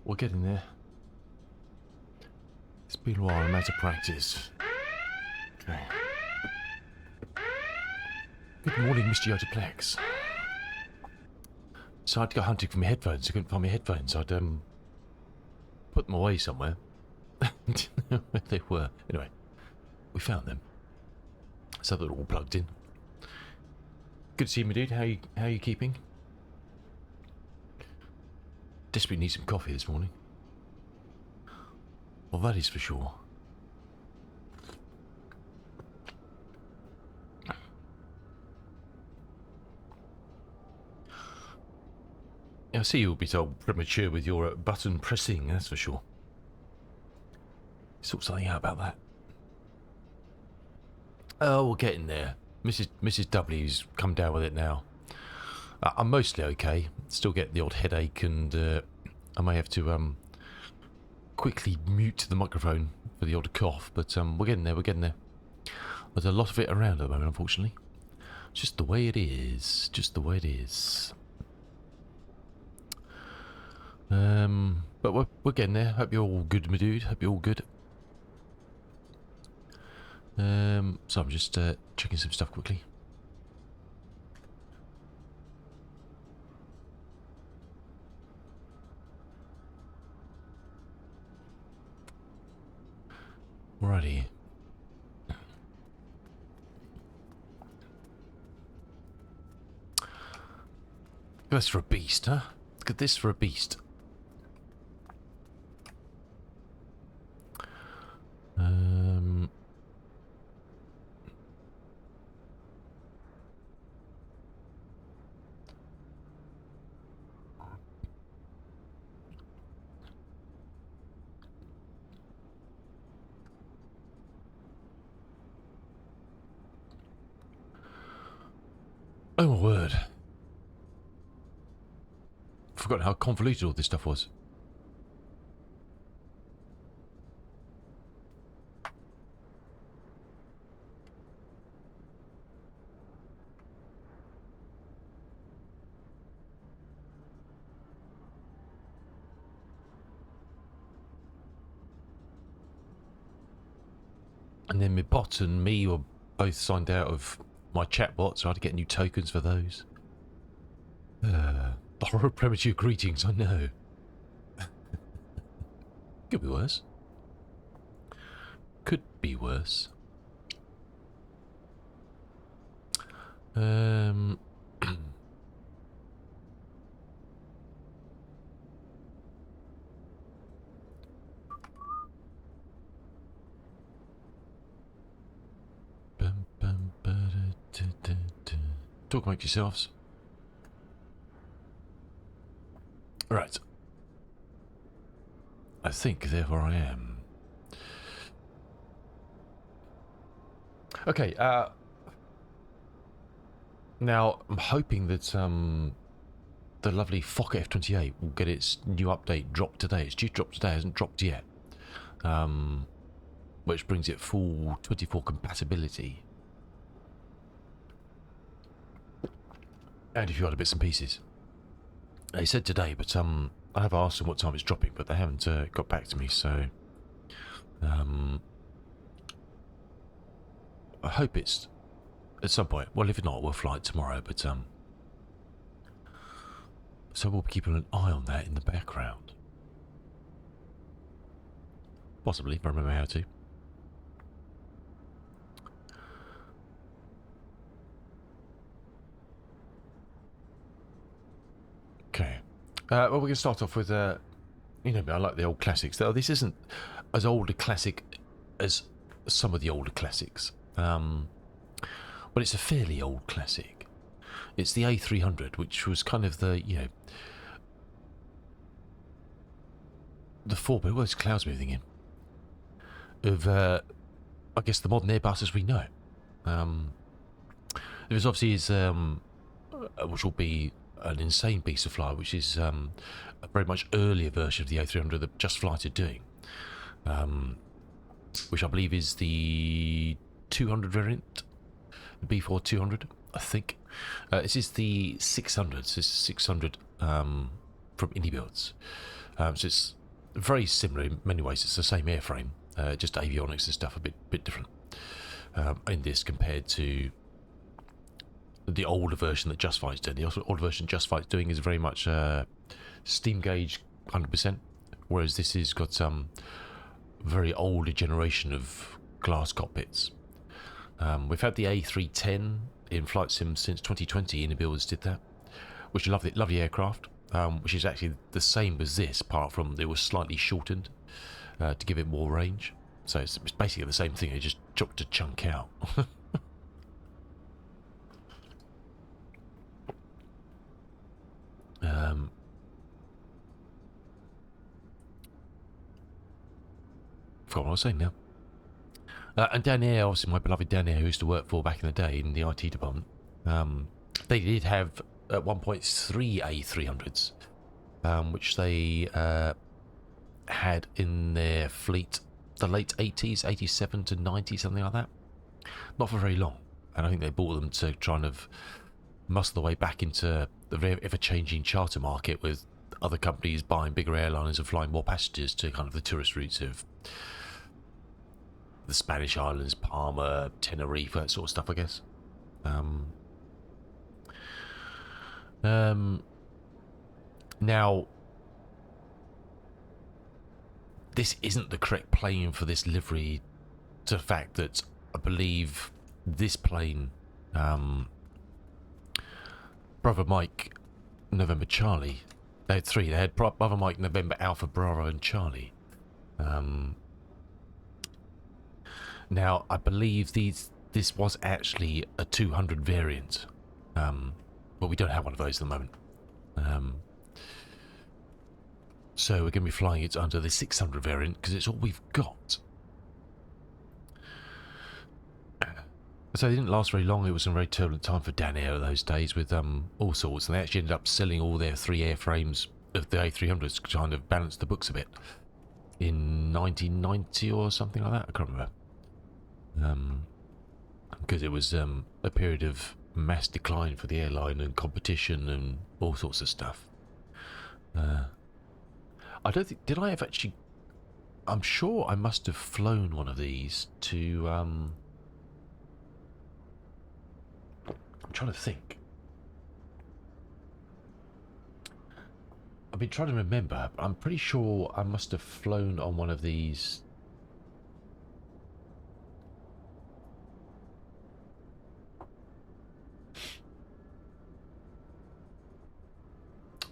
we're getting there. It's been a while, I'm out of practice. Okay. Good morning, Mr. Yodaplex. So I had to go hunting for my headphones. I couldn't find my headphones. I'd put them away somewhere. Didn't know where they were. Anyway, we found them. So they're all plugged in. Good to see you, my dude. How you keeping? Desperately need some coffee this morning. Well, that is for sure. I see you'll be told premature with your button pressing, that's for sure. Sort something out about that. Oh, we're getting there. Mrs. W's come down with it now. I'm mostly okay. Still get the odd headache, and I may have to quickly mute the microphone for the odd cough. But we're getting there. We're getting there. There's a lot of it around at the moment, unfortunately. It's just the way it is. Just the way it is. But we're getting there. Hope you're all good, my dude. Hope you're all good. So I'm just checking some stuff quickly. Alrighty. That's for a beast, huh? Look at this for a beast. Oh my word. Forgot how convoluted all this stuff was. And then my bot and me were both signed out of my chatbot, so I had to get new tokens for those. Borrow premature greetings, I know. Could be worse. Could be worse. Talk amongst yourselves. Right. I think therefore I am. Okay, now I'm hoping that the lovely Fokker F28 will get its new update dropped today. It's due to drop today, it hasn't dropped yet. Which brings it full 24 compatibility. And a few other bits and pieces. They said today, but I have asked them what time it's dropping, but they haven't got back to me, so I hope it's at some point. Well, if not, we'll fly it tomorrow, but so we'll be keeping an eye on that in the background. Possibly, if I remember how to. Okay. Well, we're going to start off with, you know, I like the old classics. Though this isn't as old a classic as some of the older classics. But it's a fairly old classic. It's the A300, which was kind of the, you know, the forebear, well, it's clouds moving in, of, I guess, the modern Airbus as we know it. There's obviously is, which will be an insane piece of fly, which is a very much earlier version of the A300 that Just Flight are doing, which I believe is the 200 variant, the B4-200, I think. This is the 600, so this is 600 from Indie Builds. So it's very similar in many ways. It's the same airframe, just avionics and stuff a bit different in this compared to the older version that Just Fight's doing. The older version Just Fight's doing is very much steam gauge 100%, whereas this has got some very older generation of glass cockpits. We've had the A310 in flight sim since 2020. Builders did that, which is lovely aircraft, which is actually the same as this, apart from it was slightly shortened to give it more range. So it's basically the same thing. It just chopped a chunk out. Forgot what I was saying now. And down here, obviously, my beloved Dan who used to work for back in the day in the IT department, they did have at 1.3 A300s, which they had in their fleet the late 80s, 87 to 90, something like that. Not for very long. And I think they bought them to try and muscle their way back into the very ever-changing charter market, with other companies buying bigger airliners and flying more passengers to kind of the tourist routes of the Spanish islands, Palma, Tenerife, that sort of stuff, I guess. Now, this isn't the correct plane for this livery, to the fact that I believe this plane, Brother Mike, November Charlie, they had three. They had Brother Mike, November Alpha, Bravo, and Charlie. Now, I believe this was actually a 200 variant, but we don't have one of those at the moment. So we're going to be flying it under the 600 variant because it's all we've got. So they didn't last very long. It was a very turbulent time for Dan Air those days, with all sorts, and they actually ended up selling all their 3 airframes of the A300s to kind of balance the books a bit in 1990 or something like that. I can't remember. Because it was a period of mass decline for the airline and competition and all sorts of stuff. I don't think, did I ever actually, I'm sure I must have flown one of these to, I'm trying to think. I've been trying to remember. I'm pretty sure I must have flown on one of these.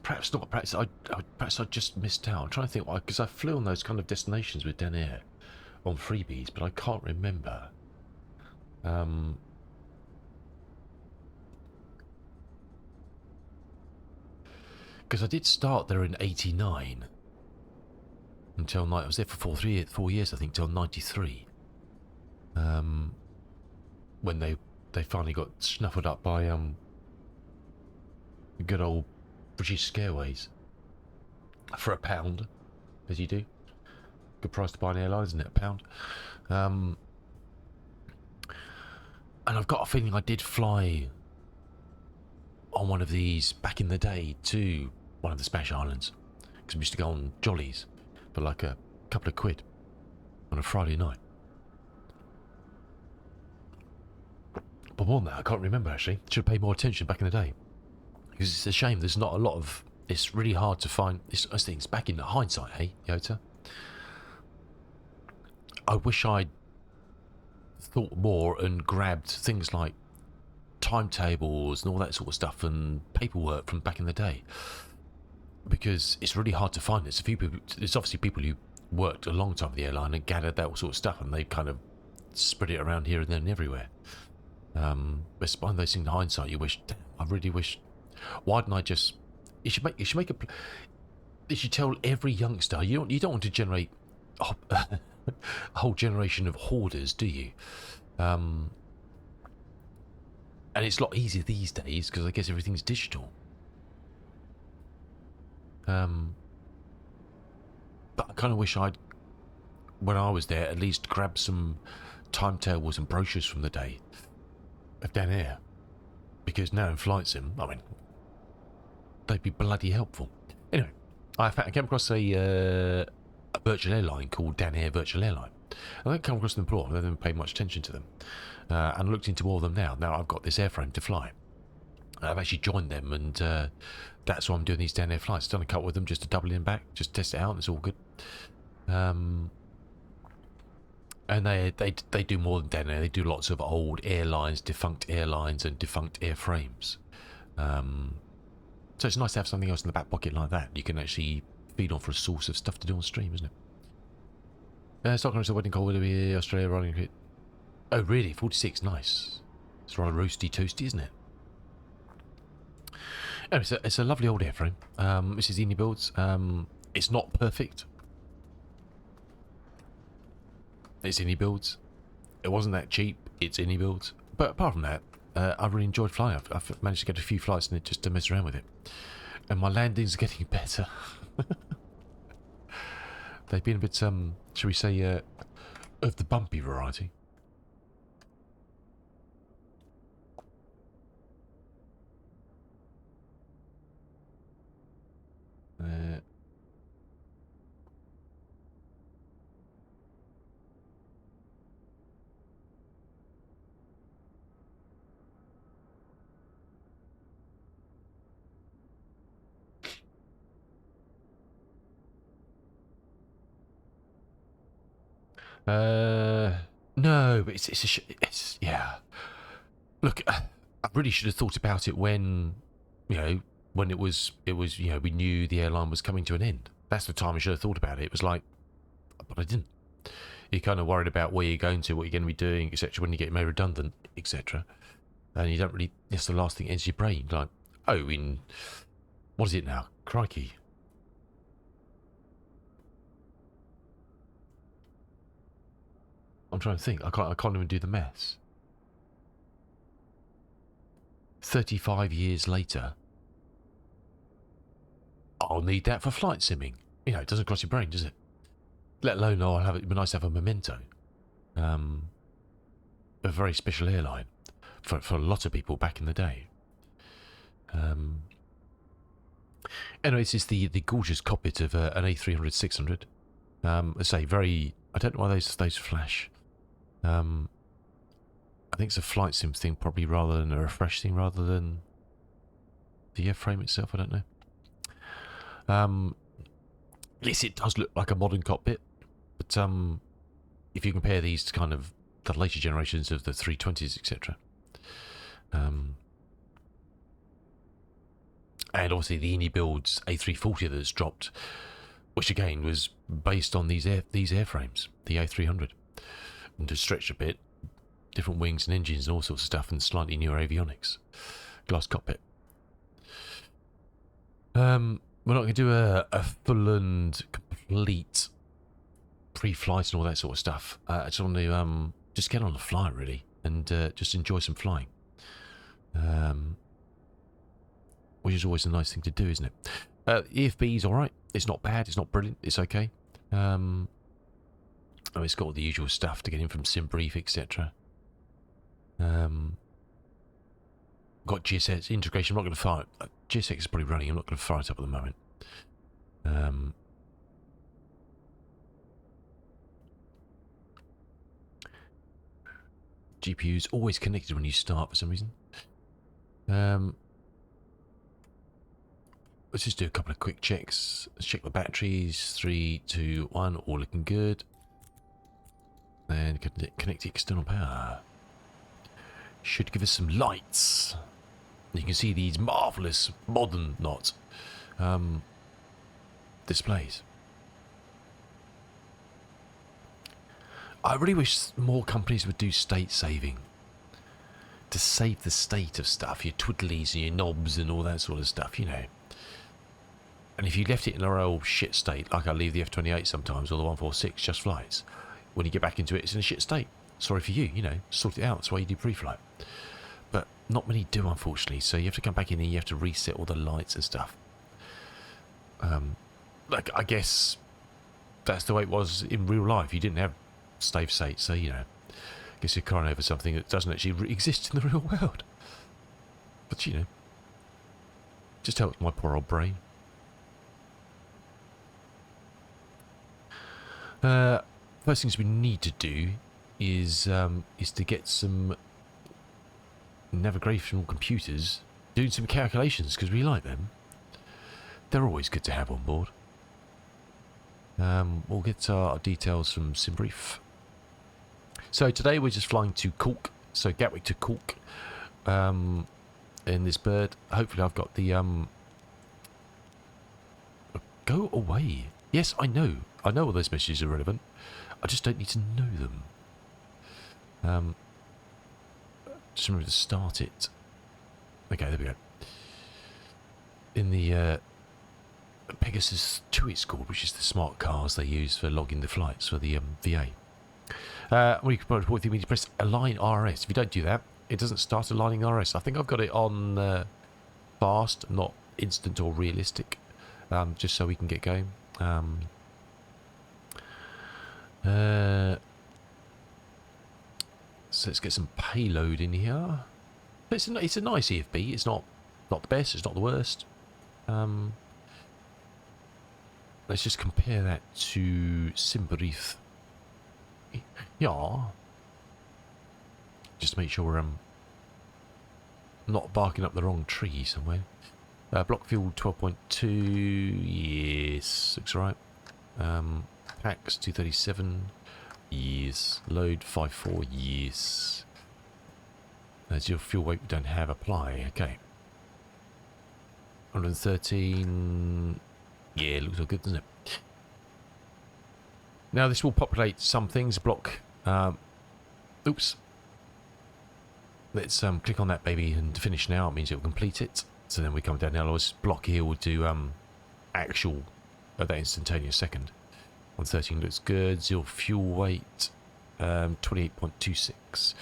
Perhaps not. Perhaps I just missed out. I'm trying to think why, because I flew on those kind of destinations with Dan Air on freebies, but I can't remember. Because I did start there in '89 until I was there for 4 years, I think, till '93. When they finally got snuffled up by good old British Scareways for £1, as you do. Good price to buy an airline, isn't it? £1. And I've got a feeling I did fly on one of these back in the day to one of the Spanish islands, because we used to go on jollies for like a couple of quid on a Friday night. But more than that, I can't remember actually. Should have paid more attention back in the day, because it's a shame there's not a lot of. It's really hard to find. I think it's back in hindsight, hey Yota. I wish I'd thought more and grabbed things like timetables and all that sort of stuff and paperwork from back in the day, because it's really hard to find. There's a few people. There's obviously people who worked a long time for the airline and gathered that sort of stuff, and they kind of spread it around here and there and everywhere. But one of those things in hindsight, you wish. I really wish. Why didn't I just? You should make a. You should tell every youngster. You don't want to generate a whole generation of hoarders, do you? And it's a lot easier these days because I guess everything's digital. But I kind of wish I'd, when I was there, at least grab some timetables and brochures from the day of Dan Air, because now in flight sim, I mean, they'd be bloody helpful. Anyway, I came across a virtual airline called Dan Air Virtual Airline. I don't come across them before. I haven't paid much attention to them. And looked into all of them now. Now I've got this airframe to fly. I've actually joined them, and that's why I'm doing these Dan Air flights. Done a couple with them just to double in back, just test it out. It's all good. And they do more than Dan Air. They do lots of old airlines, defunct airlines, and defunct airframes. So it's nice to have something else in the back pocket like that. You can actually feed on for a source of stuff to do on stream, isn't it? Stockholm is a wedding call. Will be Australia running? Oh, really? 46. Nice. It's rather roasty toasty, isn't it? Anyway, it's a lovely old airframe. This is Eni Builds. It's not perfect. It's Eni Builds. It wasn't that cheap. It's Eni Builds. But apart from that, I've really enjoyed flying. I've managed to get a few flights in it just to mess around with it. And my landings are getting better. They've been a bit, shall we say, of the bumpy variety. No, but it's yeah. Look, I really should have thought about it when, when it was, we knew the airline was coming to an end. That's the time I should have thought about it. It was like, but I didn't. You're kind of worried about where you're going to, what you're going to be doing, etc. When you get made redundant, etc. And you don't really. That's the last thing that enters your brain. Like, oh, what is it now? Crikey. I'm trying to think. I can't even do the maths. 35 years later, I'll need that for flight simming. It doesn't cross your brain, does it? Let alone, it'd be nice to have a memento. A very special airline for a lot of people back in the day. Anyway, this is the gorgeous cockpit of an A300-600. I say I don't know why those flash. I think it's a flight sim thing, probably, rather than a refresh thing, rather than the airframe itself. I don't know. Yes, it does look like a modern cockpit, but if you compare these to kind of the later generations of the 320s, etc., and obviously the Eni Builds A340 that's dropped, which again was based on these airframes, the A300, and to stretch a bit, different wings and engines and all sorts of stuff, and slightly newer avionics, glass cockpit. We're not going to do a full and complete pre-flight and all that sort of stuff. I just want to just get on the flight, really, and just enjoy some flying. Which is always a nice thing to do, isn't it? EFB is alright. It's not bad. It's not brilliant. It's okay. It's got all the usual stuff to get in from SimBrief, etc. Got GSX integration. I'm not going to fire it. GSX is probably running. I'm not going to fire it up at the moment. GPU's always connected when you start for some reason. Let's just do a couple of quick checks. Let's check the batteries. 3, 2, 1. All looking good. And connect the external power. Should give us some lights. You can see these marvellous modern displays. I really wish more companies would do state saving. To save the state of stuff, your twiddlies and your knobs and all that sort of stuff, And if you left it in a real shit state, like I leave the F28 sometimes, or the 146 just flies, when you get back into it, it's in a shit state. Sorry for you, sort it out. That's why you do pre-flight. But not many do, unfortunately, so you have to come back in and you have to reset all the lights and stuff. I guess that's the way it was in real life. You didn't have stave states, so, I guess you're crying over something that doesn't actually exist in the real world. But, just helps my poor old brain. First things we need to do is to get some navigational computers doing some calculations, because we like them. They're always good to have on board. We'll get our details from SimBrief. So today we're just flying to Cork, so Gatwick to Cork, in this bird. Hopefully I've got the go away. Yes, I know all those messages are relevant. I just don't need to know them. Just remember to start it. Okay, there we go. In the Pegasus 2 it's called, which is the smart cars they use for logging the flights for the VA. We can press align RS. If you don't do that, it doesn't start aligning RS. I think I've got it on fast, not instant or realistic, just so we can get going. So let's get some payload in here. It's a nice EFB. It's not the best. It's not the worst. Let's just compare that to SimBrief. Yeah. Just to make sure we're not barking up the wrong tree somewhere. Block fuel 12.2. Yes, looks right. Packs 237. Yes. Load 54. Yes. That's your fuel weight we don't have. Apply. Okay. 113. Yeah, looks all good, doesn't it? Now this will populate some things. Block. Oops. Let's click on that baby and finish now. It means it will complete it. So then we come down now. This block here will do actual at that instantaneous second. 113 looks good. Zero fuel weight. 28.26.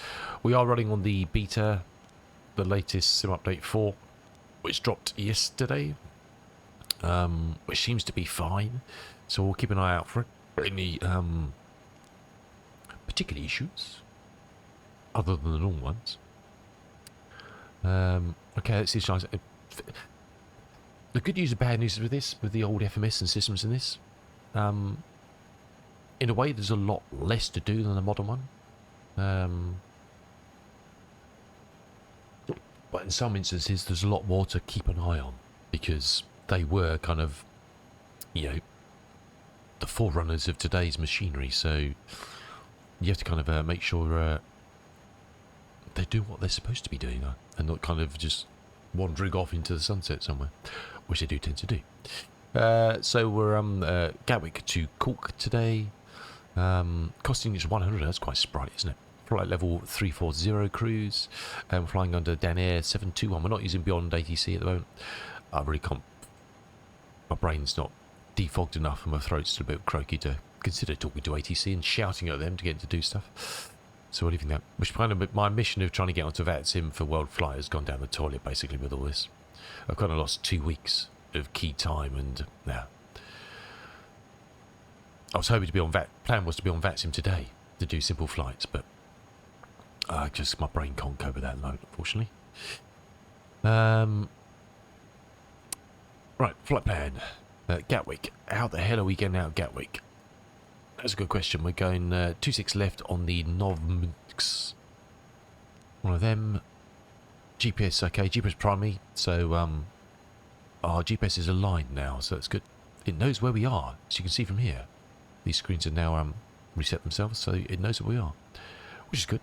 We are running on the beta, the latest Sim Update 4, which dropped yesterday, which seems to be fine. So we'll keep an eye out for any particular issues other than the normal ones. Okay, let's see. The good news and bad news with this, with the old FMS and systems in this, in a way, there's a lot less to do than the modern one. But in some instances, there's a lot more to keep an eye on, because they were kind of, you know, the forerunners of today's machinery. So you have to kind of make sure they do what they're supposed to be doing, and not kind of just wandering off into the sunset somewhere, which they do tend to do. So we're Gatwick to Cork today. Costing is 100. That's quite sprightly, isn't it? Flight level 340 cruise. Flying under Danair 721. We're not using beyond ATC at the moment. I really can't. My brain's not defogged enough, and my throat's still a bit croaky to consider talking to ATC and shouting at them to get to do stuff. So we're leaving that. Which kind of my mission of trying to get onto VATSIM for World Flight has gone down the toilet basically with all this. I've kind of lost 2 weeks of key time, and now. I was hoping to be on plan was to be on VATSIM today to do simple flights, but just my brain can't cope with that load, unfortunately. Right, flight plan. Gatwick. How the hell are we getting out of Gatwick? That's a good question. We're going 26 left on the Novmix. One of them. GPS, okay. GPS primary. So our GPS is aligned now, so that's good. It knows where we are, as you can see from here. These screens are now reset themselves, so it knows where we are, which is good.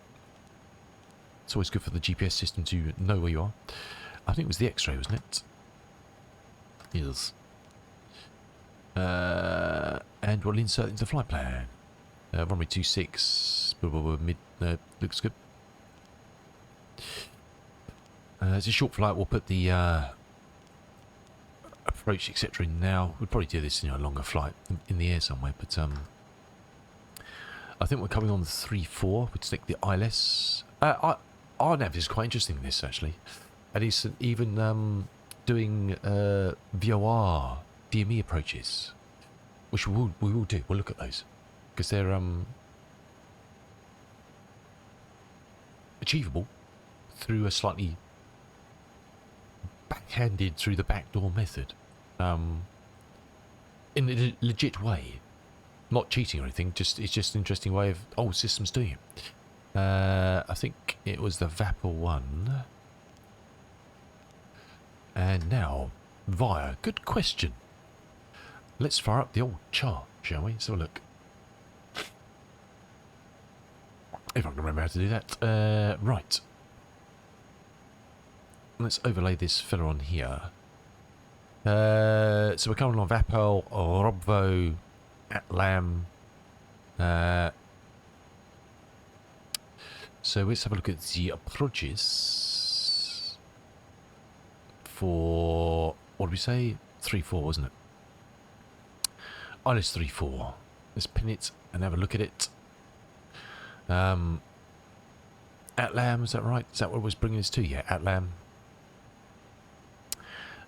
It's always good for the GPS system to know where you are. I think it was the X-ray, wasn't it? Yes. And we'll insert into flight plan. Runway 26, mid, looks good. It's a short flight. We'll put the approach, etc. in now. We'd probably do this in a longer flight in the air somewhere, but I think we're coming on the 3-4. We'd stick the ILS. Our nav is quite interesting, this actually, and it's even doing VOR DME approaches, which we will do. We'll look at those because they're achievable through a slightly backhanded through the back door method, in a legit way. Not cheating or anything, just it's just an interesting way of old systems doing it. I think it was the Vapor one. And now, via. Good question. Let's fire up the old chart, shall we? Let's have a look. If I can remember how to do that. Right. Let's overlay this fella on here. So we're coming on Vapor, Robvo, Atlam. So let's have a look at the approaches for, what did we say? 3-4, wasn't it? ILS 3-4. Let's pin it and have a look at it. Atlam, is that right? Is that what was bringing us to? Yeah, Atlam.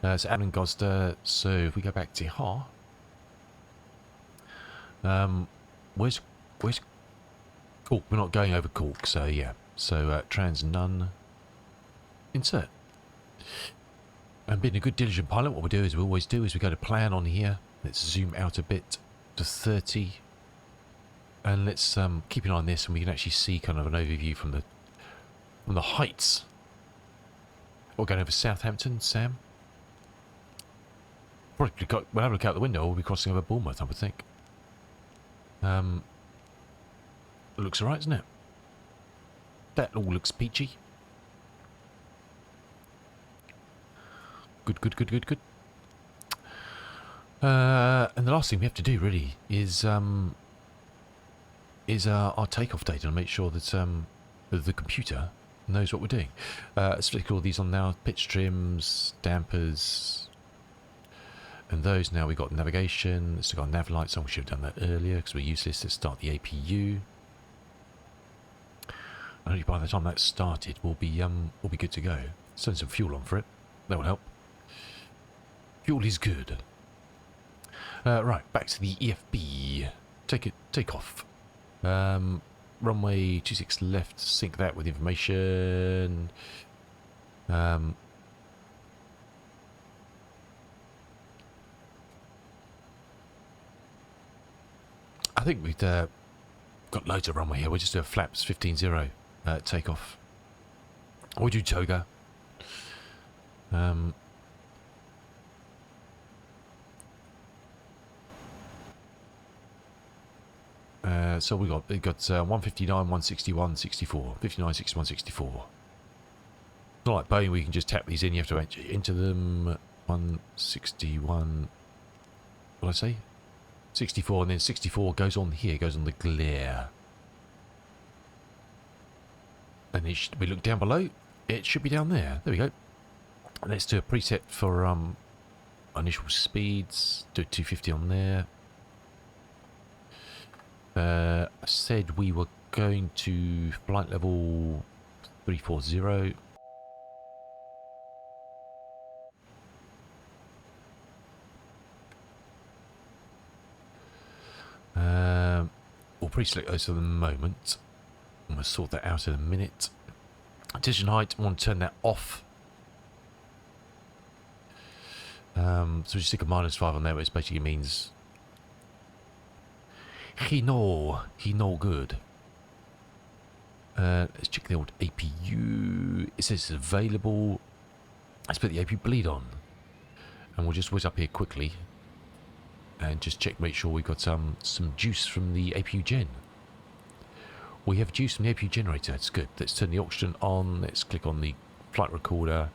So Atlam Gosda. So if we go back to Ha, where's Cork? We're not going over Cork, so yeah. So trans none. Insert. And being a good diligent pilot, what we do is we always do is we go to plan on here. Let's zoom out a bit to 30. And let's keep an eye on this, and we can actually see kind of an overview from the heights. We're going over Southampton, Sam. We'll have a look out the window. We'll be crossing over Bournemouth, I would think. Looks alright, doesn't it? That all looks peachy. Good. And the last thing we have to do really is our takeoff data and make sure that the computer knows what we're doing. Let's flick all these on now. Pitch trims, dampers, and those. Now we've got navigation. Let's got nav lights on. We should have done that earlier because we're useless. Let's start the APU. And only by the time that's started, we'll be good to go. Send some fuel on for it. That will help. Fuel is good. Right, back to the EFB. Take off. Runway 26 left. Sync that with information. I think we've got loads of runway here. We'll just do a flaps 15-0 takeoff. Or we do toga. So we got 159, 161, 64, 59, 61, 64. Not like Boeing, we can just tap these in. You have to enter them. 161. What did I say? 64, and then 64 goes on here, goes on the glare. And we look down below. It should be down there. There we go. Let's do a preset for initial speeds. Do 250 on there. I said we were going to flight level 340. We'll pre-select those for the moment. And we'll sort that out in a minute. Attention height, I want to turn that off. So we stick a -5 on there, which basically means he no good. Let's check the old APU. It says it's available. Let's put the APU bleed on, and we'll just whiz up here quickly and just check, make sure we've got some juice from the APU gen. We have juice from the APU generator. That's good. Let's turn the oxygen on. Let's click on the flight recorder.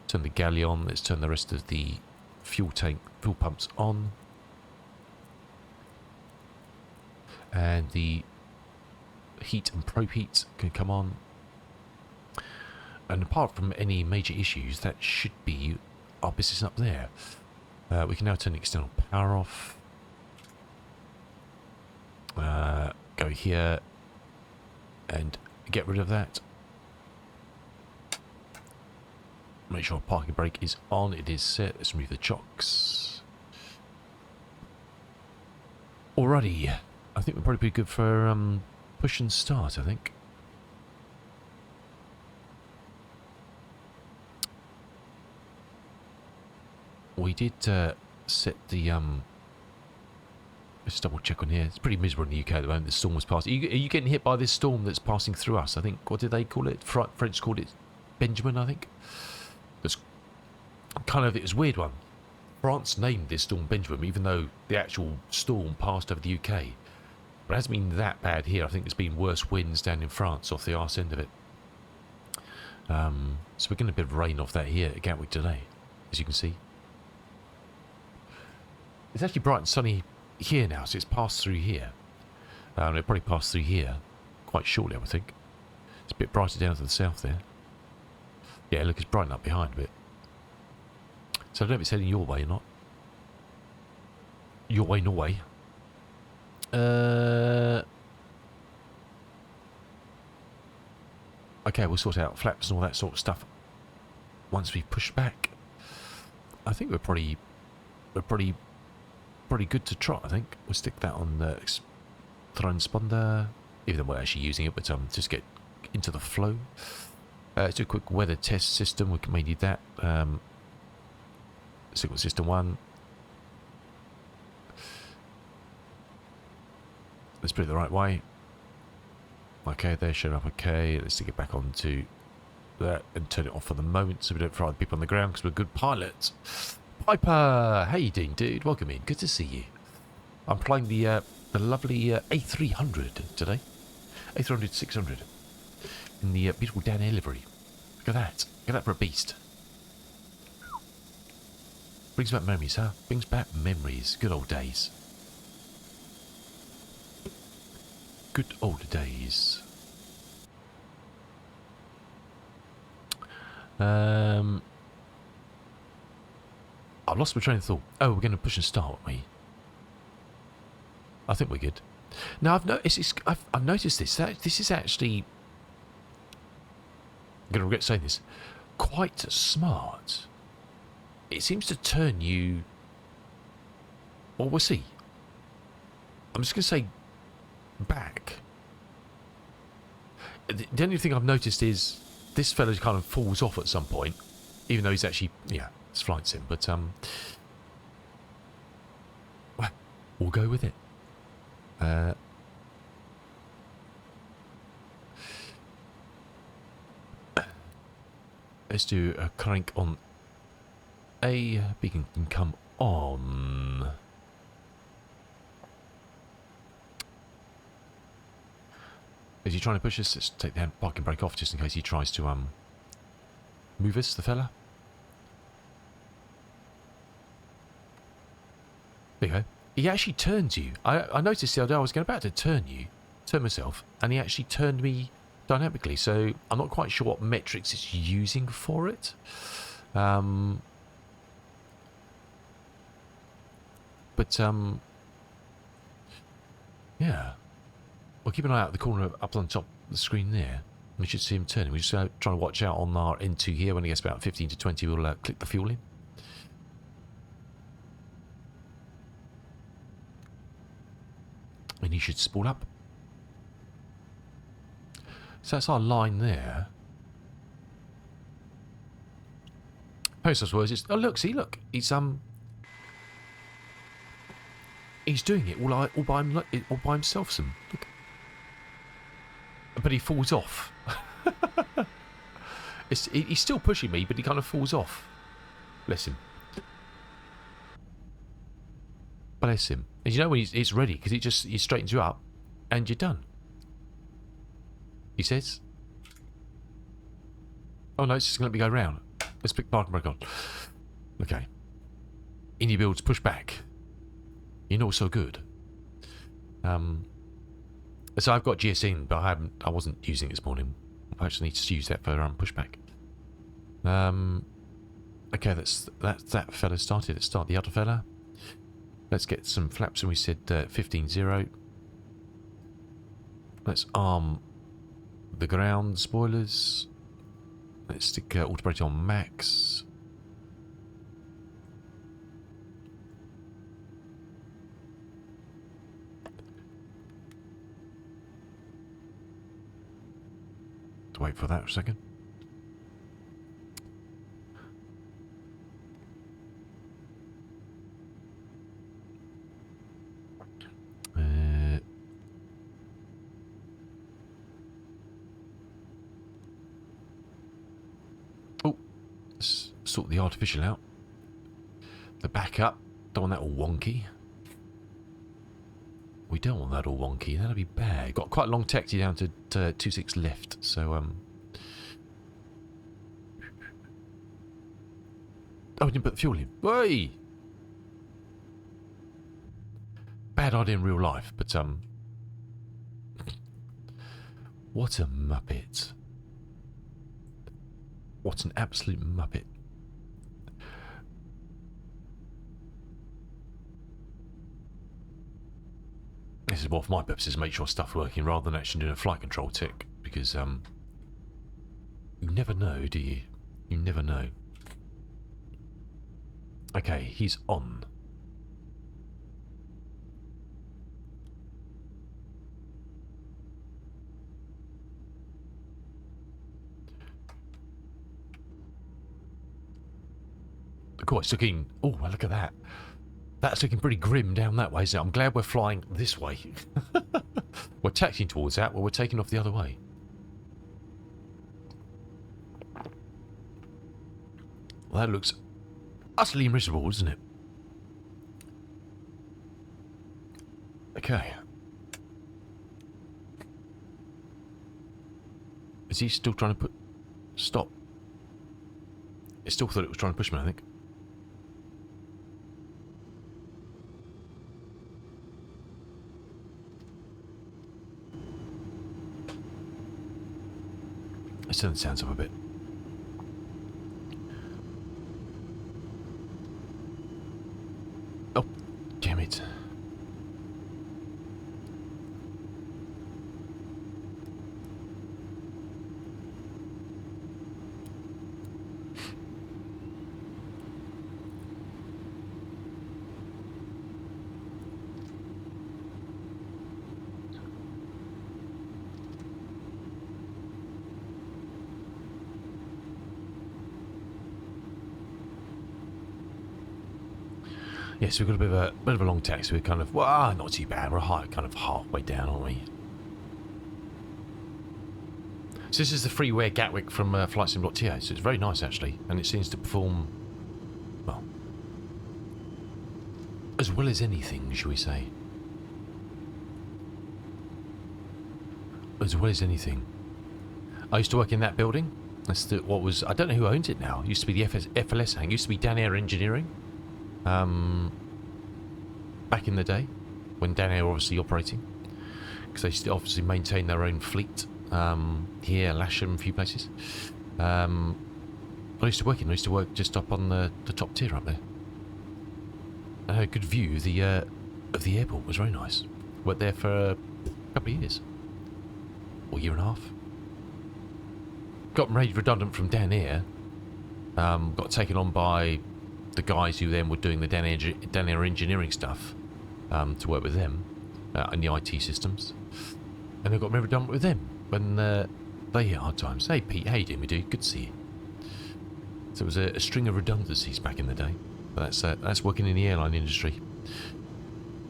Turn the galley on. Let's turn the rest of the fuel pumps on. And the heat and probe heat can come on. And apart from any major issues, that should be our business up there. We can now turn the external power off. Go here and get rid of that. Make sure parking brake is on. It is set. Let's remove the chocks. Alrighty. I think we're probably good for push and start, I think. We did set the Let's double check on here. It's pretty miserable in the UK at the moment. The storm was passing. Are you getting hit by this storm that's passing through us? I think, what did they call it? French called it Benjamin, I think. It's kind of, it was a weird one. France named this storm Benjamin, even though the actual storm passed over the UK. But it hasn't been that bad here. I think there's been worse winds down in France off the arse end of it. So we're getting a bit of rain off that here at Gatwick today, as you can see. It's actually bright and sunny here now, so it's passed through here. It'll probably pass through here quite shortly, I would think. It's a bit brighter down to the south there. Yeah, look, it's brightened up behind a bit. So I don't know if it's heading your way or not. Your way, Norway. Okay, we'll sort out flaps and all that sort of stuff once we push back. I think we're pretty good to trot. I think we'll stick that on the transponder, even though we're actually using it, but just get into the flow. Let's do a quick weather test system. We may need that. Signal system 1. Let's put it the right way. Okay, they're showing up okay. Let's stick it back onto that and turn it off for the moment so we don't fry the people on the ground because we're good pilots. Piper! How you doing, dude? Welcome in. Good to see you. I'm flying the lovely A300 today. A300-600 in the beautiful Dan Air livery. Look at that. Look at that for a beast. Brings back memories, huh? Brings back memories. Good old days. Good old days. I've lost my train of thought. Oh, we're going to push and start, aren't we? I think we're good. Now, I've noticed this. This is actually, I'm going to regret saying this, quite smart. It seems to turn you... Well, we'll see. I'm just going to say back. The only thing I've noticed is this fella kind of falls off at some point, even though he's actually, yeah, it's flight sim, but well, we'll go with it. Let's do a crank on A. Beacon can come on. Is he trying to push us? Let's take the parking brake off just in case he tries to move us, the fella. There you go. He actually turns you. I noticed the other day I was about to turn myself, and he actually turned me dynamically. So I'm not quite sure what metrics it's using for it. Yeah. Well, keep an eye out the corner up on top of the screen there. We should see him turning. We're just trying to watch out on our N2 here. When he gets about 15 to 20, we'll click the fuel in. And he should spool up. So that's our line there. Post words is, oh look, see, look, he's doing it all by himself. Some look, but he falls off. He's still pushing me, but he kind of falls off. Bless him. Bless him. And you know when it's ready, because he straightens you up, and you're done. He says. Oh no, it's just going to let me go round. Let's pick parking brake on. Okay. In your builds, push back. You're not so good. So I've got GS in, but I wasn't using it this morning. I actually need to use that for pushback. Okay, that fella started. Let's start the other fella. Let's get some flaps, and we said 15.0. Let's arm the ground spoilers. Let's stick auto-brake on max. To wait for that for a second. sort the artificial out. The back up, don't want that all wonky. We don't want that all wonky, that'll be bad. Got quite a long taxi down to 26 left, so oh, we didn't put the fuel in. Hey! Bad idea in real life, but what a muppet. What an absolute muppet. This is more for my purposes, make sure stuff's working rather than actually doing a flight control tick, because you never know, do you? You never know. Okay, he's on. Of course, it's looking... Oh, look at that. That's looking pretty grim down that way, so I'm glad we're flying this way. We're taxiing towards that, while we're taking off the other way. Well, that looks utterly miserable, doesn't it? Okay. Is he still trying to put... Stop. It still thought it was trying to push me, I think. Let's turn the sounds up a bit. Oh, damn it. Yes, we've got a bit of a long taxi. We're kind of, well, not too bad. We're kind of halfway down, aren't we? So this is the freeware Gatwick from Flight Sim.ta. So it's very nice actually, and it seems to perform well as anything, shall we say? As well as anything. I used to work in that building. That's what was. I don't know who owns it now. It used to be the FLS hang. It used to be Dan Air Engineering. Back in the day, when Dan Air were obviously operating, because they still obviously maintain their own fleet here, Lasham, a few places. I used to work just up on the top tier up there. I had a good view of the airport. It was very nice. Worked there for a couple of years, or a year and a half. Got made redundant from Dan Air. Got taken on by the guys who then were doing the Dan Air engineering stuff to work with them in the IT systems, and I got made redundant with them when they hit hard times. Hey Pete, how you doing, dude? Good to see you. So it was a string of redundancies back in the day. But that's working in the airline industry.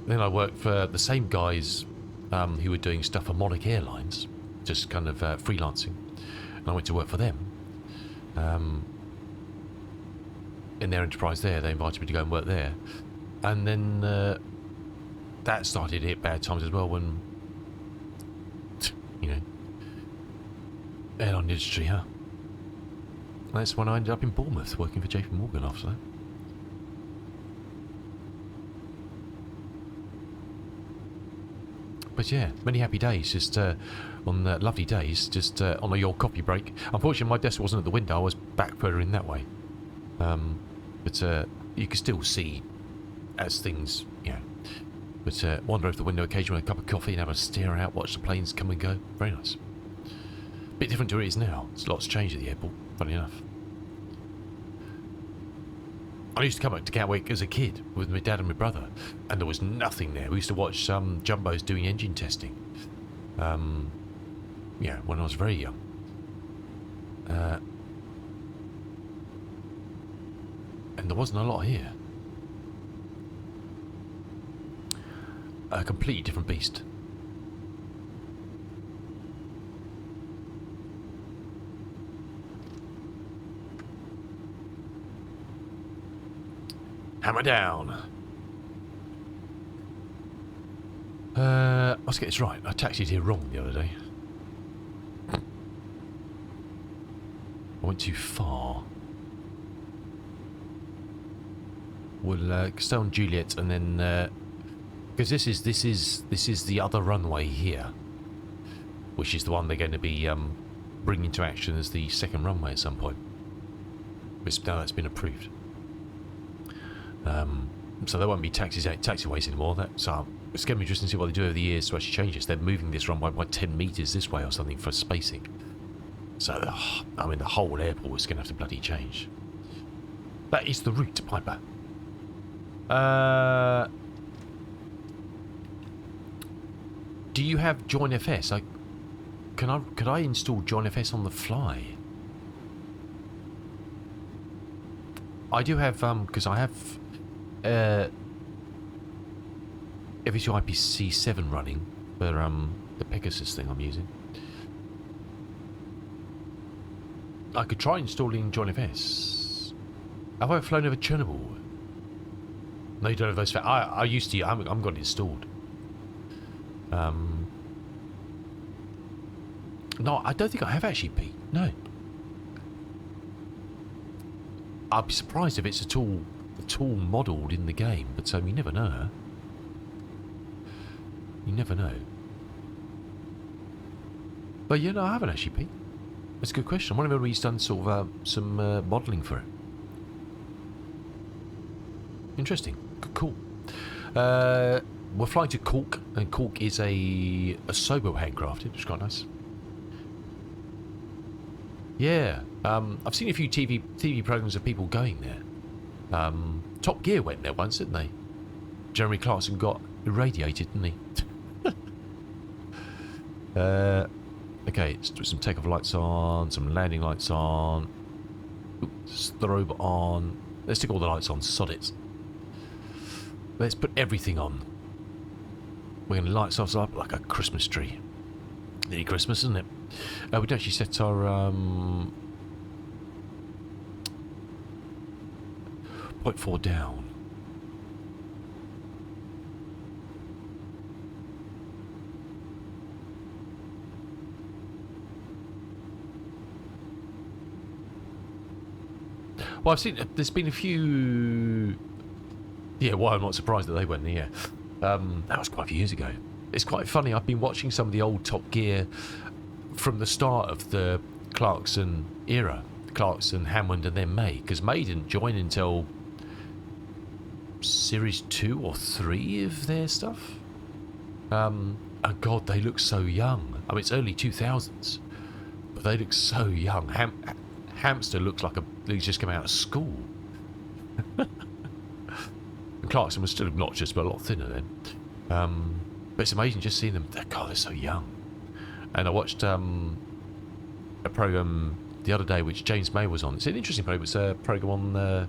Then I worked for the same guys who were doing stuff for Monarch Airlines, just kind of freelancing, and I went to work for them. In their enterprise there, they invited me to go and work there, and then that started to hit bad times as well when, you know, airline industry, huh? And that's when I ended up in Bournemouth working for JP Morgan after that. But yeah, many happy days, just on lovely days, just on your coffee break. Unfortunately, my desk wasn't at the window, I was back further in that way. But you can still see as things, you know. But wander over the window occasionally with a cup of coffee and have a stare out, watch the planes come and go. Very nice. Bit different to it is now. There's lots changed at the airport, funny enough. I used to come up to Gatwick as a kid with my dad and my brother, and there was nothing there. We used to watch some jumbos doing engine testing. Yeah, when I was very young. And there wasn't a lot here. A completely different beast. Hammer down. Let's get this right. I taxied here wrong the other day. I went too far. We'll stay on Juliet and then because this is the other runway here, which is the one they're going to be bringing into action as the second runway at some point. Now that's been approved. So there won't be taxiways anymore. It's going to be interesting to see what they do over the years to actually change this. They're moving this runway by 10 metres this way or something for spacing. So, I mean, the whole airport is going to have to bloody change. That is the route, Piper. Do you have Join FS? Could I install Join FS on the fly? I do have because I have v2 IPC7 running for the Pegasus thing I'm using. I could try installing Join FS. Have I flown over Chernobyl? No, you don't have those. I used to. I haven't got it installed. No, I don't think I have actually, Pete. No. I'd be surprised if it's at all modelled in the game, but you never know. You never know. But yeah, no, I haven't actually, Pete. That's a good question. I wonder whether he's done sort of some modelling for it. Interesting. Cool. We're flying to Cork, and Cork is a Sobo handcrafted, which is quite nice. Yeah, I've seen a few TV programs of people going there. Top Gear went there once, didn't they? Jeremy Clarkson got irradiated, didn't he? Okay, let's do some takeoff lights on, some landing lights on. Strobe on. Let's stick all the lights on, sod it. Let's put everything on. We're going to light ourselves up like a Christmas tree. Nearly Christmas, isn't it? We'd actually set our 0.4 down. Well, I've seen there's been a few. Yeah, well, I'm not surprised that they went there. That was quite a few years ago. It's quite funny. I've been watching some of the old Top Gear from the start of the Clarkson era. Clarkson, Hammond, and then May. Because May didn't join until Series 2 or 3 of their stuff. Oh God, they look so young. I mean, it's early 2000s. But they look so young. Hamster looks like he's just come out of school. And Clarkson was still obnoxious, but a lot thinner then. But it's amazing just seeing them. God, they're so young. And I watched a program the other day which James May was on. It's an interesting program. It's a program on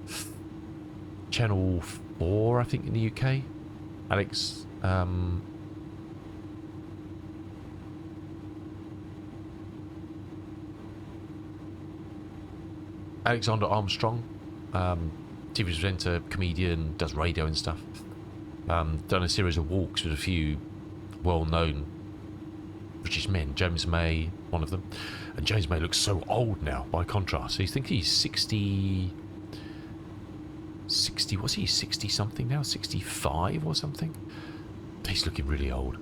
Channel 4, I think, in the UK. Alex. Alexander Armstrong, TV presenter, comedian, does radio and stuff. Done a series of walks with a few well-known British men. James May, one of them. And James May looks so old now, by contrast. So you think he's 60, what's he, 60-something now? 65 or something? He's looking really old.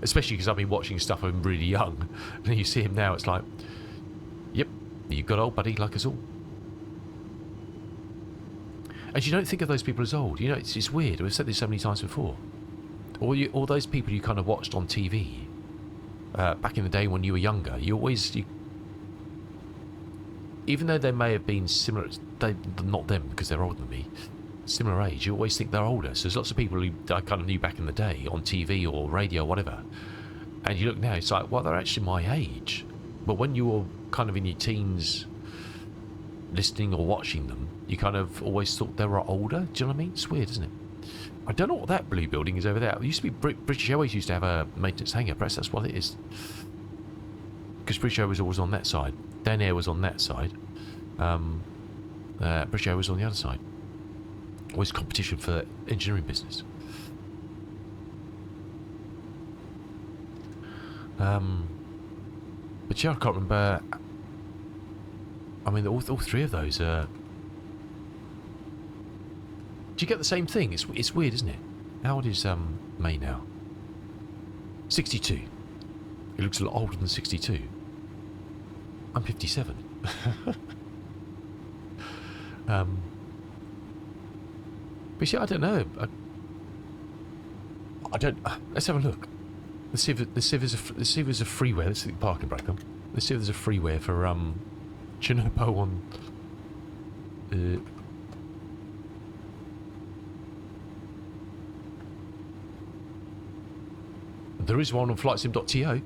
Especially because I've been watching stuff when I'm really young. And then you see him now, it's like, yep, you got old, buddy, like us all. And you don't think of those people as old. You know, it's weird. We've said this so many times before. All those people you kind of watched on TV back in the day when you were younger, even though they may have been similar, not them because they're older than me, similar age, you always think they're older. So there's lots of people who I kind of knew back in the day on TV or radio or whatever. And you look now, it's like, well, they're actually my age. But when you were kind of in your teens listening or watching them, you kind of always thought they were older. Do you know what I mean? It's weird, isn't it? I don't know what that blue building is over there. It used to be British Airways used to have a maintenance hangar. Perhaps that's what it is. Because British Airways was always on that side. Dan Air was on that side. British Airways was on the other side. Always competition for engineering business. But yeah, I can't remember. I mean, all three of those. Do you get the same thing? It's weird, isn't it? How old is May now? 62. He looks a lot older than 62. I'm 57. But yeah, I don't know. I don't. Let's have a look. Let's see if there's a freeware. Let's see the parking brake on. Let's see if there's a freeware for Chinopo on. There is one on flightsim.to.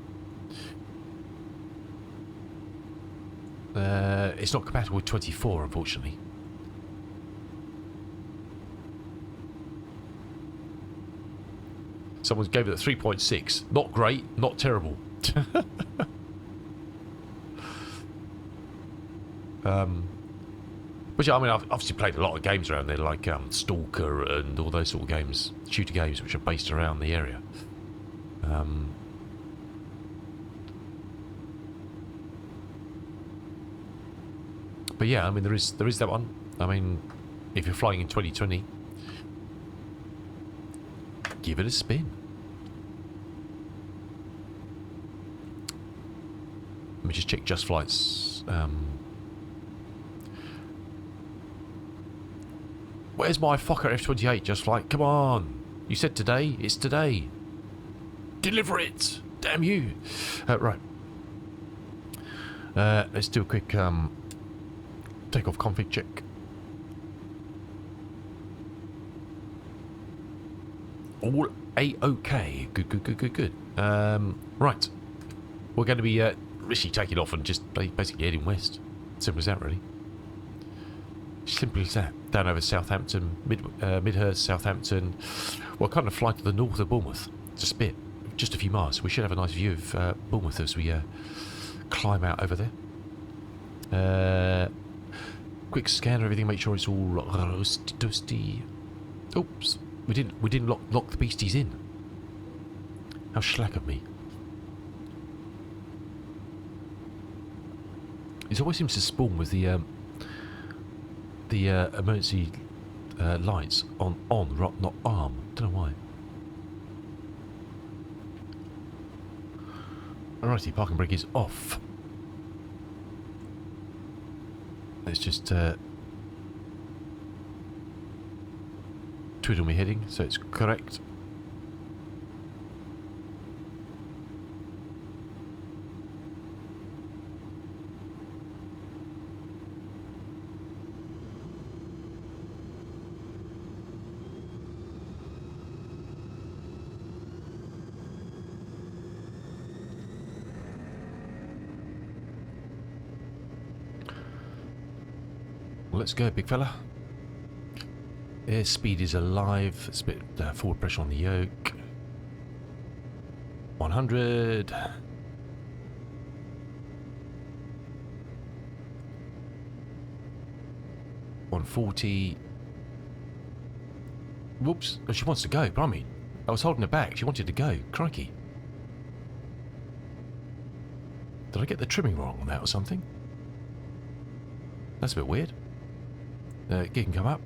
It's not compatible with 24, unfortunately. Someone gave it a 3.6. Not great, not terrible. Which, I mean, I've obviously played a lot of games around there, like Stalker and all those sort of games, shooter games, which are based around the area. But yeah, I mean, there is that one. I mean, if you're flying in 2020, give it a spin. Let me just check Just Flight's. Where's my Fokker F28, Just Flight? Come on! You said today. It's today. Deliver it! Damn you! Right. Let's do a quick takeoff config check. All A-OK. Good. Right. We're going to be literally taking off and just basically heading west. Simple as that, really. Simple as that. Down over Southampton, Midhurst, Southampton. We'll kind of fly to the north of Bournemouth. Just a bit. Just a few miles. We should have a nice view of Bournemouth as we climb out over there. Quick scan of everything, make sure it's all dusty. Oops. We didn't lock the beasties in. How slack of me. It always seems to spawn with the emergency lights on, not arm. Don't know why. Alrighty, parking brake is off. Let's just twiddle my heading so it's correct. Let's go, big fella. Airspeed is alive. It's a bit forward pressure on the yoke. 100. 140. Whoops. Oh, she wants to go, but I mean, I was holding her back. She wanted to go. Crikey. Did I get the trimming wrong on that or something? That's a bit weird. You can come up.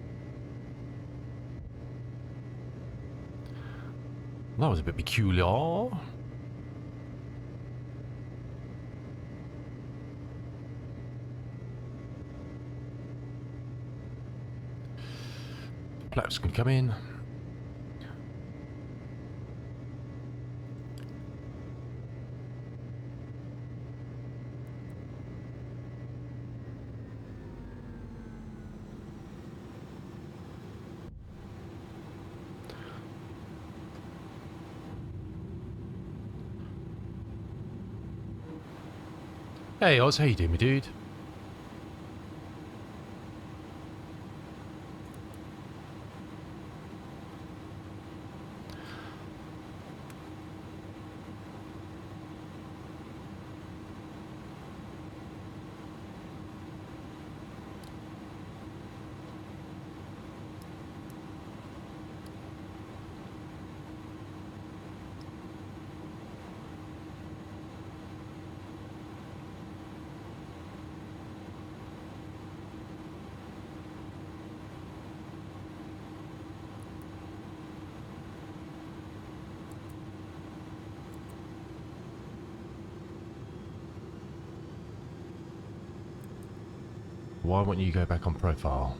That was a bit peculiar. Flaps can come in. Hey Oz, how you doing, my dude? Why won't you go back on profile?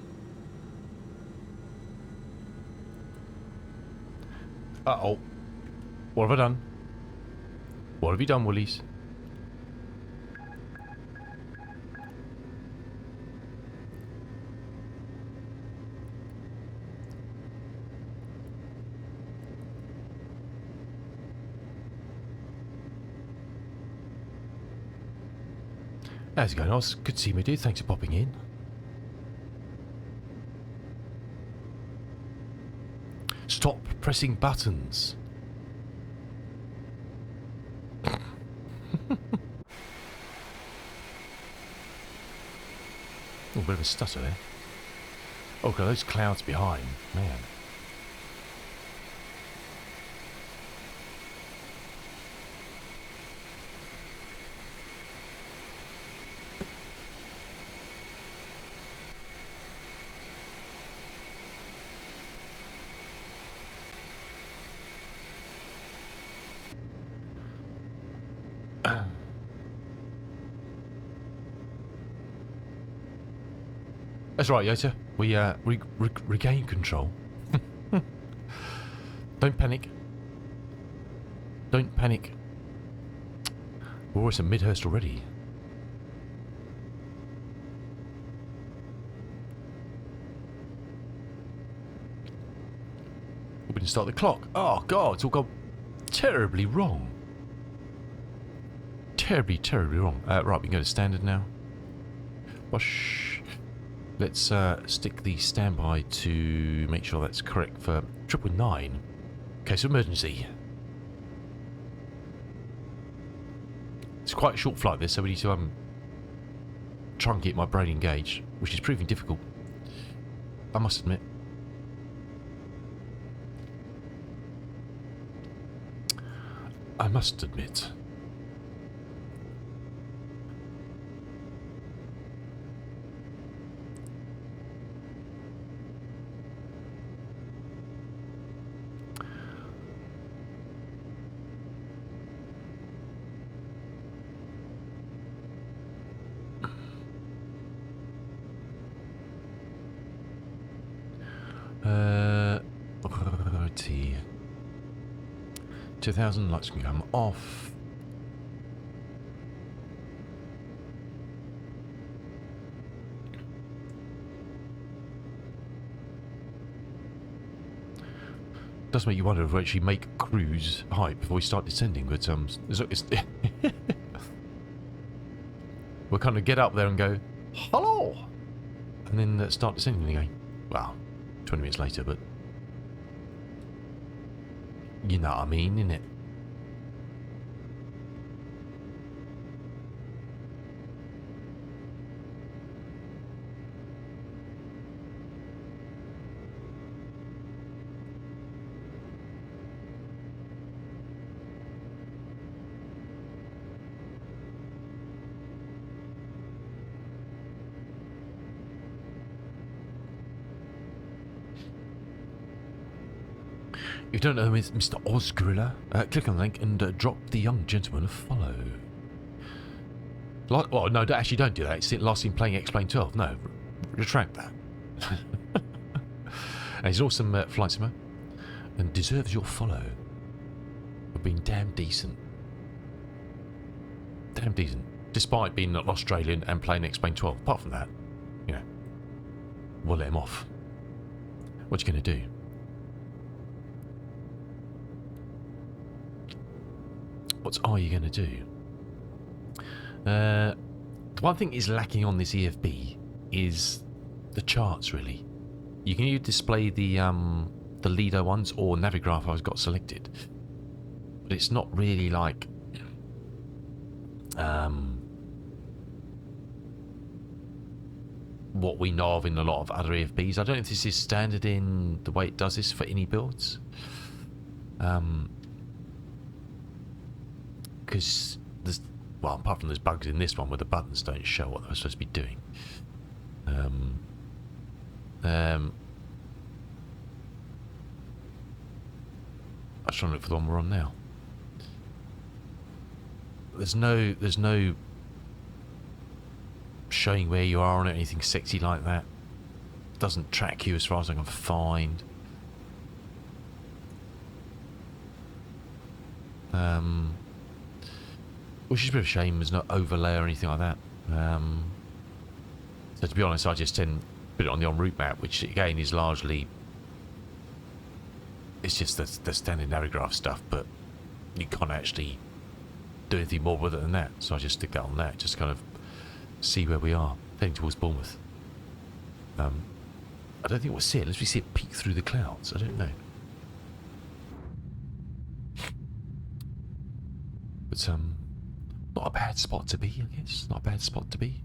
Uh-oh. What have I done? What have you done, Woolies? How's it going, Oz? Good to see me, dude. Thanks for popping in. Stop pressing buttons. Oh, a bit of a stutter there. Oh, God, those clouds behind. Man. That's right, Yota. We regain control. Don't panic. Don't panic. We're always at Midhurst already. We didn't start the clock. Oh, God, it's all gone terribly wrong. Terribly, terribly wrong. Right, we can go to standard now. Bosh. Let's stick the standby to make sure that's correct for 999. Case of emergency. It's quite a short flight this, so we need to try and get my brain engaged, which is proving difficult, I must admit. I must admit. Righty. 2000 lights can come off. Does make you wonder if we actually make cruise hype before we start descending, but we'll kind of get up there and go, hello, and then start descending again. Well, 20 minutes later, but you know what I mean, innit? If you don't know Mr. Ozgorilla, click on the link and drop the young gentleman a follow. Well, no, actually don't do that. It's the last thing playing X-Plane 12. No, retract that. And he's an awesome flight simmer and deserves your follow for being damn decent. Damn decent. Despite being an Australian and playing X-Plane 12. Apart from that, you know, we'll let him off. What you going to do? What are you going to do? The one thing is lacking on this EFB is the charts, really. You can either display the Lido ones or Navigraph I've got selected. But it's not really like what we know of in a lot of other EFBs. I don't know if this is standard in the way it does this for any builds. Because there's, well, apart from there's bugs in this one where the buttons don't show what they're supposed to be doing. I was trying to look for the one we're on now. There's no showing where you are on it, anything sexy like that. Doesn't track you as far as I can find. Which is a bit of a shame. There's no overlay or anything like that. So to be honest, I just tend to put it on the en route map, which again is largely, it's just the standard Navigraph stuff, but you can't actually do anything more with it than that. So I just stick that on that, just kind of see where we are, heading towards Bournemouth. I don't think we'll see it unless we see it peek through the clouds. I don't know. But not a bad spot to be, I guess. Not a bad spot to be.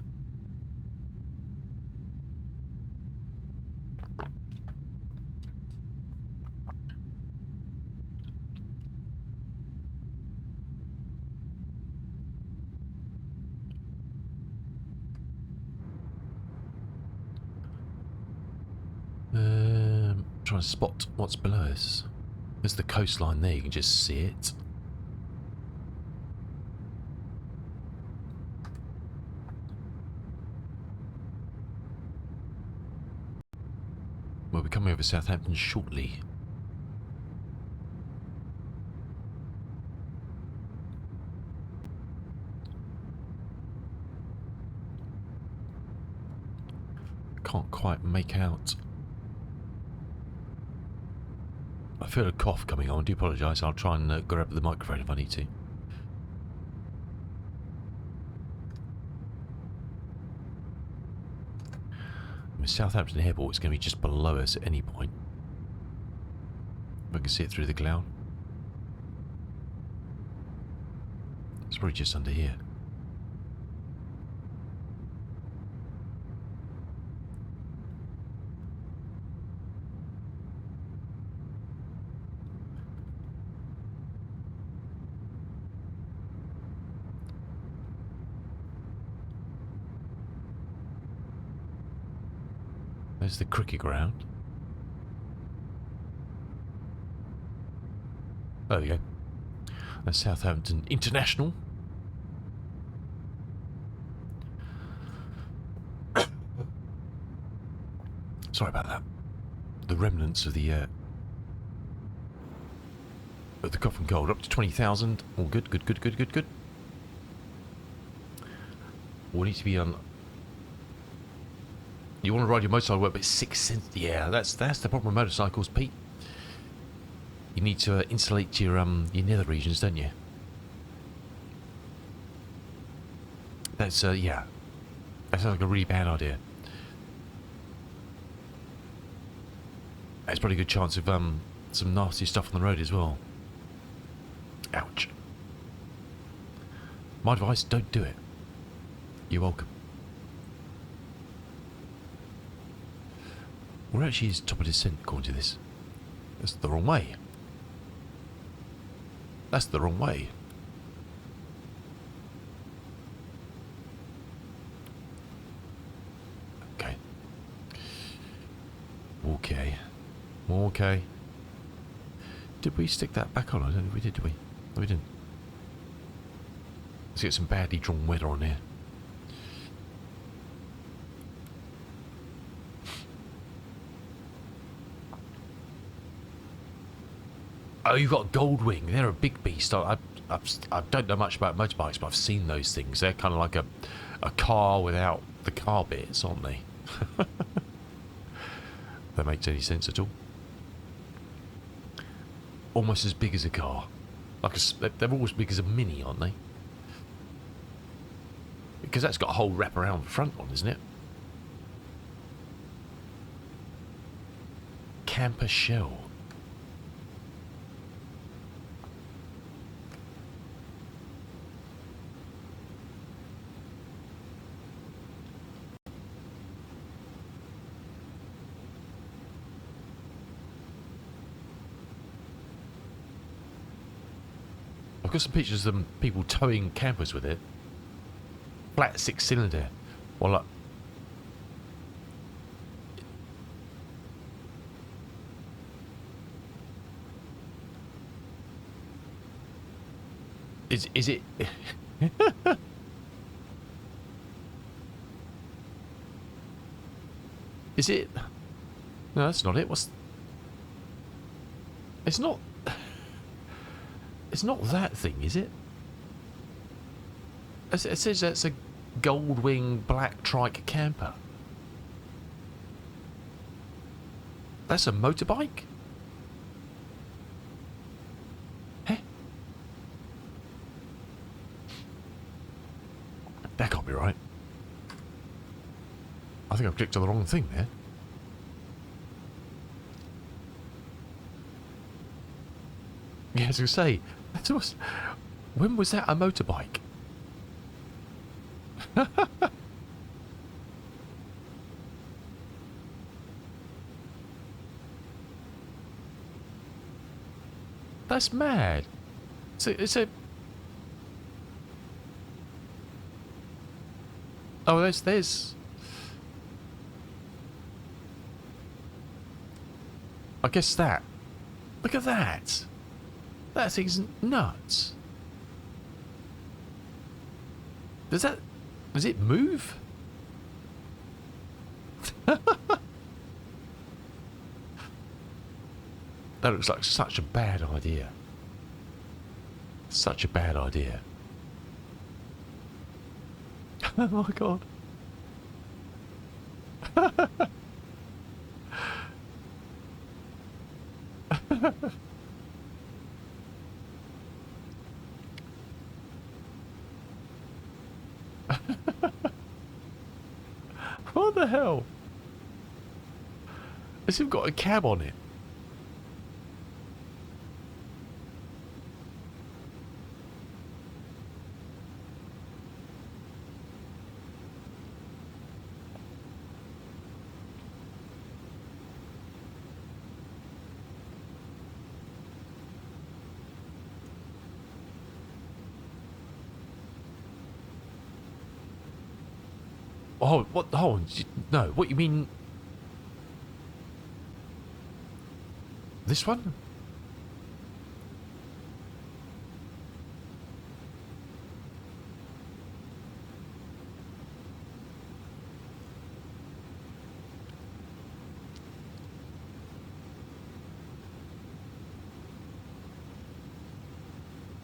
Trying to spot what's below us. There's the coastline there, you can just see it. We'll be coming over Southampton shortly. Can't quite make out. I feel a cough coming on. I do apologise. I'll try and grab the microphone if I need to. I mean, Southampton Airport is going to be just below us at any point. I can see it through the cloud. It's probably just under here. There's the cricket ground. There we go. That's Southampton International. Sorry about that. The remnants of the cough and cold. Up to 20,000. All good, good, good, good, good, good. We need to be on. You want to ride your motorcycle, but it's 6 cents. Yeah, that's the problem with motorcycles, Pete. You need to insulate your nether regions, don't you? That's yeah. That sounds like a really bad idea. There's probably a good chance of some nasty stuff on the road as well. Ouch. My advice: don't do it. You're welcome. Where actually is top of descent according to this? That's the wrong way. That's the wrong way. Okay. Okay. Okay. Did we stick that back on? I don't think we did we? No, we didn't. Let's get some badly drawn weather on here. Oh, you've got Goldwing. They're a big beast. I don't know much about motorbikes, but I've seen those things. They're kind of like a car without the car bits, aren't they? That makes any sense at all. Almost as big as a car. They're always big as a Mini, aren't they? Because that's got a whole wraparound front one, isn't it? Camper shell. I've got some pictures of them, people towing campers with it. Flat 6-cylinder. Well, is it? Is it? No, that's not it. What's... It's not... It's not that thing, is it? It says that's a Goldwing black trike camper. That's a motorbike? Heh? That can't be right. I think I've clicked on the wrong thing there. Yeah, I was going to say, when was that a motorbike? That's mad. It's a... Oh, there's... I guess that. Look at that. That thing's nuts. Does it move? That looks like such a bad idea. Such a bad idea. Oh my god. What the hell? It's even got a cab on it. Oh, what? Oh, no. What you mean? This one?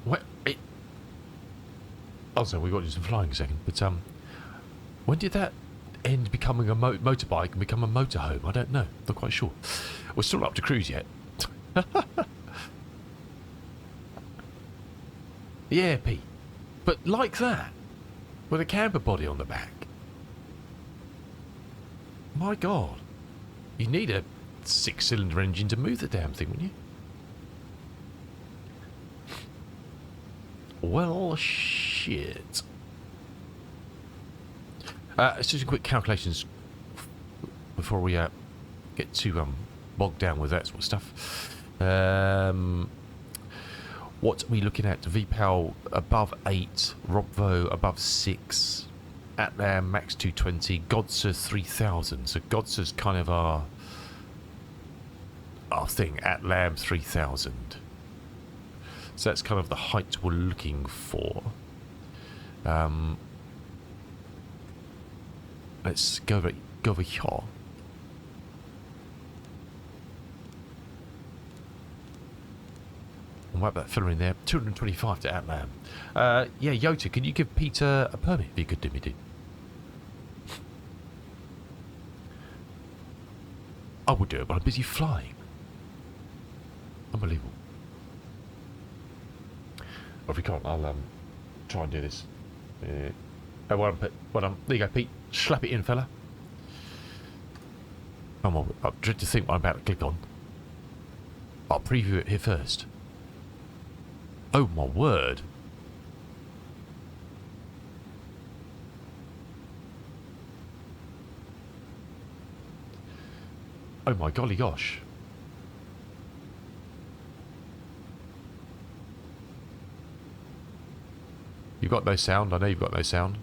What? Oh, so we got just flying a second, but when did that end becoming a motorbike and become a motorhome? I don't know. Not quite sure. We're still not up to cruise yet. Yeah, Pete. But like that, with a camper body on the back. My God. You need a 6-cylinder engine to move the damn thing, wouldn't you? Well, shit. It's just a quick calculations before we get too bogged down with that sort of stuff. What are we looking at? VPAL above 8, Robvo above 6, Atlam max 220, Godsa 3000. So Godsa's kind of our thing, Atlam 3000. So that's kind of the height we're looking for. Let's go over here. I'll wipe that filler in there. 225 to Atlam. Yeah, Yota, can you give Peter a permit if you could do me, dude? I would do it, but I'm busy flying. Unbelievable. Or if we can't, I'll try and do this. Well done, there you go, Pete. Slap it in, fella. Come on, I dread to think what I'm about to click on. I'll preview it here first. Oh my word. Oh my golly gosh. You've got no sound. I know you've got no sound.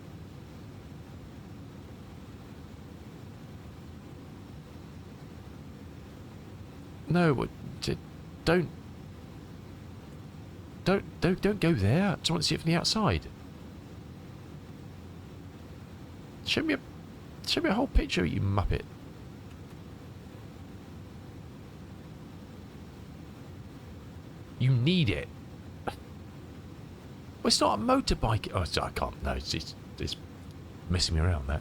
No, don't go there. I just want to see it from the outside. Show me a whole picture, you muppet. You need it. Well, it's not a motorbike. Oh, I can't. No, it's messing me around, that.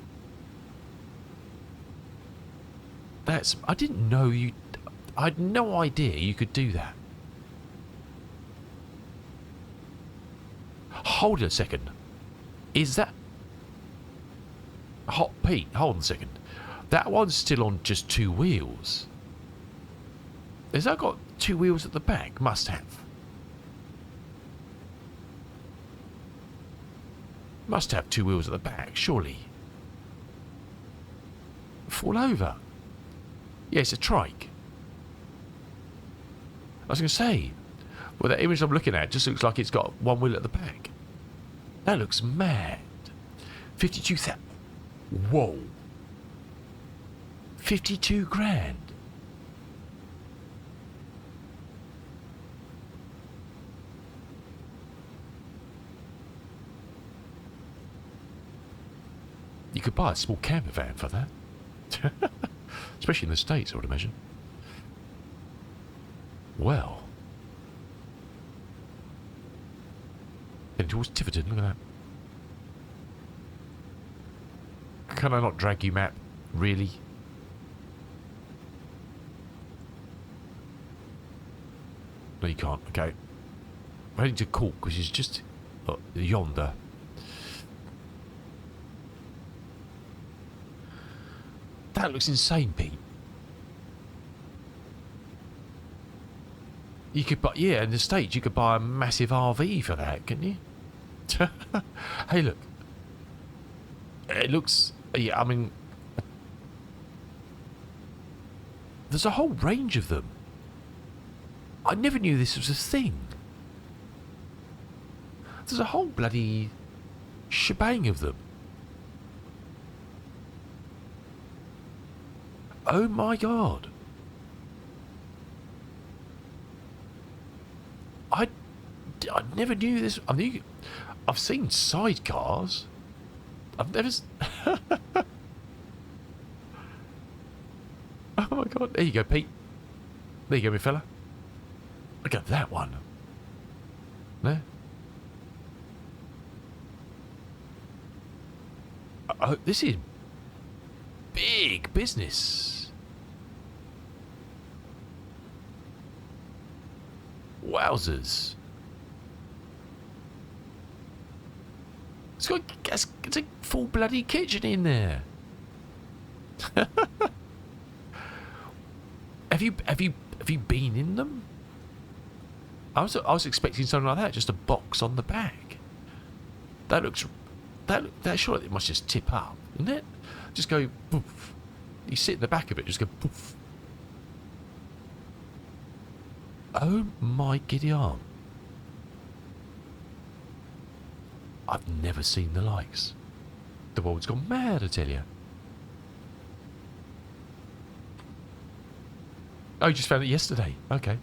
I didn't know you... I had no idea you could do that. Hold a second. Is that... Hot Pete, hold on a second. That one's still on just 2 wheels. Has that got 2 wheels at the back? Must have. Must have 2 wheels at the back, surely. Fall over. Yeah, it's a trike. I was going to say, well, that image I'm looking at just looks like it's got 1 wheel at the back. That looks mad. 52,000. Whoa. 52 grand. You could buy a small camper van for that. Especially in the States, I would imagine. Well. Heading towards Tiverton, look at that. Can I not drag you, map? Really? No, you can't. Okay. I'm heading to Cork, which is just yonder. That looks insane, Pete. You could buy, yeah, in the States, you could buy a massive RV for that, couldn't you? Hey, look. It looks, yeah, I mean, there's a whole range of them. I never knew this was a thing. There's a whole bloody shebang of them. Oh my God. I never knew this. I've seen sidecars. I've never... Oh my God. There you go, Pete. There you go, my fella. Look at that one. No? Oh, this is big business. Wowzers. It's a full bloody kitchen in there. Have you been in them? I was expecting something like that, just a box on the back. That sure it must just tip up, isn't it? Just go poof. You sit in the back of it, just go poof. Oh my giddy arm. I've never seen the likes. The world's gone mad, I tell you. Oh, you just found it yesterday. Okay.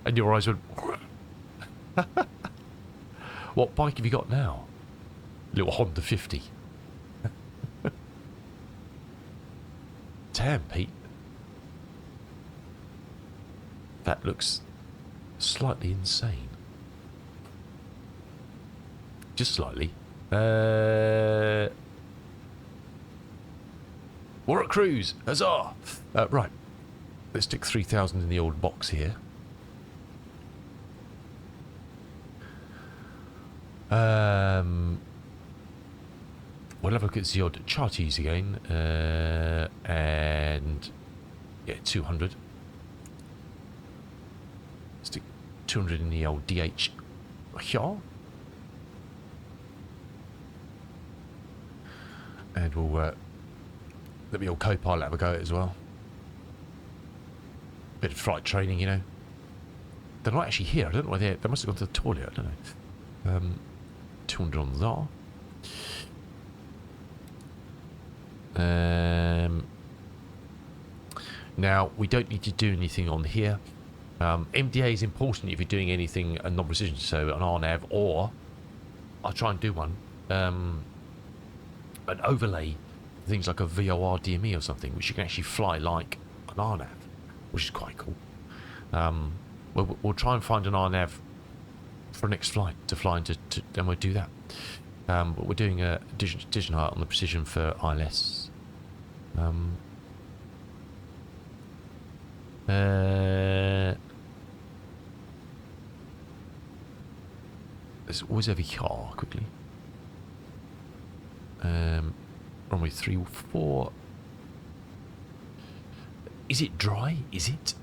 And your eyes went... What bike have you got now? Little Honda 50. Damn, Pete. That looks slightly insane. Just slightly. We're at cruise. Huzzah! Right. Let's stick 3,000 in the old box here. We'll have a look at the odd charties again. And yeah, 200. Stick 200 in the old DH here. And we'll let the old co-pilot have a go at it as well. Bit of flight training, you know. They're not actually here. I don't know why they must have gone to the toilet. I don't know. 200 on there. Now, we don't need to do anything on here. MDA is important if you're doing anything a non-precision, so an RNAV, or I'll try and do one. An overlay, things like a VOR DME or something, which you can actually fly like an RNAV, which is quite cool. we'll try and find an RNAV for next flight to fly into, and we'll do that. But we're doing a digital height on the precision for ILS. There's always every car quickly. Runway 34. Is it dry? Is it?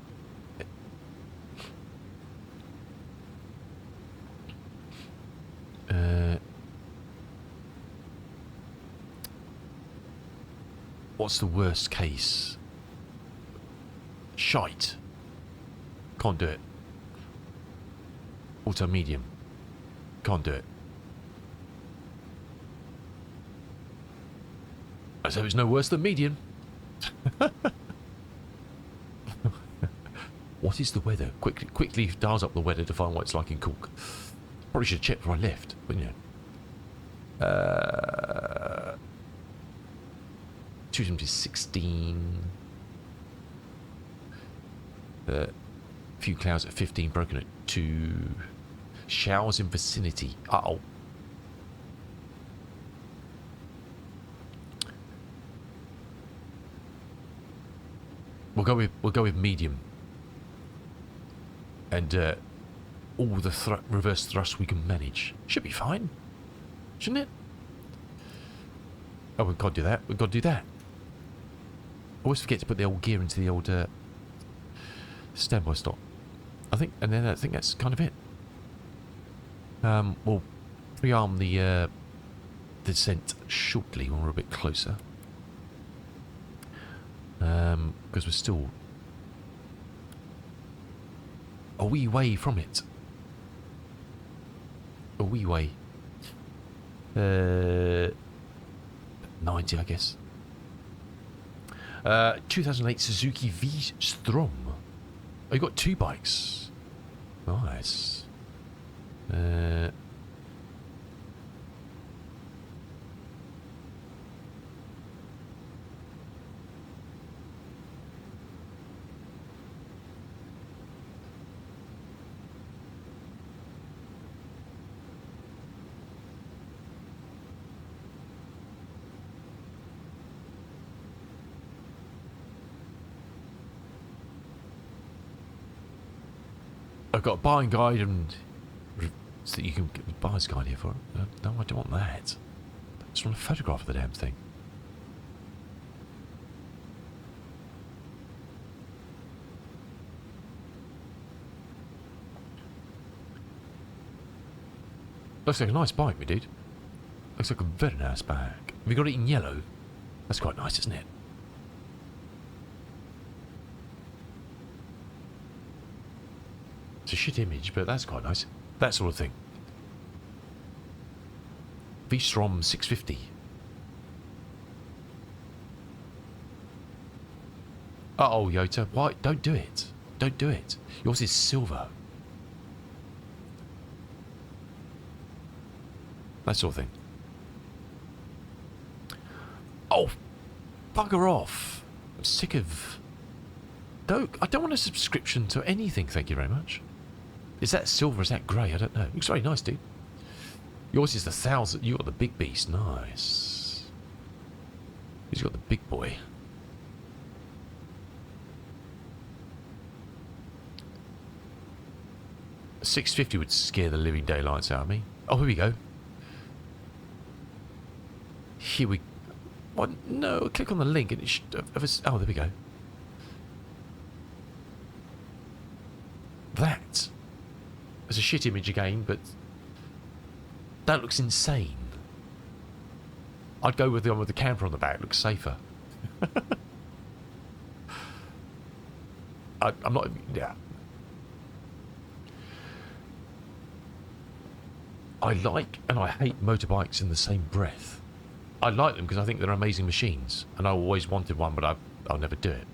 What's the worst case? Shite. Can't do it. Auto medium. Can't do it. So it's no worse than medium. What is the weather? Quickly dials up the weather to find what it's like in Cork. Probably should have checked before I left, wouldn't you? 216. Few clouds at 15, broken at 2. Showers in vicinity. Uh-oh. We'll go with medium. And all the reverse thrust we can manage. Should be fine. Shouldn't it? Oh, we've got to do that. We've got to do that. Always forget to put the old gear into the old standby stop. I think that's kind of it. We'll pre-arm the descent shortly when we're a bit closer. Because we're still a wee way from it. A wee way. 90, I guess. 2008 Suzuki V-Strom. Oh, you got 2 bikes. Nice. I've got a buying guide and so that you can get the buyer's guide here for it. No, I don't want that. I just want a photograph of the damn thing. Looks like a nice bike, my dude. Looks like a very nice bike. Have you got it in yellow? That's quite nice, isn't it? It's a shit image, but that's quite nice. That sort of thing. V-Strom 650. Uh-oh, Yota. Why? Don't do it. Don't do it. Yours is silver. That sort of thing. Oh, bugger off. I'm sick of... I don't want a subscription to anything, thank you very much. Is that silver? Is that grey? I don't know. Looks very nice, dude. Yours is the 1000. You got the big beast. Nice. He's got the big boy. A 650 would scare the living daylights out of me. Oh, here we go. Here we... What? No, click on the link and it should... Oh, there we go. That. It's a shit image again, but that looks insane. I'd go with the one with the camera on the back. It looks safer. I'm not... Yeah. I like and I hate motorbikes in the same breath. I like them because I think they're amazing machines, and I always wanted one, but I'll never do it.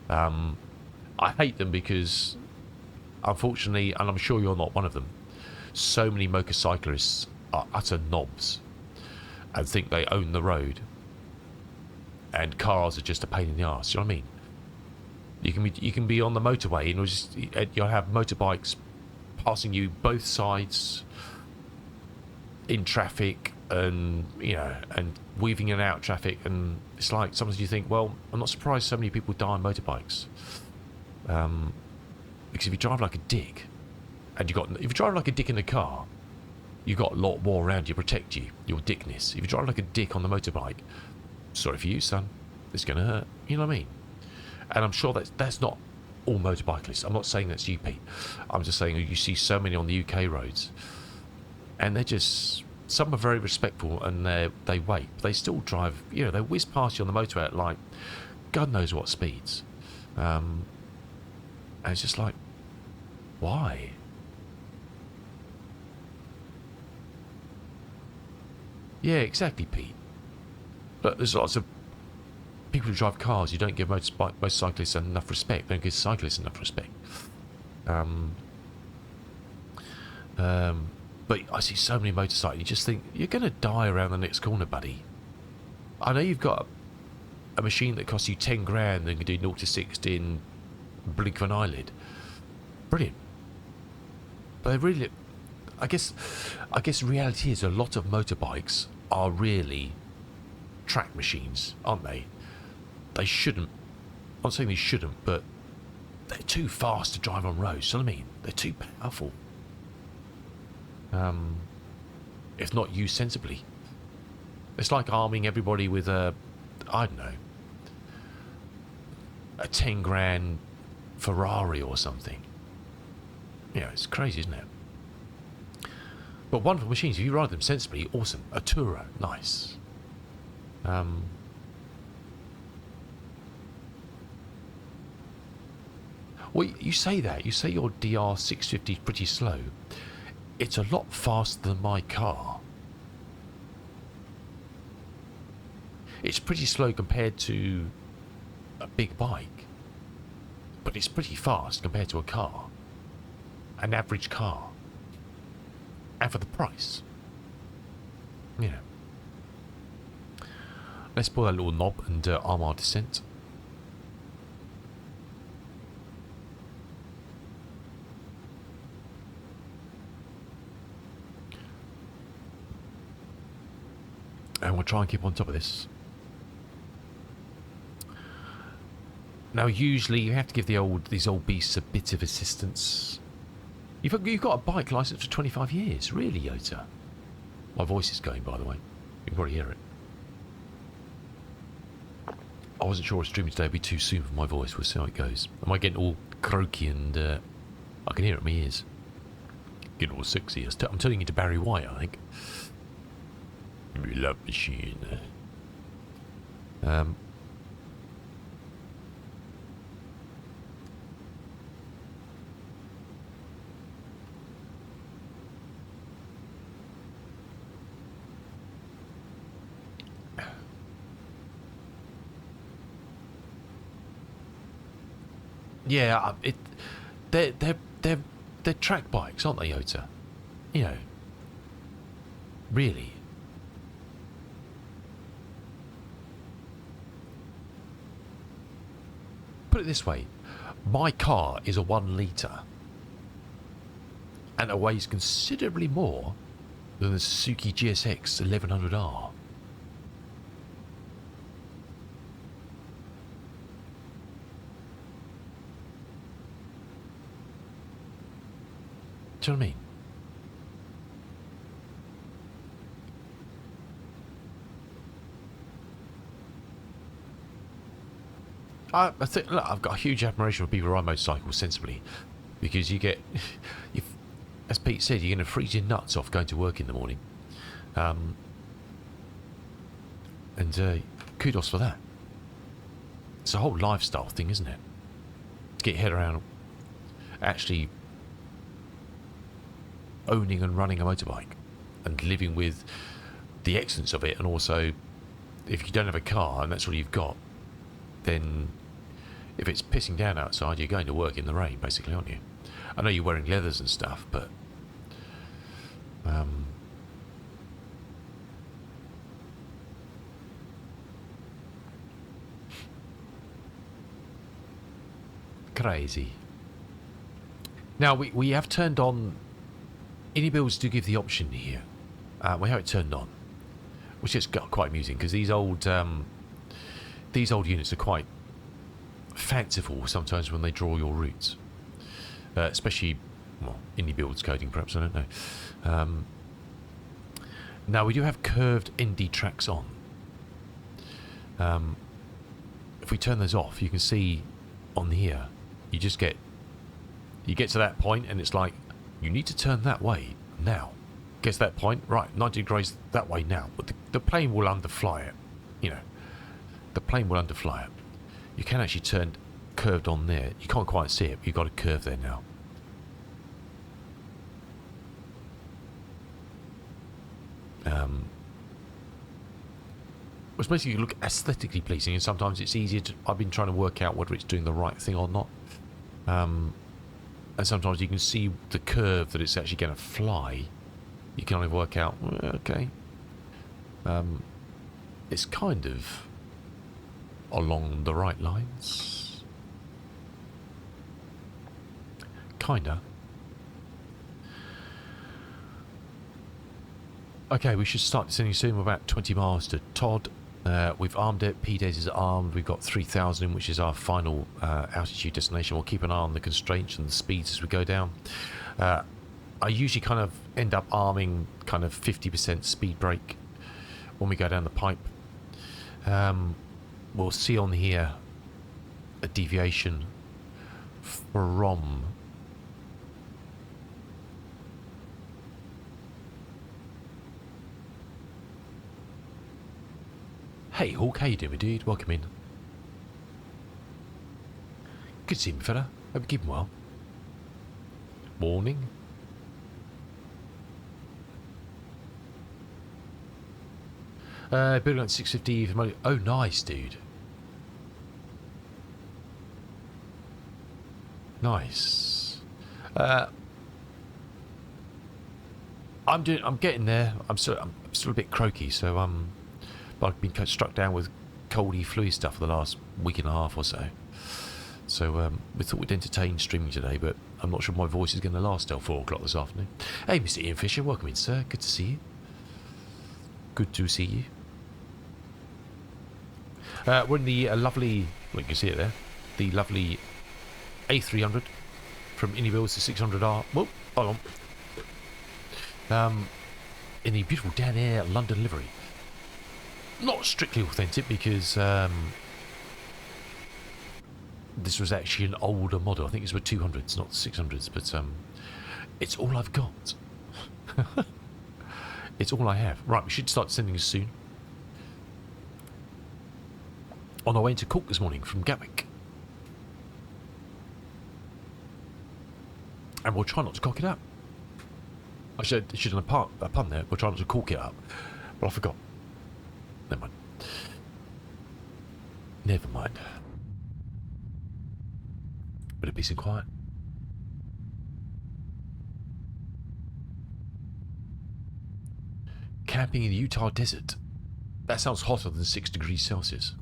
I hate them because, unfortunately, and I'm sure you're not one of them, so many motorcyclists are utter knobs and think they own the road, and cars are just a pain in the arse. You know what I mean? You can be on the motorway and you'll have motorbikes passing you both sides in traffic, and and weaving in and out traffic, and it's like sometimes you think, well, I'm not surprised so many people die on motorbikes, because if you drive like a dick, and if you drive like a dick in a car, you got a lot more around you to protect your dickness. If you drive like a dick on the motorbike, sorry for you, son, it's gonna hurt. You know what I mean? And I'm sure that's not all motorbikers. I'm not saying that's you, Pete. I'm just saying you see so many on the UK roads, and they're just, some are very respectful, and they wait. But they still drive. They whiz past you on the motorway at like God knows what speeds, and it's just like, why? Yeah, exactly, Pete. But there's lots of people who drive cars who don't give motorcyclists enough respect. Don't give cyclists enough respect. But I see so many motorcycles. You just think you're going to die around the next corner, buddy. I know you've got a machine that costs you 10 grand and can do 0 to 60 in blink of an eyelid. Brilliant. But they really, I guess reality is a lot of motorbikes are really track machines, aren't they? They shouldn't. I'm not saying they shouldn't, but they're too fast to drive on roads. You know what I mean? They're too powerful. If not used sensibly. It's like arming everybody with I don't know, a 10 grand Ferrari or something. It's crazy, isn't it? But wonderful machines. If you ride them sensibly, awesome. A Turo, nice. Well, you say that. You say your DR650 is pretty slow. It's a lot faster than my car. It's pretty slow compared to a big bike, but it's pretty fast compared to a car, an average car, and for the price. Let's pull that little knob and arm our descent. And we'll try and keep on top of this. Now, usually you have to give these old beasts a bit of assistance. You've got a bike license for 25 years, really, Yota? My voice is going, by the way. You can probably hear it. I wasn't sure streaming today would be too soon for my voice. We'll see how it goes. Am I getting all croaky and I can hear it in my ears? Getting all sexy. I'm turning into Barry White, I think. We love machine. Yeah, they're track bikes, aren't they, Yota? Really. Put it this way, my car is a 1 litre and it weighs considerably more than the Suzuki GSX 1100R. Do you know what I mean? I think, look, I've got a huge admiration for people who ride motorcycles sensibly, because as Pete said, you're going to freeze your nuts off going to work in the morning, and kudos for that. It's a whole lifestyle thing, isn't it? To get your head around actually owning and running a motorbike and living with the excellence of it, and also if you don't have a car and that's all you've got, then if it's pissing down outside, you're going to work in the rain, basically, aren't you? I know you're wearing leathers and stuff, but Crazy. Now, we have turned on... Any builds do give the option here. We have it turned on. Which is quite amusing, because these old units are quite fanciful sometimes when they draw your routes. Especially, well, indie builds coding perhaps, I don't know. Now, we do have curved ND tracks on. If we turn those off, you can see on here, you get to that point and it's like, you need to turn that way now. Get to that point, right, 90 degrees that way now. But the plane will underfly it, you know. The plane will underfly it. You can actually turn curved on there. You can't quite see it, but you've got a curve there now. Which basically look aesthetically pleasing, and sometimes it's easier to... I've been trying to work out whether it's doing the right thing or not. And sometimes you can see the curve that it's actually going to fly. You can only work out, okay. It's kind of along the right lines. Kinda. Okay, we should start descending soon. We're about 20 miles to Todd. We've armed it. P-Days is armed. We've got 3,000 in, which is our final altitude destination. We'll keep an eye on the constraints and the speeds as we go down. I usually kind of end up arming kind of 50% speed brake when we go down the pipe. We'll see on here a deviation from... Hey Hawk, how you doing, dude? Welcome in. Good to see you, fella. Hope you're keeping well. Morning. Building on 650. Oh, nice, dude. Nice. I'm getting there. I'm still a bit croaky, so but I've been struck down with coldy, flu stuff for the last week and a half or so. So we thought we'd entertain streaming today, but I'm not sure my voice is going to last till 4 o'clock this afternoon. Hey, Mr. Ian Fisher, welcome in, sir. Good to see you. Good to see you. We're in the lovely, well, you can see it there, the lovely A300 from Indiebuilds to 600R. Whoa, hold on. In the beautiful Dan Air London livery. Not strictly authentic because this was actually an older model. I think it's with 200s, not 600s, but it's all I've got. It's all I have. Right, we should start sending us soon. On our way into Cork this morning from Gatwick. And we'll try not to cock it up. I should have done a pun there. We'll try not to cork it up. But I forgot. Never mind. Never mind. Bit of peace and quiet. Camping in the Utah desert. That sounds hotter than 6 degrees Celsius.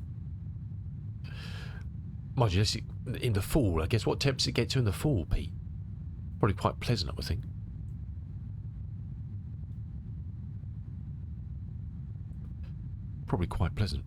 Mind you, in the fall, I guess, what temps does it get to in the fall, Pete? Probably quite pleasant, I would think. Probably quite pleasant.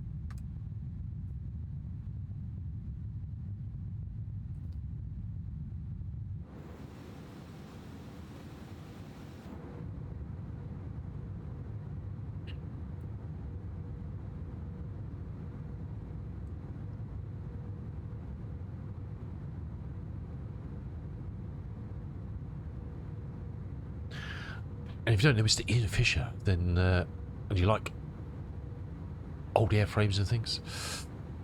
And if you don't know Mr. Ian Fisher, then and you like old airframes and things,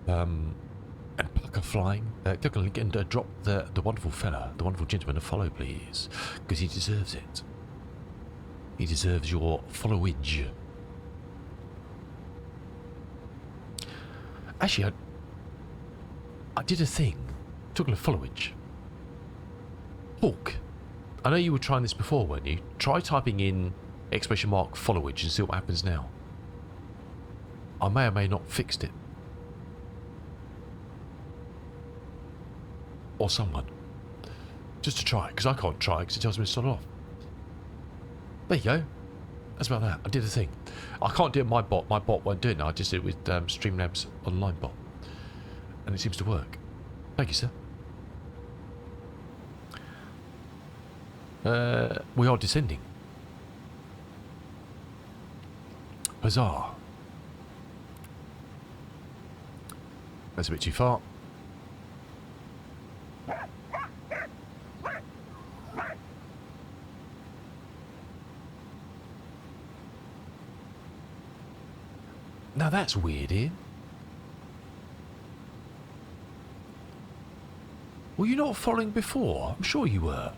and pucker flying, click on the link and drop the wonderful fella, the wonderful gentleman a follow, please, because he deserves it. He deserves your followage. Actually, I did a thing, talking of followage. Hawk, I know you were trying this before, weren't you? Try typing in !followage and see what happens now. I may or may not fixed it. or someone. Just to try it, because I can't try it because it tells me to start off. There you go. That's about that. I did a thing. I can't do it with my bot. My bot won't do it now. I just did it with Streamlabs online bot. And it seems to work. Thank you, sir. We are descending. Bizarre. That's a bit too far. Now that's weird, Ian. Were you not following before? I'm sure you were.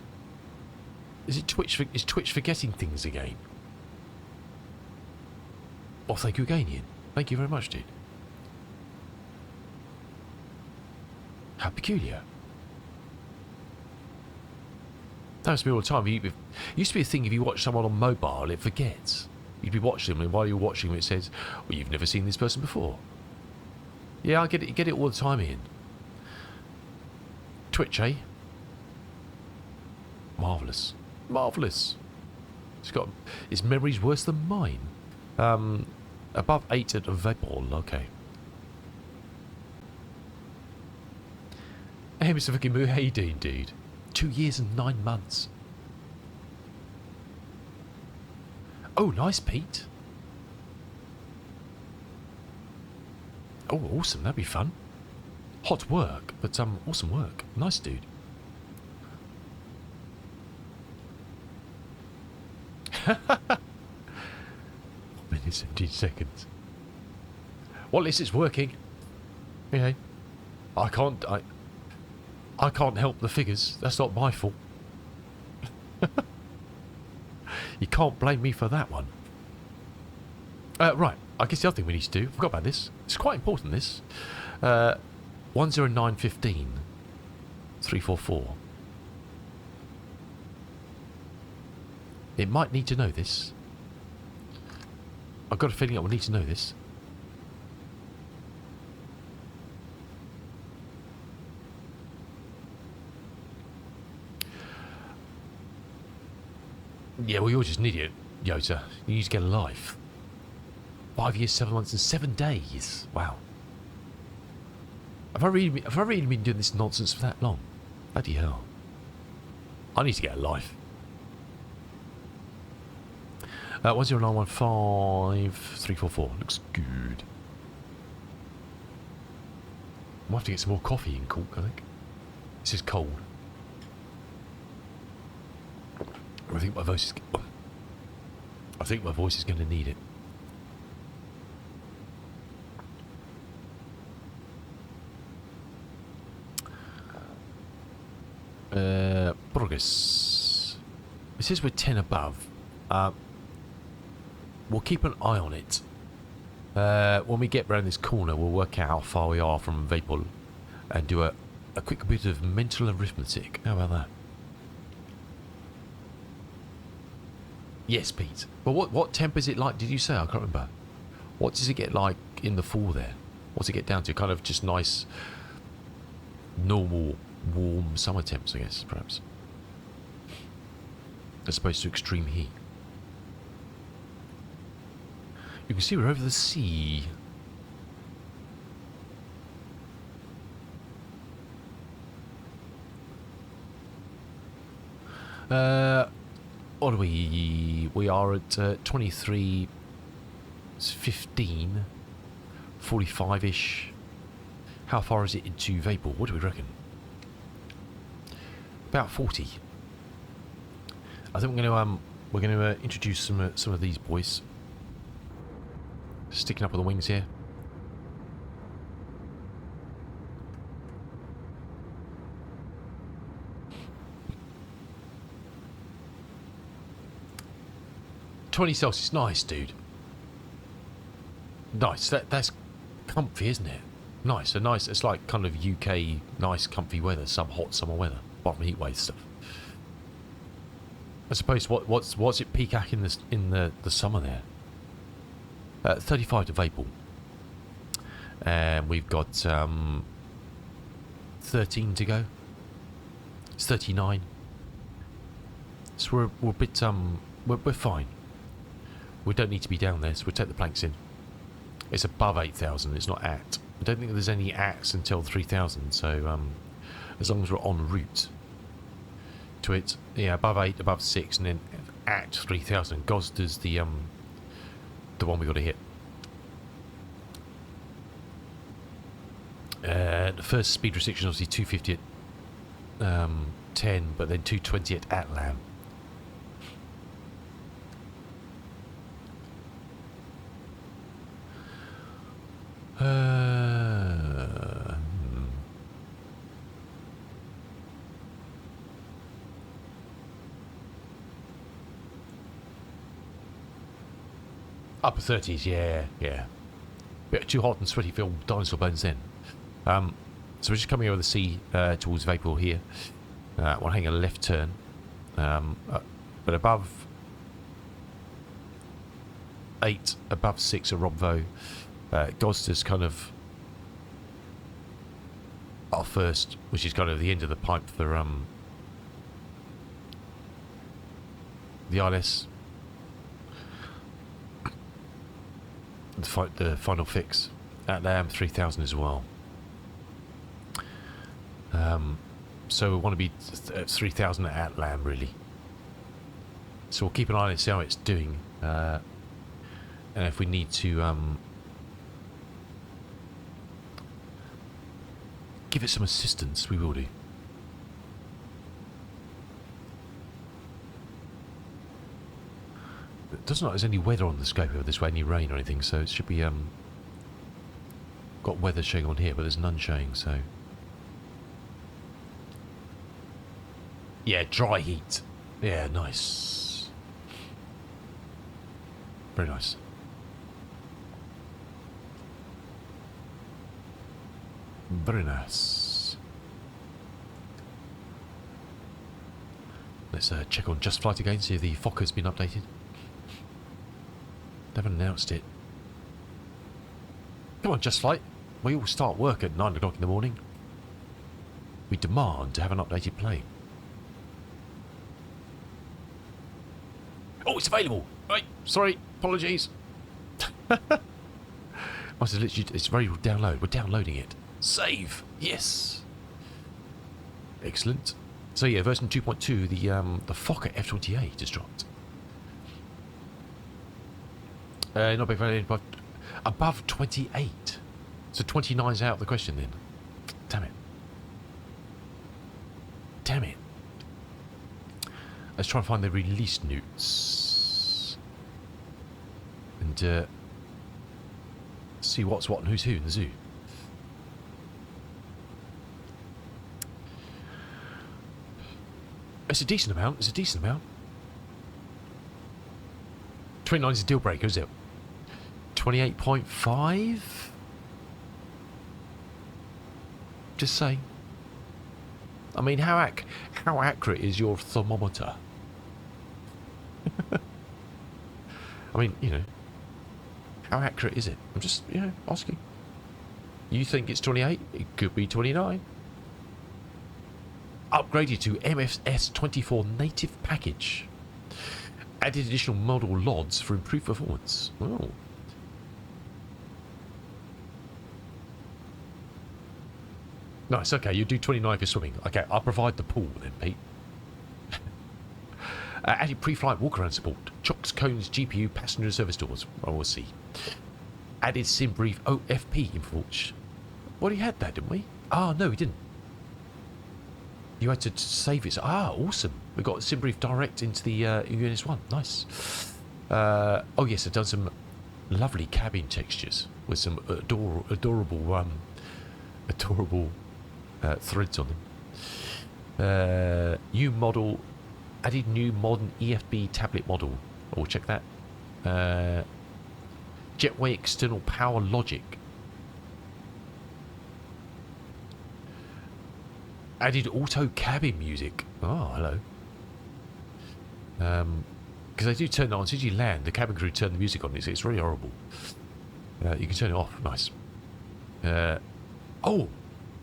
Is Twitch forgetting things again? Well, thank you again, Ian. Thank you very much, dude. How peculiar. That happens to me all the time. It used to be a thing, if you watch someone on mobile, it forgets. You'd be watching them, and while you're watching them, it says, well, you've never seen this person before. Yeah, I get it. You get it all the time, Ian. Twitch, eh? Marvellous. Marvellous. His memory's worse than mine. Above 8 at a vapor, okay. Hey, Mr. Fucking Moo, how you doing, dude? 2 years and 9 months. Oh, nice, Pete. Oh, awesome. That'd be fun. Hot work, but awesome work. Nice, dude. 1 minute 17 seconds. Well, at least it's working. Okay. I can't help the figures. That's not my fault. You can't blame me for that one. Right. I guess the other thing we need to do, I forgot about this. It's quite important, this. 10915 344. It might need to know this. I've got a feeling it will need to know this. Yeah, well, you're just an idiot, Yota. You need to get a life. 5 years, 7 months, and 7 days. Wow. Have I really been doing this nonsense for that long? Bloody hell. I need to get a life. 10915 344. Looks good. Might have to get some more coffee in Cork, I think. This is cold. I think my voice is going to need it. Progress. It says we're 10 above. We'll keep an eye on it. When we get round this corner, we'll work out how far we are from Vapor and do a quick bit of mental arithmetic. How about that? Yes, Pete. But what temp is it like? Did you say? I can't remember. What does it get like in the fall there? What's it get down to? Kind of just nice, normal, warm summer temps, I guess, perhaps. As opposed to extreme heat. You can see we're over the sea. What are we? We are at 23:15, 45-ish. How far is it into Vapor? What do we reckon? About 40. I think we're going to introduce some of these boys. Sticking up with the wings here. £20 nice, dude. Nice. That's comfy, isn't it? Nice. It's like kind of UK nice, comfy weather. Some hot summer weather, apart from heat wave stuff. I suppose what's it peak at in the summer there? 35 to Vapor, and we've got 13 to go. It's 39. So we're a bit, we're fine. We don't need to be down there, so we'll take the planks in. It's above 8,000, it's not at. I don't think there's any ats until 3,000, so as long as we're en route to it, yeah, above 8, above 6, and then at 3,000. Gosder's the one we got to hit. The first speed restriction obviously 250 at 10, but then 220 at Atlam. Upper 30s, yeah. Bit too hot and sweaty for dinosaur bones then. So we're just coming over the sea towards Vapor here. We're having a left turn, but above 8, above 6 at Robvo. Gosder's kind of our first, which is kind of the end of the pipe for the ILS. The final fix at Lamb 3000 as well. So we want to be at 3000 at Lamb really. So we'll keep an eye on it, see how it's doing, and if we need to give it some assistance, we will do. It doesn't look like there's any weather on the scope over this way, any rain or anything, so it should be got weather showing on here, but there's none showing, so yeah, dry heat. Yeah, nice. Very nice. Very nice. Let's check on Just Flight again, see if the Focker's been updated. They haven't announced it. Come on, Just Flight. We all start work at 9 o'clock in the morning. We demand to have an updated plane. Oh, it's available. Right, sorry, apologies. Must have literally, it's ready to download. We're downloading it. Save. Yes. Excellent. So yeah, version 2.2. The Fokker F28 just dropped. Not big value, but above 28. So 29's out of the question then. Damn it. Damn it. Let's try and find the release notes. And see what's what and who's who in the zoo. It's a decent amount. It's a decent amount. 29 is a deal breaker, is it? 28.5? Just saying. I mean, how accurate is your thermometer? I mean, you know, how accurate is it? I'm just, you know, asking. You think it's 28? It could be 29. Upgraded to MSFS24 native package. Added additional model LODs for improved performance. Oh. Nice, okay, you do 29 for swimming. Okay, I'll provide the pool then, Pete. Added pre-flight walk-around support. Chocks, cones, GPU, passenger service doors. Oh, we'll see. Added SimBrief OFP info. Well, he had that, didn't we? Ah, no, we didn't. You had to save it. Ah, awesome. We got SimBrief direct into the UNS1. Nice. Oh, yes, I've done some lovely cabin textures with some adorable threads on them. New model, added new modern EFB tablet model. Oh, we'll check that. Jetway external power logic. Added auto cabin music. Oh, hello. Because they do turn it on. As soon as you land, the cabin crew turn the music on. It's really horrible. You can turn it off. Nice. Oh,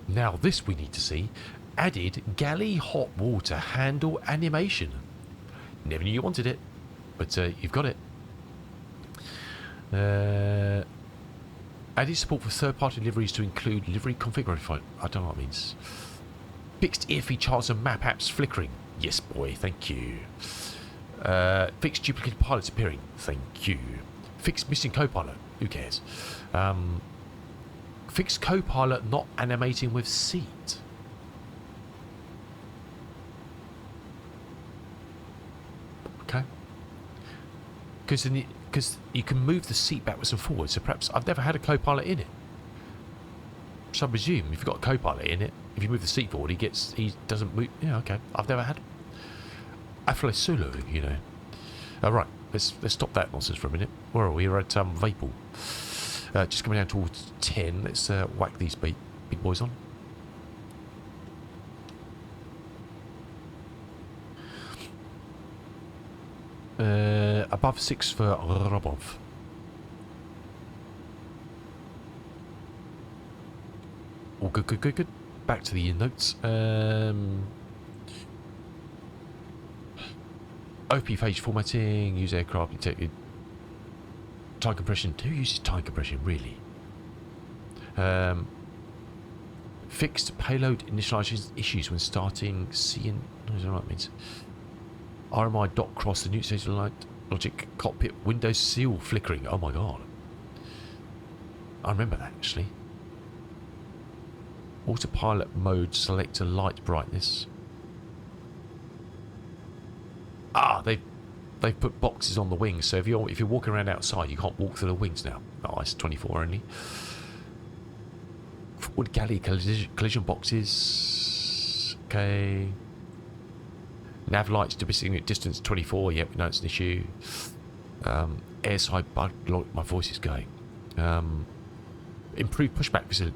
now this we need to see. Added galley hot water handle animation. Never knew you wanted it, but you've got it. Added support for third-party liveries to include livery configuration. I don't know what it means. Fixed EFE charts and map apps flickering. Yes, boy, thank you. Fixed duplicate pilots appearing. Thank you. Fixed missing co-pilot. Who cares? Fixed co-pilot not animating with seat. Okay. Because you can move the seat backwards and forwards. So perhaps I've never had a co-pilot in it. So I presume if you've got a co-pilot in it, if you move the seat forward, he doesn't move. Yeah, okay. I've never had I fly solo, you know. All right, let's stop that nonsense for a minute. Where are we? We're at Vapor. Just coming down towards 10. Let's whack these big boys on. Above 6 for Robov. Oh, good. Back to the notes. OP phase formatting, use aircraft detected. Time compression. Who uses time compression, really? Fixed payload initialization issues when starting CN. I don't know what that means. RMI dot cross the new station light logic cockpit window seal flickering. Oh my god. I remember that actually. Autopilot mode, select a light brightness. Ah, they've put boxes on the wings, so if you're walking around outside, you can't walk through the wings now. Oh, it's 24 only. Forward galley collision boxes. Okay. Nav lights to be at distance 24. Yep, no, it's an issue. Airside bug. My voice is going. Improved pushback facility.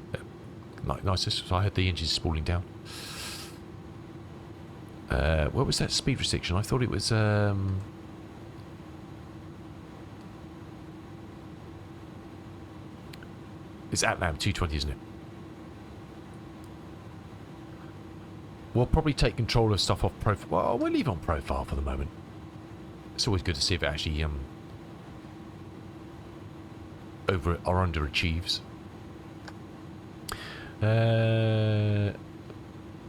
Nice. So I had the engines spooling down. What was that speed restriction? I thought it was it's ATLAM 220, isn't it? We'll probably take control of stuff off profile. Well, we'll leave it on profile for the moment. It's always good to see if it actually over or underachieves.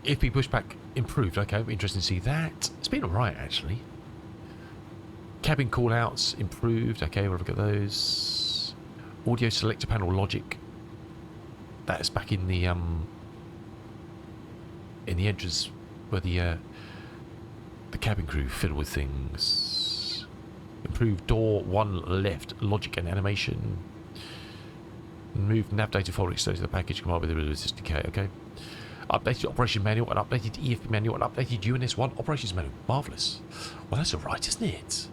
If we pushback improved, okay, interesting to see that. It's been alright actually. Cabin callouts improved, okay, we'll look at those. Audio selector panel logic. That's back in the entrance where the cabin crew fiddle with things. Improved door one left logic and animation. Move nav data folder extended to the package combined with the resistant K. Okay. Updated operation manual, an updated EFP manual, an updated UNS1 operations manual. Marvellous. Well, that's alright, isn't it?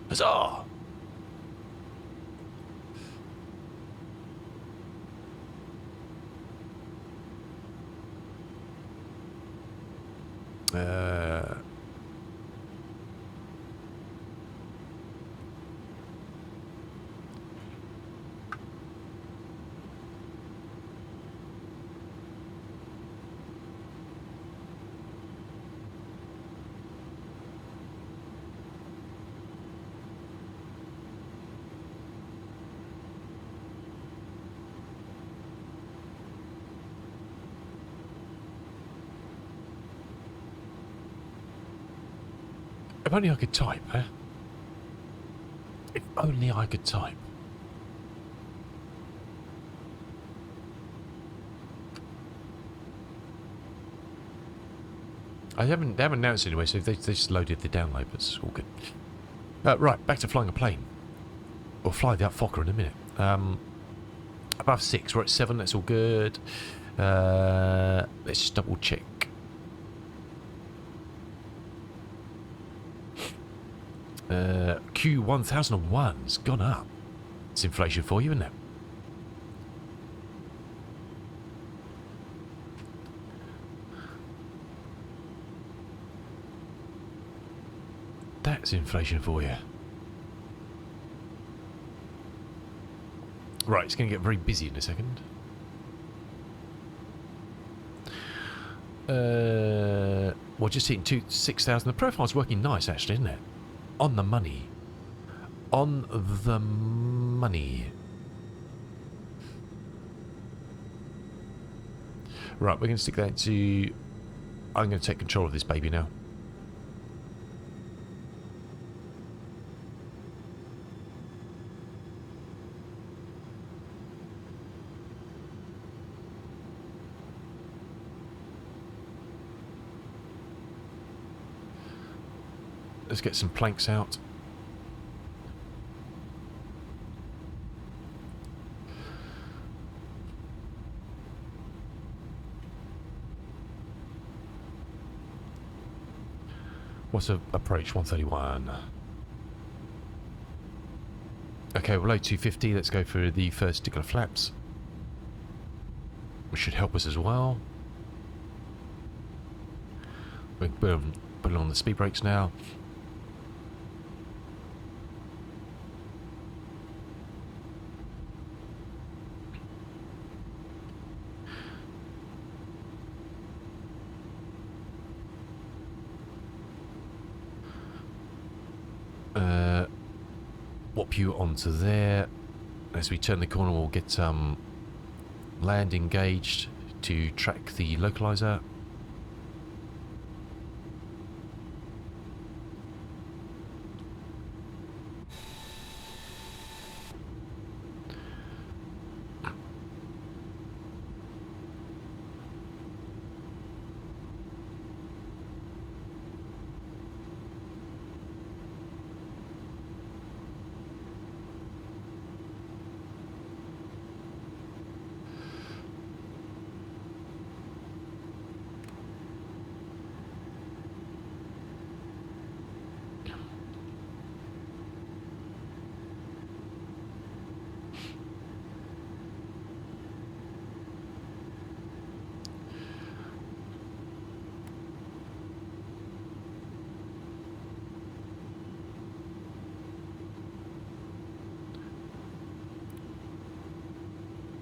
Huzzah! If only I could type, huh? If only I could type. They haven't announced it anyway, so they just loaded the download, but it's all good. Right, back to flying a plane. We'll fly the Fokker in a minute. Above 6, we're at 7, that's all good. Let's just double check. Q1001's gone up. It's inflation for you, isn't it? That's inflation for you. Right, it's going to get very busy in a second. Well, just hitting 6,000. The profile's working nice, actually, isn't it? On the money. On the money. Right, we're going to stick that to... I'm going to take control of this baby now. Let's get some planks out. What's approach 131? Okay, we're low 250. Let's go for the first stick of flaps, which should help us as well. We're putting on the speed brakes now. Whop you onto there. As we turn the corner, we'll get land engaged to track the localizer.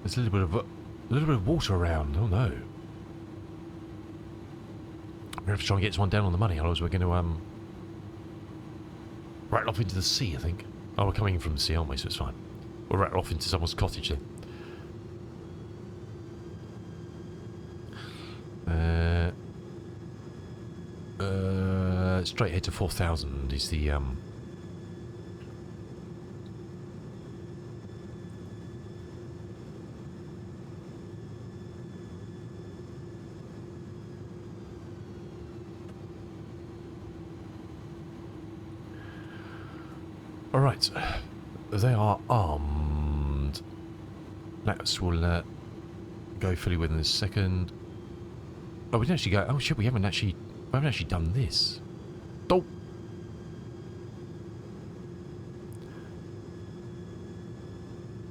There's a little bit of water around. Oh no! We have to try and get this one down on the money, otherwise we're going to rattle off into the sea. I think. Oh, we're coming in from the sea, aren't we? So it's fine. We'll rattle off into someone's cottage then. Straight ahead to 4,000 is the Alright, they are armed. Let's will go fully within a second. Oh, we didn't actually go. Oh shit, we haven't actually done this. Oh,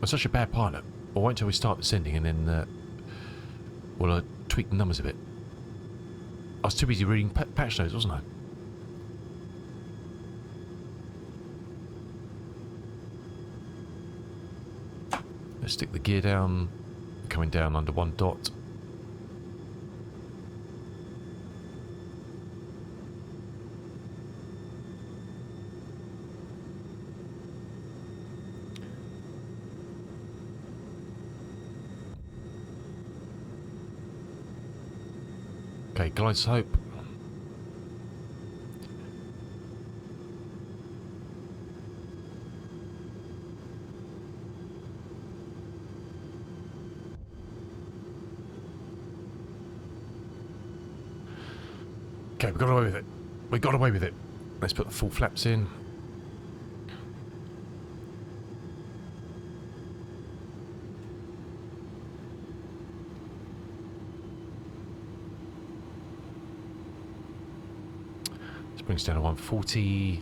I'm such a bad pilot. I'll wait until we start descending and then we'll tweak the numbers a bit. I was too busy reading patch notes, wasn't I? Let's stick the gear down, coming down under 1 dot. Okay, glide slope. Okay, we got away with it. We got away with it. Let's put the full flaps in. This brings down to 140.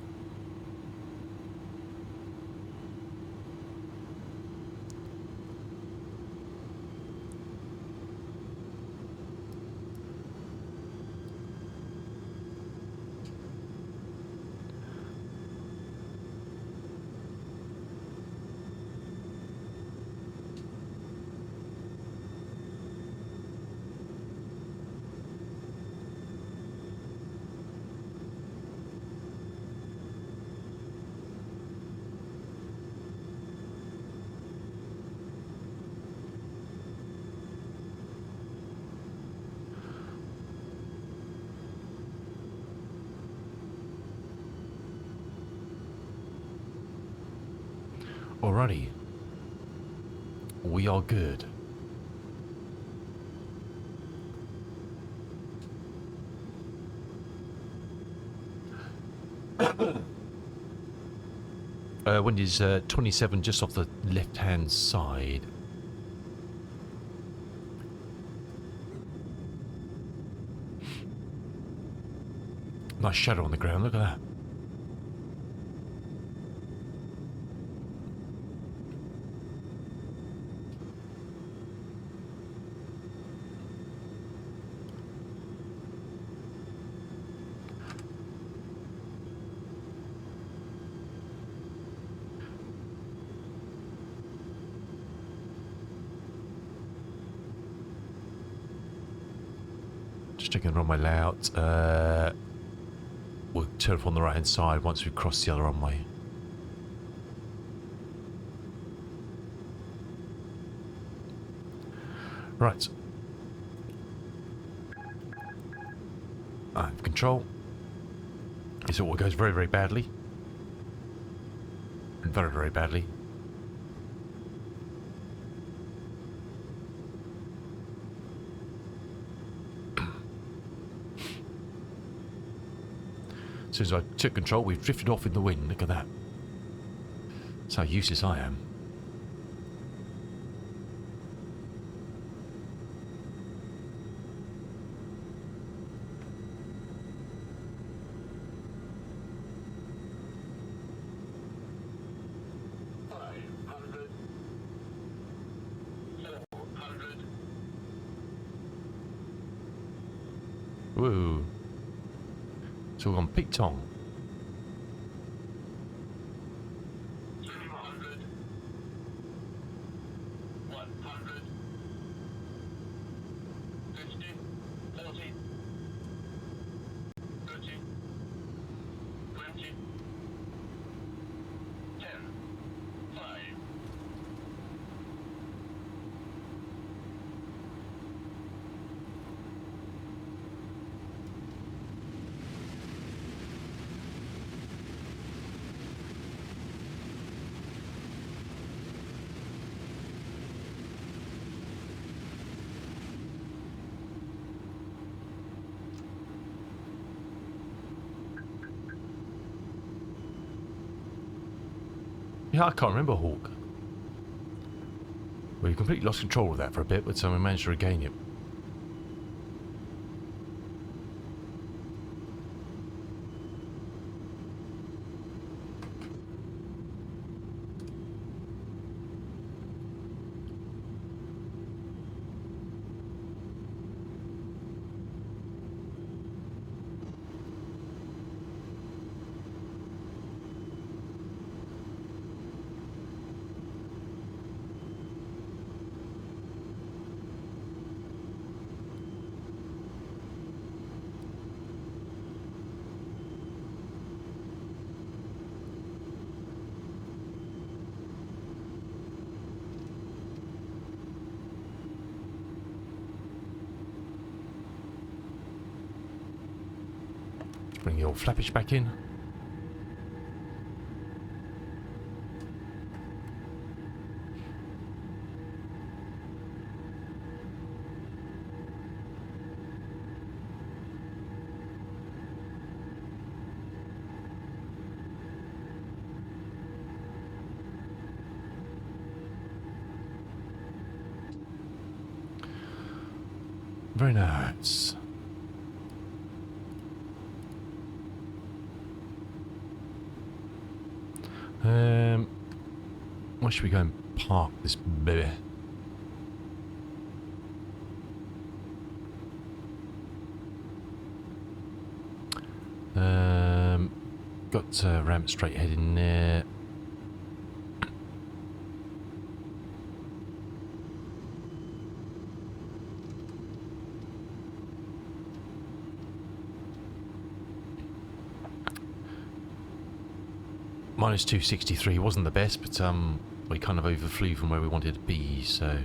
Alrighty. We are good. Wind is 27 just off the left-hand side. Nice shadow on the ground, look at that. Just checking the runway layout. We'll turn off on the right hand side once we've crossed the other runway. Right. I have control. This all goes very, very badly. And very, very badly. As soon as I took control, we've drifted off in the wind. Look at that. That's how useless I am. Whoa. So we're on Peak Tong. 200, 100, 50, 40, 30, 20, 10, 5. Yeah, I can't remember Hawk. We completely lost control of that for a bit, but we managed to regain it. Bring your flappage back in. Very nice. Where should we go and park this baby? Got ramp straight ahead in there. Minus 263 wasn't the best, but we kind of overflew from where we wanted to be, so.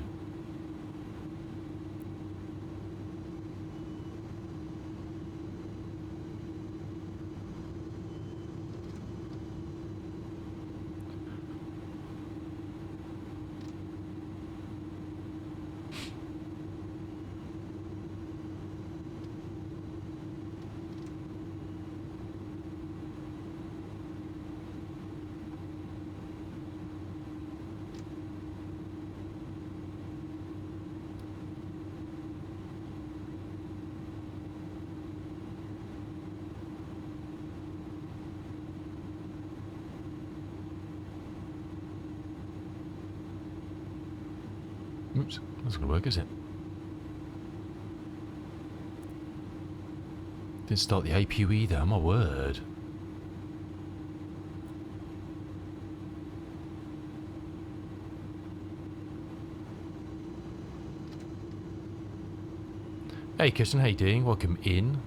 Oops, that's gonna work, is it? Didn't start the APU either, my word. Hey Kirsten, how you doing? Welcome in.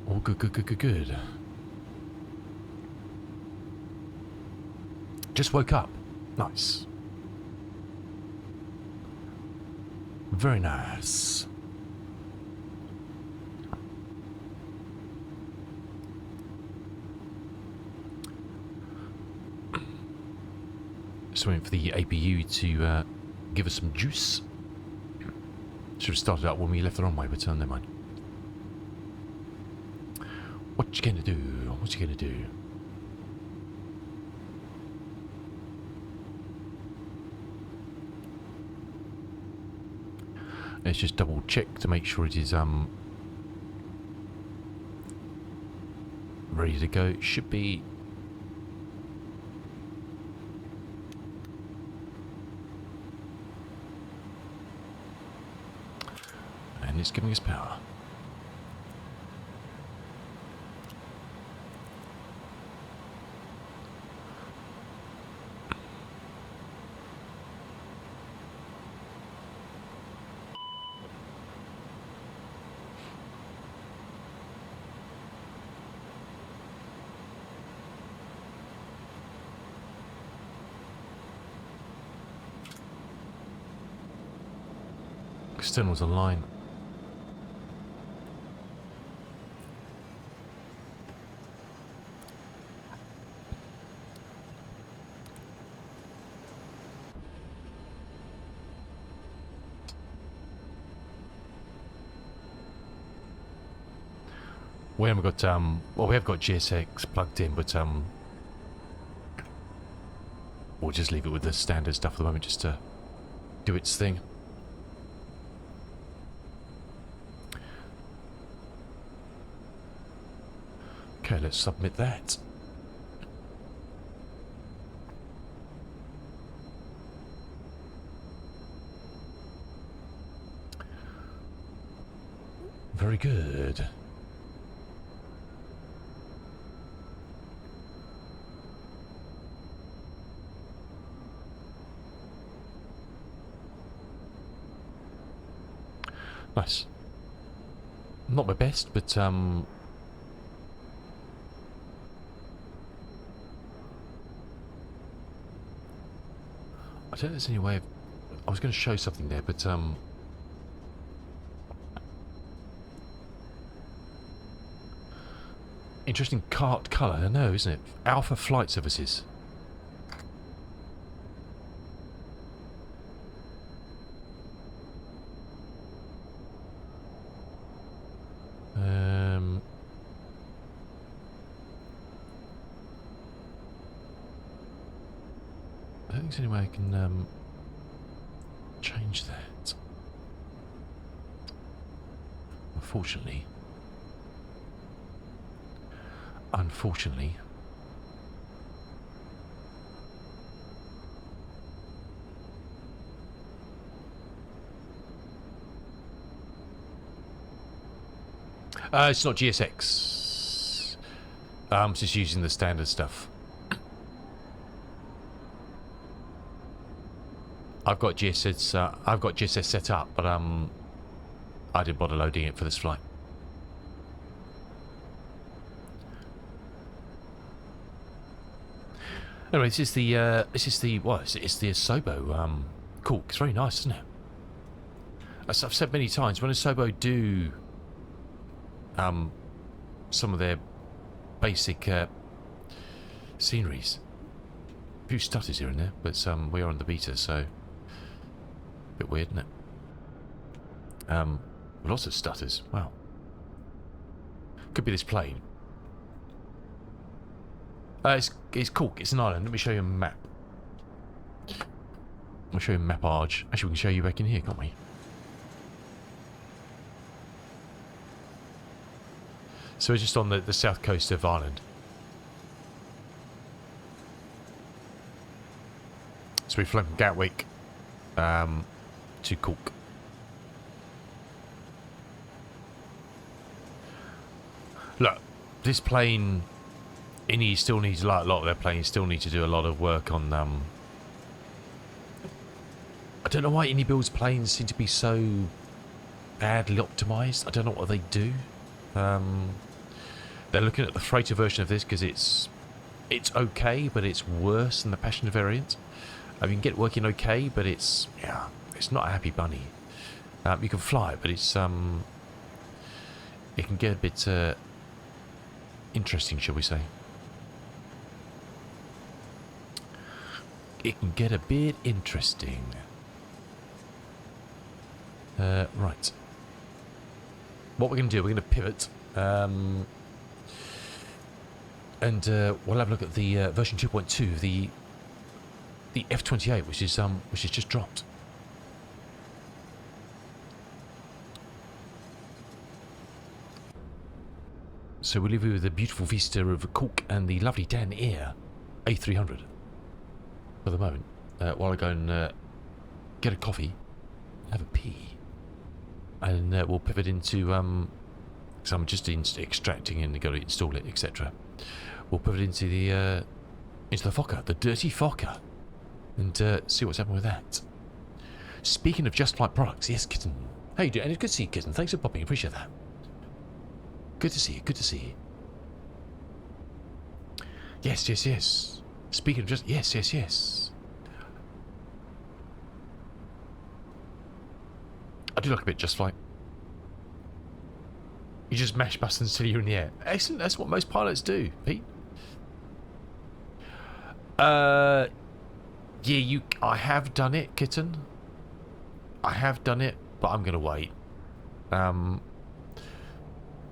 Oh, good. Just woke up. Nice. Very nice. Just waiting for the APU to give us some juice. Should have started up when we left the runway, but never mind. What you gonna do? What you gonna do? Let's just double check to make sure it is ready to go. It should be. And it's giving us power. Externals online. We haven't got well, we have got GSX plugged in, but we'll just leave it with the standard stuff at the moment just to do its thing. Okay, let's submit that. Very good. Nice. Not my best, but I don't think there's any way of... I was going to show something there, but interesting cart colour, I know, isn't it? Alpha Flight Services. I don't think there's any way I can change that. Unfortunately. It's not GSX. It's just using the standard stuff. I've got GSS set up, but I didn't bother loading it for this flight. Anyway, this is the what? It's the Asobo. Cool. It's very nice, isn't it? As I've said many times, when Asobo do some of their basic sceneries, a few stutters here and there, but we are on the beta, so a bit weird, isn't it? Lots of stutters. Wow. Could be this plane. It's Cork. It's an island. Let me show you a map. I'll show you map arch. Actually, we can show you back in here, can't we? So we're just on the south coast of Ireland. So we've flown from Gatwick to Cork. Look, this plane, still needs, like a lot of their planes, still need to do a lot of work on. I don't know why Indy builds planes seem to be so badly optimized. I don't know what they do. They're looking at the freighter version of this because it's okay, but it's worse than the passenger variant. I mean, you can get it working okay, but it's not a happy bunny. You can fly it, but it can get a bit interesting, shall we say? It can get a bit interesting. Right. What we're going to do, we're going to pivot, and we'll have a look at the version 2.2, the F28, which is just dropped. So we'll leave you with the beautiful vista of Cork and the lovely Dan Air A300 for the moment, while I go and get a coffee, have a pee, and we'll pivot into so I'm just extracting and got to install it, etc. We'll pivot into the Fokker, the dirty Fokker, and see what's happening with that. Speaking of Just Flight products, yes, Kitten, how you doing? And it's good to see you, Kitten. Thanks for popping. Appreciate that. Good to see you. Good to see you. Yes, yes, yes. Speaking of just yes, yes, yes. I do like a bit Just Flight. You just mash buttons till you're in the air. Excellent. That's what most pilots do, Pete. Yeah, I have done it, Kitten. I have done it, but I'm gonna wait.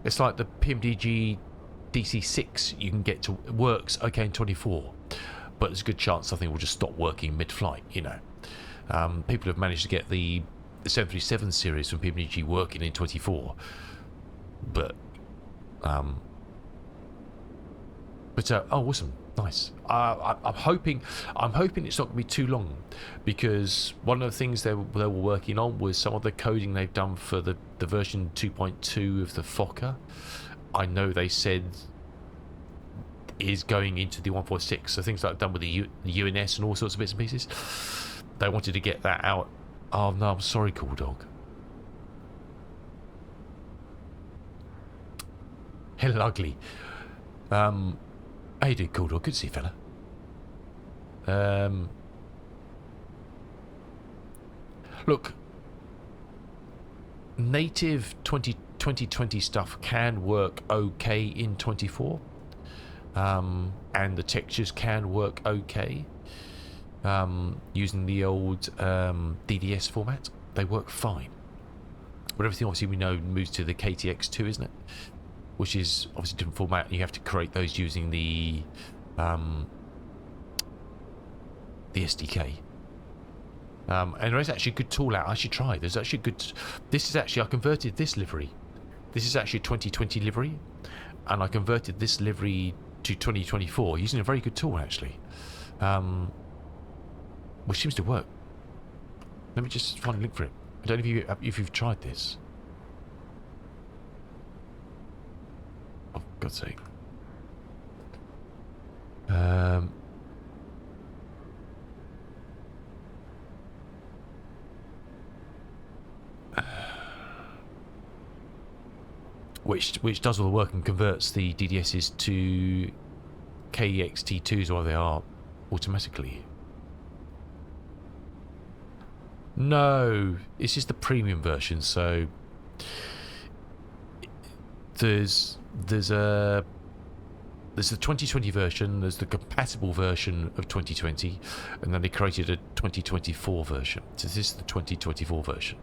It's like the PMDG DC6 you can get to works okay in 24, but there's a good chance something will just stop working mid-flight. You know, people have managed to get the 737 series from PMDG working in 24, but oh, awesome, nice. I'm hoping it's not going to be too long, because one of the things they were working on was some of the coding they've done for the version 2.2 of the Fokker. I know they said is going into the 146, so things like done with the UNS and all sorts of bits and pieces. They wanted to get that out. Oh no, I'm sorry, Cool Dog. Hello, ugly. How you doing, Cool Dog? Good to see you, fella. Look, native 2020 stuff can work okay in 24, and the textures can work okay using the old DDS format. They work fine, but everything obviously we know moves to the KTX2, isn't it? Which is obviously a different format, and you have to create those using the SDK. And there is actually a good tool out. I should try. There's actually a good. This is actually, I converted this livery. This is actually a 2020 livery, and I converted this livery to 2024 using a very good tool actually, which seems to work. Let me just find a link for it. I don't know if you've tried this. Oh, God's sake. Which does all the work and converts the DDSs to KEXT2s, or they are automatically. No, this is the premium version. So there's the 2020 version, there's the compatible version of 2020, and then they created a 2024 version. So this is the 2024 version,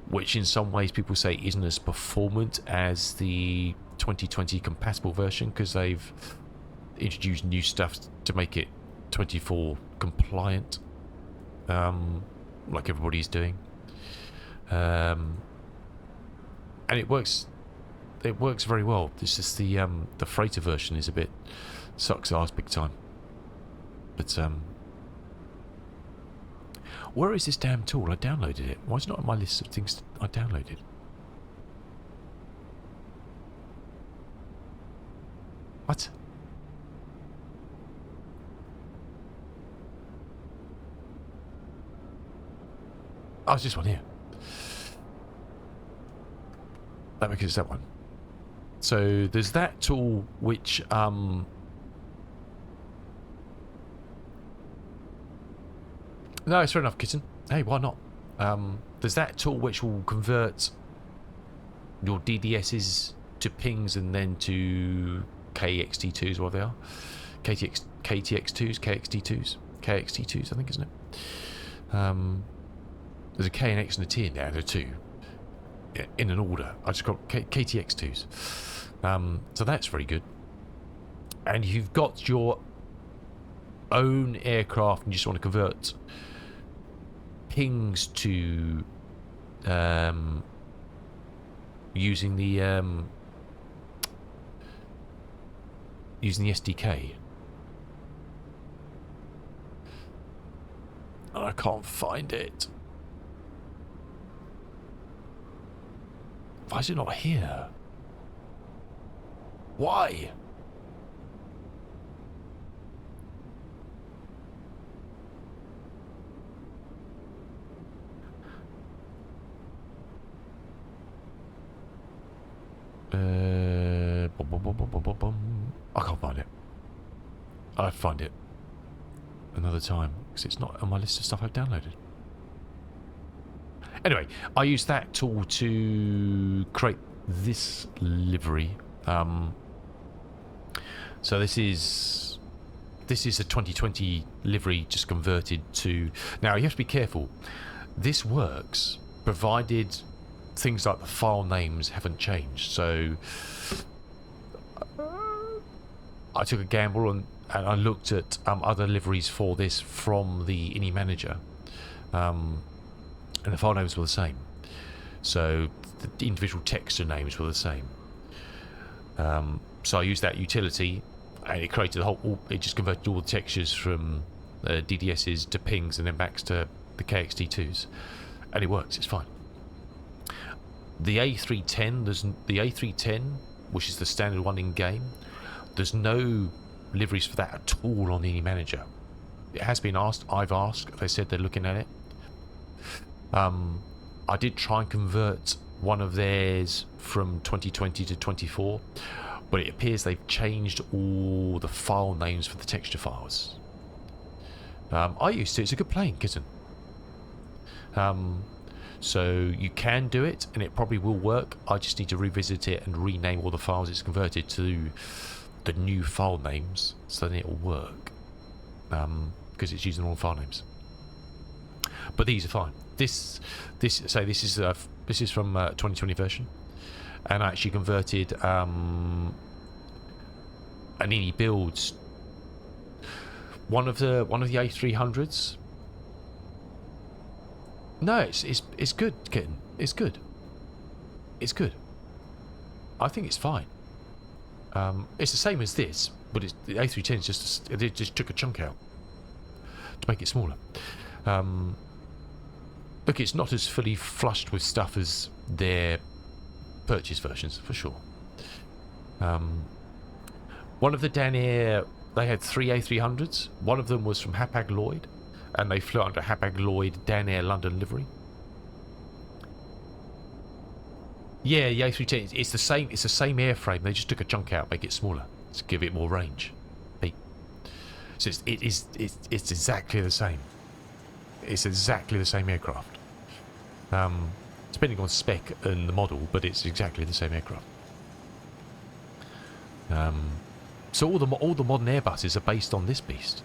which in some ways people say isn't as performant as the 2020 compatible version, because they've introduced new stuff to make it 24 compliant. like everybody's doing. And it works. It works very well. It's just the freighter version is a bit sucks ass big time. But where is this damn tool? I downloaded it. Why is it not on my list of things I downloaded? What? Oh, it's this one here. That because it's that one. So there's that tool which no, it's fair enough, kitten. Hey, why not? There's that tool which will convert your DDSs to pings and then to KXT2s, what they are. KTX2s, KXT2s, I think, isn't it? There's a K, an X, and a T in there. There are two in an order. I just got KTX2s. So that's very good. And you've got your own aircraft and you just want to convert pings to using the SDK. I can't find it. Why is it not here? Why? I can't find it. I'll find it another time because it's not on my list of stuff I've downloaded. Anyway, I use that tool to create this livery. So this is a 2020 livery just converted to. Now you have to be careful. This works provided things like the file names haven't changed. So I took a gamble and I looked at other liveries for this from the INI manager. And the file names were the same. So the individual texture names were the same. So I used that utility and it created the whole, it just converted all the textures from DDSs to pings and then back to the KXT2s. And it works, it's fine. The A310, which is the standard one in game, there's no liveries for that at all on the INI manager. It has been asked, I've asked, they said they're looking at it. I did try and convert one of theirs from 2020 to 24, but it appears they've changed all the file names for the texture files. I used to, it's a good plane, kitten. So you can do it and it probably will work. I just need to revisit it and rename all the files it's converted to the new file names, so then it'll work, because it's using all the file names. But these are fine. This is from 2020 version, and I actually converted an INI builds one of the A300s. No, it's good, kitten. It's good. It's good. I think it's fine. It's the same as this, but it's the A310 they just took a chunk out to make it smaller. Look, it's not as fully flushed with stuff as their purchase versions, for sure. One of the Danair, they had 3 A300s. One of them was from Hapag-Lloyd, and they flew under Hapag-Lloyd Danair London livery. Yeah, the A310, it's the same airframe. They just took a chunk out, make it smaller to give it more range. So it's exactly the same. It's exactly the same aircraft. Depending on spec and the model, but it's exactly the same aircraft. So all the modern Airbuses are based on this beast.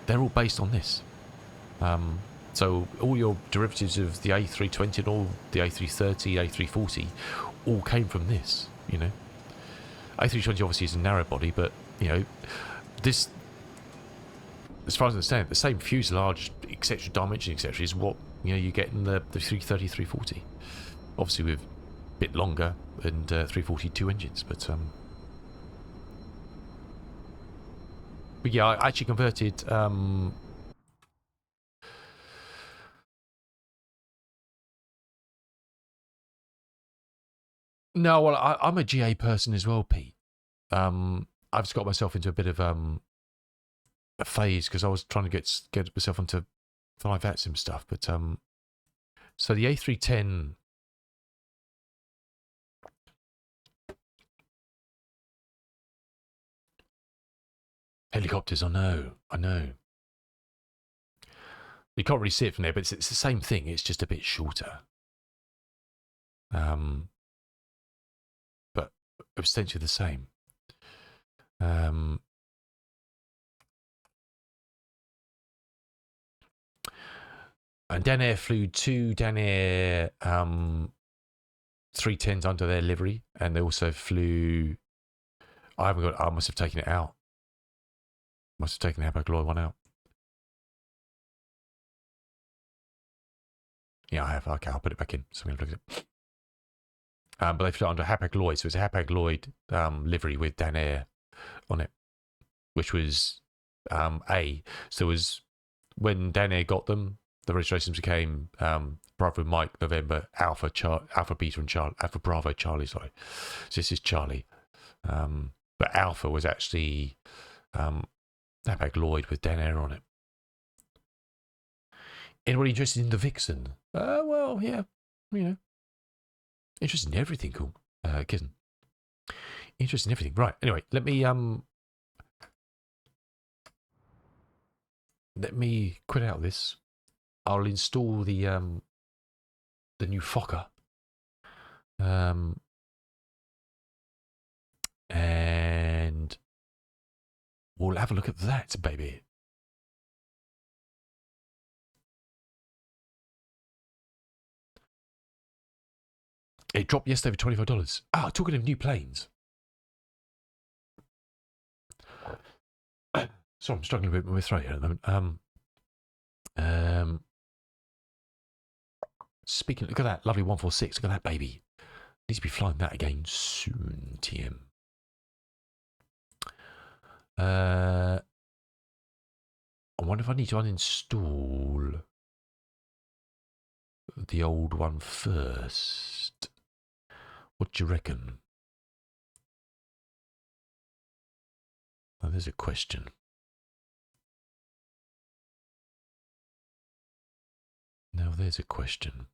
They're all based on this. So all your derivatives of the A320 and all the A330, A340 all came from this, you know. A320 obviously is a narrow body, but, you know, this as far as I understand, the same fuselage, etc., dimension, etc., is what you get in the 330, 340. Obviously, with a bit longer and 342 engines, but yeah, I actually converted. No, well, I'm a GA person as well, Pete. I've just got myself into a bit of a phase because I was trying to get myself onto fly VATSIM stuff, but so the A310. Helicopters, I know. You can't really see it from there, but it's the same thing. It's just a bit shorter. But essentially the same. And Danair flew two Danair 310s under their livery, and they also flew. I must have taken it out. Must have taken the Hapag-Lloyd one out. Yeah, I have. Okay, I'll put it back in. So I'm going to look at it. But they flew under Hapag-Lloyd, so it's a Hapag-Lloyd livery with Danair on it, which was A. So it was when Danair got them, the registrations became Bravo Mike November Alpha Beta and Alpha Bravo Charlie. Sorry, so this is Charlie, but Alpha was actually Hapag-Lloyd with Danair on it. Anybody interested in the Vixen? Well, yeah, interested in everything. Cool, kitten. Interested in everything. Right. Anyway, let me quit out this. I'll install the new Fokker. And we'll have a look at that, baby. It dropped yesterday for $25. Talking of new planes. Sorry, I'm struggling a bit with my throat here at the moment. Speaking, look at that lovely 146. Look at that baby. Needs to be flying that again soon, TM. I wonder if I need to uninstall the old one first. What do you reckon? Oh, there's a question. Now there's a question.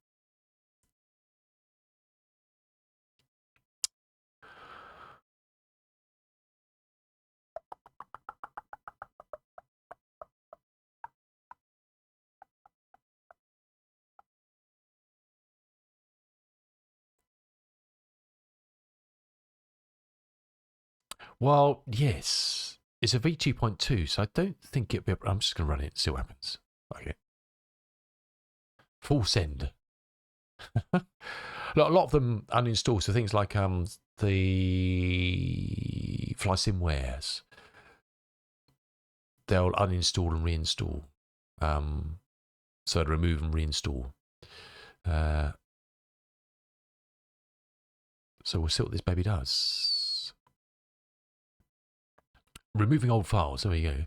Well, yes. It's a v2.2, so I don't think it'll be... I'm just going to run it and see what happens. Okay. Full send. A lot of them uninstall, so things like the FlySimwares, they'll uninstall and reinstall. So to remove and reinstall. So we'll see what this baby does. Removing old files, there we go.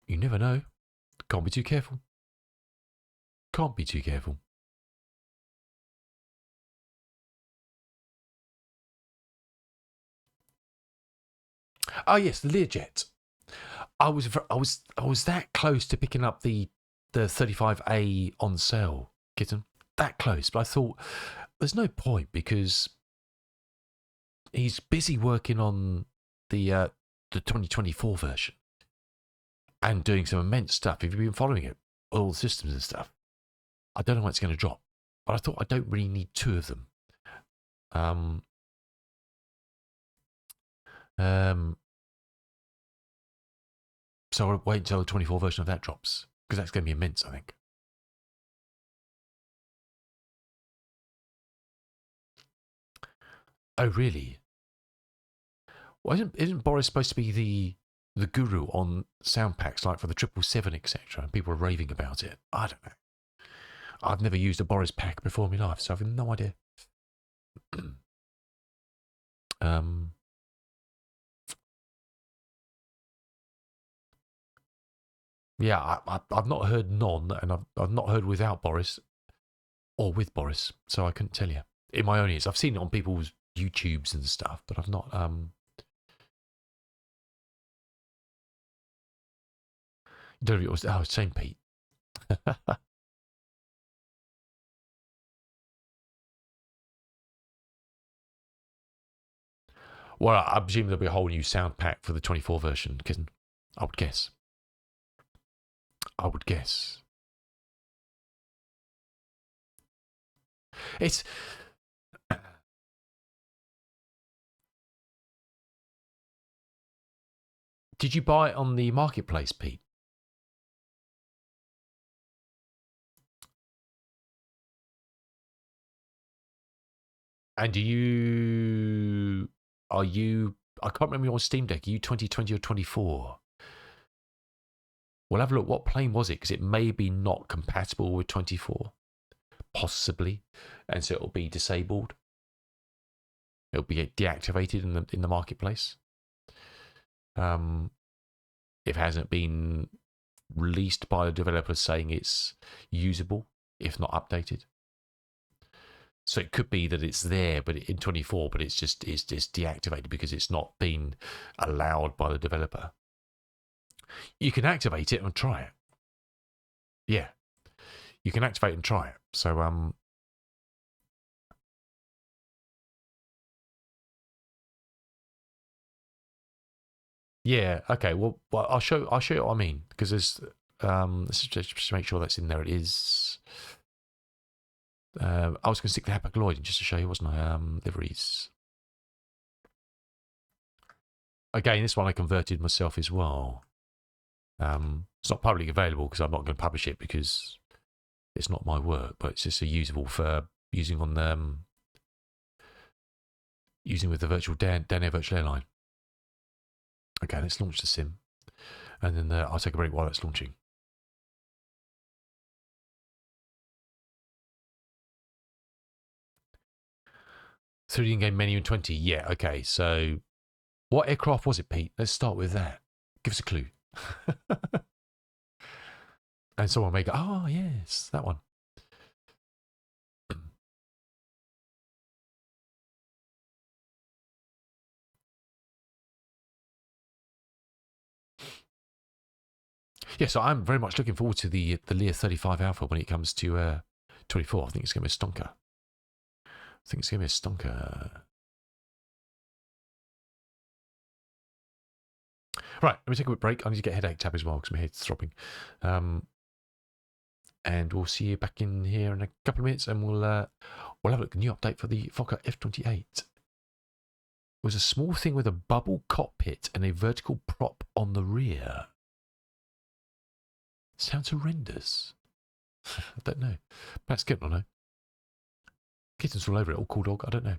You never know. Can't be too careful. Can't be too careful. Oh yes, the Learjet. I was that close to picking up the 35A on sale, kitten. That close, but I thought there's no point because he's busy working on the 2024 version and doing some immense stuff. If you've been following it, all the systems and stuff, I don't know when it's going to drop. But I thought I don't really need two of them. So I'll wait until the 24 version of that drops because that's going to be immense, I think. Oh, really? Well, isn't Boris supposed to be the guru on sound packs, like for the 777, etc.? And people are raving about it. I don't know. I've never used a Boris pack before in my life, so I've no idea. Yeah, I've not heard none, and I've not heard without Boris or with Boris, so I couldn't tell you. In my own ears, I've seen it on people's YouTubes and stuff, but I've not. Don't know if it was. Oh, same Pete. Well, I presume there'll be a whole new sound pack for the 24 version, I would guess. I would guess. It's. Did you buy it on the marketplace, Pete? And are you, I can't remember your Steam Deck, are you 2020 or 24? We'll have a look. What plane was it? Because it may be not compatible with 24, possibly, and so it'll be disabled. It'll be deactivated in the marketplace. If it hasn't been released by the developers saying it's usable, if not updated. So it could be that it's there, but in 24, but it's just deactivated because it's not been allowed by the developer. You can activate it and try it. Yeah, you can activate and try it. So yeah, okay. Well, I'll show you what I mean, because there's let's just make sure that's in there. It is. I was going to stick the Hapag-Lloyd in just to show you, wasn't I? Liveries. Again, this one I converted myself as well. It's not publicly available because I'm not going to publish it because it's not my work, but it's just a usable for using on using with the virtual Dan Air virtual airline. Okay, let's launch the sim, and then I'll take a break while it's launching. 3D in-game menu in 20. Yeah, okay. So, what aircraft was it, Pete? Let's start with that. Give us a clue. And someone may go, oh, yes, that one. Yeah, so I'm very much looking forward to the Lear 35 Alpha when it comes to 24. I think it's going to be a stonker. Right, let me take a quick break. I need to get a headache tab as well because my head's throbbing. And we'll see you back in here in a couple of minutes, and we'll have a look at the new update for the Fokker F28. It was a small thing with a bubble cockpit and a vertical prop on the rear. Sounds horrendous. I don't know. Perhaps kitten, I know. Kittens all over it, all cool dog, I don't know.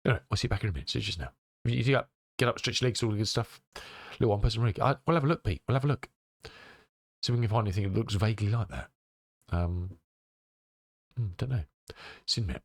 Anyway, we'll see you back in a minute. See you just now. If you get up, stretch your legs, all the good stuff. Little one person rig. We'll have a look, Pete. We'll have a look. See if we can find anything that looks vaguely like that. Don't know. See you in a minute.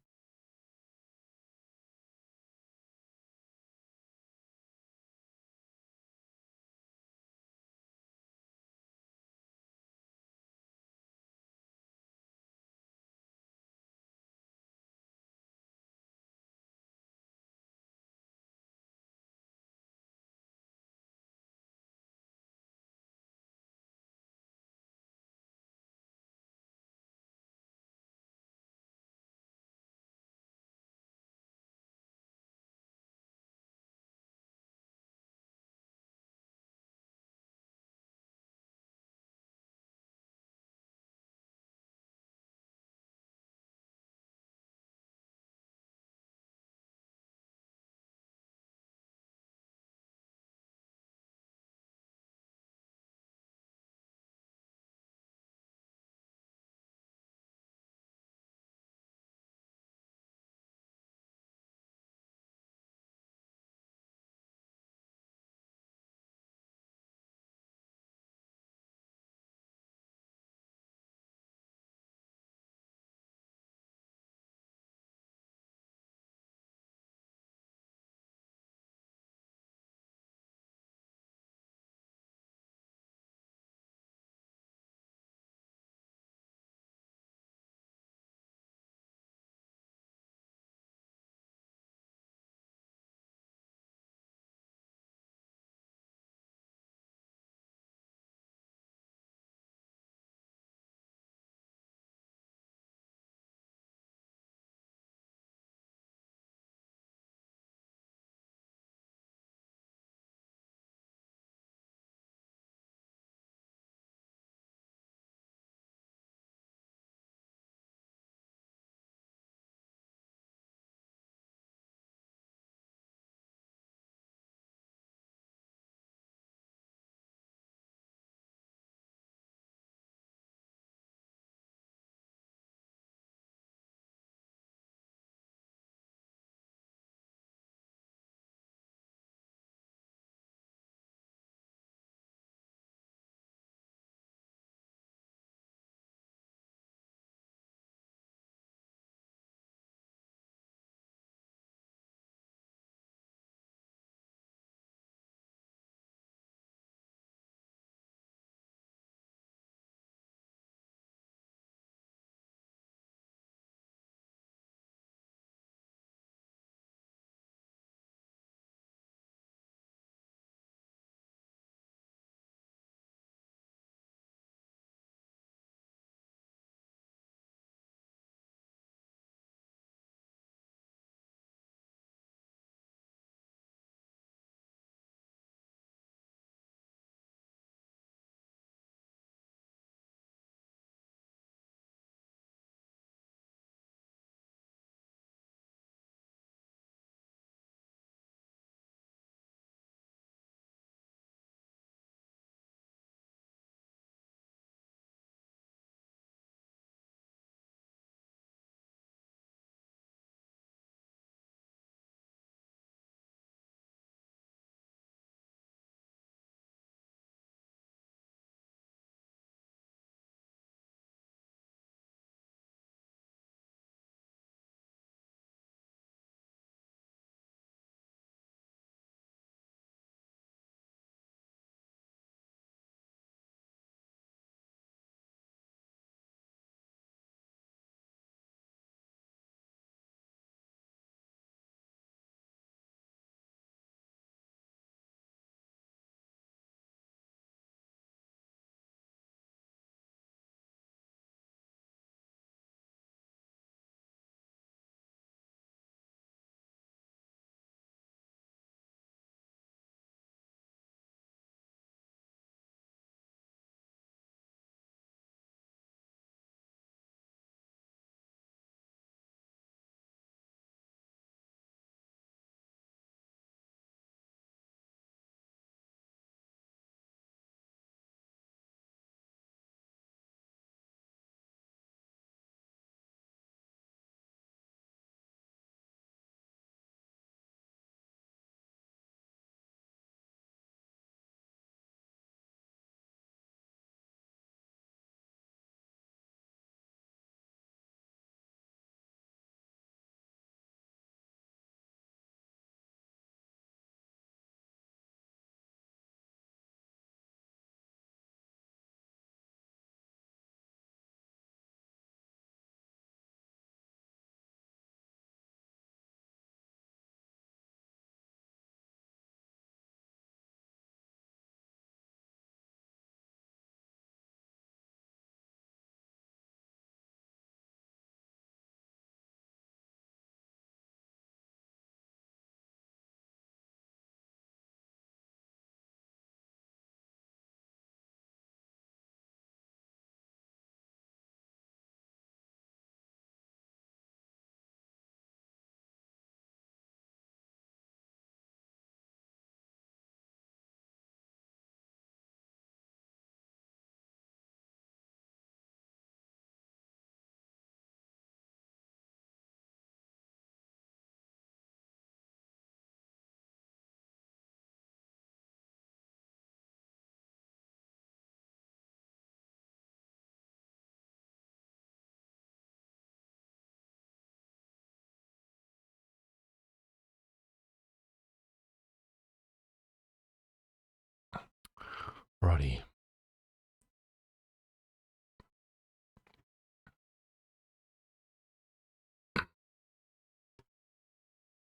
Righty.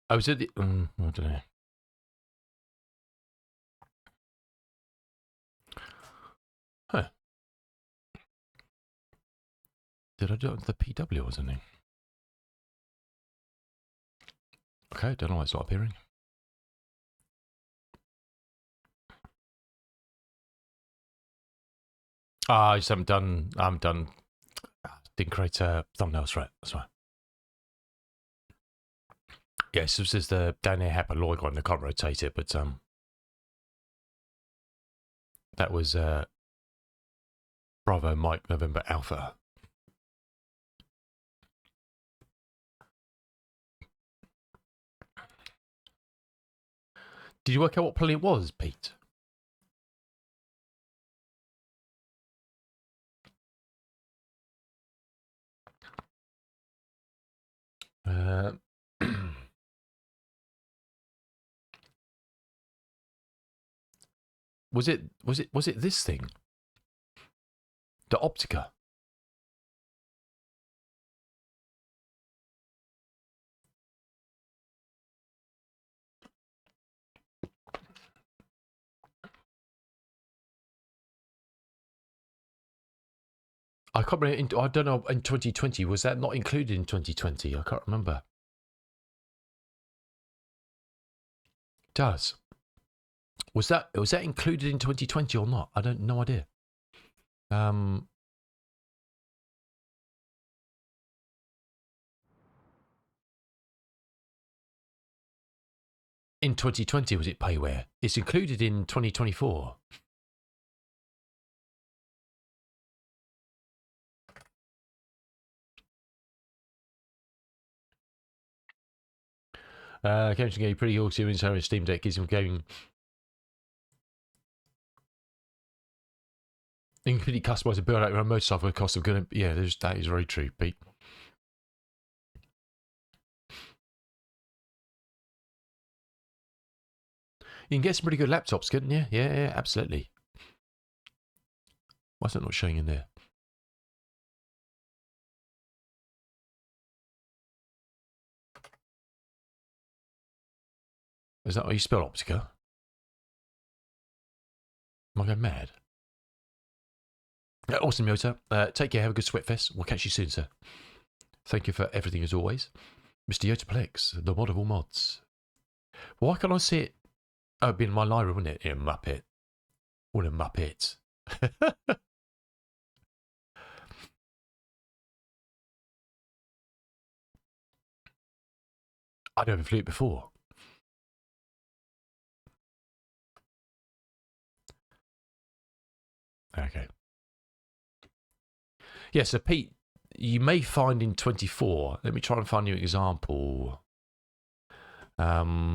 Oh, is it the... I don't know. Huh. Did I do it with the PW or something? Okay, don't know why it's not appearing. I just haven't done... didn't create thumbnails for it. That's why. Yes, this is the down here Happer Loy one. I can't rotate it, but that was Bravo Mike November Alpha. Did you work out what plane it was, Pete? Was it this thing? The Optica? I can't remember. I don't know. In 2020, was that not included in 2020? I can't remember. It does. Was that included in 2020 or not? I don't. No idea. In 2020, was it payware? It's included in 2024. Came to get pretty awesome in Steam Deck. Gives him gaming. You can completely customize and build out your own motorcycle at the cost of going. Yeah, that is very true, Pete. You can get some pretty good laptops, couldn't you? Yeah, absolutely. Why is that not showing in there? Is that how you spell Optica? Am I going mad? Awesome, Yota. Take care. Have a good Sweatfest. We'll catch you soon, sir. Thank you for everything as always. Mr. Yotaplex, the mod of all mods. Why can't I see it? Oh, it'd be in my library, wouldn't it? In Muppet. What a Muppet. I never flew it before. Okay. Yeah, so Pete, you may find in 24, let me try and find you an example. I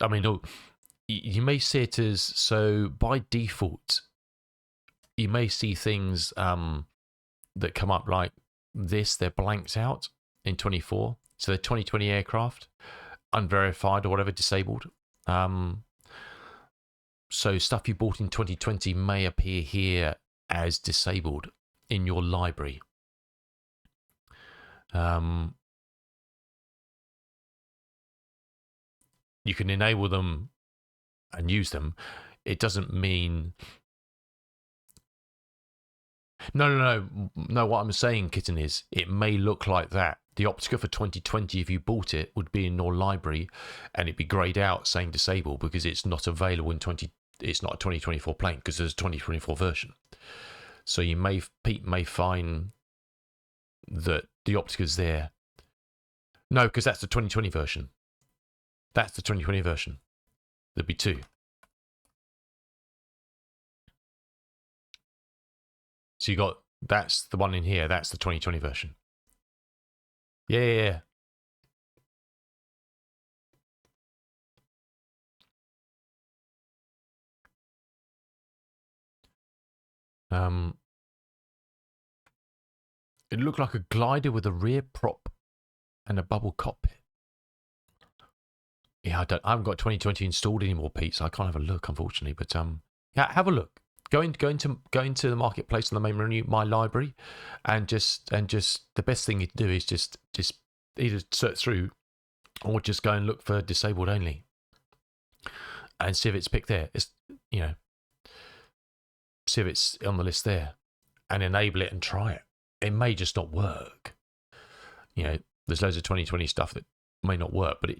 mean, you may see it as, so by default, you may see things that come up like this, they're blanked out in 24. So they're 2020 aircraft, unverified or whatever, disabled. So stuff you bought in 2020 may appear here as disabled in your library. You can enable them and use them. It doesn't mean... No. What I'm saying, Kitten, is it may look like that. The Optica for 2020, if you bought it, would be in your library, and it'd be grayed out saying disabled because it's not available in It's not a 2024 plane because there's a 2024 version. So Pete may find that the Optica's there. No, because that's the 2020 version. That's the 2020 version. There'd be two. So you got, that's the one in here. That's the 2020 version. Yeah. It looked like a glider with a rear prop and a bubble cockpit. Yeah, I haven't got 2020 installed anymore, Pete, so I can't have a look, unfortunately. But yeah, have a look. Go into the marketplace on the main menu, my library, and just the best thing you can do is just either search through or just go and look for disabled only, and see if it's picked there. It's see if it's on the list there, and enable it and try it. It may just not work. There's loads of 2020 stuff that may not work, but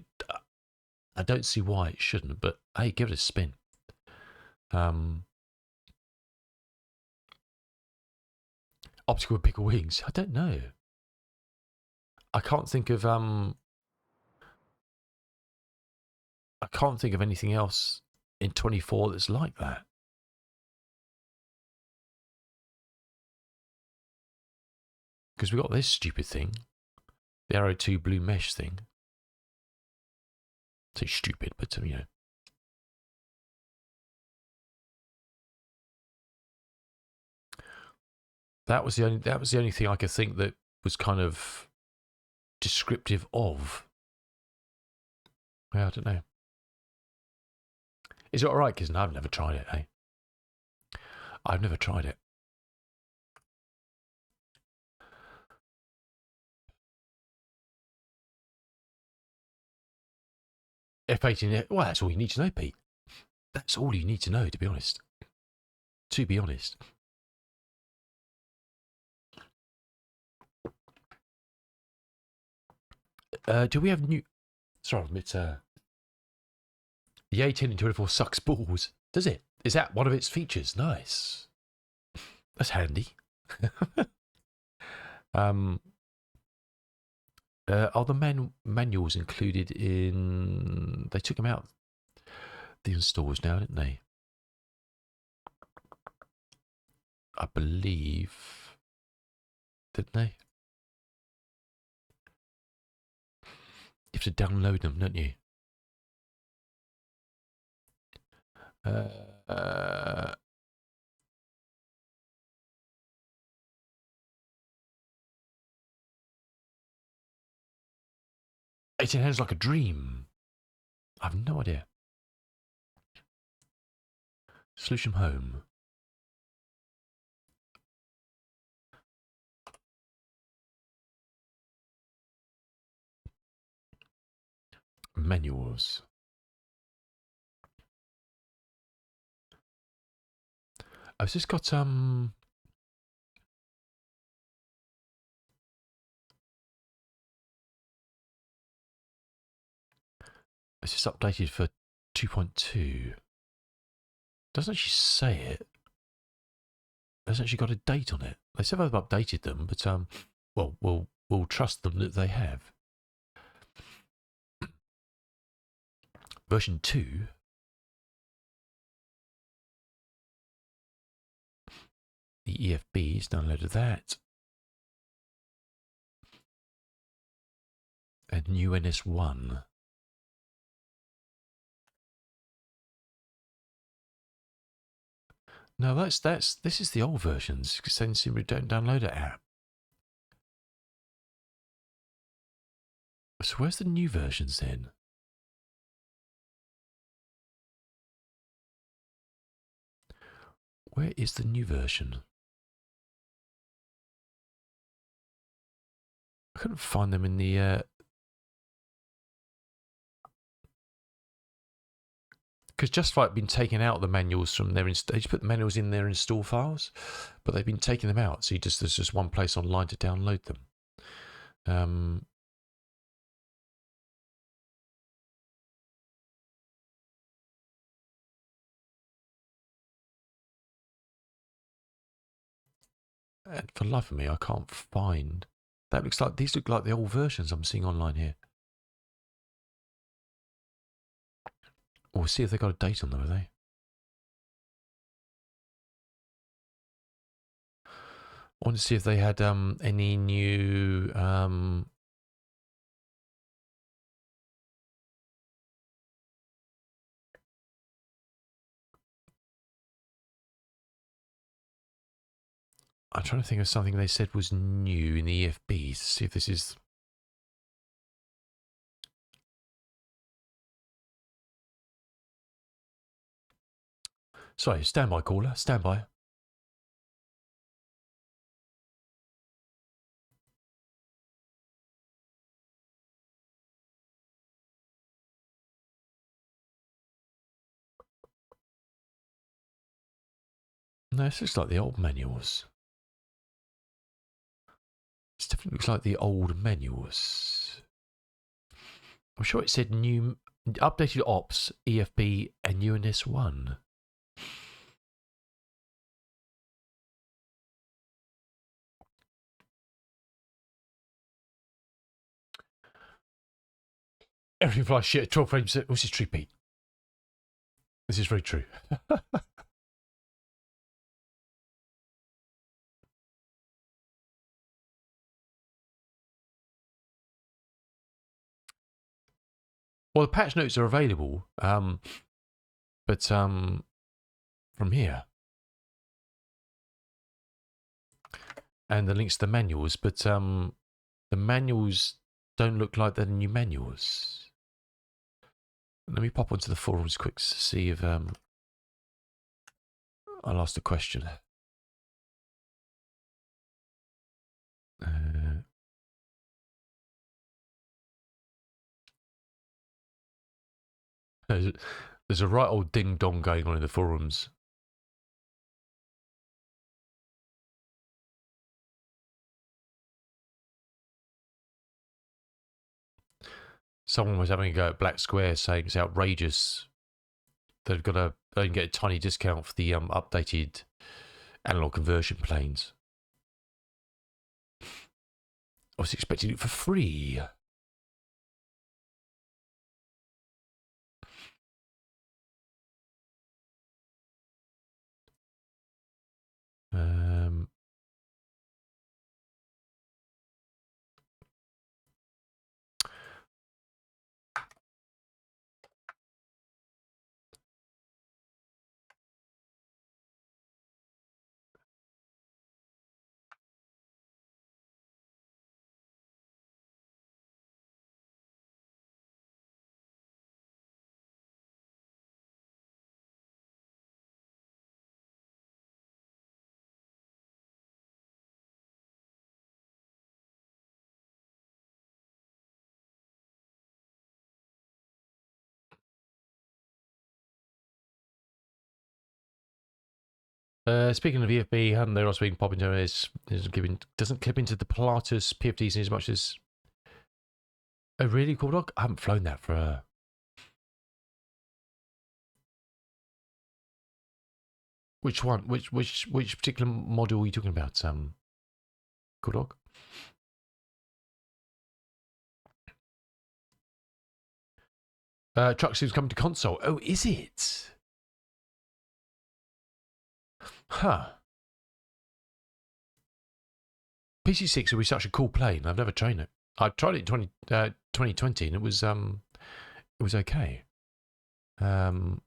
I don't see why it shouldn't. But hey, give it a spin. Optical with bigger wings. I don't know. I can't think of anything else in 24 that's like that. Because we got this stupid thing, the Arrow 2 blue mesh thing. I say stupid, but that was the only thing I could think that was kind of descriptive of. Yeah, I don't know. Is it all right? Because I've never tried it. Hey, I've never tried it. F28. Well, that's all you need to know, Pete. That's all you need to know, to be honest. To be honest. Do we have new... Sorry, it's... The A300-600 sucks balls. Does it? Is that one of its features? Nice. That's handy. Are the manuals included in... They took them out the installs now, didn't they? I believe... Didn't they? You have to download them, don't you? It sounds like a dream. I have no idea. Solution home. Manuals. I've just got it's just updated for 2.2. Doesn't actually say it. Hasn't actually got a date on it. They said they've updated them, but well, we'll trust them that they have. Version 2. The EFB's downloaded that. And new NS1. No, this is the old versions, because they simply don't download it app. So where's the new versions then? Where is the new version? I couldn't find them in the... Because just like been taking out the manuals from their... They just put the manuals in their install files, but they've been taking them out. So there's just one place online to download them. And for the life of me, I can't find... These look like the old versions I'm seeing online here. We'll see if they got a date on them, have they? I want to see if they had any new... I'm trying to think of something they said was new in the EFB. See if this is... Sorry, stand by, caller. Stand by. No, this looks like the old manuals. This definitely looks like the old manuals. I'm sure it said new, updated ops, EFB, and UNS1. Everything flies shit at 12 frames. This is true, Pete. This is very true. Well, the patch notes are available, but from here, and the links to the manuals, but the manuals don't look like the new manuals. Let me pop onto the forums quick to see if I'll ask the question. There's a right old ding dong going on in the forums. Someone was having a go at Black Square, saying it's outrageous. They've got to only get a tiny discount for the updated analog conversion planes. I was expecting it for free. Speaking of EFB, haven't they also been popping to doesn't clip into the Pilatus PFDs as much as. Oh, really, Cool Dog? I haven't flown that for. Which one? Which particular model are you talking about, Cool Dog? Truck seems coming to console. Oh, is it? Huh. PC6 would be such a cool plane. I've never trained it. I tried it in 2020 and it was okay. I'm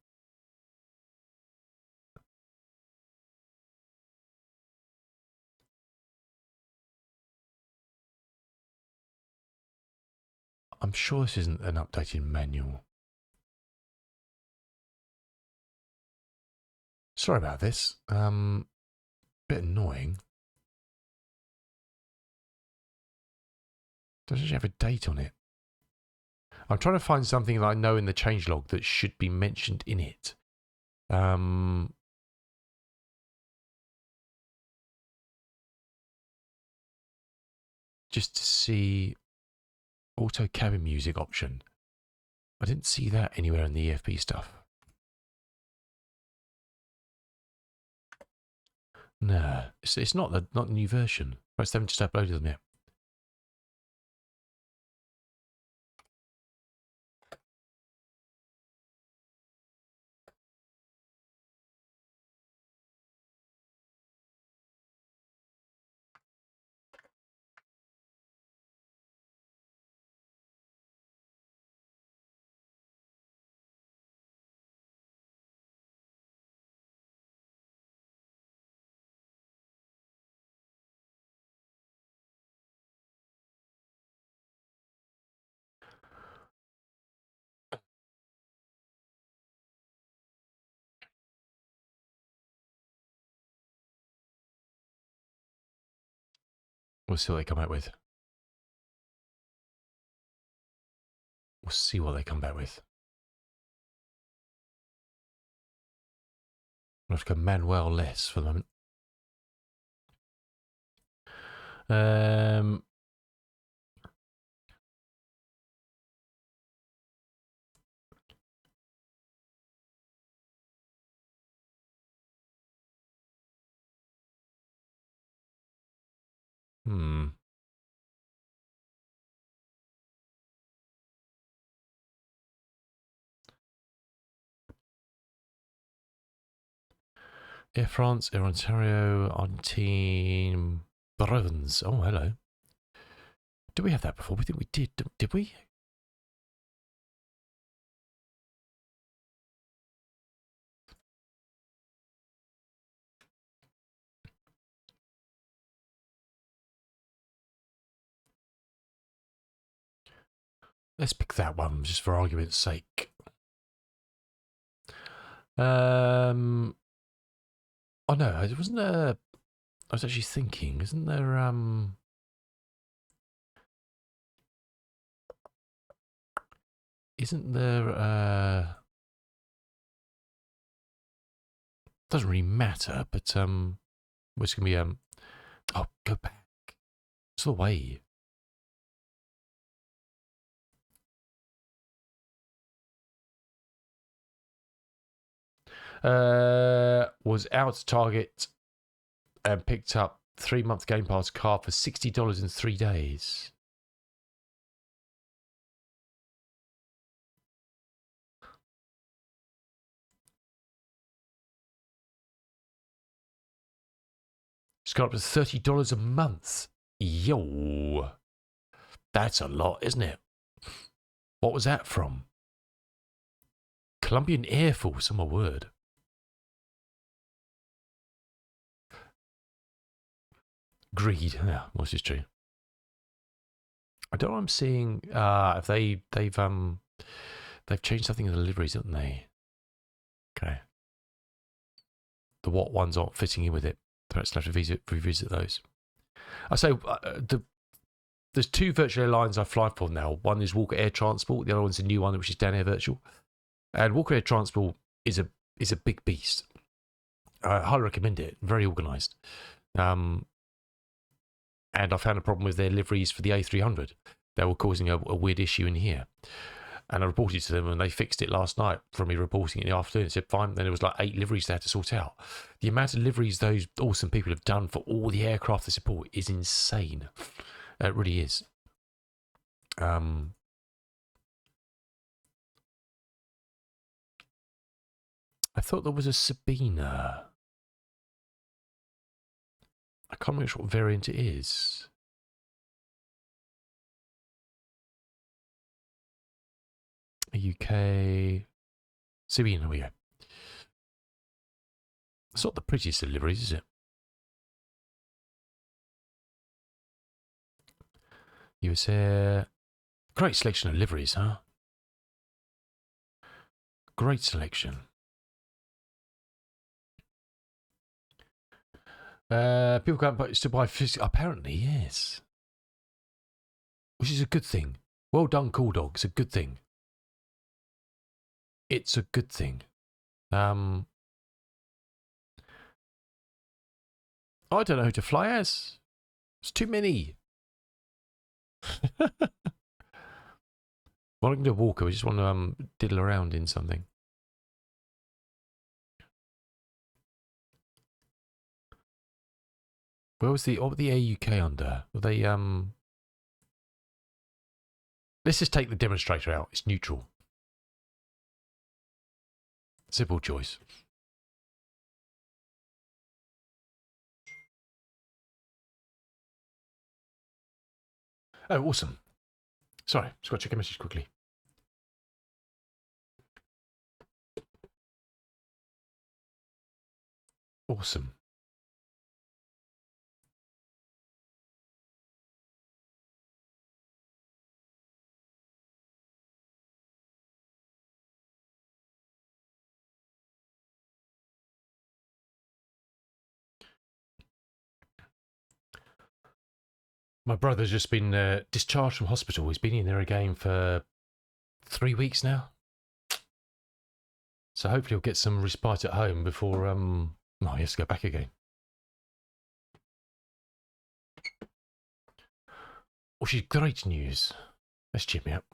sure this isn't an updated manual. Sorry about this. Bit annoying. Doesn't actually have a date on it. I'm trying to find something that I know in the changelog that should be mentioned in it. Just to see auto cabin music option. I didn't see that anywhere in the EFP stuff. No, it's not the new version. Perhaps they haven't just uploaded them yet. We'll see what they come out with. We'll see what they come back with. I'll have to go Manuel less for the moment. Air France, Air Ontario, Argentine, Brovins. Oh, hello. Did we have that before? We think we did. Did we? Let's pick that one, just for argument's sake. Oh no, it wasn't there. I was actually thinking, isn't there doesn't really matter, but which can be oh, go back. It's the way. Was out to Target and picked up 3-month Game Pass car for $60 in 3 days. It's gone up to $30 a month. Yo, that's a lot, isn't it? What was that from? Colombian Air Force, oh my word. Greed, yeah, which is true. I don't know. I'm seeing if they've changed something in the liveries, haven't they? Okay. The what ones aren't fitting in with it. Perhaps I'll have to revisit those. I say there's 2 virtual airlines I fly for now. One is Walker Air Transport. The other one's a new one, which is Dan Air Virtual. And Walker Air Transport is a big beast. I highly recommend it. Very organised. And I found a problem with their liveries for the A300. They were causing a weird issue in here. And I reported to them, and they fixed it last night from me reporting it in the afternoon. It said, fine. Then it was like 8 liveries they had to sort out. The amount of liveries those awesome people have done for all the aircraft they support is insane. It really is. I thought there was a Sabina. I can't remember what variant it is. UK Sabina, we go. It's not the prettiest deliveries, is it? USA. Great selection of liveries, huh? Great selection. People go out to buy physical. Apparently, yes. Which is a good thing. Well done, Cool Dog. It's a good thing. It's a good thing. I don't know who to fly as. It's too many. Well, I can do a Walker. We just want to diddle around in something. Where was what were the AUK under? Were they Let's just take the demonstrator out. It's neutral. Simple choice. Oh, awesome. Sorry, just got to check a message quickly. Awesome. My brother's just been discharged from hospital. He's been in there again for 3 weeks now. So hopefully he'll get some respite at home before he has to go back again. Which is great news. Let's cheer me up.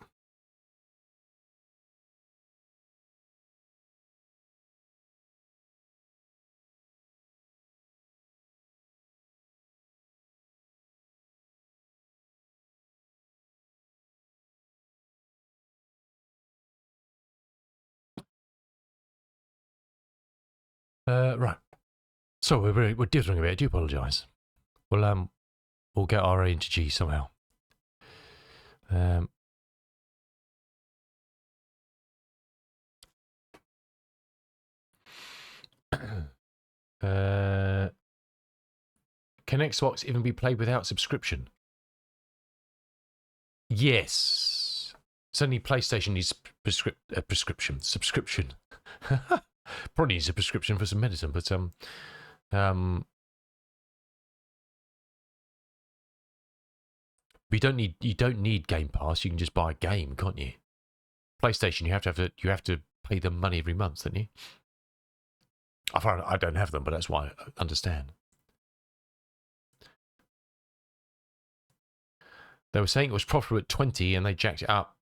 Right. So we're dithering a bit. I do apologise. We'll get our A into G somehow. Can Xbox even be played without subscription? Yes. It's only PlayStation needs subscription. Probably needs a prescription for some medicine, but you don't need Game Pass. You can just buy a game, can't you? PlayStation, you have to pay them money every month, don't you? I don't have them, but that's why I understand. They were saying it was profitable at 20 and they jacked it up.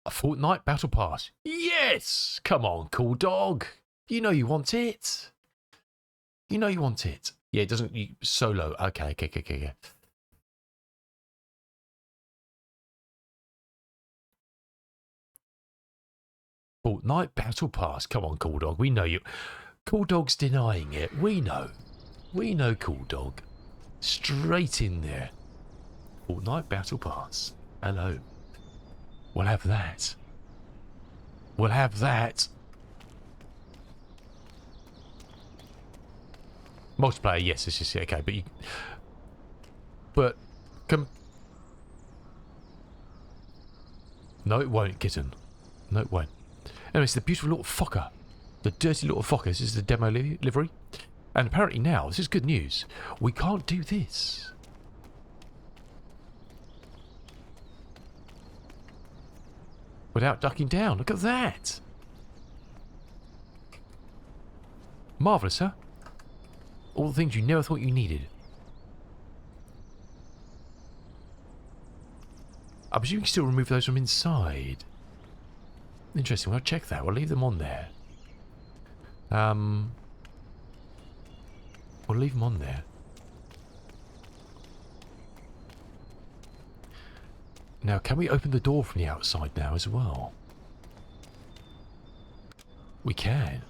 A Fortnite Battle Pass. Yes! Come on, cool dog. You know you want it. You know you want it. Yeah, it doesn't... solo. Okay. Fortnite Battle Pass. Come on, cool dog. We know you. Cool dog's denying it. We know. We know, cool dog. Straight in there. Fortnite Battle Pass. Hello. We'll have that. We'll have that. Multiplayer, yes, this is okay, but no, it won't, kitten. No, it won't. Anyway, it's the beautiful little fucker, the dirty little fucker. This is the demo livery, and apparently now this is good news. We can't do this. Without ducking down. Look at that. Marvellous, huh? All the things you never thought you needed. I presume you can still remove those from inside. Interesting. We'll check that. We'll leave them on there. We'll leave them on there. Now, can we open the door from the outside now as well? We can.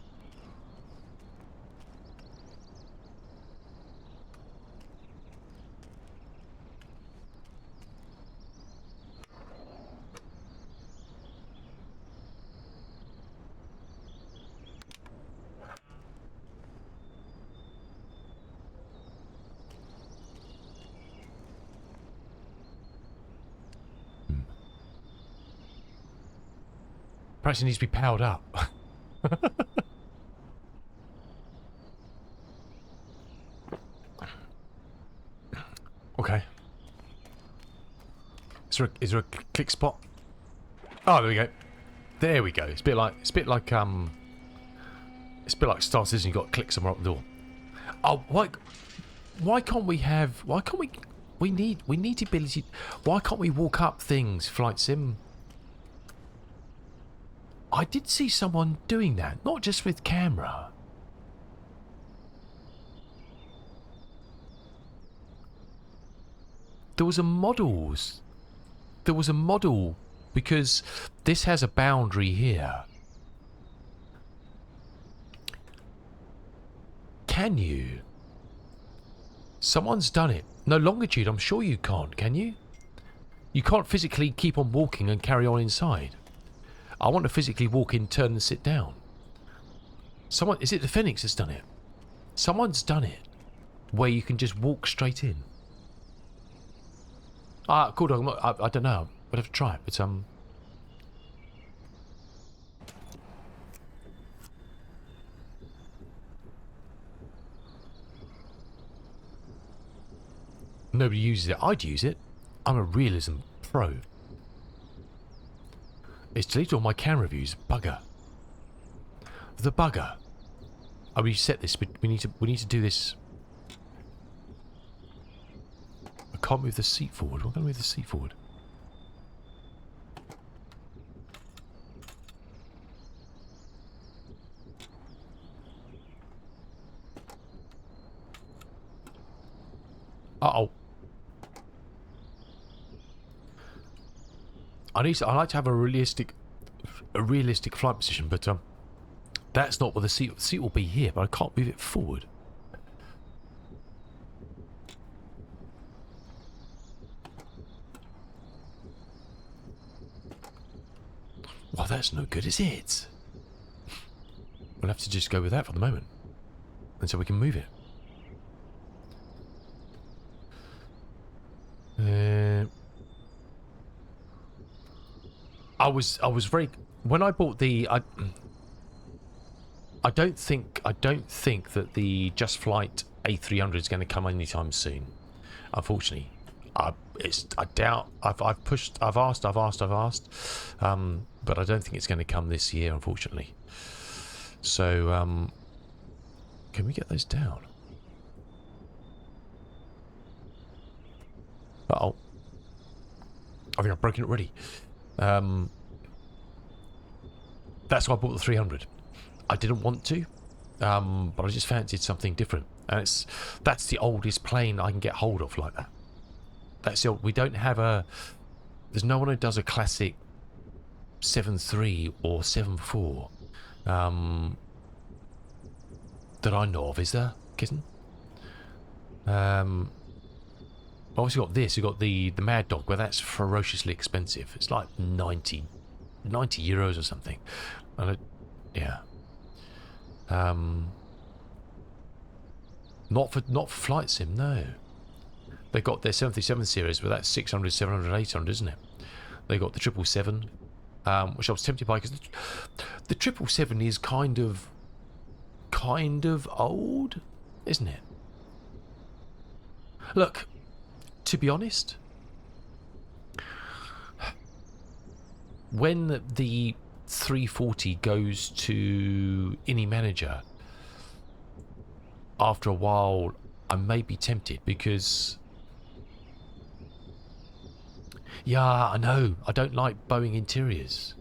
Perhaps it needs to be powered up. Okay. Is there a click spot? Oh, there we go. There we go. It's a bit like Star Citizen. You got to click somewhere up the door. Oh, why can't we have? Why can't we? We need the ability. Why can't we walk up things? Flight sim. I did see someone doing that, not just with camera. There was a model because this has a boundary here. Can you? Someone's done it. No, longitude, I'm sure you can't, can you? You can't physically keep on walking and carry on inside. I want to physically walk in, turn and sit down. Is it the Phoenix that's done it? Someone's done it. Where you can just walk straight in. Cool dog, I don't know. We'll have to try it, but Nobody uses it. I'd use it. I'm a realism pro. It's deleted all my camera views. Bugger. The bugger. I reset this, but we need to do this. I can't move the seat forward. I'm going to move the seat forward. Uh-oh. I like to have a realistic flight position, but that's not what the seat will be here, but I can't move it forward. Well, that's no good, is it? We'll have to just go with that for the moment, and so we can move it. I was very, when I bought the I don't think that the Just Flight A300 is going to come anytime soon. Unfortunately, I doubt. I've asked, but I don't think it's going to come this year, unfortunately. So, can we get those down? Uh-oh. I think I've broken it already. That's why I bought the 300. I didn't want to, but I just fancied something different. And that's the oldest plane I can get hold of like that. That's the old, we don't have a... There's no one who does a classic 7.3 or 7.4 that I know of, is there, Kitten? Obviously got this, you've got the Mad Dog, where that's ferociously expensive. It's like 90 euros or something. And yeah. Not for flight sim, no. They got their 737 series, but that's 600, 700, 800, isn't it? They got the 777, which I was tempted by because the 777 is kind of old, isn't it? Look, to be honest, when the 340 goes to Innie Manager, after a while I may be tempted because, yeah, I know, I don't like Boeing interiors.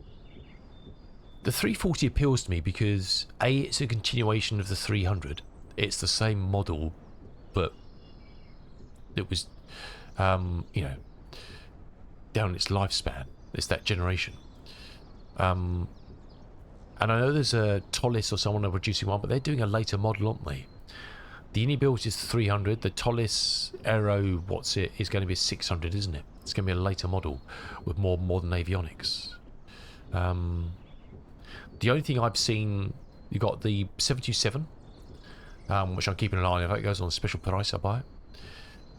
The 340 appeals to me because A, it's a continuation of the 300. It's the same model, but it was, you know, down its lifespan. It's that generation. And I know there's a Tollis or someone producing one, but they're doing a later model, aren't they? The Innie built is 300. The Tollis Aero, is going to be a 600, isn't it? It's going to be a later model with more modern avionics. The only thing I've seen, you got the 727, which I'm keeping an eye on. If it goes on a special price, I'll buy it.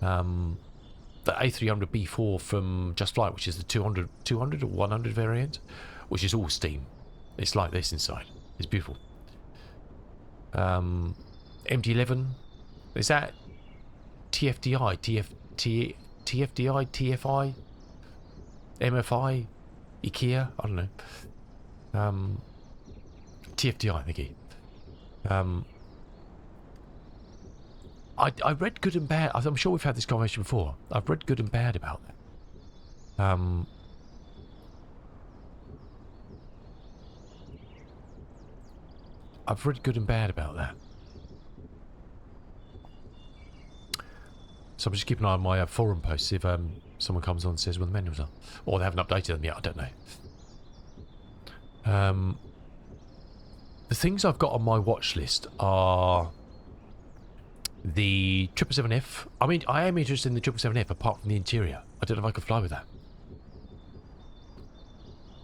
The A300-B4 from Just Flight, which is the 200 or 100 variant, which is all steam. It's like this inside. It's beautiful. MD-11, is that TFDI, TFDI, TFI, MFI, IKEA? I don't know. TFDI, thank you. I read good and bad. I'm sure we've had this conversation before. I've read good and bad about that. I've read good and bad about that. So I'm just keeping an eye on my forum posts if someone comes on and says when the menus are. Or they haven't updated them yet, I don't know. The things I've got on my watch list are the 777F. I mean, I am interested in the 777F apart from the interior. I don't know if I could fly with that.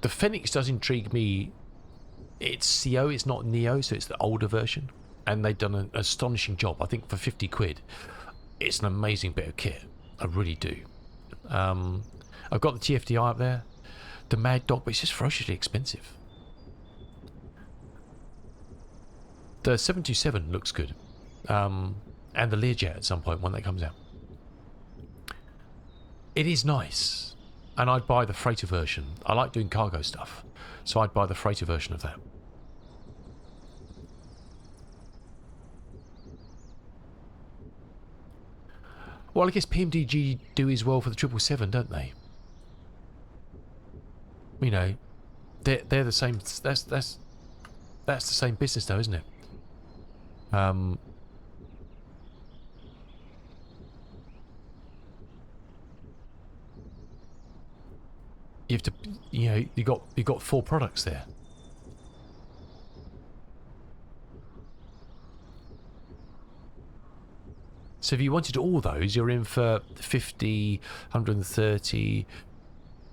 The Phoenix does intrigue me. It's CO, it's not Neo, so it's the older version. And they've done an astonishing job. I think for 50 quid, it's an amazing bit of kit. I really do. I've got the TFDI up there. The Mad Dog, but it's just ferociously expensive. The 727 looks good. And the Learjet at some point when that comes out. It is nice. And I'd buy the freighter version. I like doing cargo stuff. So I'd buy the freighter version of that. Well, I guess PMDG do as well for the 777, don't they? You know, they're the same. That's the same business, though, isn't it? You have to, you know, you got 4 products there. So if you wanted all those, you're in for 50, 130,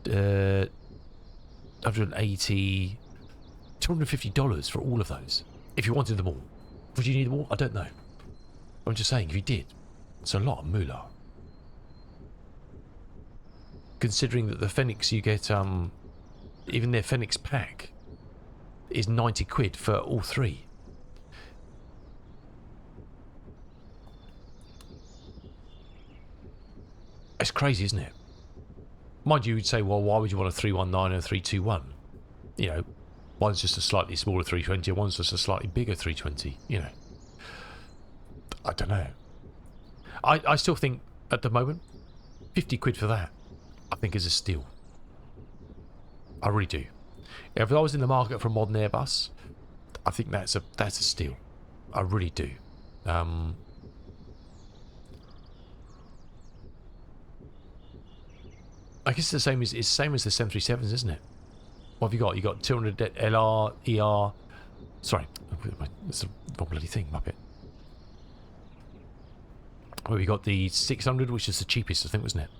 180, $250 for all of those. If you wanted them all. Would you need them all? I don't know. I'm just saying, if you did, it's a lot of moolah. Considering that the Fenix you get, even their Fenix pack is 90 quid for all 3. It's crazy, isn't it? Mind you, you'd say, well, why would you want a 319 and a 321? You know, one's just a slightly smaller 320, and one's just a slightly bigger 320, you know. I don't know. I still think, at the moment, 50 quid for that, I think is a steal. I really do. If I was in the market for a modern Airbus, I think that's a steal. I really do. I guess it's the same as the 737s, isn't it? What have you got? You got 200 LR, ER. Sorry, it's the wrong bloody thing, Muppet. Well, we got the 600, which is the cheapest, I think, wasn't it?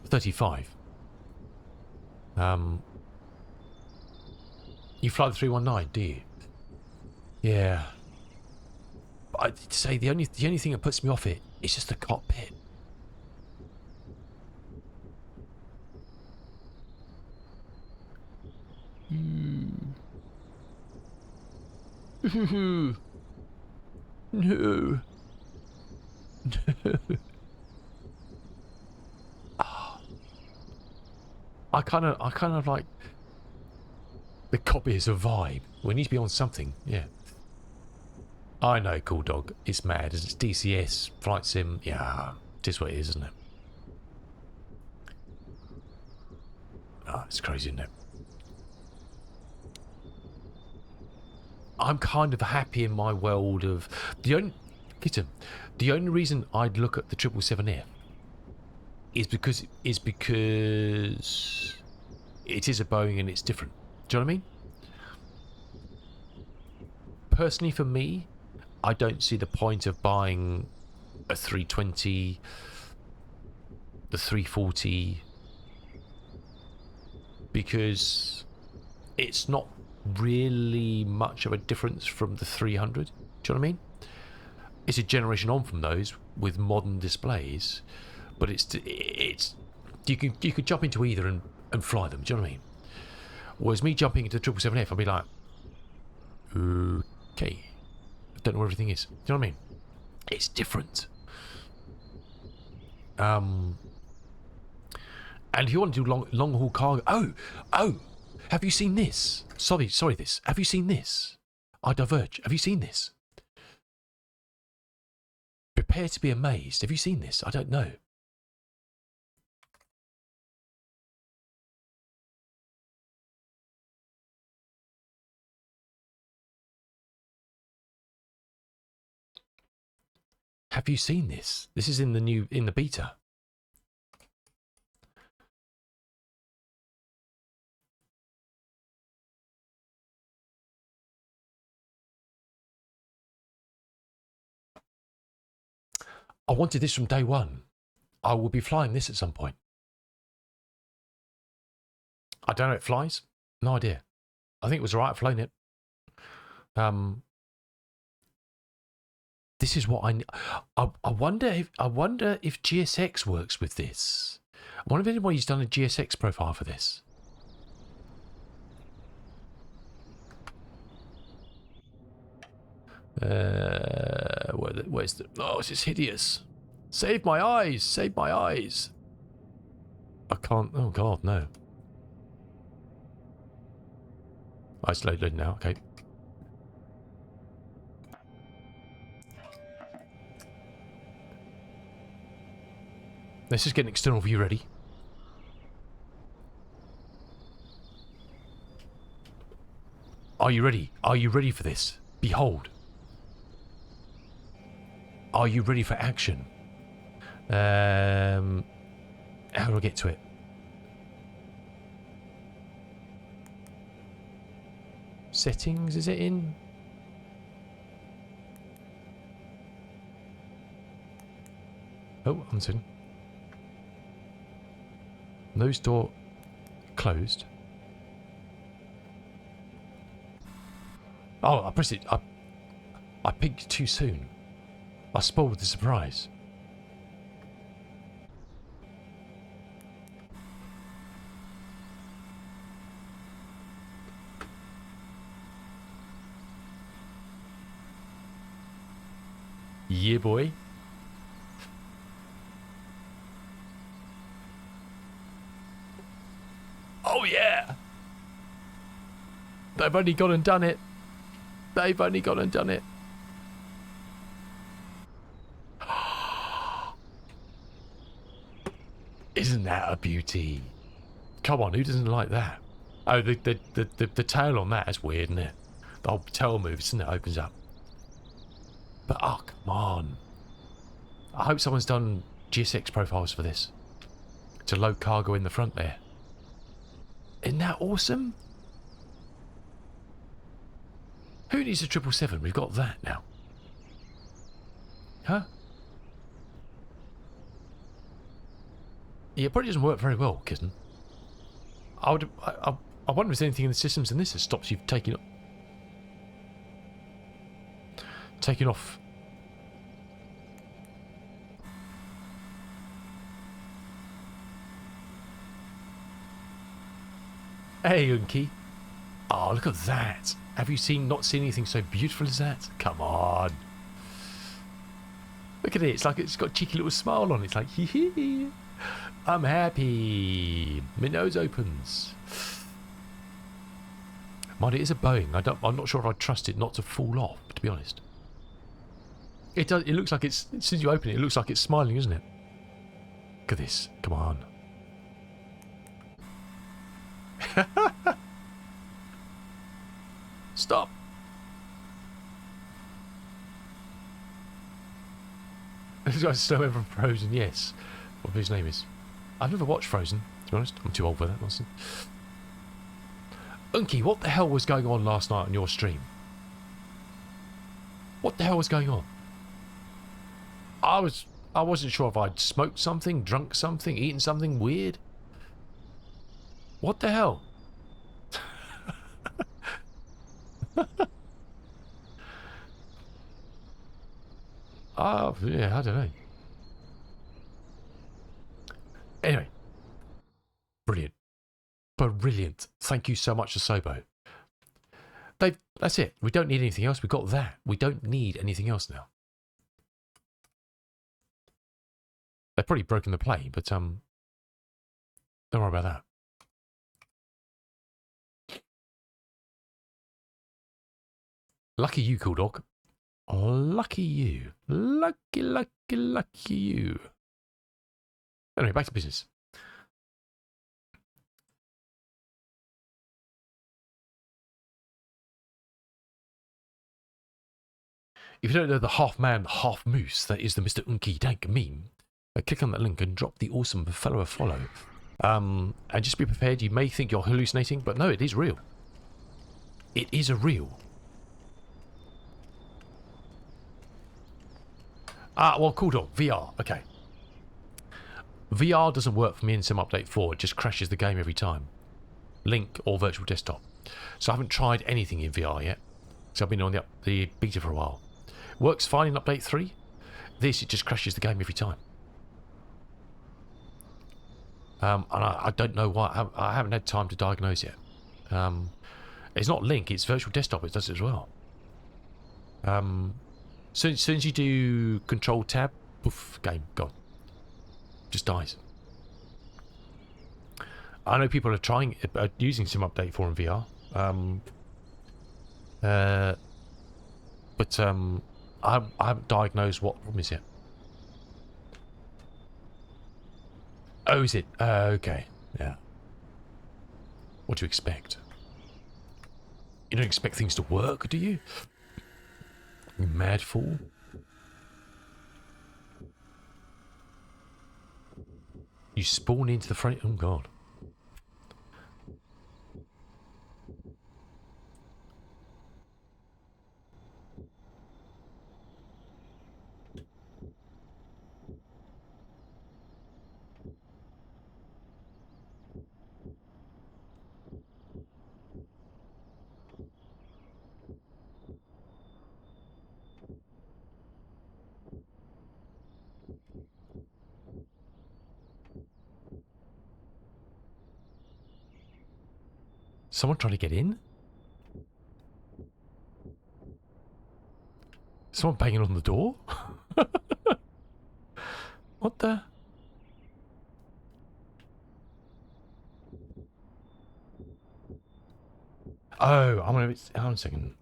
35. You fly the 319, do you? Yeah. But I'd say the only thing that puts me off it is just the cockpit. No. No. I kind of like the cockpit is a vibe. We need to be on something, yeah. I know, cool dog. It's mad. It's DCS, flight sim. Yeah, just what it is, isn't it? Oh, it's crazy, isn't it? I'm kind of happy in my world of the only reason I'd look at the 777F is because it is a Boeing and it's different. Do you know what I mean? Personally, for me, I don't see the point of buying a 320, the 340, because it's not really much of a difference from the 300. Do you know what I mean? It's a generation on from those with modern displays, but it's you could jump into either and fly them. Do you know what I mean? Whereas me jumping into the 777F, I'll be like, okay, I don't know where everything is. Do you know what I mean? It's different. And if you want to do long haul cargo, oh, have you seen this? Sorry, this. Have you seen this? I diverge. Have you seen this? Prepare to be amazed. Have you seen this? I don't know. Have you seen this? This is in the beta. I wanted this from day one. I will be flying this at some point. I don't know if it flies. No idea. I think it was alright. I've flown it. This is what I wonder if GSX works with this. I wonder if anybody's done a GSX profile for this. Where's the? Oh, this is hideous. Save my eyes! Save my eyes! I can't... Oh, God, no. Oh, it's loaded now. Okay. Let's just get an external view ready. Are you ready? Are you ready for this? Behold. Are you ready for action? How do I get to it? Settings, is it in? Oh, I'm in. Nose door closed. Oh, I pressed it. I peeked too soon. I spoiled the surprise. Yeah, boy. Oh, yeah. They've only gone and done it. They've only gone and done it. Isn't that a beauty? Come on, who doesn't like that? Oh, the tail on that is weird, isn't it? The whole tail moves and it opens up. But oh, come on. I hope someone's done GSX profiles for this. To load cargo in the front there. Isn't that awesome? Who needs a 777? We've got that now. Huh? Yeah, it probably doesn't work very well, Kitten. I wonder if there's anything in the systems in this that stops you taking off. Hey, Unky. Oh, look at that. Have you not seen anything so beautiful as that? Come on. Look at it. It's like it's got a cheeky little smile on it. It's like, hee hee. I'm happy. My nose opens. Mind, it is a Boeing. I'm not sure if I'd trust it not to fall off, to be honest. It does. It looks like it's, as soon as you open it, it looks like it's smiling, isn't it? Look at this. Come on. Stop. This guy's Snowman from Frozen, yes. Whatever his name is. I've never watched Frozen, to be honest. I'm too old for that nonsense. Unky, what the hell was going on last night on your stream? What the hell was going on? I wasn't sure if I'd smoked something, drunk something, eaten something weird. What the hell? Yeah, I don't know. Anyway. Brilliant. Brilliant. Thank you so much to Sobo. That's it. We don't need anything else. We've got that. We don't need anything else now. They've probably broken the play, but don't worry about that. Lucky you, cool dog. Lucky you. Lucky, lucky, lucky you. Anyway, back to business. If you don't know the half man, half moose, that is the Mr. Unky Dank meme, click on that link and drop the awesome fellow a follow. And just be prepared, you may think you're hallucinating, but no, it is real. It is a real. Well, cool dog, VR, okay. VR doesn't work for me in Sim Update 4, it just crashes the game every time. Link or virtual desktop. So I haven't tried anything in VR yet. So I've been on the beta for a while. Works fine in Update 3. This, it just crashes the game every time. And I don't know why. I haven't had time to diagnose yet. It's not Link, it's virtual desktop, it does it as well. Soon as you do Control Tab, poof, game, gone. Just dies. I know people are trying using Sim Update 4 in VR. But I haven't diagnosed what problem is yet. Oh, is it? Okay. Yeah. What do you expect? You don't expect things to work, do you? You mad fool. You spawn into the front. Oh, God. Someone trying to get in? Someone banging on the door? What the? Oh, I wonder if it's... Hold on a second.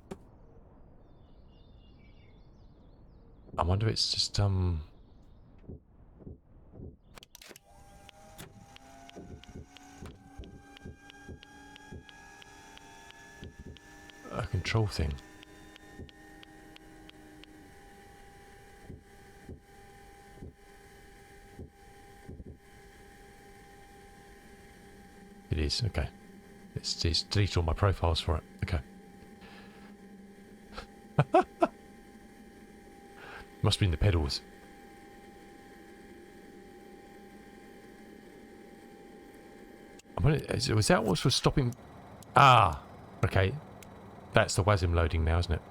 I wonder if it's just, a control thing. It is, okay. It's deleted all my profiles for it. Okay. Must be in the pedals. Was that what was stopping? Ah, okay. That's the WASM loading now, isn't it?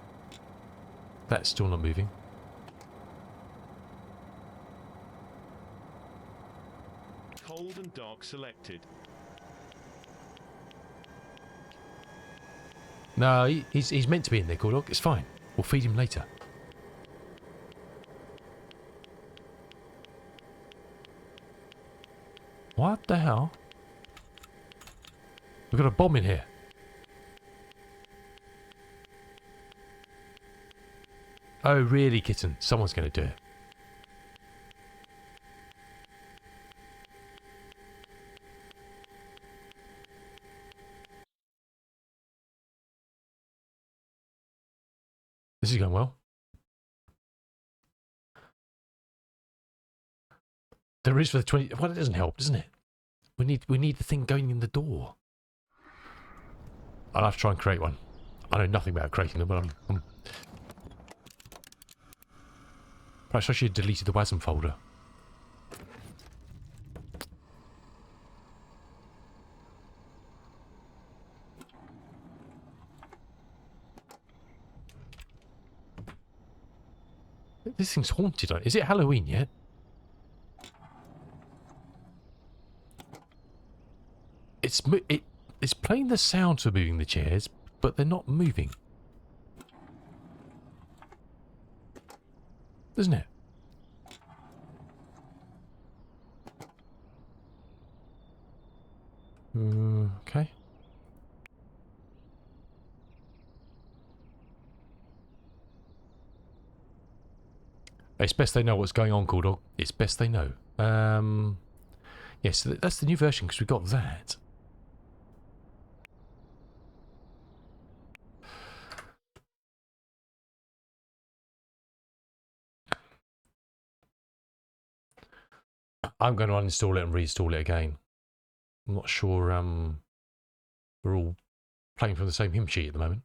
That's still not moving. Cold and dark selected. No, he's meant to be in there, Gordog. It's fine. We'll feed him later. What the hell? We've got a bomb in here. Oh, really, kitten? Someone's going to do it. This is going well. There is for the 20... Well, it doesn't help, doesn't it? We need the thing going in the door. I'll have to try and create one. I know nothing about creating them, but I'm... Perhaps I should have deleted the WASM folder. This thing's haunted. Is it Halloween yet? It's playing the sounds of moving the chairs, but they're not moving. Isn't it? Okay. It's best they know what's going on, Gordog. It's best they know. Yes, so that's the new version because we got that. I'm going to uninstall it and reinstall it again. I'm not sure we're all playing from the same hymn sheet at the moment.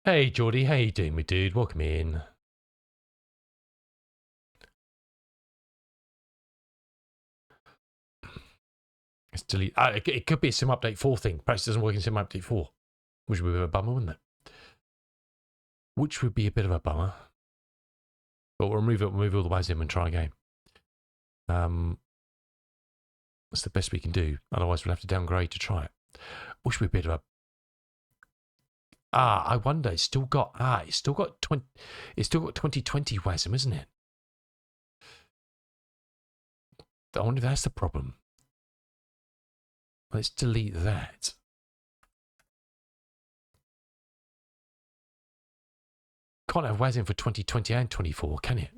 Hey Geordie, how you doing, my dude? Welcome in. Let's delete. It could be a Sim Update 4 thing. Perhaps it doesn't work in Sim Update 4. Which would be a bummer, wouldn't it? which would be a bit of a bummer. But we'll remove all the WASM and try again. That's the best we can do. Otherwise, we'll have to downgrade to try it. Which would be a bit of a... I wonder. It's still got 2020 WASM, isn't it? I wonder if that's the problem. Let's delete that. Can't have WASM for 2020 and 24, can it?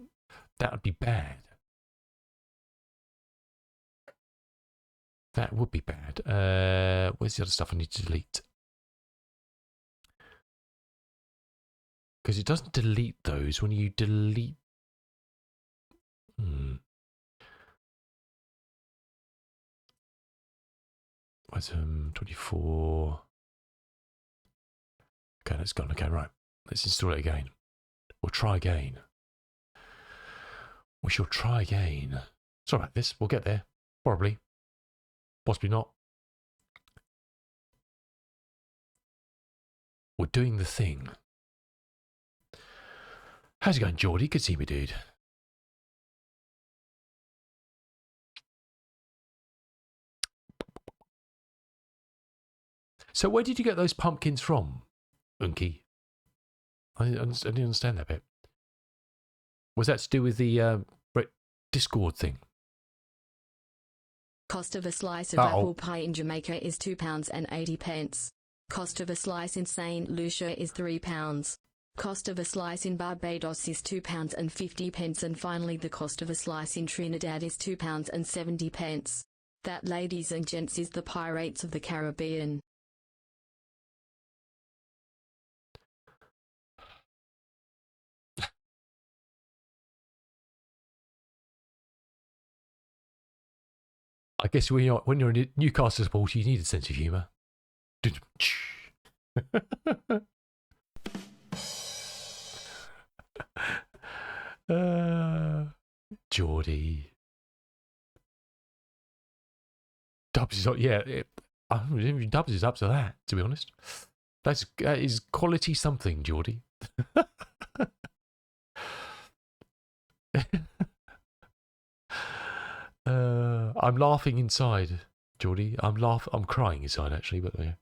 That would be bad. That would be bad. Where's the other stuff I need to delete? Because it doesn't delete those when you delete... WASM 24. Okay, that's gone. Okay, right. Let's install it again. We'll try again. We shall try again. It's all right, this. We'll get there. Probably. Possibly not. We're doing the thing. How's it going, Geordie? Good to see me, dude. So where did you get those pumpkins from, Unky? I didn't understand that bit. Was that to do with the Discord thing? Cost of a slice of apple pie in Jamaica is £2.80. Cost of a slice in St. Lucia is £3. Cost of a slice in Barbados is £2.50. And finally the cost of a slice in Trinidad is £2.70. That, ladies and gents, is the Pirates of the Caribbean. I guess when you're a Newcastle supporter, you need a sense of humour. Geordie. Dubs is up, yeah. Dubs is up to that, to be honest. That is quality something, Geordie. I'm laughing inside, Geordie. I'm crying inside, actually, but yeah.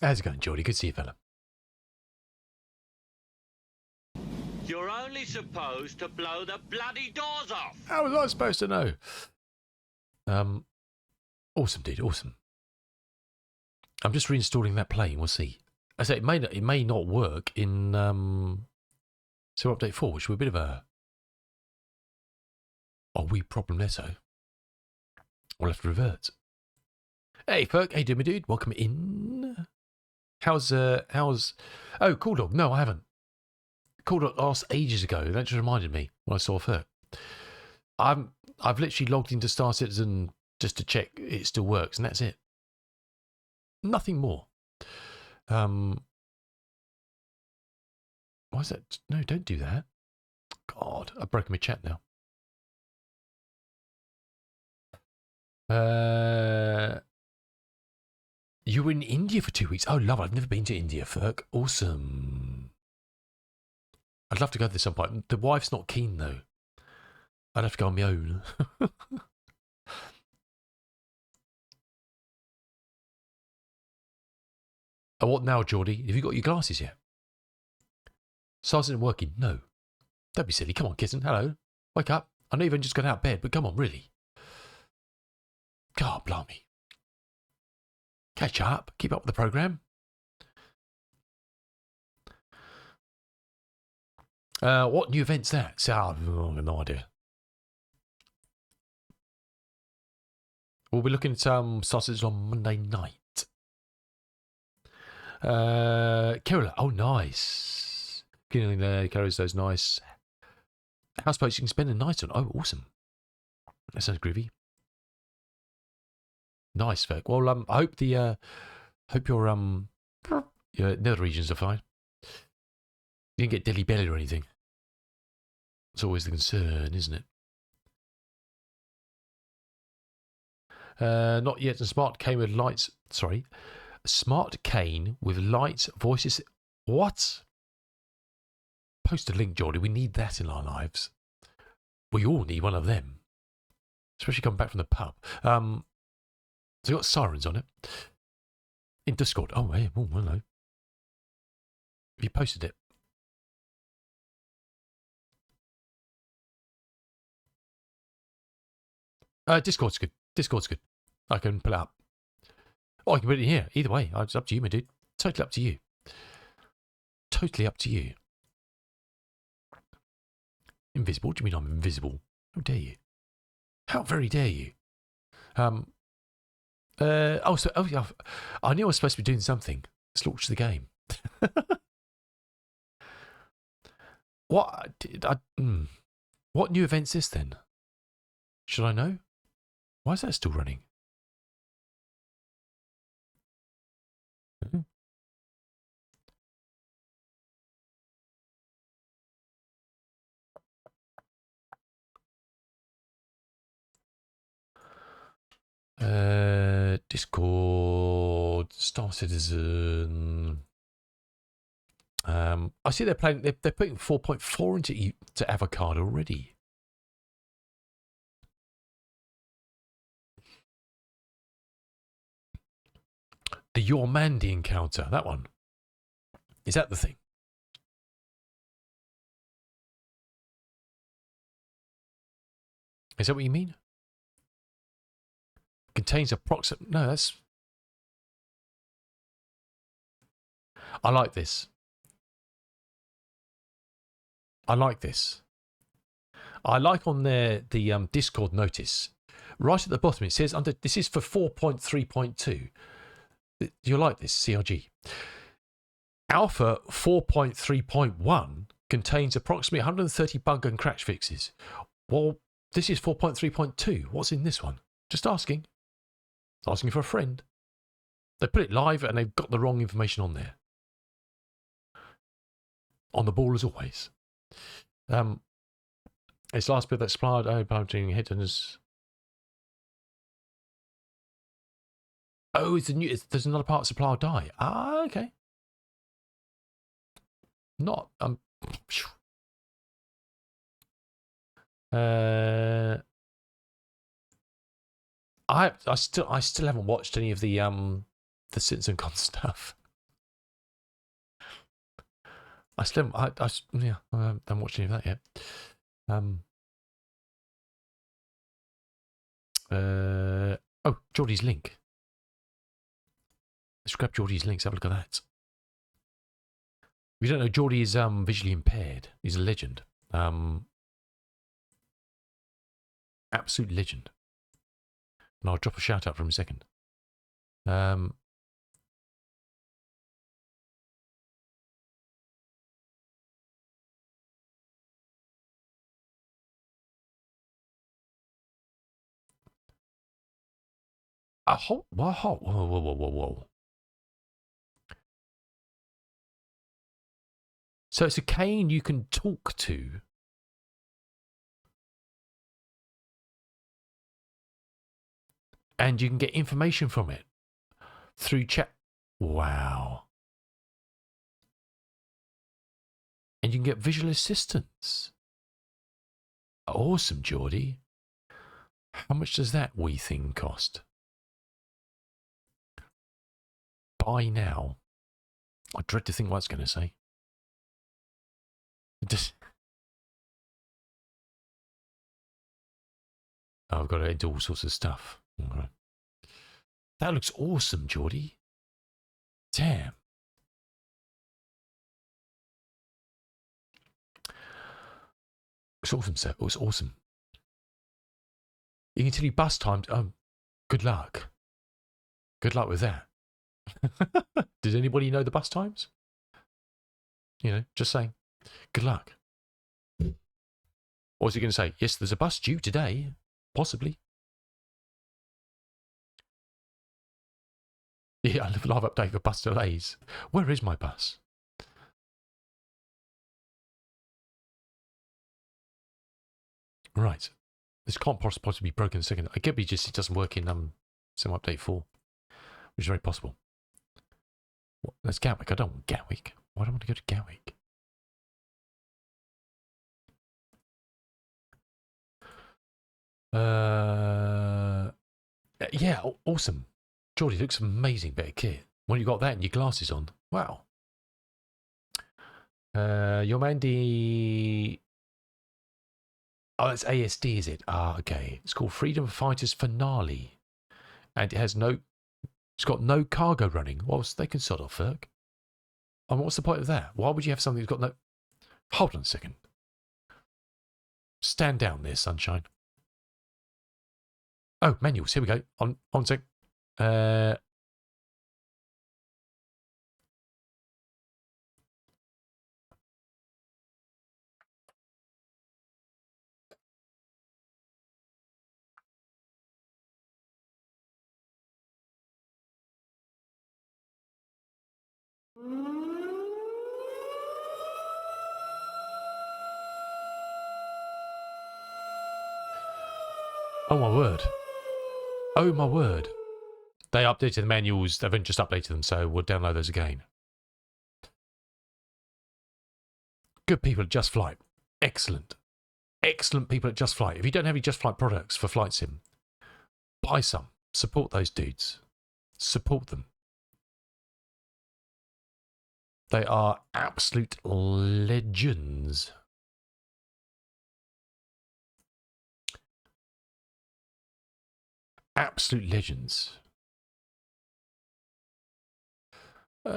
How's it going, Geordie? Good to see you, fella. You're only supposed to blow the bloody doors off. How was I supposed to know? Awesome, dude. Awesome. I'm just reinstalling that plane. We'll see. I say it may not work in so update 4, which would be a bit of a wee problem there, so we'll have to revert. Hey, Ferg, how you doing, my dude? Welcome in. How's oh, Cool Dog? No, I haven't. Cool Dog asked ages ago. That just reminded me when I saw Ferg. I've literally logged into Star Citizen just to check it still works, and that's it. Nothing more. Why is that? No, don't do that. God, I've broken my chat now. You were in India for 2 weeks. Oh, love, I've never been to India, Ferg. Awesome. I'd love to go there some point. The wife's not keen, though. I'd have to go on my own. Oh, what now, Geordie? Have you got your glasses yet? SARS isn't working? No. Don't be silly. Come on, kitten. Hello. Wake up. I know you've only just got out of bed, but come on, really. God, blimey. Catch up. Keep up with the programme. What new event's that? So, I've no idea. We'll be looking at sausages on Monday night. Kerala. Oh, nice. Cleaning there. Carries those nice houseboats you can spend a night on. Oh, awesome. That sounds groovy. Nice, Ferg. Well, I hope your nether regions are fine. You didn't get Delhi belly or anything. It's always the concern, isn't it? Not yet. And Smart came with lights. Sorry. smart cane with lights, voices. What? Post a link, Geordie. We need that in our lives. We all need one of them. Especially coming back from the pub. So you got sirens on it. In Discord. Oh, hey, oh, hello. Have you posted it? Discord's good. Discord's good. I can pull it up. Oh, I can put it in here. Either way, it's up to you, my dude. Totally up to you. Totally up to you. Invisible? What do you mean I'm invisible? How dare you? How very dare you? Yeah. I knew I was supposed to be doing something. Let's launch the game. What new event's this then? Should I know? Why is that still running? Discord, Star Citizen. I see they're playing. They're putting 4.4 into Avocado already. The Your Mandy encounter. That one. Is that the thing? Is that what you mean? Contains approximate. No, that's. I like this. I like this. I like on there the Discord notice. Right at the bottom it says under this is for 4.3.2. You'll like this, CRG. Alpha 4.3.1 contains approximately 130 bug and crash fixes. Well, this is 4.3.2. What's in this one? Just asking. Asking for a friend. They put it live and they've got the wrong information on there. On the ball as always. It's last bit that supplied doing hidden. Oh, it's a new. There's another part supply or die. Ah, okay. Not I still haven't watched any of the Citizen Con stuff. I haven't watched any of that yet. Geordie's link. Let's grab Geordie's links. Have a look at that. If you don't know, Geordie is visually impaired. He's a legend. Absolute legend. And I'll drop a shout out for him in a second. Whoa. So it's a cane you can talk to. And you can get information from it through chat. Wow. And you can get visual assistance. Awesome, Geordie. How much does that wee thing cost? Buy now. I dread to think what it's going to say. I've got to do all sorts of stuff. Okay. That looks awesome, Geordie. Damn. It's awesome, sir. It was awesome. You can tell you bus times. Good luck. Good luck with that. Does anybody know the bus times? You know, just saying. Good luck. Or is he going to say, yes, there's a bus due today? Possibly. Yeah, I live a live update for bus delays. Where is my bus? Right. This can't possibly be broken in a second. It could be just it doesn't work in Sim Update 4, which is very possible. That's Gatwick. I don't want Gatwick. Why do I want to go to Gatwick? Yeah, awesome. Geordie, looks amazing bit of kit. When you got that and your glasses on. Wow. Your Mandy. Oh, that's ASD, is it? Ah, okay. It's called Freedom Fighters Finale. And it has no. It's got no cargo running. Well, they can sod off, Ferg. And what's the point of that? Why would you have something that's got no. Hold on a second. Stand down there, sunshine. Oh, manuals. Here we go. On sec. Oh my word. Oh my word. They updated the manuals. They've just updated them, so we'll download those again. Good people at Just Flight. Excellent. Excellent people at Just Flight. If you don't have any Just Flight products for Flight Sim, buy some. Support those dudes. Support them. They are absolute legends. Absolute legends. Hold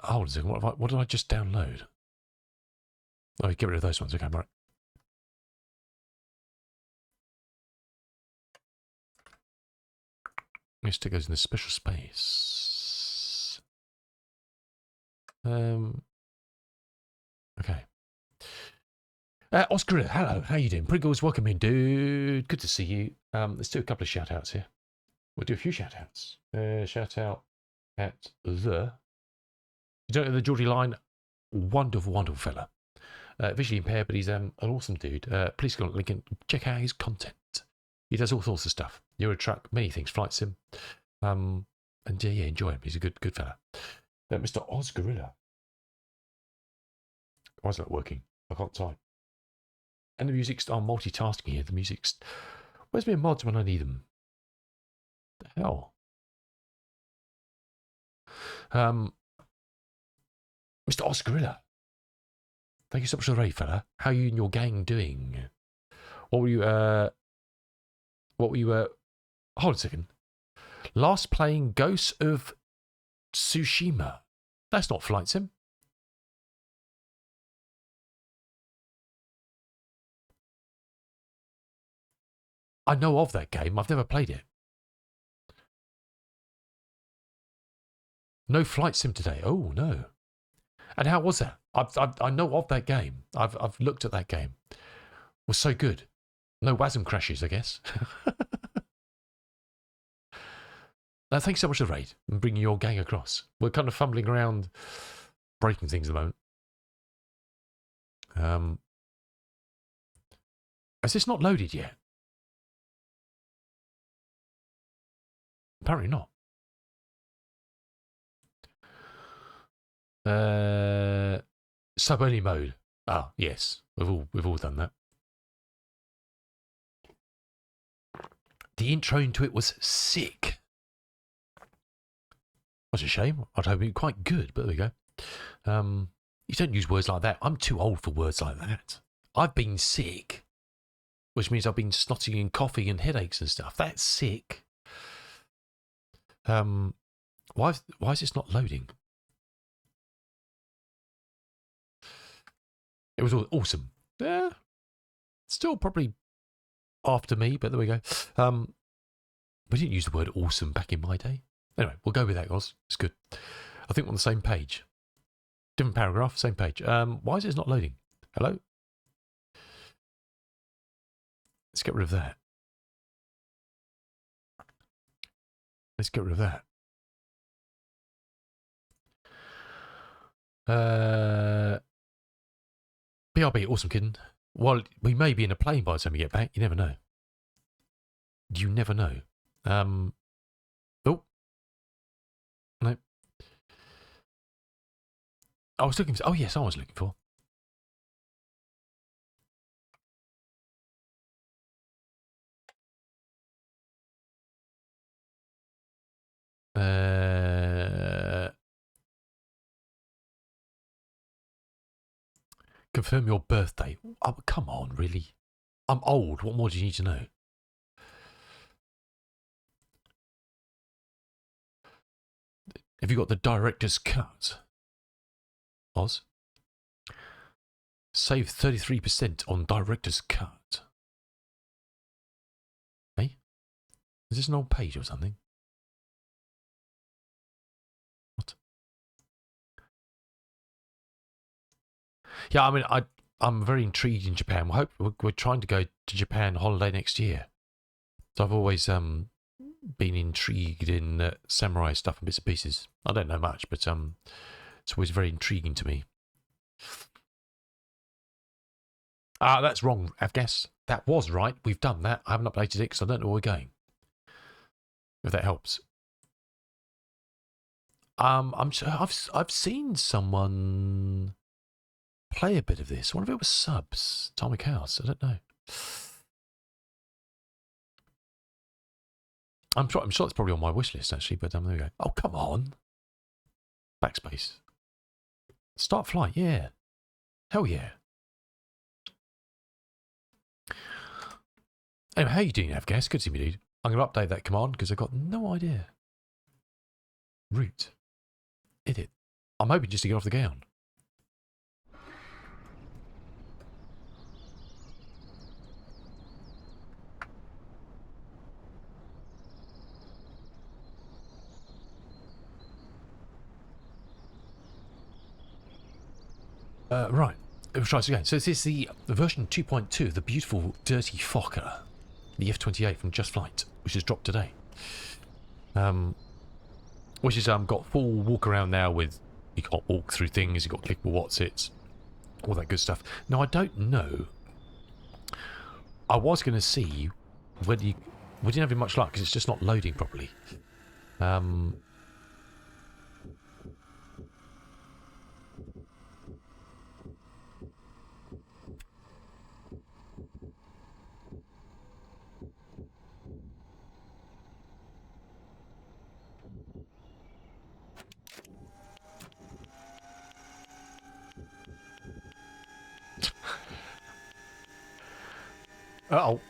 on a second. What did I just download? Oh, get rid of those ones. Okay, right. Let's stick those in the special space. Okay. Oscar, hello. How you doing? Pringles, welcome in, dude. Good to see you. Let's do a couple of shout outs here. We'll do a few shout outs. Shout out at the. You don't know the Geordie Line? Wonderful, wonderful fella. Visually impaired, but he's an awesome dude. Please go on link and check out his content. He does all sorts of stuff. Euro truck, many things, flight sim. And yeah, enjoy him. He's a good fella. Mr. Oz Gorilla. Why is that working? I can't type. And the music's I'm multitasking here. The music's. Where's my mods when I need them? The hell? Mr. Oscarilla. Thank you so much for the raid, fella. How are you and your gang doing? What were you hold on a second. Last playing Ghosts of Tsushima. That's not Flight Sim. I know of that game. I've never played it. No Flight Sim today. Oh no. And how was that? I know of that game. I've looked at that game. It was so good. No WASM crashes, I guess. Thanks so much for the raid and bringing your gang across. We're kind of fumbling around, breaking things at the moment. Is this not loaded yet? Apparently not. Sub-only mode. Ah, yes. We've all done that. The intro into it was sick. That's a shame. I'd hope it'd be quite good, but there we go. You don't use words like that. I'm too old for words like that. I've been sick, which means I've been snotty and coughing and headaches and stuff. That's sick. Why is this not loading? It was awesome. Yeah, still probably after me, but there we go. We didn't use the word awesome back in my day. Anyway, we'll go with that, guys. It's good. I think we're on the same page. Different paragraph, same page. Why is it not loading? Hello? Let's get rid of that. Let's get rid of that. BRB, awesome kitten. Well, we may be in a plane by the time we get back. You never know. You never know. Oh. No. I was looking for... Oh, yes, I was looking for. Confirm your birthday. Oh, come on, really? I'm old. What more do you need to know? Have you got the director's cut? Oz? Save 33% on director's cut. Hey? Is this an old page or something? What? Yeah, I mean, I'm very intrigued in Japan. We're trying to go to Japan holiday next year. So I've always been intrigued in samurai stuff and bits and pieces. I don't know much, but it's always very intriguing to me. That's wrong, Avgas. That was right. We've done that. I haven't updated it because I don't know where we're going. If that helps. I've seen someone play a bit of this. I wonder if it was subs. Atomic House. I don't know. I'm sure it's probably on my wish list actually, but there we go. Oh, come on. Backspace. Start flight, yeah. Hell yeah. Anyway, how you doing, Avgas? Good to see you, dude. I'm going to update that command because I've got no idea. Route. Edit. I'm hoping just to get off the ground. Right. Let's try this again. So this is the version 2.2, the beautiful dirty Fokker, the F28 from Just Flight, which has dropped today. Which has got full walk around now with, you can't walk through things, you've got clickable what's-its, all that good stuff. Now I don't know, I was going to see whether we didn't have much luck because it's just not loading properly. Uh-oh.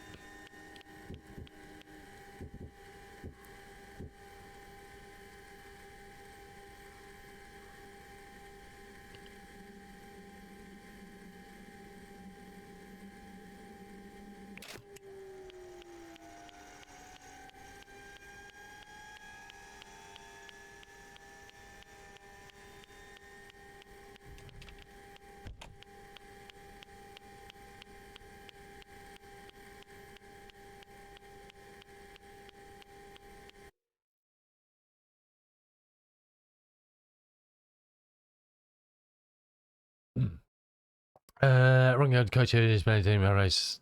Wrong coach is managing my race.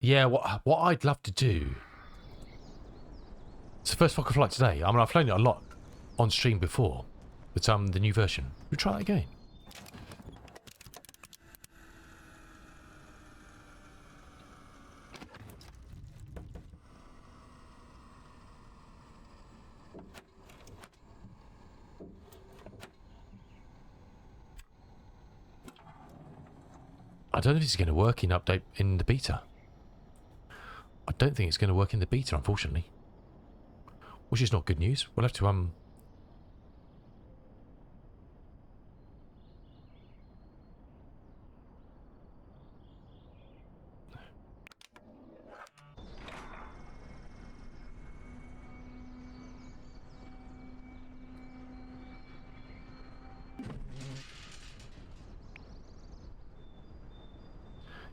Yeah, what I'd love to do. It's the first Fokker flight today. I mean, I've flown it a lot on stream before, but the new version. We'll try that again. I don't know if it's going to work in the beta. I don't think it's going to work in the beta, unfortunately. Which is not good news. We'll have to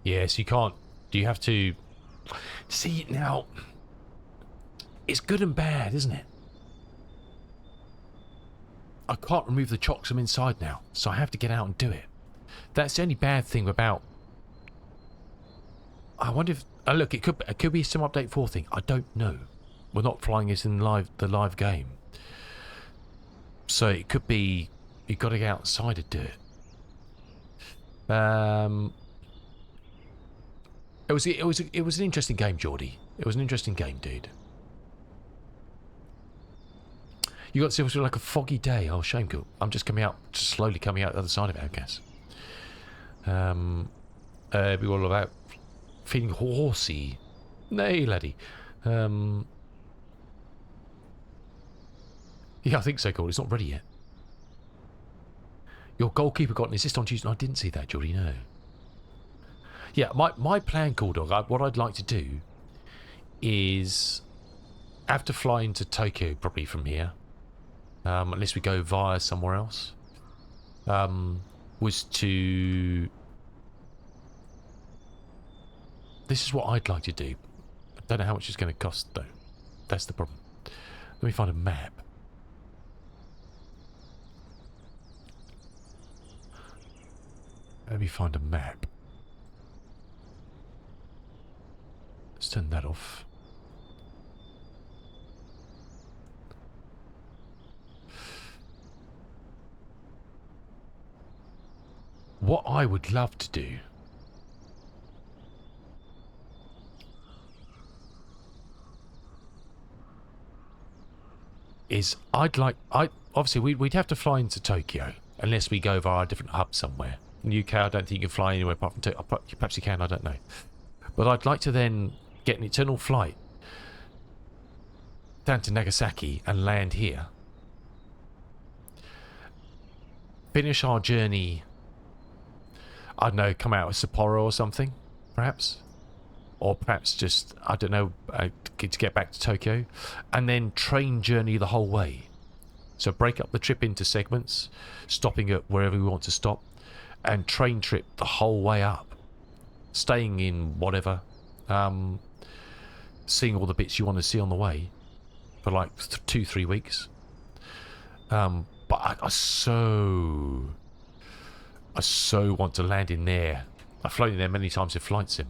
Yes, you can't. Do you have to see now? It's good and bad, isn't it? I can't remove the chocks from inside now, so I have to get out and do it. That's the only bad thing about. I wonder if. Oh, look, it could be some update 4 thing. I don't know. We're not flying it in the live game, so it could be you've got to get outside to do it. It was an interesting game, Geordie. It was an interesting game, dude. You got to see it was like a foggy day. Oh, shame. Cool. I'm just coming out, just slowly coming out the other side of it, I guess. Be all about feeling horsey. Nay, laddie. Yeah, I think so, cool. It's not ready yet. Your goalkeeper got an assist on Tuesday. I didn't see that, Geordie, no. Yeah, my plan, Cool Dog, what I'd like to do is, after flying to Tokyo, probably from here, unless we go via somewhere else, was to... This is what I'd like to do. I don't know how much it's going to cost, though. That's the problem. Let me find a map. Let me find a map. Let's turn that off. What I would love to do is obviously we'd have to fly into Tokyo unless we go via a different hub somewhere. In the UK, I don't think you can fly anywhere apart from Tokyo. Perhaps you can, I don't know. But I'd like to then get an eternal flight down to Nagasaki and land here. Finish our journey, I don't know, come out of Sapporo or something, perhaps. Or perhaps just, I don't know, to get back to Tokyo. And then train journey the whole way. So break up the trip into segments, stopping at wherever we want to stop. And train trip the whole way up. Staying in whatever. Seeing all the bits you want to see on the way. For like 2-3 weeks. But I so want to land in there. I've flown in there many times in Flight Sim.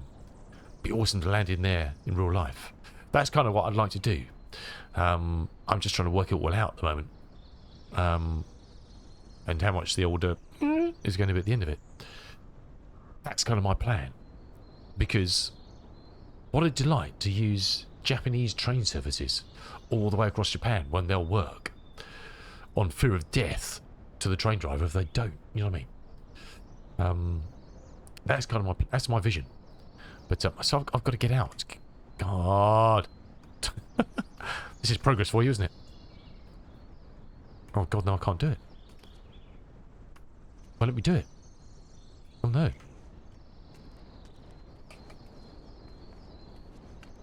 Be awesome to land in there in real life. That's kind of what I'd like to do. I'm just trying to work it all out at the moment. And how much the order is going to be at the end of it. That's kind of my plan. Because what a delight to use Japanese train services all the way across Japan when they'll work. On fear of death to the train driver if they don't. You know what I mean? That's kind of that's my vision. But so I've got to get out. God. This is progress for you, isn't it? Oh God, no, I can't do it. Why don't we do it? Oh no.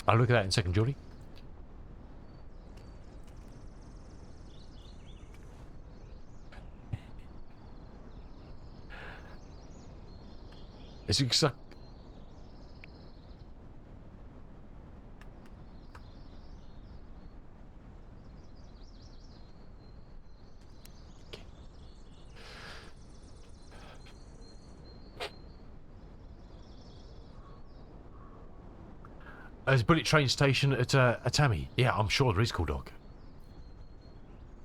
I'll look at that in a second, Geordie. It's exact. There's a bullet train station at Atami. Yeah, I'm sure there is, Cool Dog.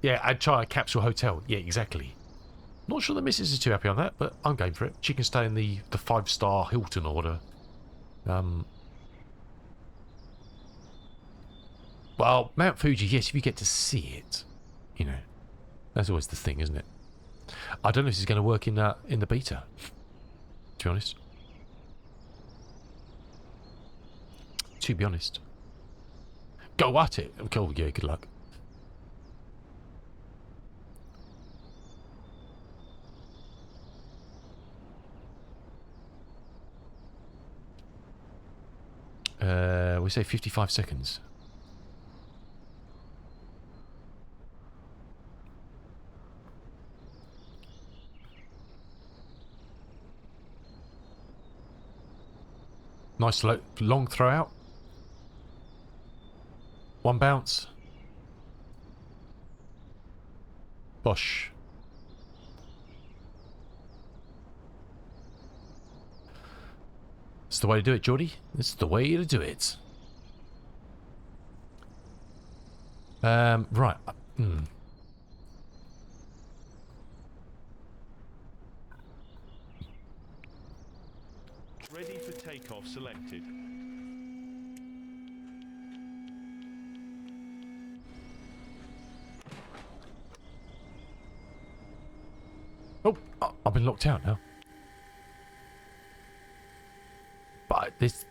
Yeah, I'd try a capsule hotel. Yeah, exactly. Not sure the missus is too happy on that, but I'm going for it. She can stay in the 5-star Hilton order. Well, Mount Fuji, yes, if you get to see it, you know, that's always the thing, isn't it? I don't know if this is going to work in the beta, to be honest. To be honest. Go at it. Oh, yeah, good luck. We say 55 seconds. Nice long throw out. One bounce. Bosh. It's the way to do it, Geordie. It's the way to do it. Right. takeoff selected. Oh, I've been locked out now. But this...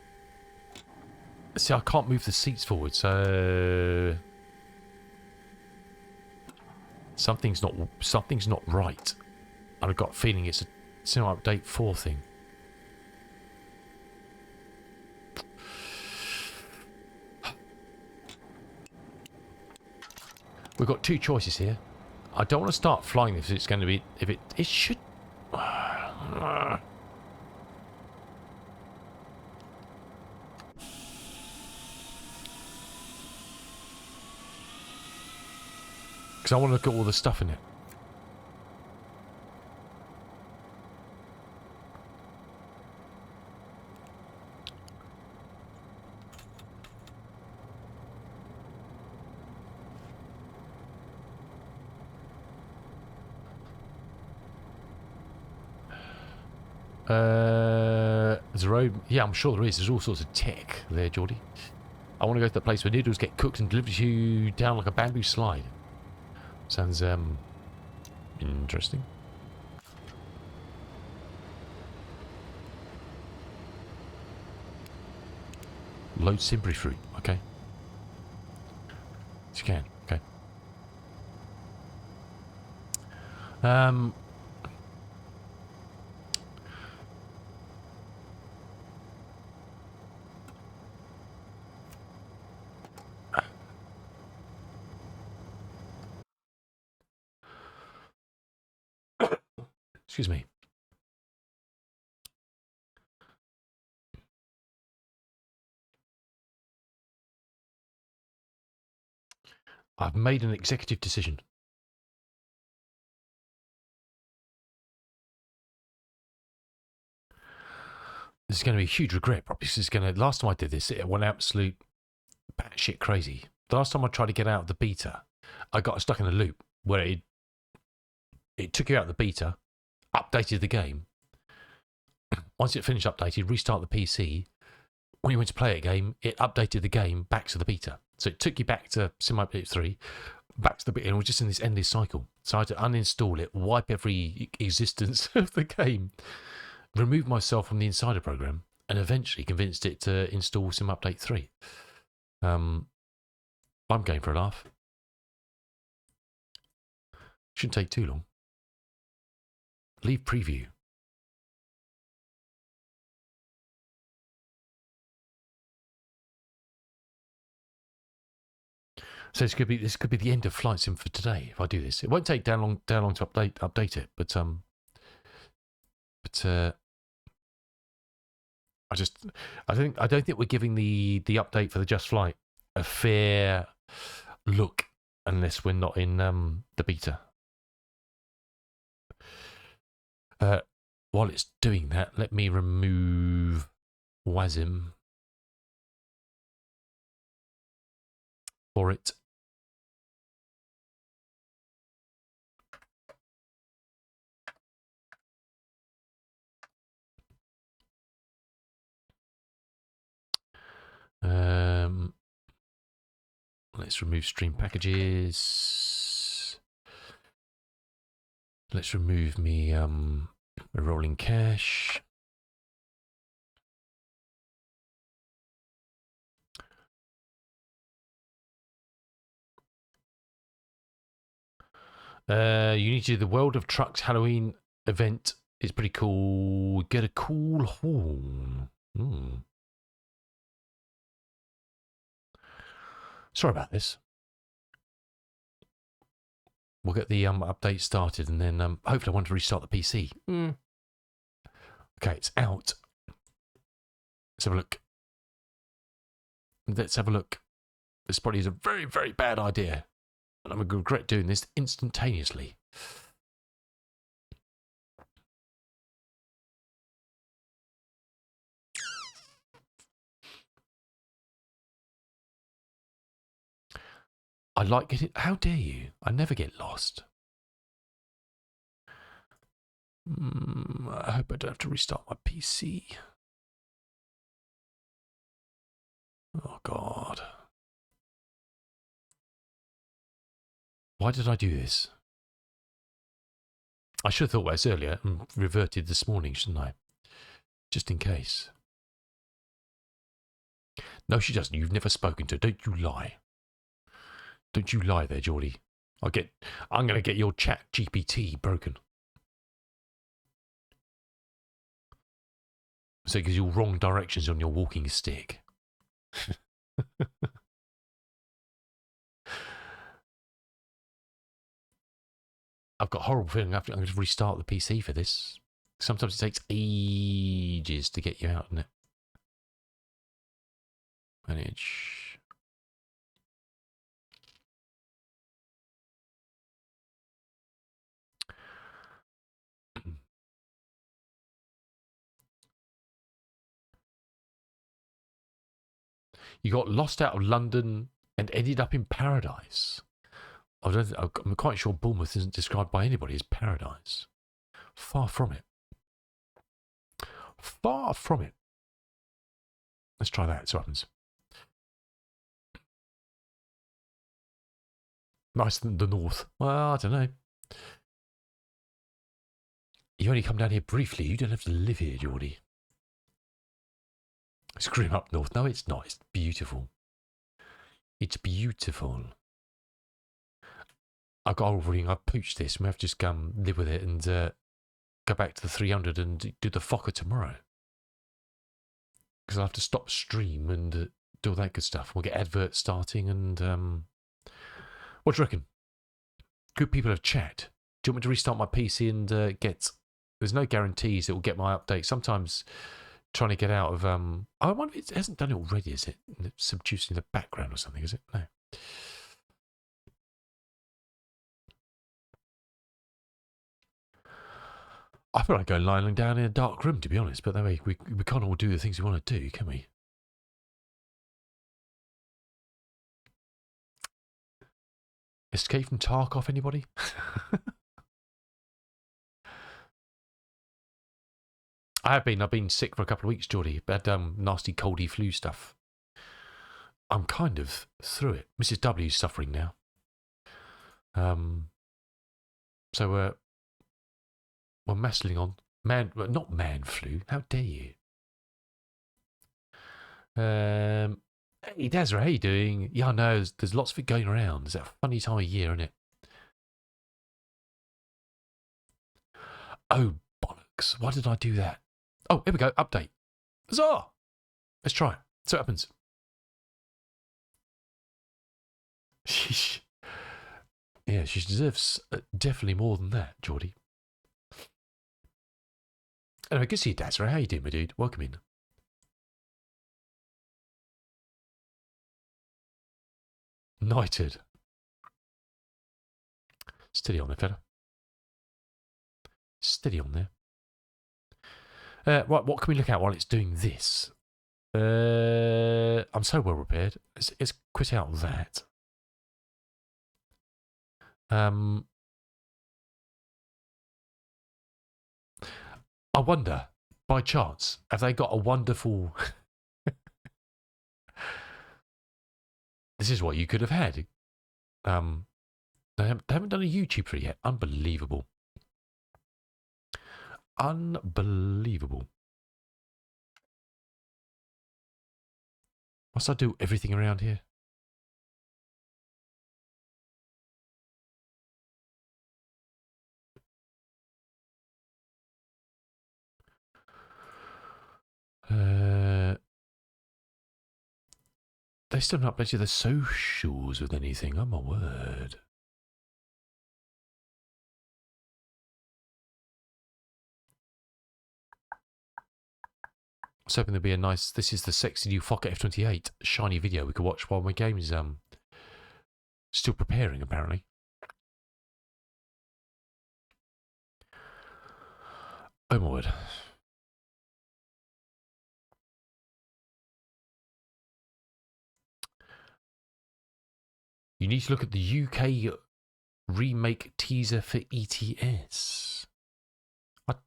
See, I can't move the seats forward, so... Something's not right. I've got a feeling it's a Sim Update 4 thing. We've got two choices here. I don't want to start flying this. It's going to be... It should... Because I want to look at all the stuff in it. There's a road. Yeah, I'm sure there is. There's all sorts of tech there, Geordie. I want to go to the place where noodles get cooked and delivered to you down like a bamboo slide. Sounds interesting. Load Simbury fruit. Okay. Yes, you can. Okay. Excuse me. I've made an executive decision. This is going to be a huge regret, probably. This is going to... Last time I did this, it went absolute batshit crazy. The last time I tried to get out of the beta, I got stuck in a loop where it took you out of the beta, updated the game. Once it finished updated, restart the PC. When you went to play a game, it updated the game back to the beta. So it took you back to Sim Update 3, back to the beta, and we're just in this endless cycle. So I had to uninstall it, wipe every existence of the game, remove myself from the Insider program, and eventually convinced it to install Sim Update 3. I'm going for a laugh. Shouldn't take too long. Leave preview. So this could be the end of Flight Sim for today if I do this. It won't take down long to update it, but I don't think we're giving the update for the Just Flight a fair look unless we're not in the beta. While it's doing that, let me remove WASM for it. Let's remove stream packages. Let's remove me rolling cache. You need to do the World of Trucks Halloween event. It's pretty cool. Get a cool horn. Sorry about this. We'll get the update started, and then hopefully I want to restart the PC. Okay, it's out. Let's have a look. Let's have a look. This probably is a very, very bad idea, and I'm going to regret doing this instantaneously. I like getting... How dare you? I never get lost. I hope I don't have to restart my PC. Oh, God. Why did I do this? I should have thought about this earlier and reverted this morning, shouldn't I? Just in case. No, she doesn't. You've never spoken to her. Don't you lie. Don't you lie there, Geordie. I'm going to get your chat GPT broken. So it gives you wrong directions on your walking stick. I've got a horrible feeling I'm going to restart the PC for this. Sometimes it takes ages to get you out, doesn't it? Manage. You got lost out of London and ended up in paradise. I'm quite sure Bournemouth isn't described by anybody as paradise. Far from it. Far from it. Let's try that. See what happens. Nicer than the north. Well, I don't know. You only come down here briefly. You don't have to live here, Geordie. It's grim up north. No, it's not. It's beautiful. It's beautiful. I got overeating. I poached this. We have to just come live with it and go back to the 300 and do the Fokker tomorrow. Because I'll have to stop stream and do all that good stuff. We'll get adverts starting and... what do you reckon? Good people have chat. Do you want me to restart my PC and get... There's no guarantees it will get my update. Sometimes trying to get out of... I wonder if it hasn't done it already, is it? It's subdued in the background or something, is it? No. I feel like going lying down in a dark room, to be honest. But that way we can't all do the things we want to do, can we? Escape from Tarkov, anybody? I've been sick for a couple of weeks, Geordie. Had nasty coldy flu stuff. I'm kind of through it. Mrs. W's suffering now. So we're mastling on not man flu. How dare you? Hey Dazra, how you doing? Yeah, I know. There's lots of it going around. It's that funny time of year, isn't it? Oh bollocks! Why did I do that? Oh, here we go. Update. Huzzah! Let's try it. See what happens. Yeah, she deserves definitely more than that, Geordie. Anyway, good to see you, Dazra. How you doing, my dude? Welcome in. Knighted. Steady on there, fella. Steady on there. Right, what can we look at while it's doing this? I'm so well prepared. Let's quit out that. I wonder, by chance, have they got a wonderful... This is what you could have had. They haven't done a YouTuber yet. Unbelievable. Unbelievable. Must I do everything around here? They still haven't updated their socials with anything. Oh my word. I was hoping there'd be a nice... This is the sexy new Fokker F28 shiny video we could watch while my game is still preparing, apparently. Oh my word. You need to look at the UK remake teaser for ETS. What?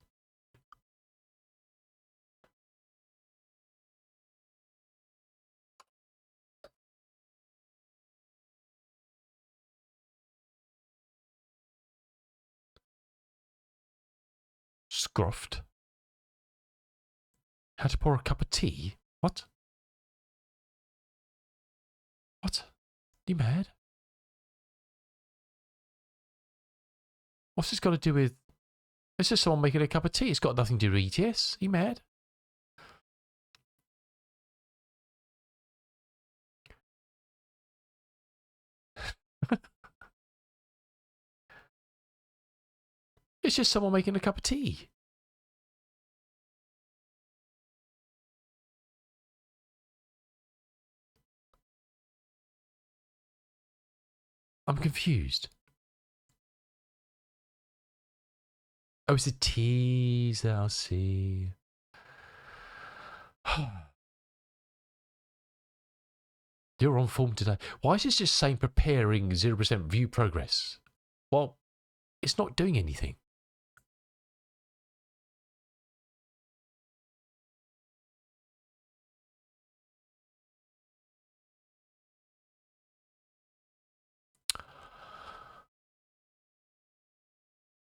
Scruffed. How to pour a cup of tea? What? What? You mad? What's this got to do with... It's just someone making a cup of tea. It's got nothing to do with ETS. You mad? It's just someone making a cup of tea. I'm confused. Oh, it's a teaser. I'll see. You're on form today. Why is this just saying preparing 0% view progress? Well, it's not doing anything.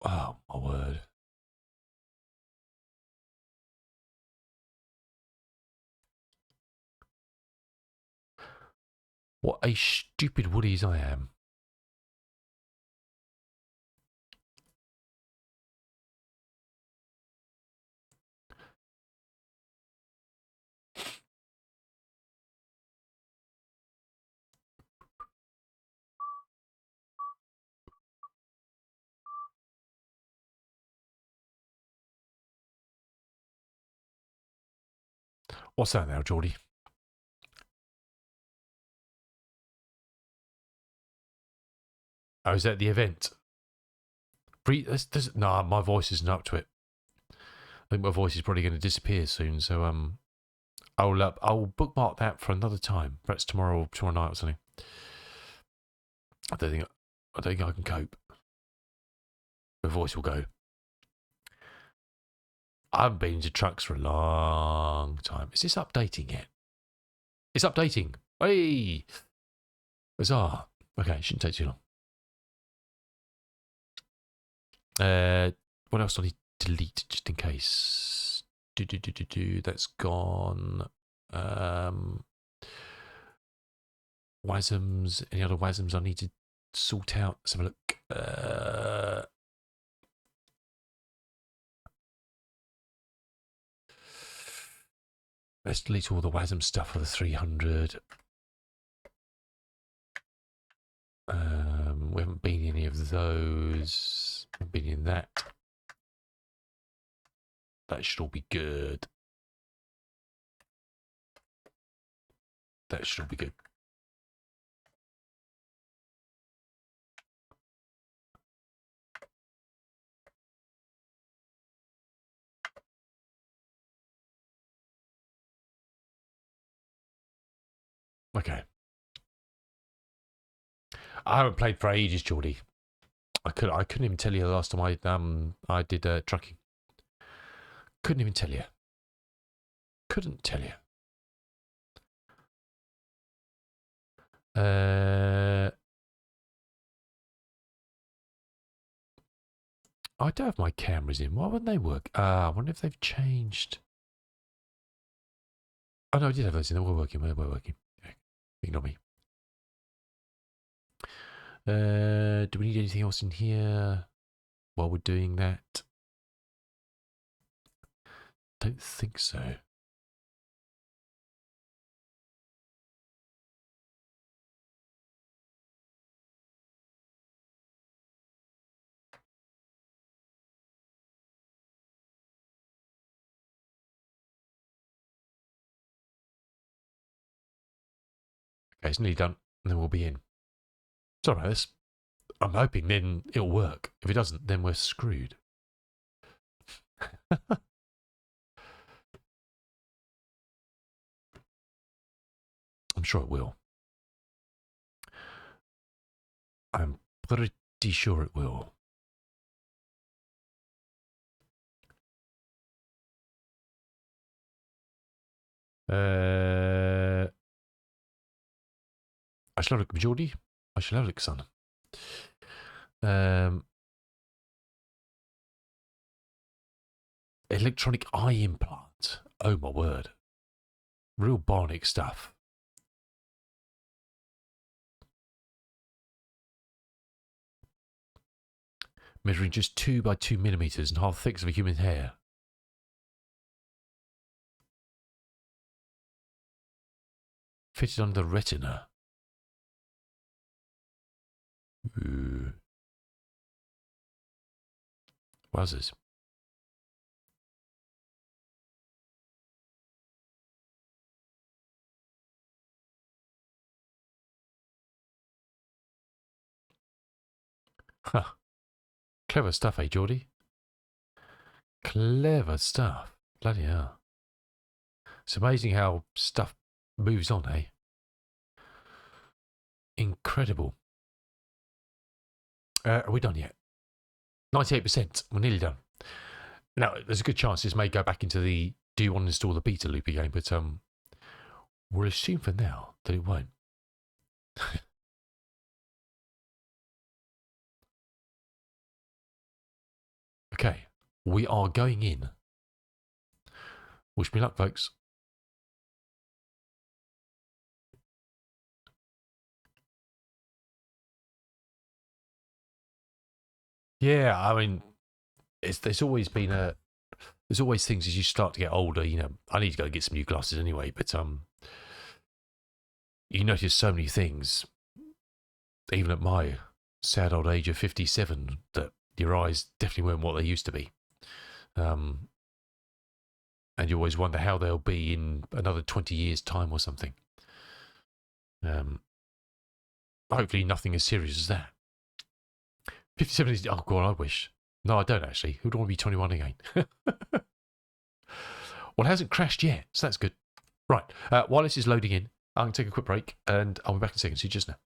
Oh, my word. What a stupid woodies I am. What's that now, Geordie? Oh, is that the event? Nah, my voice isn't up to it. I think my voice is probably going to disappear soon, so I'll bookmark that for another time. Perhaps tomorrow or tomorrow night or something. I don't think I can cope. My voice will go. I haven't been into trucks for a long time. Is this updating yet? It's updating. Hey! Bizarre. Okay, it shouldn't take too long. What else do I need to delete just in case? That's gone. WASMs. Any other WASMs I need to sort out? Let's have a look. Let's delete all the WASM stuff for the 300. We haven't been in any of those. We haven't been in that. That should all be good. That should all be good. Okay. I haven't played for ages, Geordie. I couldn't even tell you the last time I did trucking. Couldn't even tell you. Couldn't tell you. I do have my cameras in. Why wouldn't they work? I wonder if they've changed. Oh no, I did have those in. They were working. They were working. Okay. Ignore me. Do we need anything else in here while we're doing that? Don't think so. Okay, it's nearly done, and then we'll be in. Sorry about this. I'm hoping then it'll work. If it doesn't, then we're screwed. I'm sure it will. I'm pretty sure it will. I shall have a look, Geordie. I shall have a look, son. electronic eye implant. Oh my word. Real bionic stuff. Measuring just 2 by 2 millimeters and half the thickness of a human hair. Fitted under the retina. Ooh. Wowzers. Huh. Clever stuff, eh, Geordie? Clever stuff. Bloody hell. It's amazing how stuff moves on, eh? Incredible. Are we done yet? 98%. We're nearly done. Now, there's a good chance this may go back into the do you want to install the beta loop again, but we'll assume for now that it won't. Okay, we are going in. Wish me luck, folks. Yeah, I mean, there's always been there's always things as you start to get older. You know, I need to go get some new glasses anyway, but you notice so many things, even at my sad old age of 57, that your eyes definitely weren't what they used to be. And you always wonder how they'll be in another 20 years' time or something. Hopefully nothing as serious as that. 57 is, oh God, I wish. No, I don't actually. Who'd want to be 21 again? Well, it hasn't crashed yet, so that's good. Right, while this is loading in, I'm going to take a quick break, and I'll be back in a second. See you just now.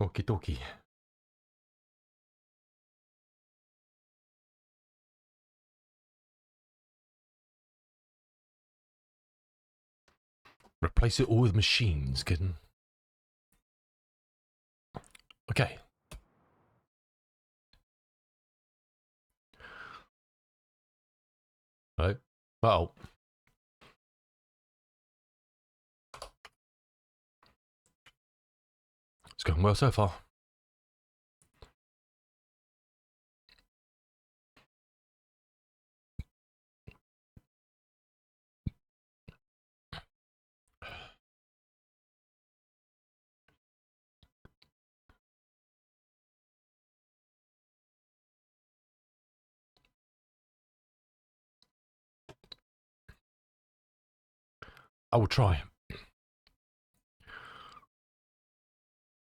Okie dokie. Replace it all with machines, kidding? Okay. Hello? Uh-oh. It's going well so far. I will try.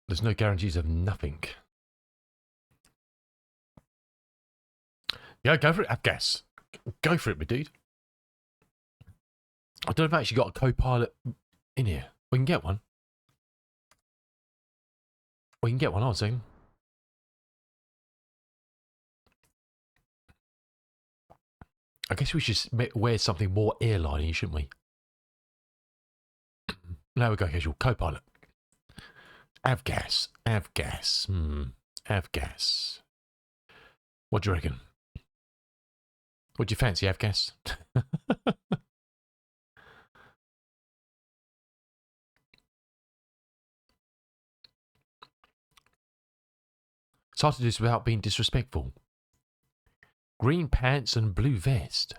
There's no guarantees of nothing. Yeah, go for it. Have gas. Go for it, my dude. I don't know if I've actually got a co-pilot in here. We can get one. We can get one, I'll say. I guess we should wear something more airline-y, shouldn't we? Now we go casual. Co-pilot. Have gas. Have gas. Have gas. What do you reckon? What do you fancy, have gas? It's hard to do this without being disrespectful. Green pants and blue vest.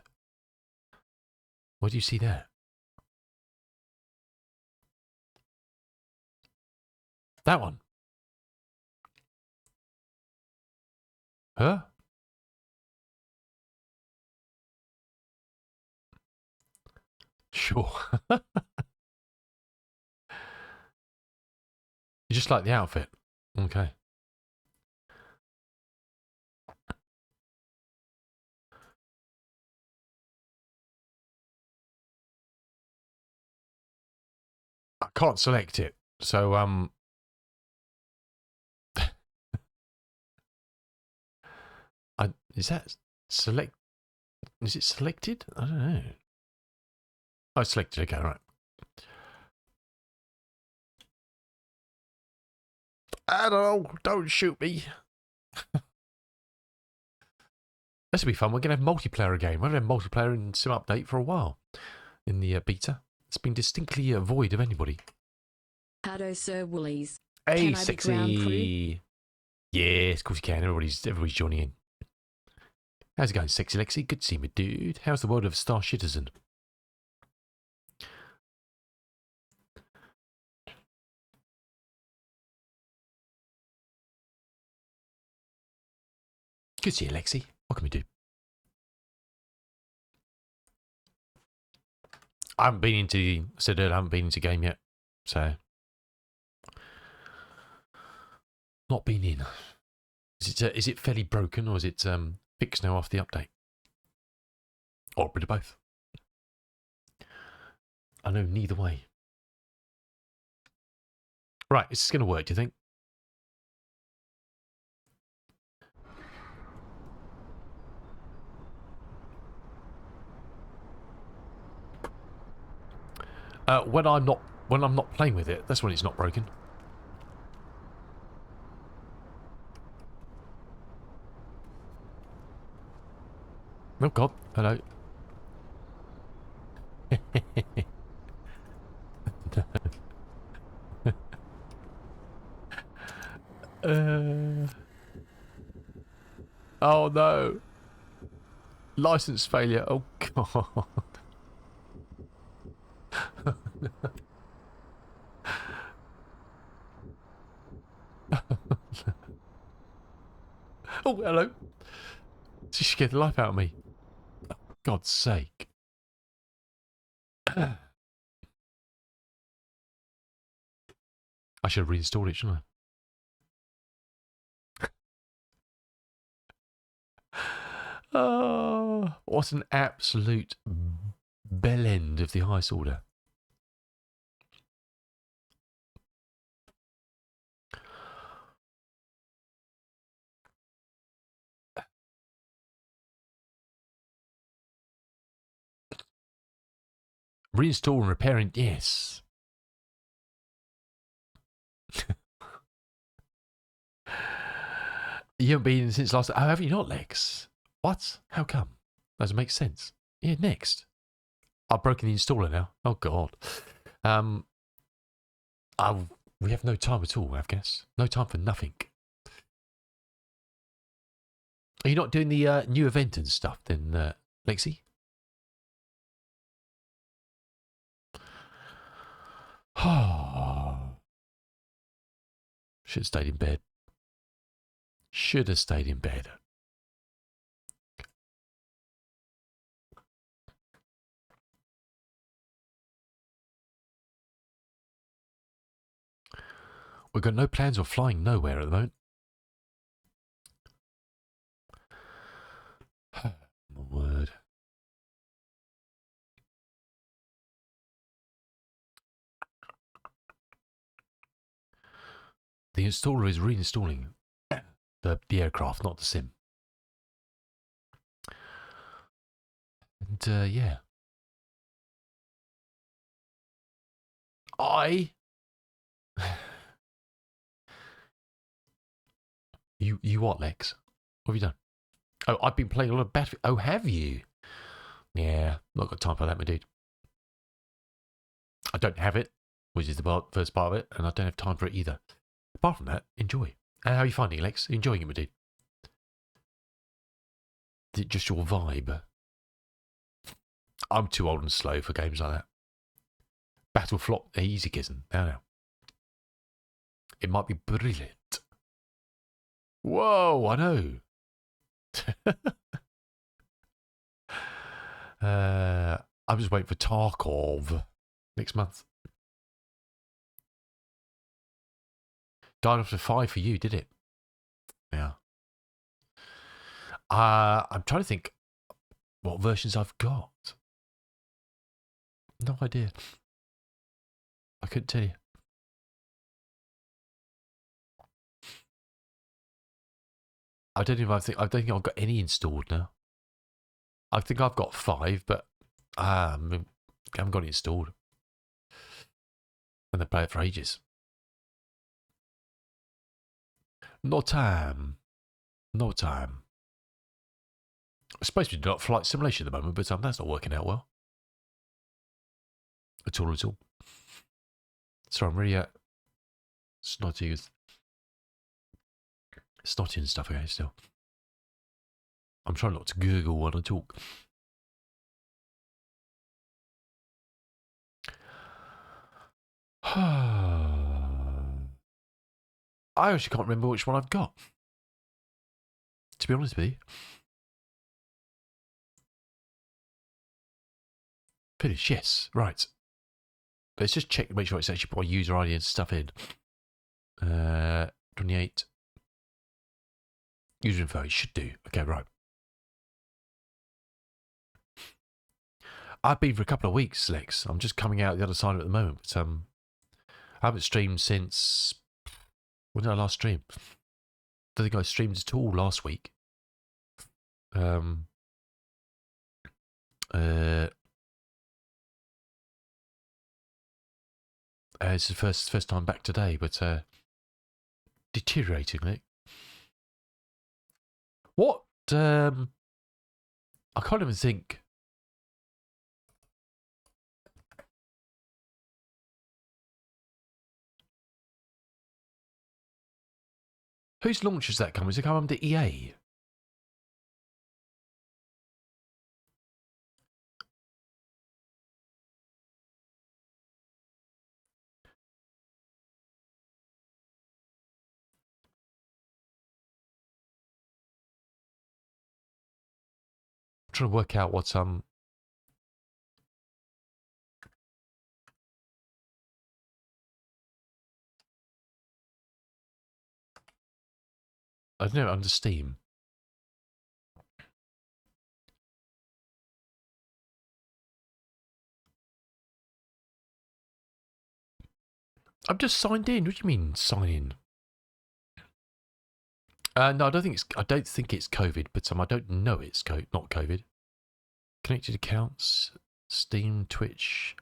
Where do you see that? That one. Huh? Sure. You just like the outfit. Okay. I can't select it. So, is that select? Is it selected? I don't know. Oh, it's selected. Okay, right. I don't know. Don't shoot me. This will be fun. We're going to have multiplayer again. We're going to have multiplayer in Sim Update for a while. In the beta. It's been distinctly void of anybody. Howdo, Sir Woolies. Hey, Can I be ground crew? sexy. Yes, of course you can. Everybody's joining in. How's it going, Sexy Lexi? Good to see you, my dude. How's the world of Star Citizen? Good to see you, Lexi. What can we do? I haven't been into, I haven't been into game yet, so not been in. Is it fairly broken, or is it fixed now after the update, or a bit of both? I know neither way. Right, is this going to work? Do you think? When I'm not playing with it, that's when it's not broken. Oh God! Hello. Oh no! License failure. Oh God! Oh, hello. She scared the life out of me. Oh, God's sake. I should have reinstalled it, shouldn't I? Oh, what an absolute bell end of the ice order. Reinstall and repairing, yes. You haven't been since last... Oh, have you not, Lex? What? How come? Doesn't make sense. Yeah, next. I've broken the installer now. Oh, God. We have no time at all, I guess. No time for nothing. Are you not doing the new event and stuff then, Lexi? Should have stayed in bed. Should have stayed in bed. We've got no plans of flying nowhere at the moment. My word. The installer is reinstalling the aircraft, not the sim. And yeah. You what, Lex? What have you done? Oh, I've been playing a lot of Battlefield. Oh, have you? Yeah, not got time for that, my dude. I don't have it, which is the first part of it, and I don't have time for it either. Apart from that, enjoy. And how are you finding it, Lex? Enjoying it, my dude? Is it just your vibe? I'm too old and slow for games like that. Battle flop, easy kissing. Now. It might be brilliant. Whoa, I know. I'm just waiting for Tarkov next month. Died after 5 for you, did it? Yeah. I'm trying to think what versions I've got. No idea. I couldn't tell you. I don't think I've got any installed now. I think I've got 5, but I haven't got it installed. And they play it for ages. No time. No time. I'm supposed to be doing flight simulation at the moment, but that's not working out well. At all. Sorry, I'm really snotty and stuff again still. I'm trying not to gurgle when I talk. I actually can't remember which one I've got. To be honest with you. Finish, yes. Right. Let's just check to make sure it's actually put my user ID and stuff in. 28. User info, it should do. Okay, right. I've been for a couple of weeks, Lex. I'm just coming out the other side of it at the moment. But, I haven't streamed since... When did I last stream? Don't think I streamed at all last week. It's the first time back today, but deteriorating, Nick. What? I can't even think. Whose launch is that coming? Is it coming to EA? I'm trying to work out what I don't know, under Steam. I'm just signed in. What do you mean sign in? No, I don't think it's COVID, but I don't know it's not COVID. Connected accounts, Steam, Twitch,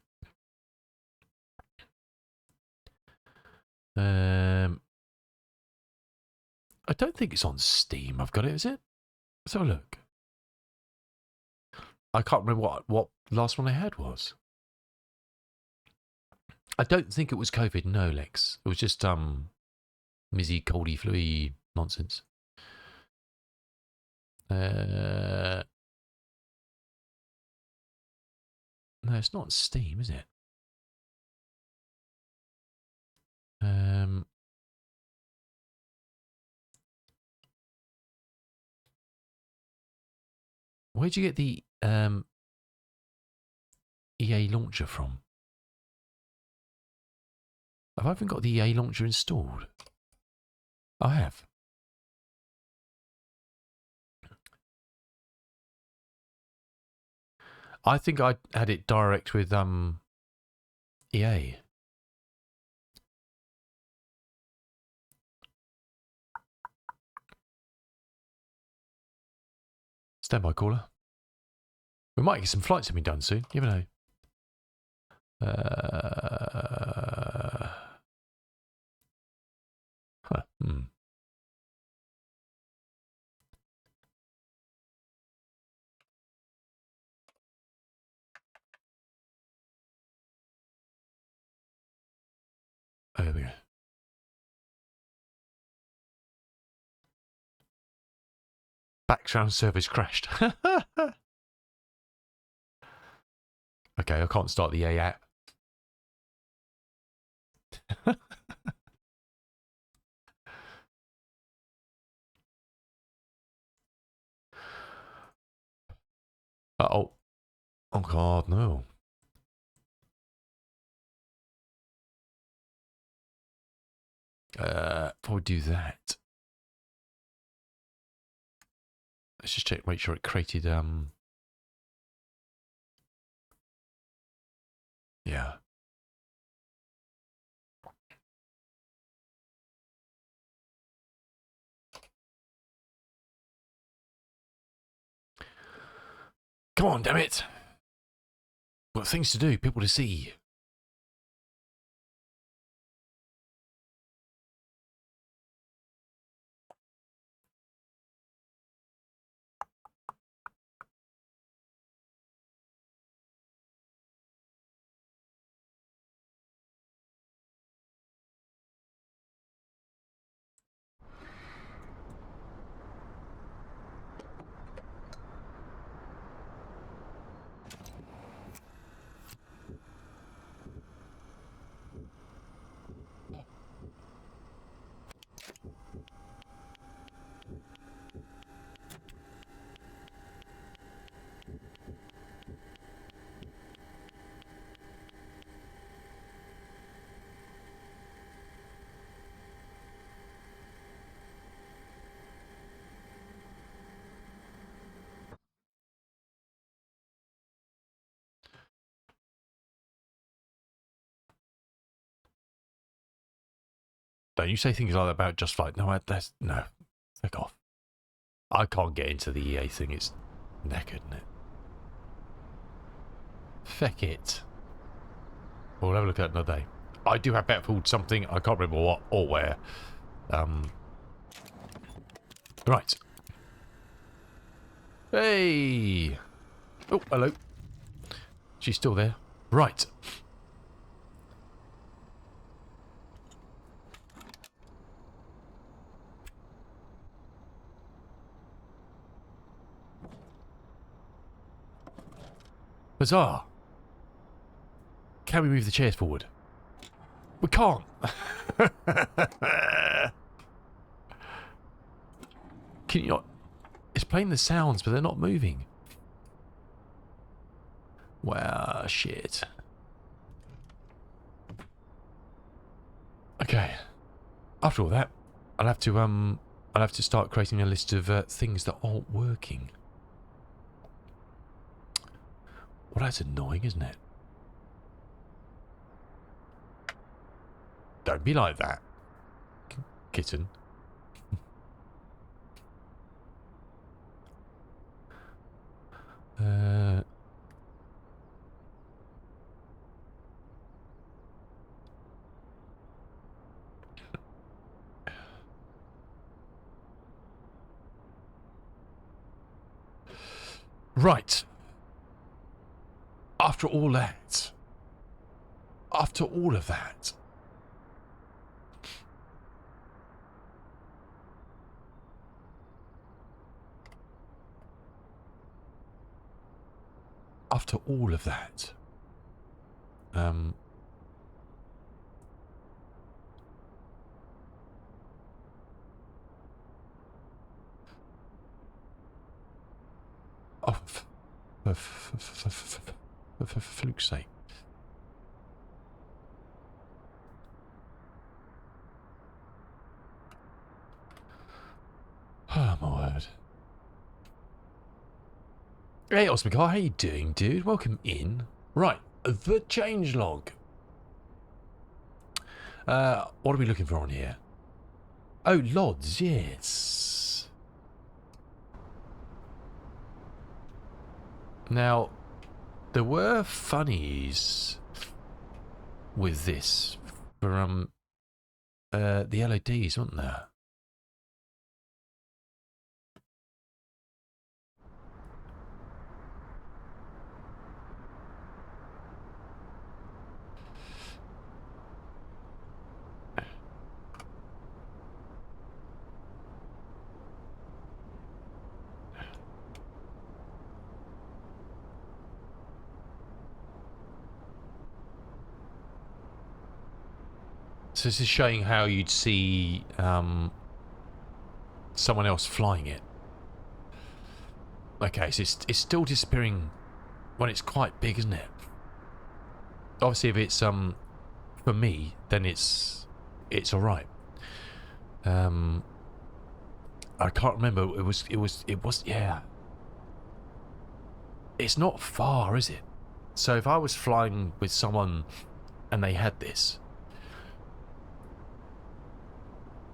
I don't think it's on Steam. I've got it, is it? Let's have a look. I can't remember what last one I had was. I don't think it was COVID, no, Lex. It was just mizzy, coldy, fluey nonsense. No, it's not on Steam, is it? Where'd you get the EA launcher from? Have I even got the EA launcher installed? I have. I think I had it direct with EA. Standby caller. We might get some flights having done soon. You never know. Huh, Oh, there we go. Background service crashed. Okay, I can't start the EA app. Uh-oh. Oh, God, no. Before we do that, let's just check, make sure it created, yeah. Come on, damn it. We've got things to do, people to see. Don't you say things like that about Just Flight. No, that's, no. Fuck off. I can't get into the EA thing. It's knackered, isn't it? Feck it. We'll have a look at it another day. I do have Battlefield something. I can't remember what or where. Right. Hey. Oh, hello. She's still there. Right. Bizarre. Can we move the chairs forward? We can't. Can you not? It's playing the sounds, but they're not moving. Wow, shit. Okay. After all that, I'll have to start creating a list of things that aren't working. Well, that's annoying, isn't it? Don't be like that, kitten. Right. After all that. After all of that. After all of that. Oh, for fluke's sake. Oh, my word. Hey, Osmicar, how you doing, dude? Welcome in. Right, the changelog. What are we looking for on here? Oh, LODs, yes. Now, there were funnies with this for the LEDs, weren't there? So this is showing how you'd see someone else flying it. Okay, so it's still disappearing when it's quite big, isn't it? Obviously, if it's for me, then it's all right. I can't remember. It was yeah. It's not far, is it? So if I was flying with someone and they had this,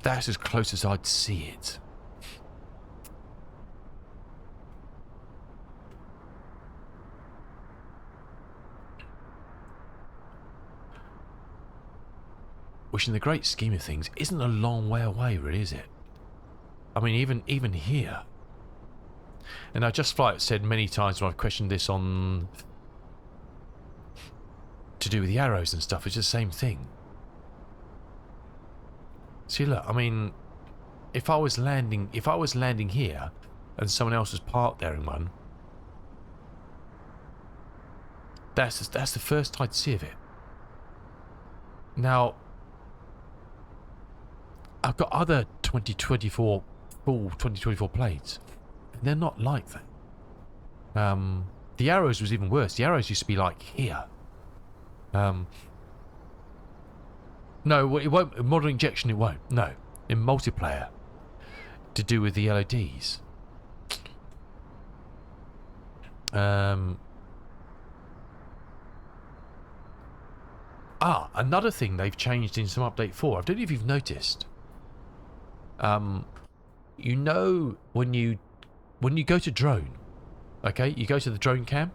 that's as close as I'd see it. Which in the great scheme of things isn't a long way away, really, is it? I mean, even here. And I just like said many times when I've questioned this on to do with the arrows and stuff, it's the same thing. See, look, I mean, if I was landing here and someone else was parked there in one, that's the first I'd see of it. Now, I've got other 2024 full 2024 planes. And they're not like that. The arrows was even worse. The arrows used to be like here. No, it won't. In modern injection, it won't. No, in multiplayer, to do with the LEDs. Another thing they've changed in some update 4. I don't know if you've noticed. You know when you go to drone, okay, you go to the drone cam.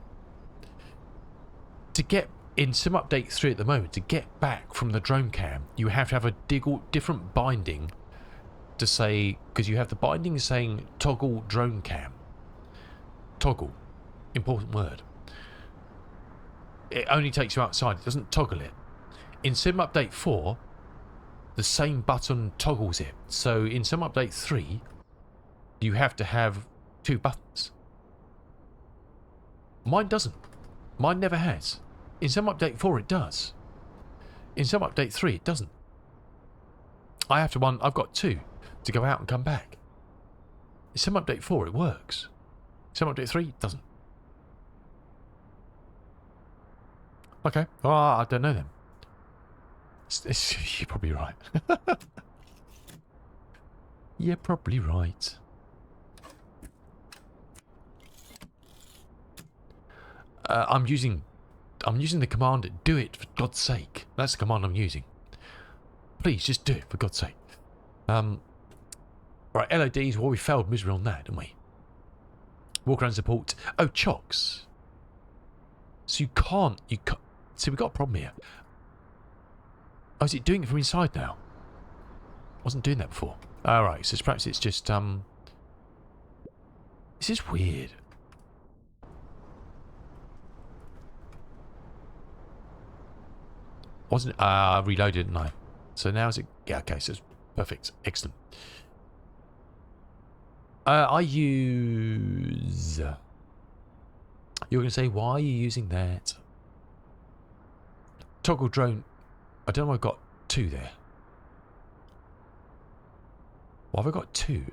To get in some update 3 at the moment, to get back from the drone cam, you have to have a different binding to say, because you have the binding saying toggle drone cam. Toggle, important word. It only takes you outside. It doesn't toggle it. In Sim Update 4, the same button toggles it. So in Sim Update 3, you have to have 2 buttons. Mine doesn't. Mine never has. In Sim Update 4, it does. In Sim Update 3, it doesn't. I've got 2 to go out and come back. In Sim Update 4, it works. Sim Update 3, it doesn't. Okay. Oh, I don't know then. You're probably right. You're probably right. I'm using the command do it for God's sake. That's the command I'm using. Please just do it for God's sake. Right, LODs, well, we failed miserably on that, didn't we? Walk around support. Oh, chocks. So you can't. See, we've got a problem here. Oh, is it doing it from inside now? Wasn't doing that before. Alright, so perhaps it's just, this is weird. Wasn't it? I reloaded, didn't I? So now is it? Yeah, okay, so it's perfect. Excellent. I use... You're going to say, why are you using that? Toggle drone. I don't know why I've got 2 there. Why have I got 2?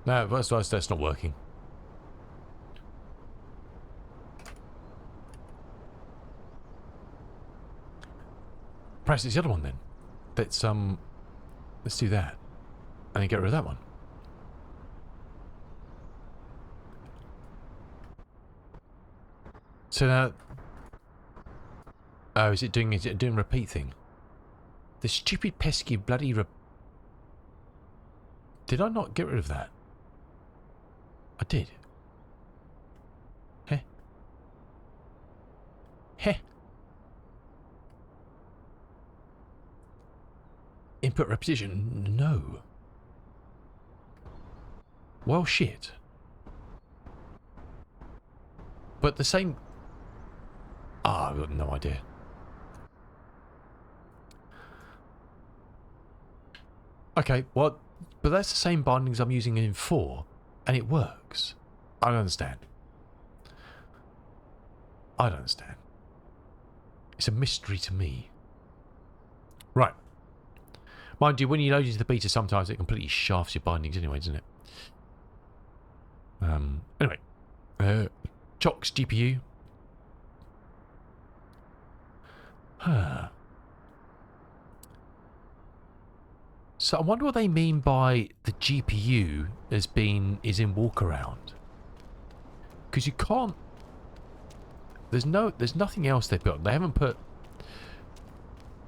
No, that's not working. Perhaps it's the other one then. Let's do that. And then get rid of that one. So now... Oh, is it doing a repeat thing? The stupid pesky bloody Did I not get rid of that? I did. Heh. Heh. Input repetition? No. Well, shit. But the same... I've got no idea. Okay, well, but that's the same bindings I'm using in 4, and it works. I don't understand. I don't understand. It's a mystery to me. Right. Mind you, when you load into the beta, sometimes it completely shafts your bindings anyway, doesn't it? Anyway. Chox GPU. Huh. So I wonder what they mean by the GPU is in walk around. Because you can't... There's nothing else they've got. They haven't put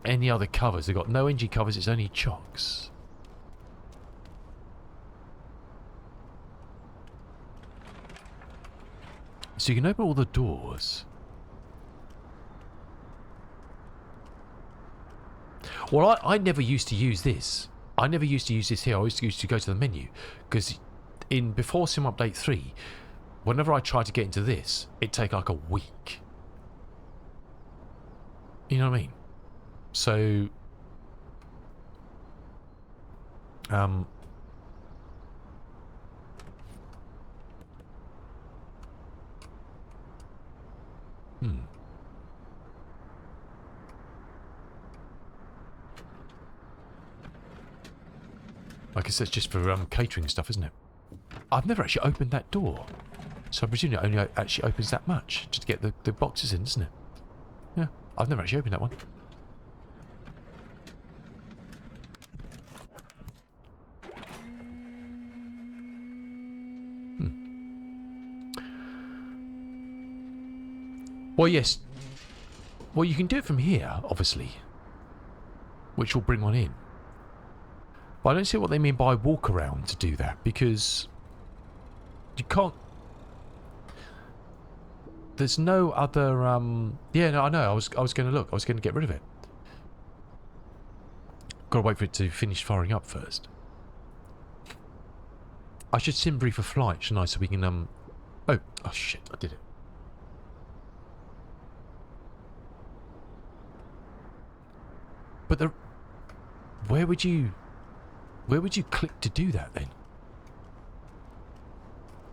any other covers. They've got no NG covers, it's only chocks. So you can open all the doors. Well, I never used to use this. I never used to use this here. I always used to go to the menu. Because before Sim Update 3, whenever I tried to get into this, it'd take like a week. You know what I mean? So... I guess that's just for catering stuff, isn't it? I've never actually opened that door. So I presume it only actually opens that much just to get the boxes in, isn't it? Yeah, I've never actually opened that one. Well, yes. Well, you can do it from here, obviously. Which will bring one in. But I don't see what they mean by walk around to do that, because you can't... There's no other... Yeah, no, I know. I was going to look. I was going to get rid of it. Got to wait for it to finish firing up first. I should sim brief a flight, shouldn't I? So we can... Oh shit, I did it. But the... Where would you click to do that then?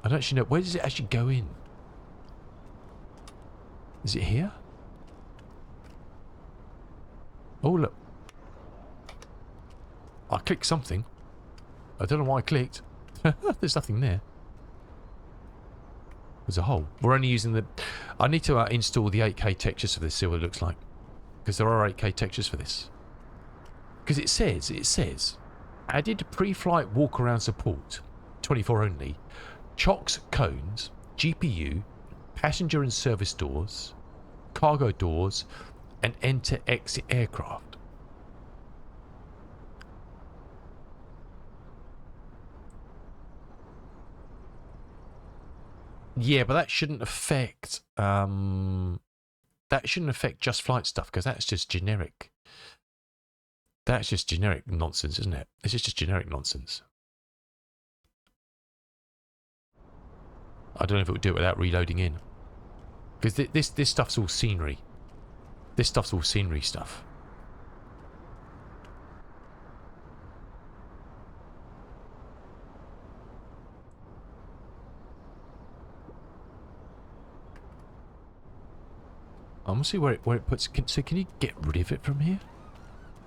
I don't actually know. Where does it actually go in? Is it here? Oh, look. I clicked something. I don't know why I clicked. There's nothing there. There's a hole. We're only using the... I need to install the 8K textures for this, see what it looks like. Because there are 8K textures for this. Because it says... Added pre-flight walk-around support. 24 only. Chocks, cones, GPU, passenger and service doors, cargo doors, and enter-exit aircraft. Yeah, but that shouldn't affect just flight stuff, because that's just generic. That's just generic nonsense, isn't it? It's just generic nonsense. I don't know if it would do it without reloading in. Because this stuff's all scenery. This stuff's all scenery stuff. I want to see where it puts... So can you get rid of it from here?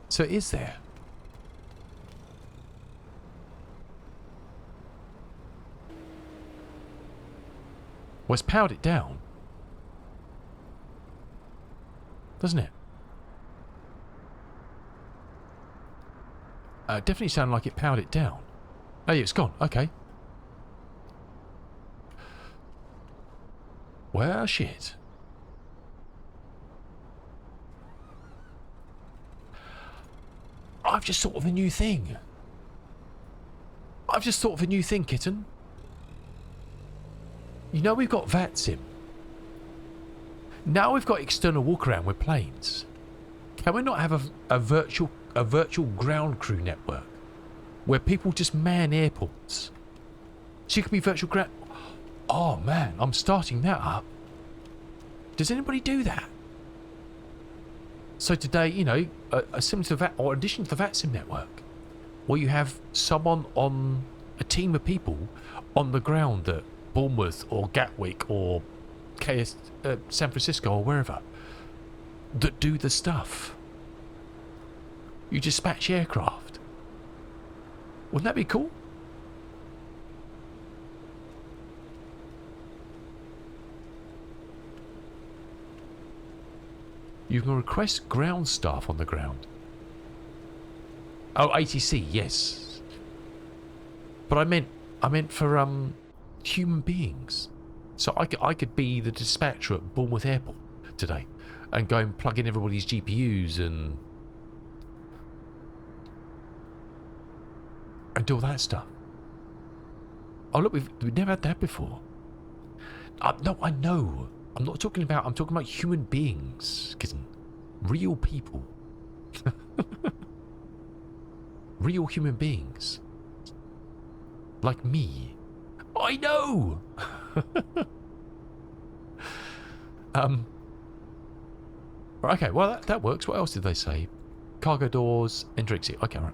So it is there. Well, it's powered it down. Doesn't it? Definitely sounded like it powered it down. Oh yeah, it's gone. Okay. Well, shit. I've just thought of a new thing. I've just thought of a new thing, kitten. You know we've got VATSIM. Now we've got external walk-around with planes. Can we not have a virtual ground crew network where people just man airports? So you could be virtual ground... Oh man, I'm starting that up. Does anybody do that? So today, you know, a similar to that, or addition to the VATSIM network, where you have someone on a team of people on the ground at Bournemouth or Gatwick or San Francisco or wherever that do the stuff. You dispatch aircraft. Wouldn't that be cool? You can request ground staff on the ground. Oh, ATC, yes. But I meant for human beings. So I could be the dispatcher at Bournemouth Airport today and go and plug in everybody's GPUs and do all that stuff. Oh look, we've never had that before. No, I know. I'm talking about human beings, kitten. Real people. Real human beings. Like me. I know! Okay, well that works. What else did they say? Cargo doors, enter exit. Okay, all right.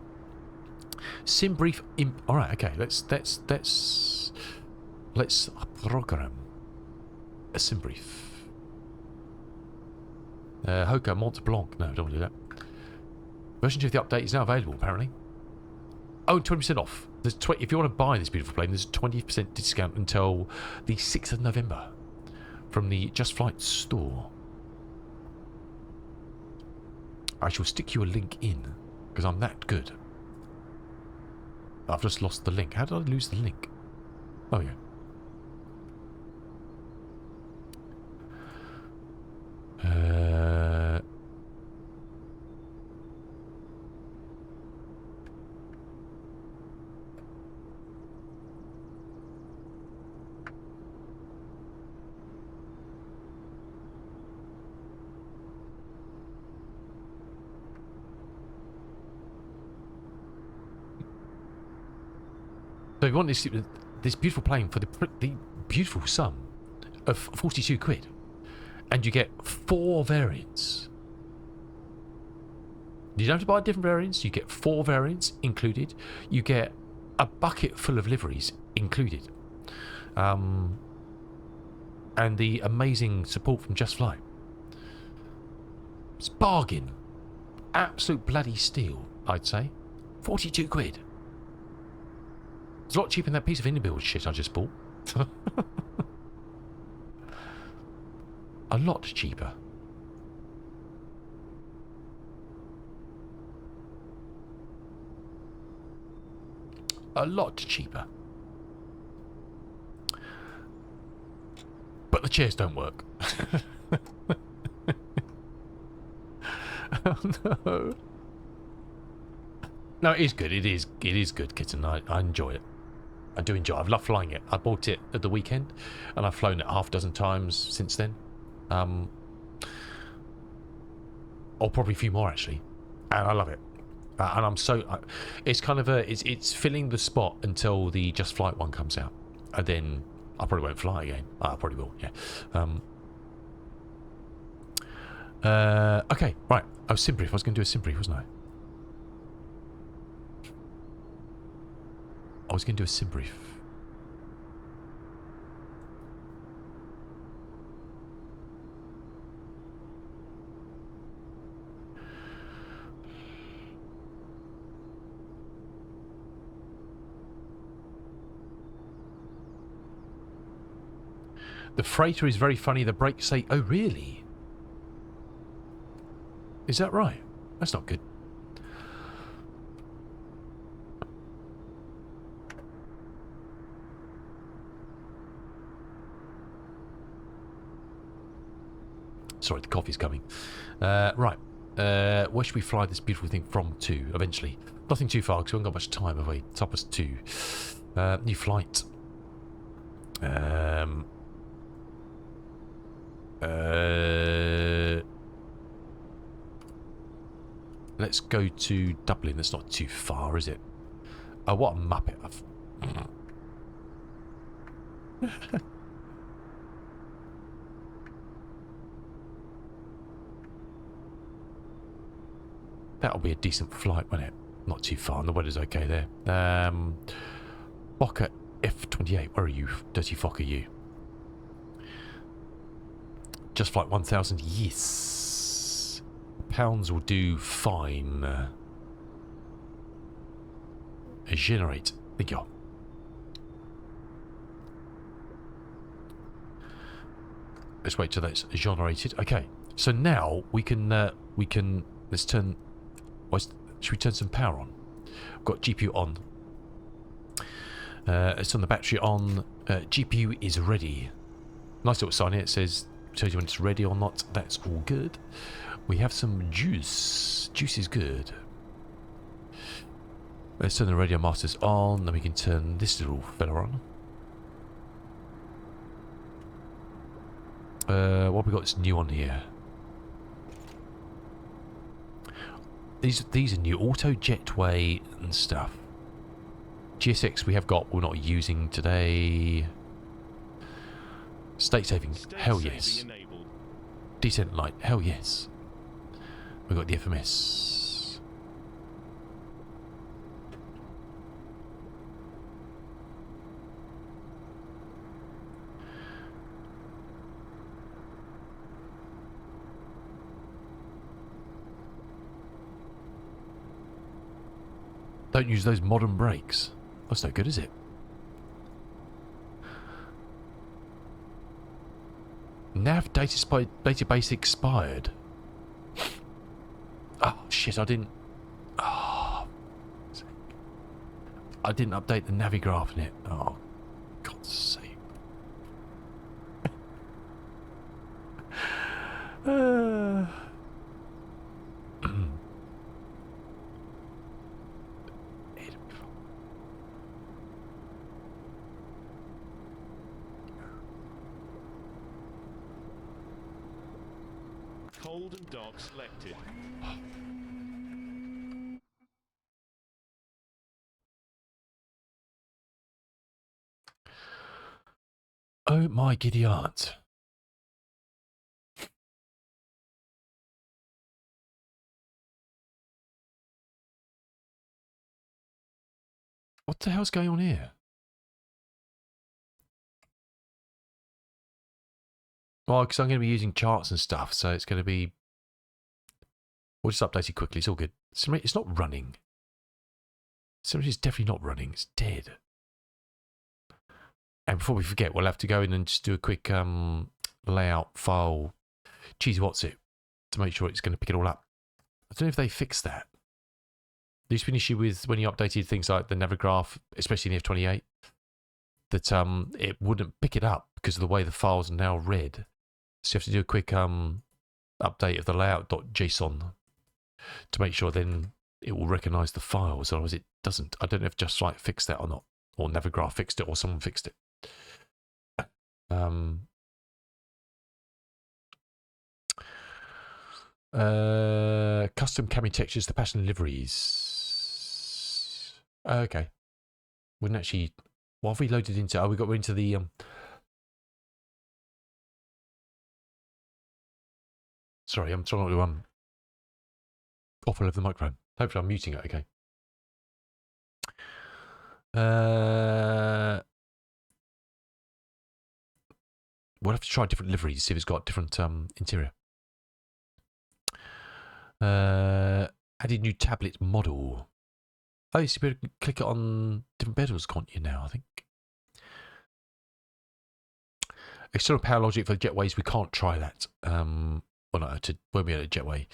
Sim brief. All right, okay. Let's program a sim brief. Hoka Mont Blanc. No, don't want to do that. Version 2 of the update is now available, apparently. Oh, 20% off. There's if you want to buy this beautiful plane, there's a 20% discount until the 6th of November from the Just Flight store. I shall stick you a link in because I'm that good. I've just lost the link. How did I lose the link? Oh, yeah. So if you want this beautiful plane for the beautiful sum of 42 quid, and you get 4 variants. You don't have to buy different variants. You get 4 variants included. You get a bucket full of liveries included, and the amazing support from Just Flight. It's bargain, absolute bloody steal. I'd say 42 quid. It's a lot cheaper than that piece of inbuilt shit I just bought. A lot cheaper. A lot cheaper. but the chairs don't work. Oh no. No, it is good. It is good, kitten. I enjoy it. I do enjoy it. I've loved flying it. I bought it at the weekend, and I've flown it half a dozen times since then. Or probably a few more, actually. And I love it. And I'm so... it's kind of a... It's filling the spot until the Just Flight one comes out. And then I probably won't fly again. I probably will, yeah. Okay, right. Oh, sim brief. I was going to do a sim brief, wasn't I? I was going to do a sim brief. The freighter is very funny. The brakes say, oh, really? Is that right? That's not good. Sorry, the coffee's coming. Right. Where should we fly this beautiful thing from to, eventually? Nothing too far, because we haven't got much time, have we? Top us 2. New flight. Let's go to Dublin. That's not too far, is it? Oh, what a muppet. That'll be a decent flight, won't it? Not too far, and the weather's okay there. Bocker F28, where are you? Dirty fuck are you? Just flight 1000, yes. Pounds will do fine. Generate. Thank you. Let's wait till that's generated. Okay, so now we can let's turn. Should we turn some power on? I've got GPU on. Let's turn the battery on. GPU is ready. Nice little sign here. It says, tells you when it's ready or not. That's all good. We have some juice. Juice is good. Let's turn the radio masters on. Then we can turn this little fella on. What have we got that's new on here? These are new. Auto jetway and stuff. GSX we have got, we're not using today. State saving, hell yes. Enabled. Descent light, hell yes. We've got the FMS. Don't use those modern brakes. That's no good, is it? Nav database expired. Oh shit! I didn't. Oh, I didn't update the navigraph in it. Oh, God's sake. Cold and dark selected. Oh my giddy aunt. What the hell's going on here? Well, because I'm going to be using charts and stuff, so it's going to be... We'll just update it quickly, it's all good. It's not running. It's definitely not running, it's dead. And before we forget, we'll have to go in and just do a quick layout file, cheesy what's it, to make sure it's going to pick it all up. I don't know if they fixed that. There used to be an issue with when you updated things like the navigraph, especially in the F28, that it wouldn't pick it up because of the way the files are now read. So you have to do a quick update of the layout.json to make sure then it will recognise the files, otherwise it doesn't. I don't know if Just Right fixed that or not, or Navigraph fixed it, or someone fixed it. Custom cabin textures, the passenger liveries. Okay. Wouldn't actually. What have we loaded into? Oh, we're into the Sorry, I'm trying not to offload the microphone. Hopefully I'm muting it okay. We'll have to try different liveries, see if it's got different interior. Added new tablet model. Oh, you should be able to click it on different pedals, can't you now, I think? External power logic for jetways, we can't try that. Well, no, when we're at a jetway.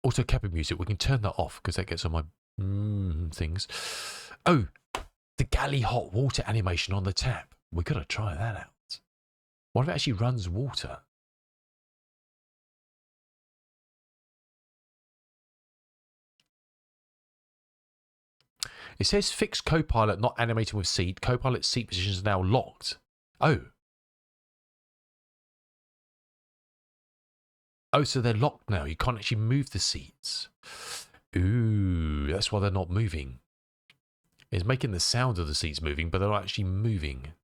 Auto cabin music, we can turn that off because that gets on my things. Oh, the galley hot water animation on the tap. We've got to try that out. What if it actually runs water? It says fixed Copilot not animating with seat. Copilot seat positions are now locked. Oh. Oh, so they're locked now. You can't actually move the seats. Ooh, that's why they're not moving. It's making the sound of the seats moving, but they're not actually moving.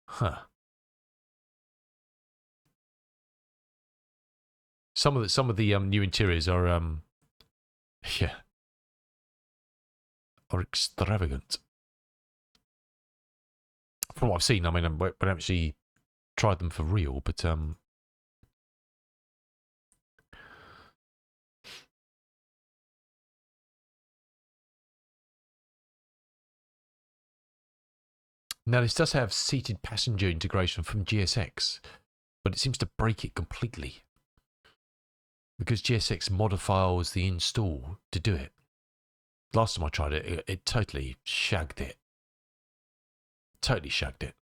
Huh. Some of the new interiors are yeah, are extravagant. From what I've seen, I mean, I haven't actually tried them for real, but now this does have seated passenger integration from GSX, but it seems to break it completely because GSX modifies the install to do it. Last time I tried it, it totally shagged it. Totally shagged it.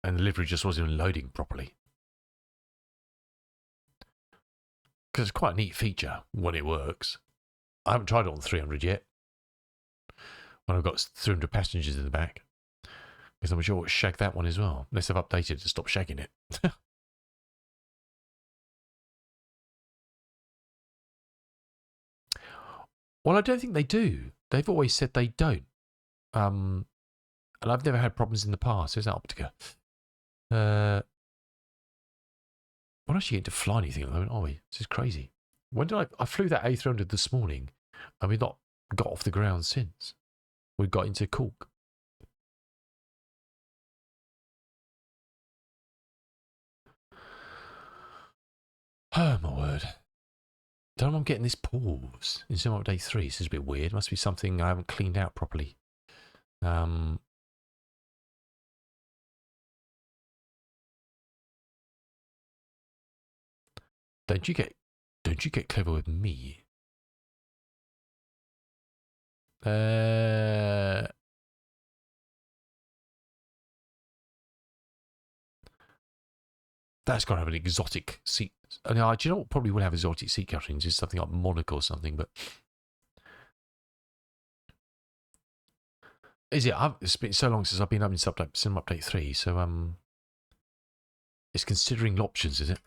And the livery just wasn't even loading properly. Because it's quite a neat feature when it works. I haven't tried it on the 300 yet. When I've got 300 passengers in the back. Because I'm sure it'll shag that one as well. Unless I've updated to stop shagging it. Well, I don't think they do. They've always said they don't. And I've never had problems in the past. There's that Optica. We're not actually getting to fly anything at the moment, are we? This is crazy. When did I flew that A300 this morning, and we've not got off the ground since. We got into Cork. Oh my word. Don't know I'm getting this pause in Sim Update 3. This is a bit weird. Must be something I haven't cleaned out properly. Don't you get clever with me? That's got to have an exotic seat. Do you know what probably will have exotic seat coverings? Is something like Monaco or something, but is it? It's been so long since I've been up in Sim Update 3, so it's considering options, is it?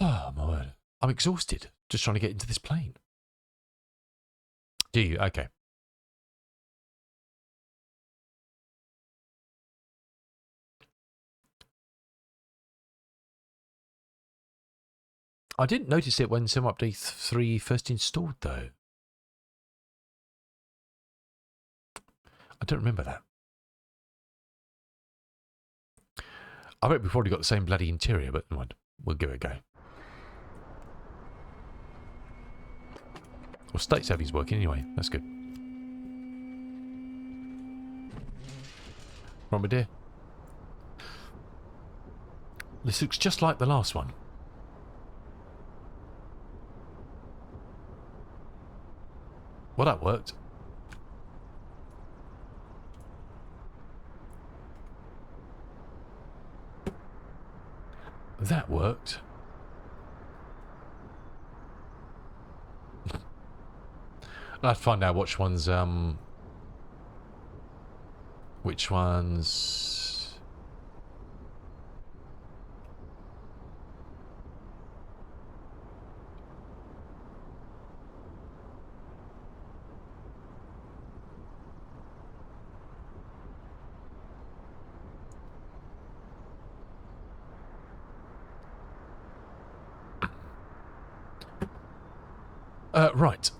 Oh my word! I'm exhausted just trying to get into this plane. Do you? Okay. I didn't notice it when Sim Update 3 first installed, though. I don't remember that. I bet we've probably got the same bloody interior, but never mind. We'll give it a go. Well, state saving's working anyway. That's good. Right, my dear. This looks just like the last one. Well, that worked. that worked. I'll have to find out which ones, right.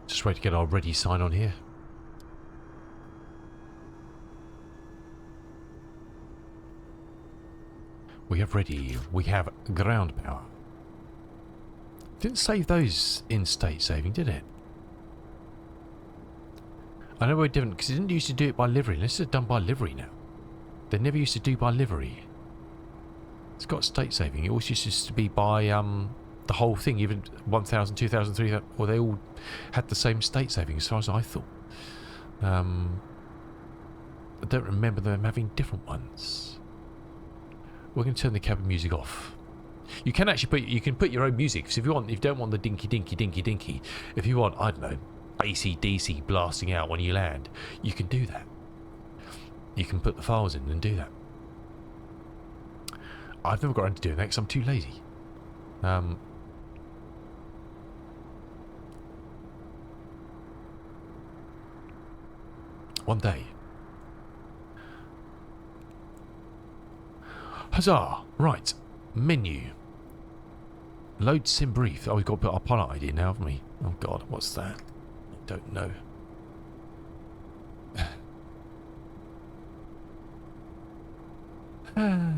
Just wait to get our ready sign on here. We have ready. We have ground power. Didn't save those in state saving, did it? I know we're different because it didn't used to do it by livery. This is done by livery now. They never used to do by livery. It's got state saving. It always used to be by the whole thing, even 1,000, 2,000, 3,000. Well, they all had the same state saving as far as I thought. I don't remember them having different ones. We're going to turn the cabin music off. You can actually put your own music. So if you want, if you don't want the dinky dinky dinky dinky, if you want, I don't know, AC/DC blasting out when you land, you can do that. You can put the files in and do that. I've never got around to doing that because I'm too lazy. One day. Huzzah! Right. Menu. Load sim brief. Oh, we've got to put our pilot ID now, haven't we? Oh god, what's that? I don't know. No.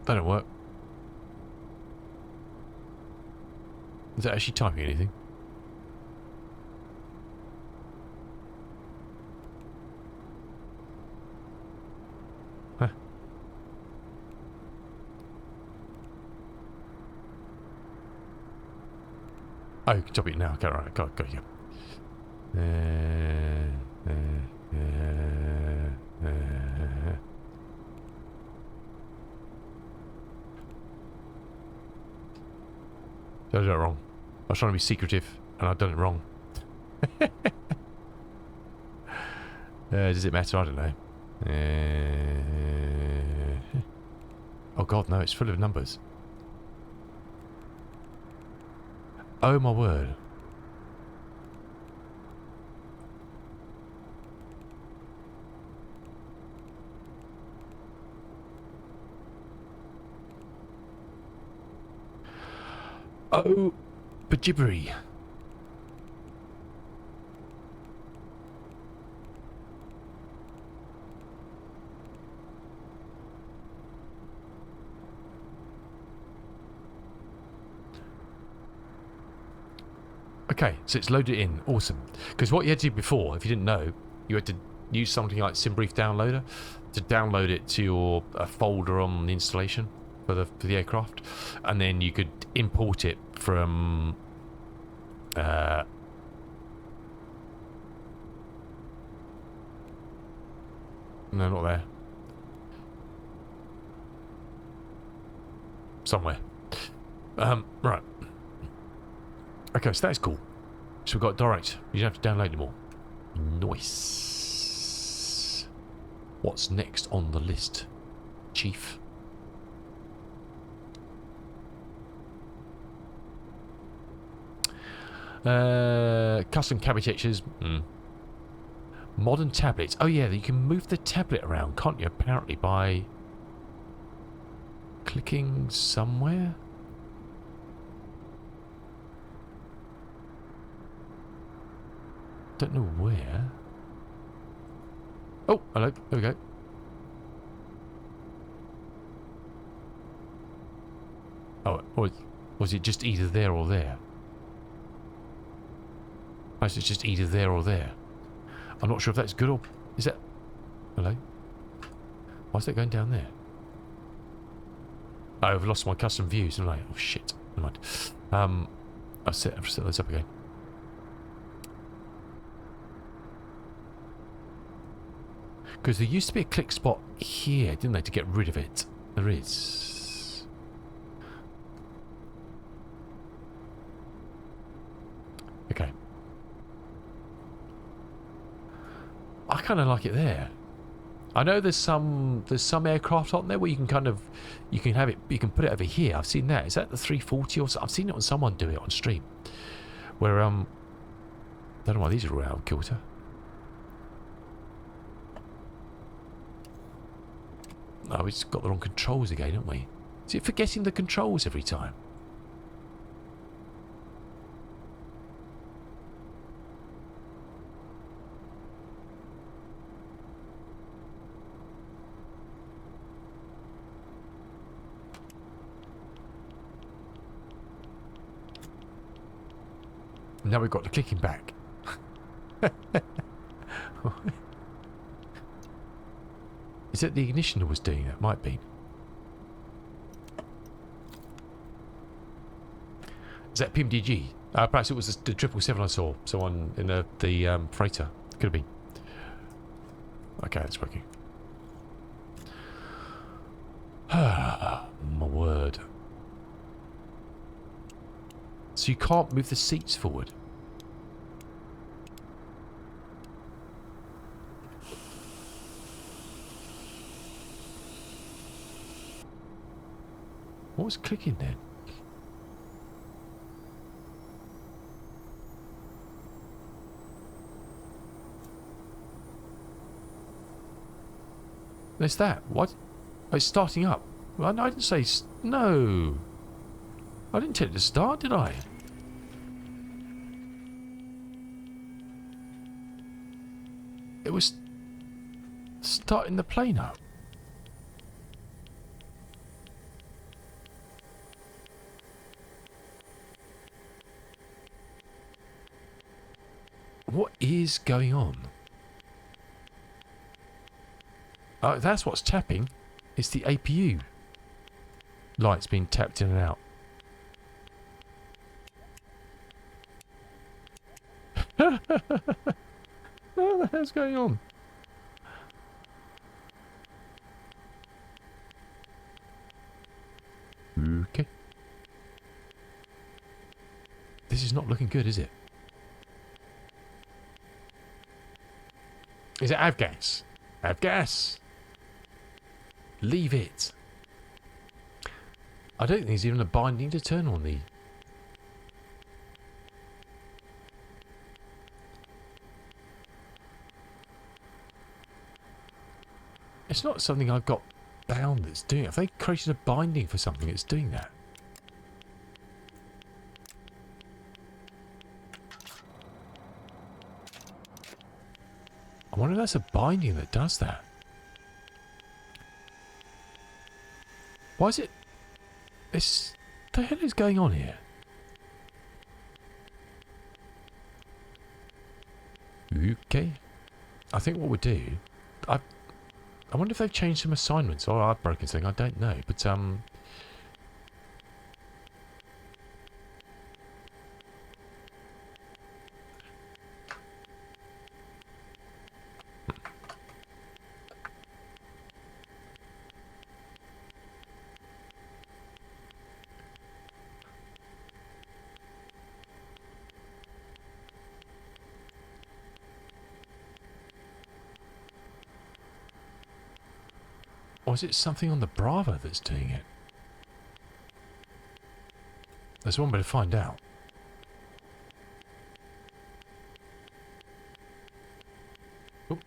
That don't work. Is that actually typing anything? Huh. Oh, you can type it now. Okay, right. Got you. Did I do it wrong? I was trying to be secretive, and I've done it wrong. Does it matter? I don't know. Oh god, no, it's full of numbers. Oh my word. Oh, bajibbery. Okay, so it's loaded in. Awesome. Because what you had to do before, if you didn't know, you had to use something like SimBrief Downloader to download it to your folder on the installation for the aircraft, and then you could import it from no, not there. Somewhere. Right. Okay, so that's cool. So we've got direct. You don't have to download anymore. Nice. What's next on the list, Chief? Custom cabbage etchers. Modern tablets. Oh yeah, you can move the tablet around, can't you? Apparently by clicking somewhere. Don't know where. Oh, hello. There we go. Oh, was it just either there or there? Oh, it's just either there or there. I'm not sure if that's good or... Is that... Hello? Why is that going down there? Oh, I've lost my custom views, haven't I? Oh, shit. Never mind. I've set those up again. Because there used to be a click spot here, didn't they, to get rid of it? There is. Okay. I kind of like it there. I know there's some aircraft on there where you can kind of you can put it over here. I've seen that. Is that the 340 or so? I've seen it on someone do it on stream. Where don't know why these are out of kilter. Oh, we've got the wrong controls again, haven't we? Is it forgetting the controls every time? Now we've got the clicking back. Is it the ignition that was doing that? Might be. Is that PMDG? Perhaps it was the 777 I saw. Someone in the freighter. Could have been. Okay, that's working. My word. So you can't move the seats forward. What was clicking then? There's that. What? Oh, it's starting up. Well, I didn't say... No. I didn't tell it to start, did I? It was starting the plane up. What is going on? Oh, that's what's tapping. It's the APU lights being tapped in and out. What the hell's going on? Okay. This is not looking good, is it? Is it avgas? Avgas! Leave it. I don't think there's even a binding to turn on the... It's not something I've got bound that's doing it. Have they created a binding for something that's doing that? I wonder if that's a binding that does that. Why is it... What the hell is going on here? Okay. I think what we'll do... I wonder if they've changed some assignments or I've broken something. I don't know. But, or is it something on the Bravo that's doing it? There's one way to find out. Oop.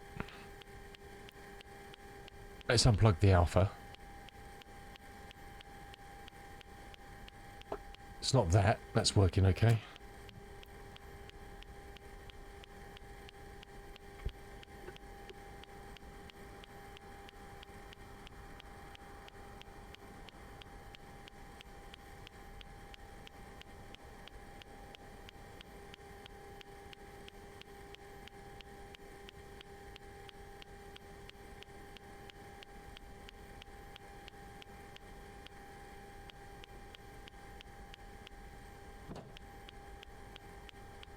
Let's unplug the Alpha. It's not that. That's working okay.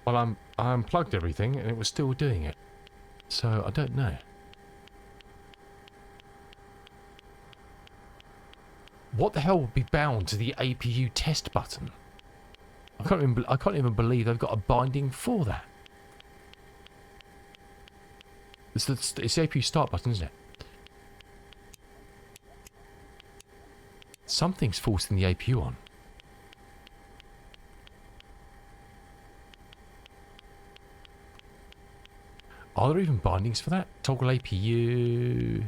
Well, I unplugged everything and it was still doing it. So, I don't know. What the hell would be bound to the APU test button? I can't even believe they've got a binding for that. It's the APU start button, isn't it? Something's forcing the APU on. Are there even bindings for that? Toggle APU.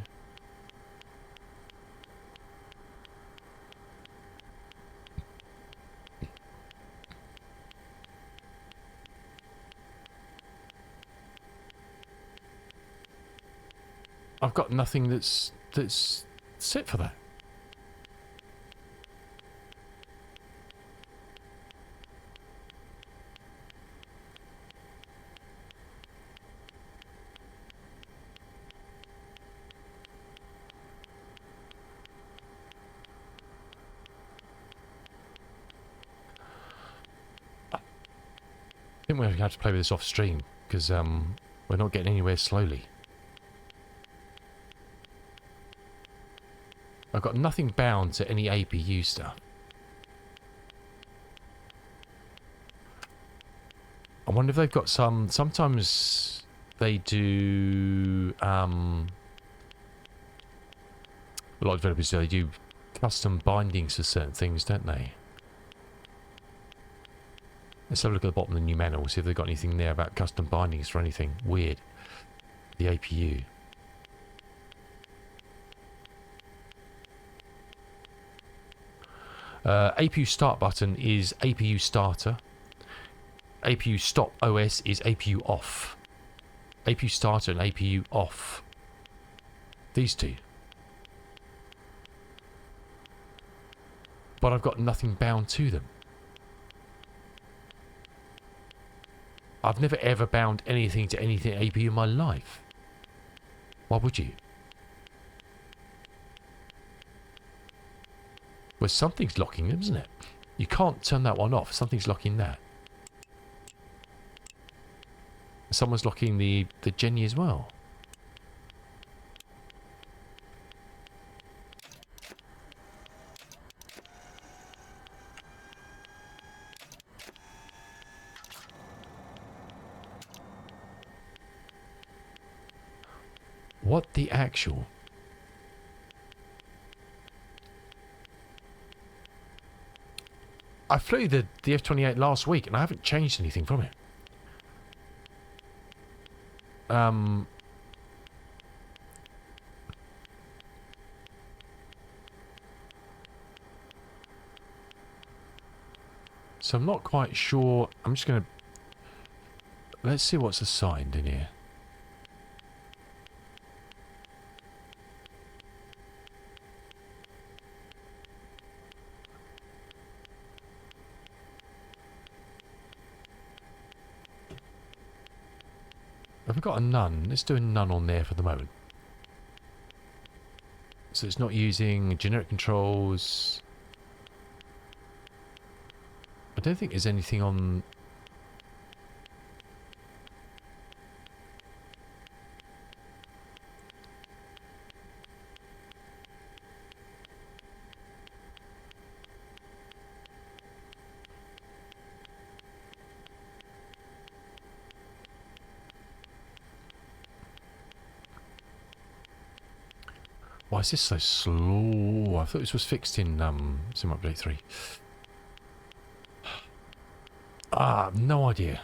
I've got nothing that's set for that. I think we're going to have to play with this off stream because we're not getting anywhere slowly. I've got nothing bound to any APU stuff. I wonder if they've got some. Sometimes they do. A lot of developers do. They do custom bindings for certain things, don't they? Let's have a look at the bottom of the new manual, see if they've got anything there about custom bindings for anything weird. The APU. APU start button is APU starter. APU stop OS is APU off. APU starter and APU off. These two. But I've got nothing bound to them. I've never ever bound anything to anything APU in my life. Why would you? Well, something's locking them, isn't it? You can't turn that one off. Something's locking that. Someone's locking the Jenny as well. What the actual? I flew the F28 last week and I haven't changed anything from it. So I'm not quite sure. I'm just going to... Let's see what's assigned in here. Have we got a none? Let's do a none on there for the moment. So it's not using generic controls. I don't think there's anything on... Why is this so slow? I thought this was fixed in Sim Update 3. Ah, no idea.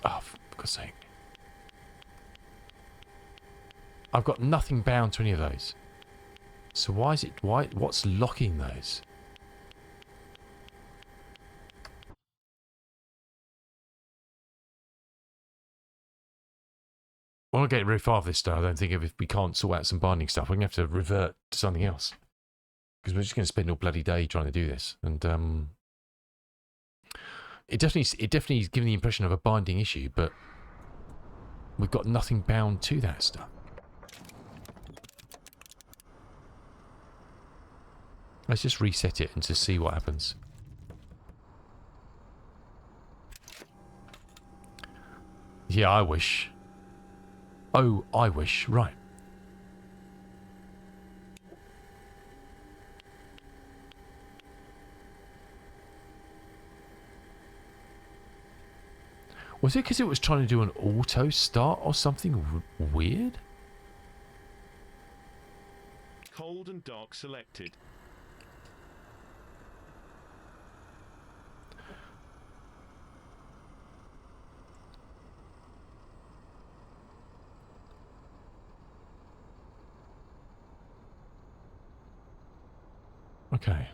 Oh, for God's sake. I've got nothing bound to any of those. So why is it... What's locking those? I won't get very far with this stuff. I don't think if we can't sort out some binding stuff, we're going to have to revert to something else. Because we're just going to spend all bloody day trying to do this. And it definitely is giving the impression of a binding issue, but we've got nothing bound to that stuff. Let's just reset it and just see what happens. Yeah, I wish. Oh, I wish. Right. Was it because it was trying to do an auto start or something weird? Cold and dark selected. Okay.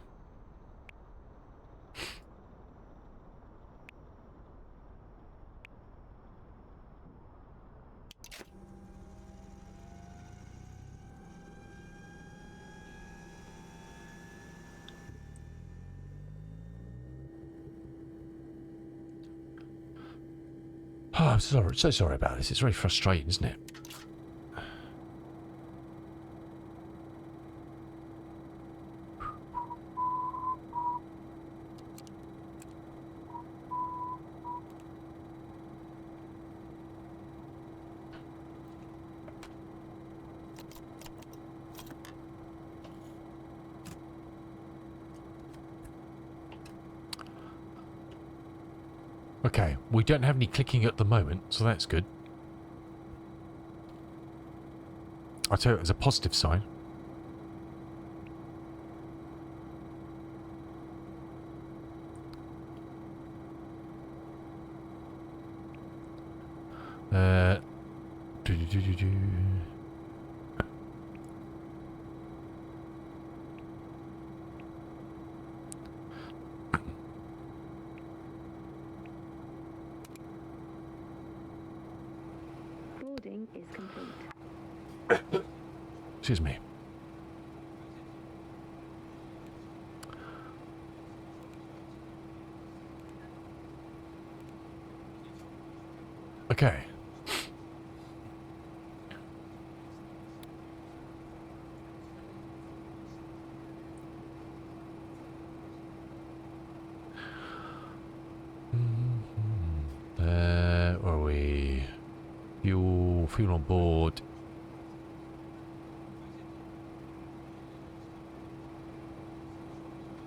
Oh, I'm so sorry about this. It's very frustrating, isn't it? Okay, we don't have any clicking at the moment, so that's good. I'll tell you, it's a positive sign. Do. Boarding is complete. Excuse me. Okay. Where are we? Fuel on board.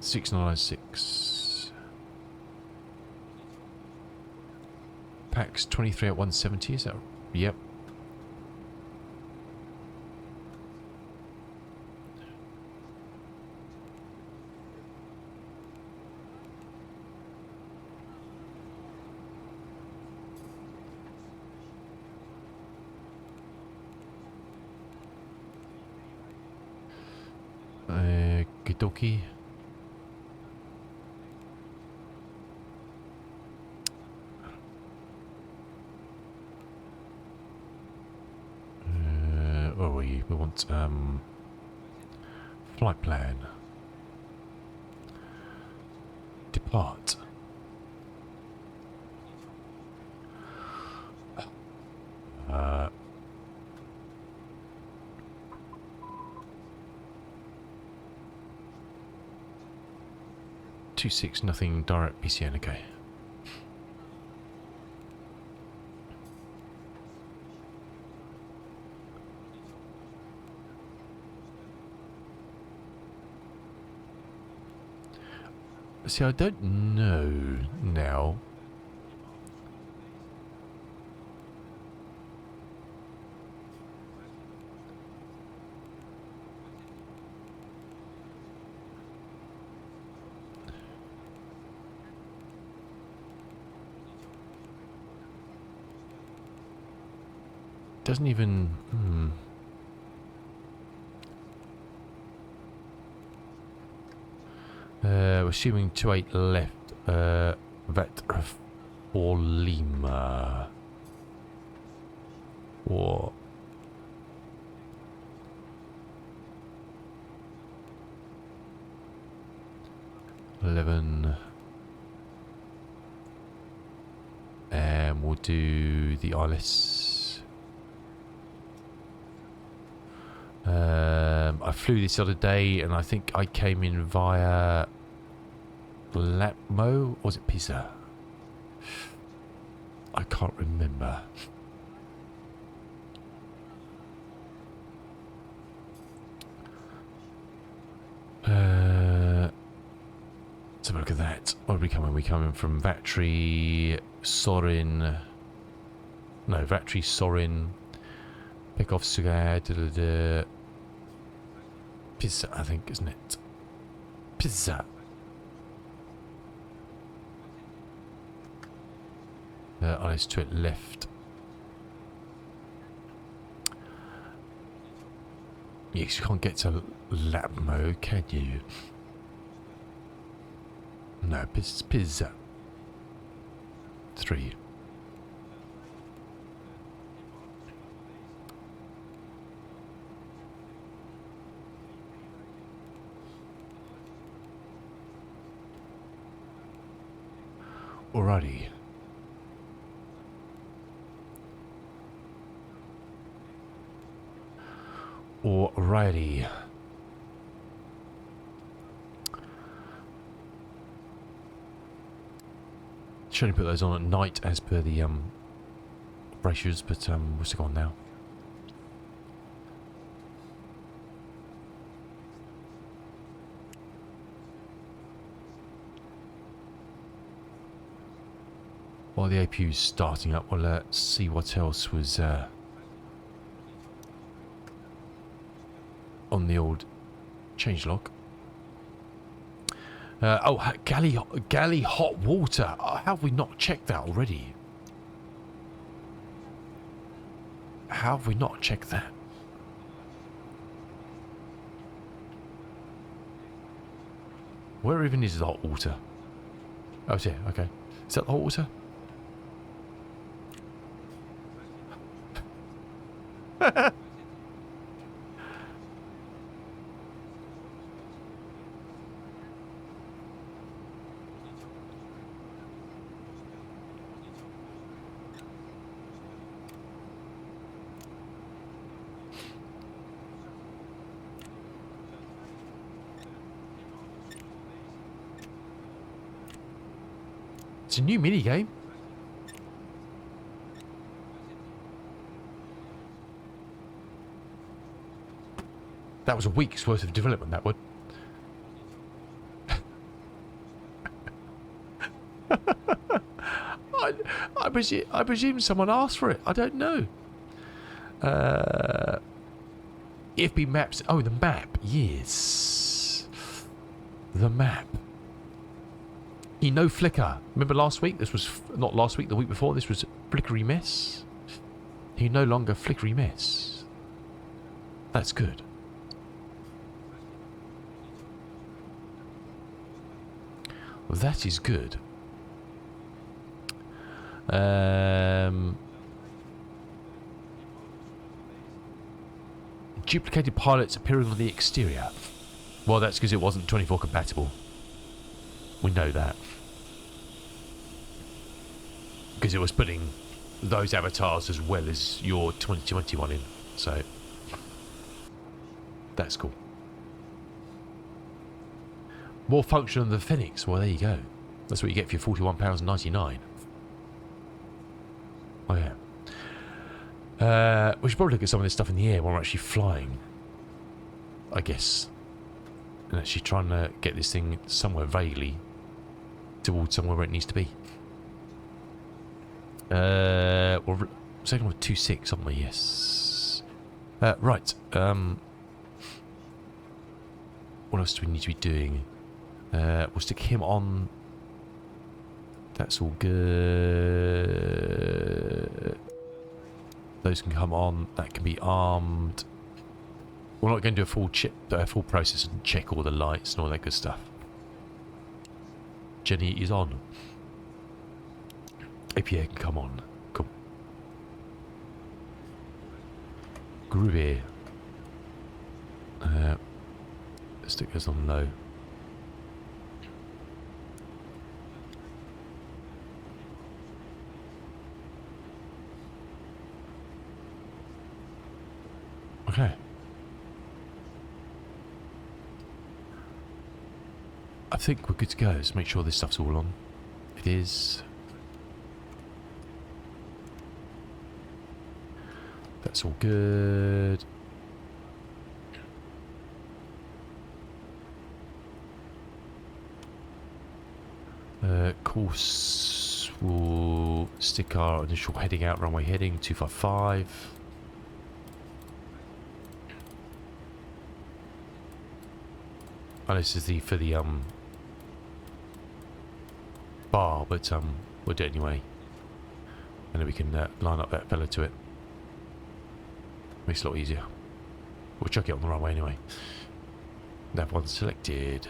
$6.96. Packs 23 at 170. Is that? Yep. Kidoki. Where are we? We want flight plan. Depart. $26 nothing direct PCN. Okay. See, I don't know now. Doesn't even... We're assuming 28 left. Vetra for Lima. Or 11. And we'll do the ILS. I flew this other day and I think I came in via Lapmo, or was it Pisa? I can't remember. Let's have a look at that. Where are we coming? We're coming from Vatry, Sorin. No, Vatry, Sorin. Pekov, Sugar, Pisa, I think, isn't it? Pisa. Eyes to it left. Yes, you can't get to Lapmo, can you? No, Pisa. 3. Alrighty. Alrighty. Should only put those on at night as per the brochures, but we'll stick on now. While the APU's starting up, we'll see what else was on the old changelog. Oh, galley hot water. How have we not checked that already? How have we not checked that? Where even is the hot water? Oh, it's here. Okay. Is that the hot water? It's a new mini game. That was a week's worth of development, that would. I presume someone asked for it. I don't know. EFB maps. Oh, the map. Yes. The map. You know Flickr. Remember last week? This was not last week, the week before. This was Flickery Mess. You no longer Flickery Mess. That's good. That is good. Duplicated pilots appearing on the exterior. Well, that's because it wasn't 24 compatible. We know that. Because it was putting those avatars as well as your 2021 in. So, that's cool. More function than the Phoenix. Well, there you go. That's what you get for your £41.99. Oh, yeah. We should probably look at some of this stuff in the air while we're actually flying. I guess. And actually trying to get this thing somewhere vaguely towards somewhere where it needs to be. We're second with 2.6, aren't we? Yes. Right. What else do we need to be doing? We'll stick him on. That's all good. Those can come on. That can be armed. We're not going to do a full process and check all the lights and all that good stuff. Jenny is on. APA can come on. Come. Groovy. Stick this on low. Okay. I think we're good to go. Let's make sure this stuff's all on. It is. That's all good. Course, we'll stick our initial heading out, runway heading 255. And this is for the bar, but we'll do it anyway. And then we can line up that fella to it. Makes it a lot easier. We'll chuck it on the runway anyway. That one's selected.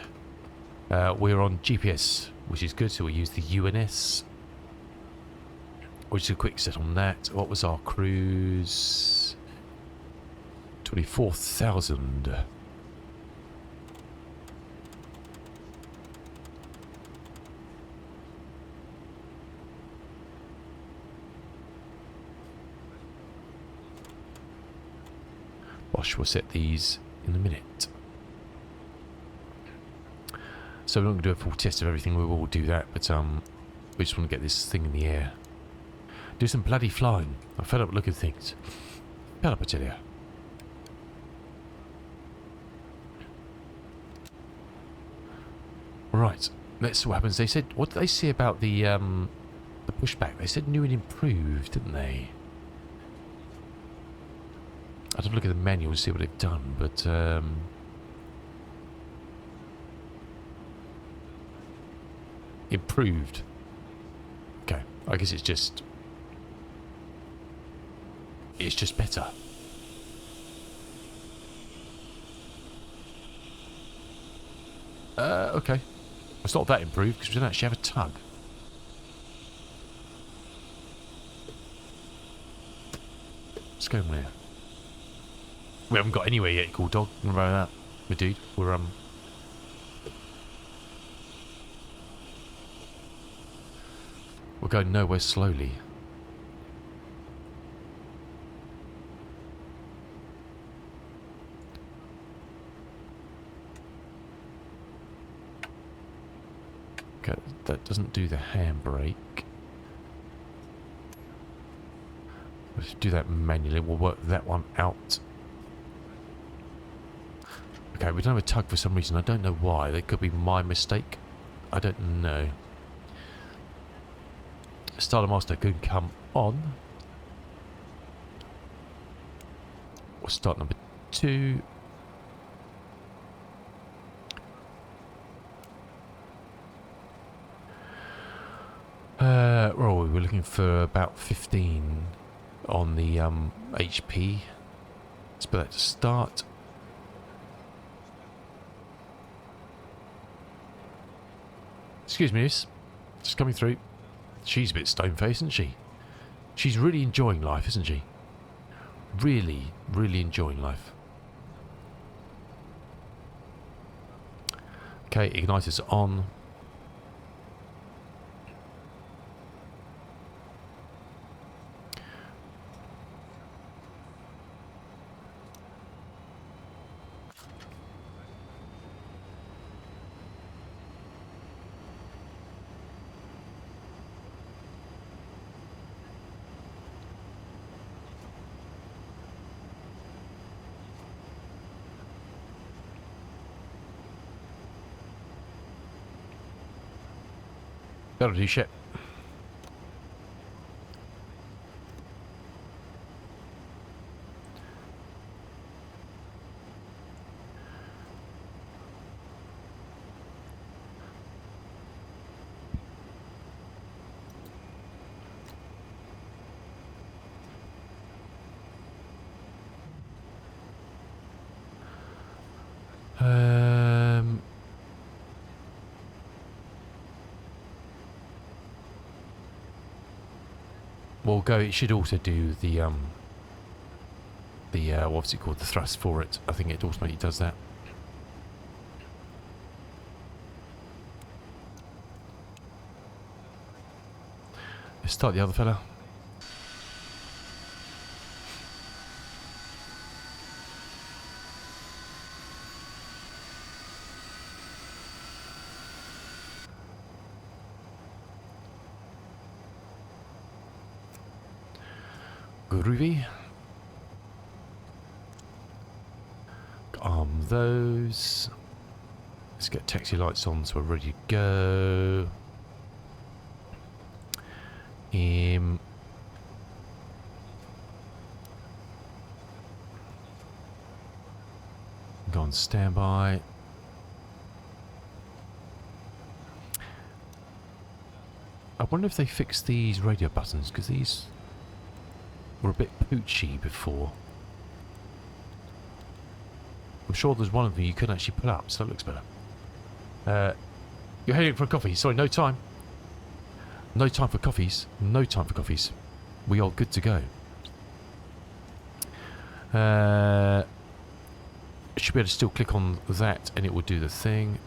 We're on GPS, which is good, so we'll use the UNS. We'll just do a quick set on that. What was our cruise? 24,000. Bosh, we'll set these in a minute. So we're not going to do a full test of everything, we will do that, but we just want to get this thing in the air. Do some bloody flying. I'm fed up looking at things. Fed up, I tell you. Right, let's see what happens. They said, what did they say about the pushback? They said new and improved, didn't they? I'd have a look at the manual and see what they've done, but improved. Okay, I guess it's just better. Okay. It's not that improved because we don't actually have a tug. Let's go in there. We haven't got anywhere yet, cool dog. Remember that, my dude. We're going nowhere slowly. Okay, that doesn't do the handbrake. Let's do that manually. We'll work that one out. Okay, we don't have a tug for some reason. I don't know why. That could be my mistake. I don't know. Starter master could come on. We'll start number 2. Where are we? We're looking for about 15 on the HP. Let's put that to start. Excuse me, miss. Just coming through. She's a bit stone-faced, isn't she? She's really enjoying life, isn't she? Really, really enjoying life. Okay, igniter's on. That'll do shit. We'll go. It should also do the what's it called? The thrust for it. I think it automatically does that. Let's start the other fella. Groovy. Arm those. Let's get taxi lights on so we're ready to go. Go on standby. I wonder if they fixed these radio buttons, because these were a bit poochy before. I'm sure there's one of them you couldn't actually pull up, so that looks better. You're heading for a coffee. Sorry, no time. No time for coffees. No time for coffees. We are good to go. Should be able to still click on that and it will do the thing.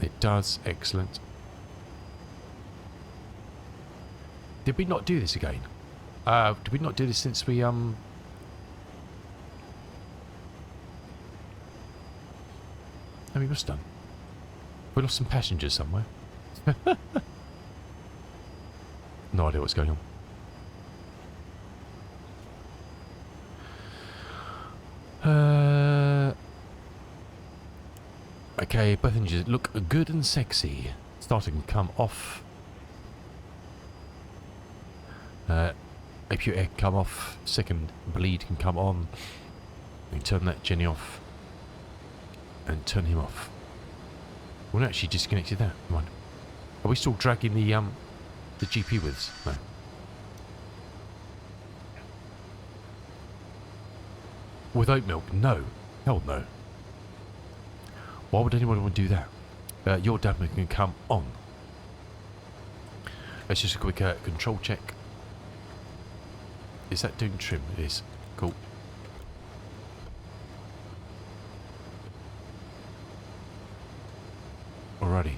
It does. Excellent. Did we not do this again? Did we not do this since we No, we must have done. We lost some passengers somewhere. No idea what's going on. Okay, both engines look good and sexy. Starting to come off. APU air come off. Second bleed can come on. We turn that Jenny off. And turn him off. We're not actually disconnected that. Come on. Are we still dragging the GP with us? No. With oat milk? No. Hell no. Why would anyone want to do that? Your damper can come on. Let's just a quick control check. Is that doing trim? It is. Cool. Alrighty.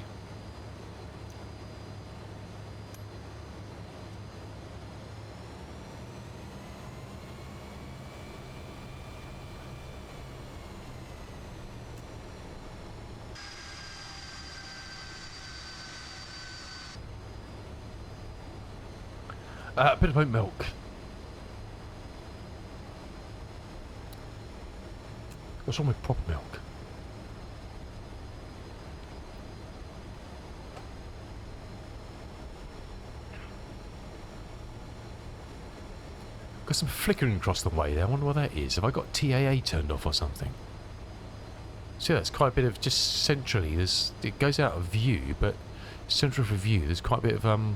A bit of oat milk. What's wrong with proper milk? Got some flickering across the way there. I wonder what that is. Have I got TAA turned off or something? See, that's quite a bit of just centrally. It goes out of view, but central for view. There's quite a bit of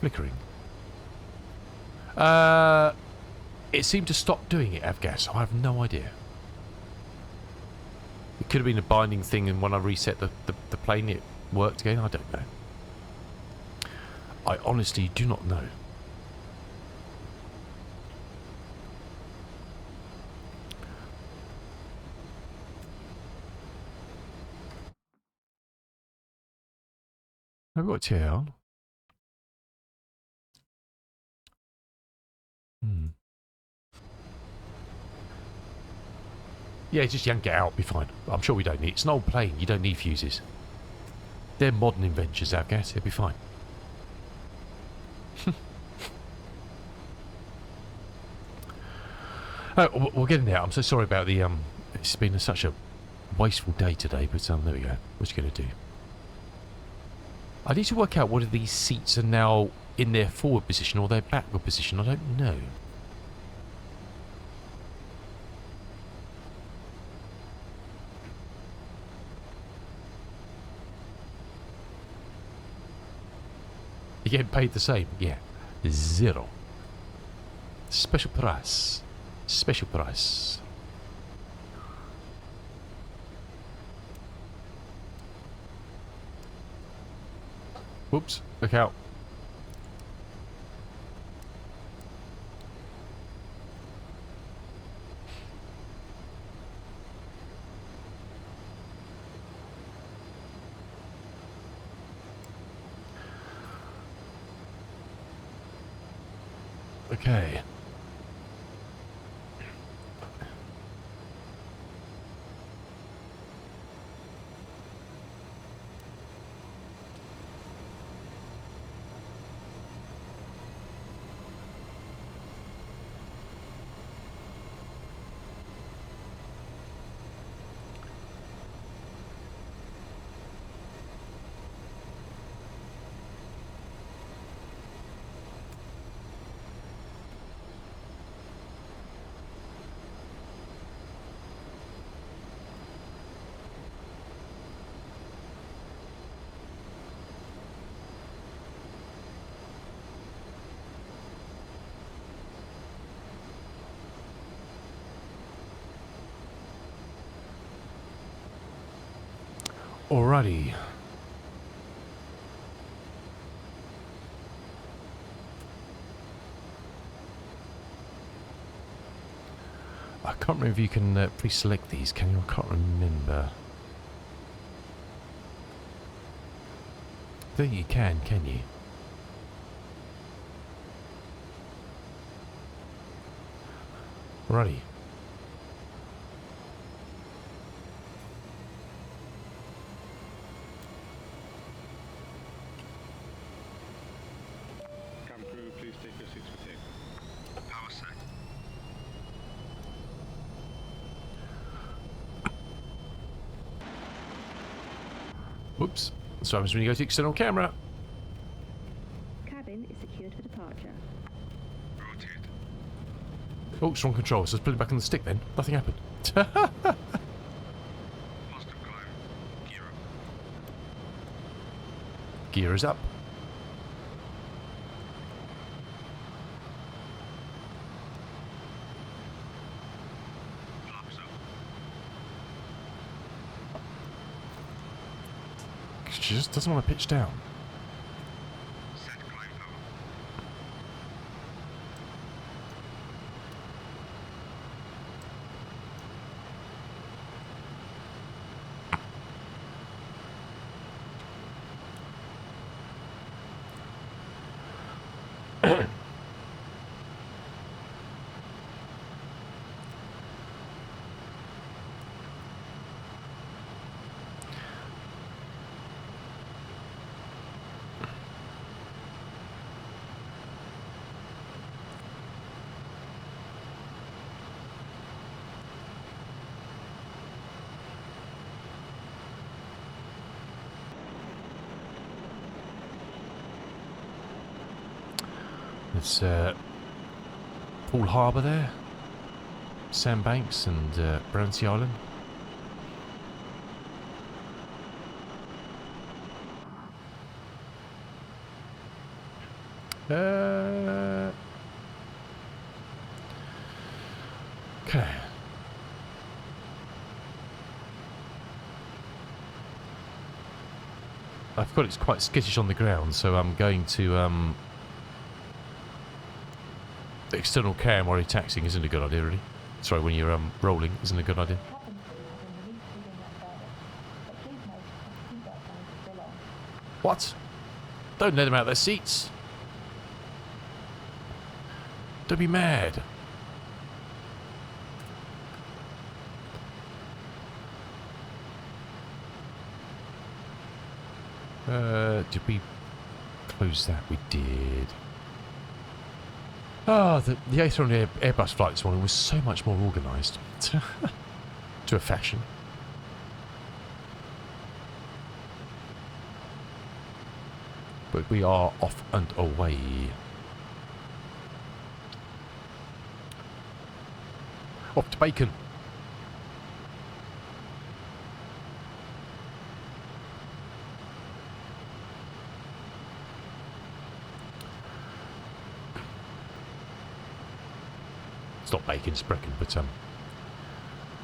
flickering. It seemed to stop doing it, Avgas. I have no idea. It could have been a binding thing, and when I reset the plane, it worked again. I don't know. I honestly do not know. I've got a tear on. Yeah, just yank it out, be fine. I'm sure we don't need it. It's an old plane, you don't need fuses. They're modern inventions, Avgas, it'll be fine. Oh, we're getting there. I'm so sorry about the it's been such a wasteful day today, but there we go. What you gonna do? I need to work out whether these seats are now in their forward position or their backward position. I don't know. You're getting paid the same? Yeah. 0. Special price. Special price. Whoops. Look out. Okay. Alrighty. I can't remember if you can pre-select these, can you? I can't remember. I think you can you? Alrighty. Cam crew, please take your seats for takeoff. Power set. Whoops. So happens when you go to external camera. Cabin is secured for departure. Rotate. Oh, strong control. So let's put it back on the stick then. Nothing happened. Positive climb. Gear up. Gear is up. Flaps up. She just doesn't want to pitch down. Set climb power. It's Poole Harbour there. Sandbanks and Brownsea Island. Okay. I've got it's quite skittish on the ground, so I'm going to the external cam while you're taxiing isn't a good idea, really. Sorry, when you're rolling isn't a good idea. What? Don't let them out of their seats. Don't be mad. Did we close that? We did. Ah, the A300 Airbus flight this morning was so much more organised. To a fashion. But we are off and away. Off to Bacon. It's not Bacon, it's Brecon, but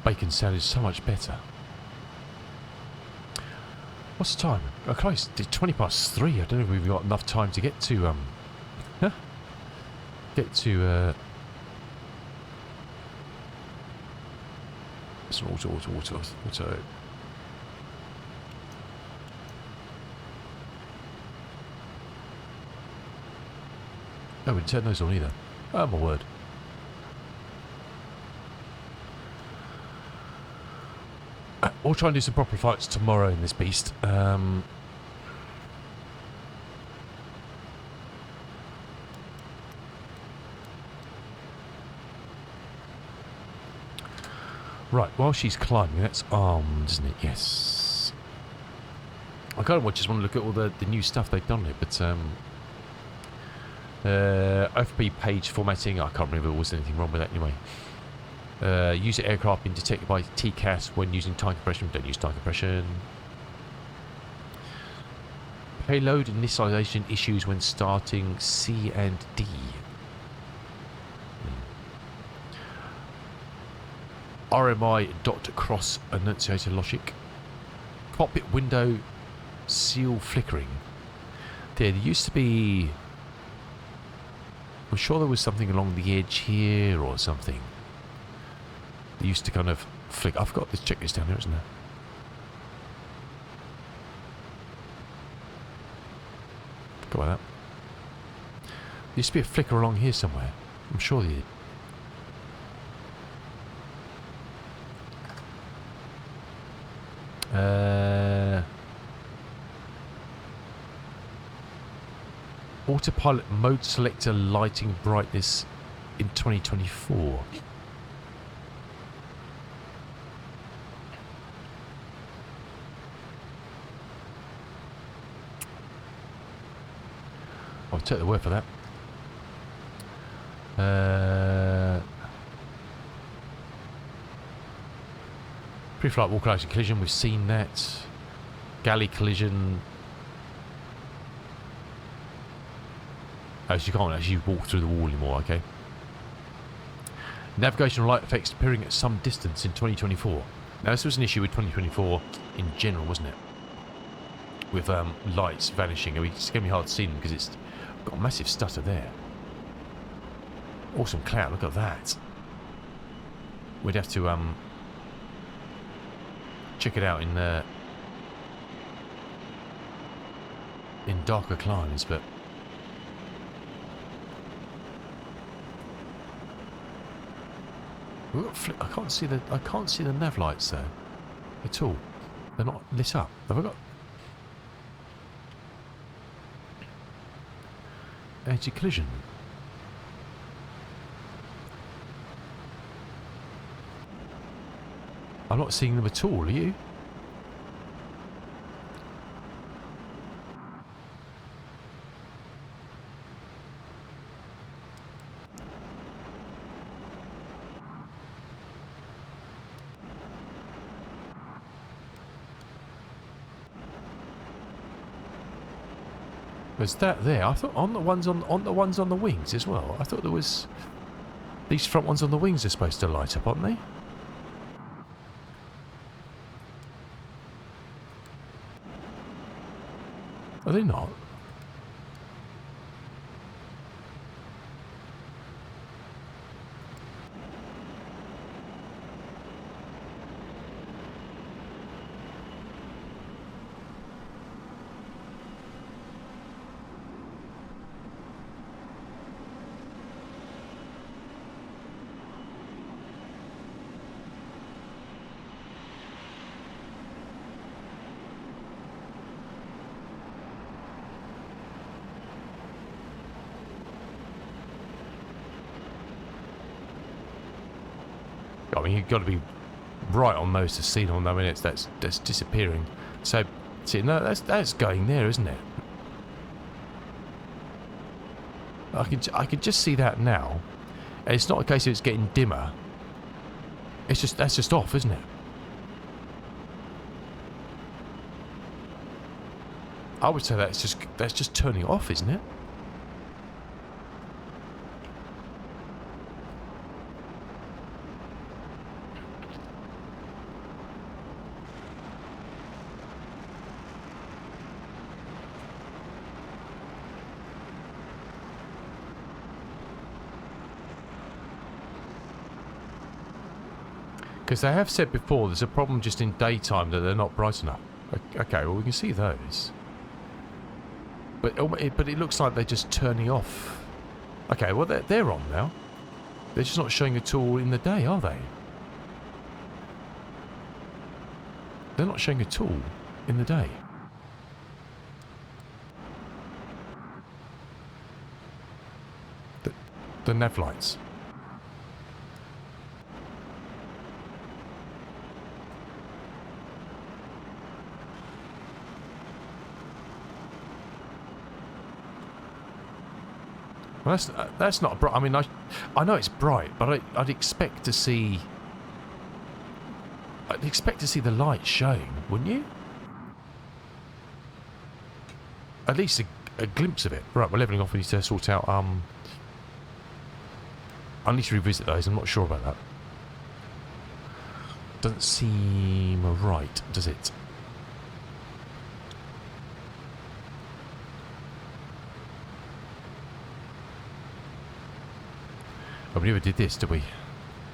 Bacon sounded so much better. What's the time? Oh, close. It's 3:20. I don't know if we've got enough time to get to it's an auto. No, we didn't turn those on either. Oh my word. We'll try and do some proper fights tomorrow in this beast. Right, while she's climbing, that's armed, isn't it? Yes. I kind of just want to look at all the new stuff they've done here, but FP page formatting, I can't remember if there was anything wrong with that anyway. User aircraft being detected by TCAS when using time compression. Don't use time compression. Payload initialization issues when starting C and D. RMI dot cross annunciator logic. Cockpit window seal flickering. There used to be... I'm sure there was something along the edge here or something. They used to kind of flick. I've got this checklist down here, isn't there? Go by that. There used to be a flicker along here somewhere. I'm sure there did. Autopilot mode selector lighting brightness in 2024. I'll take the word for that. Pre-flight walk action collision, we've seen that. Galley collision. Oh, so you can't actually walk through the wall anymore, okay. Navigational light effects appearing at some distance in 2024. Now, this was an issue with 2024 in general, wasn't it? With lights vanishing. I mean, it's going to be hard to see them because it's got a massive stutter there. Awesome cloud, look at that. We'd have to check it out in darker climes, but I can't see the nav lights though at all. They're not lit up. Have I got anti-collision? I'm not seeing them at all, are you? Was that there? I thought on the ones on the wings as well. I thought there was these front ones on the wings are supposed to light up, aren't they? Are they not? I mean, you've got to be right on those to see them, though, innit? That's disappearing. So, see, no, that's going there, isn't it? I could just see that now. And it's not a case of it's getting dimmer. It's just that's just off, isn't it? I would say that's just turning off, isn't it? Because they have said before there's a problem just in daytime that they're not bright enough. Okay, well we can see those. But it looks like they're just turning off Okay, well, they're on now. They're just not showing at all in the day, are they? They're not showing at all in the day. The nav lights. Well, that's not bright. I mean, I know it's bright, but I'd expect to see. I'd expect to see the light showing, wouldn't you? At least a glimpse of it. Right, we're levelling off. We need to sort out. I need to revisit those. I'm not sure about that. Doesn't seem right, does it? Oh, we never did this, did we?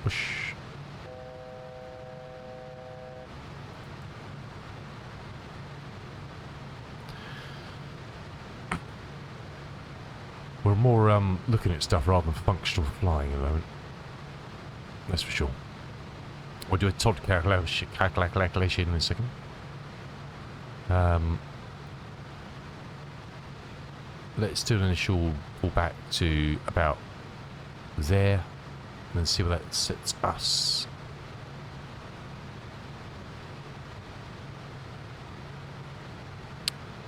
Push. We're more looking at stuff rather than functional flying at the moment. That's for sure. We'll do a Todd calculation in a second. Let's do an initial pull back to about there, and then see where that sets us.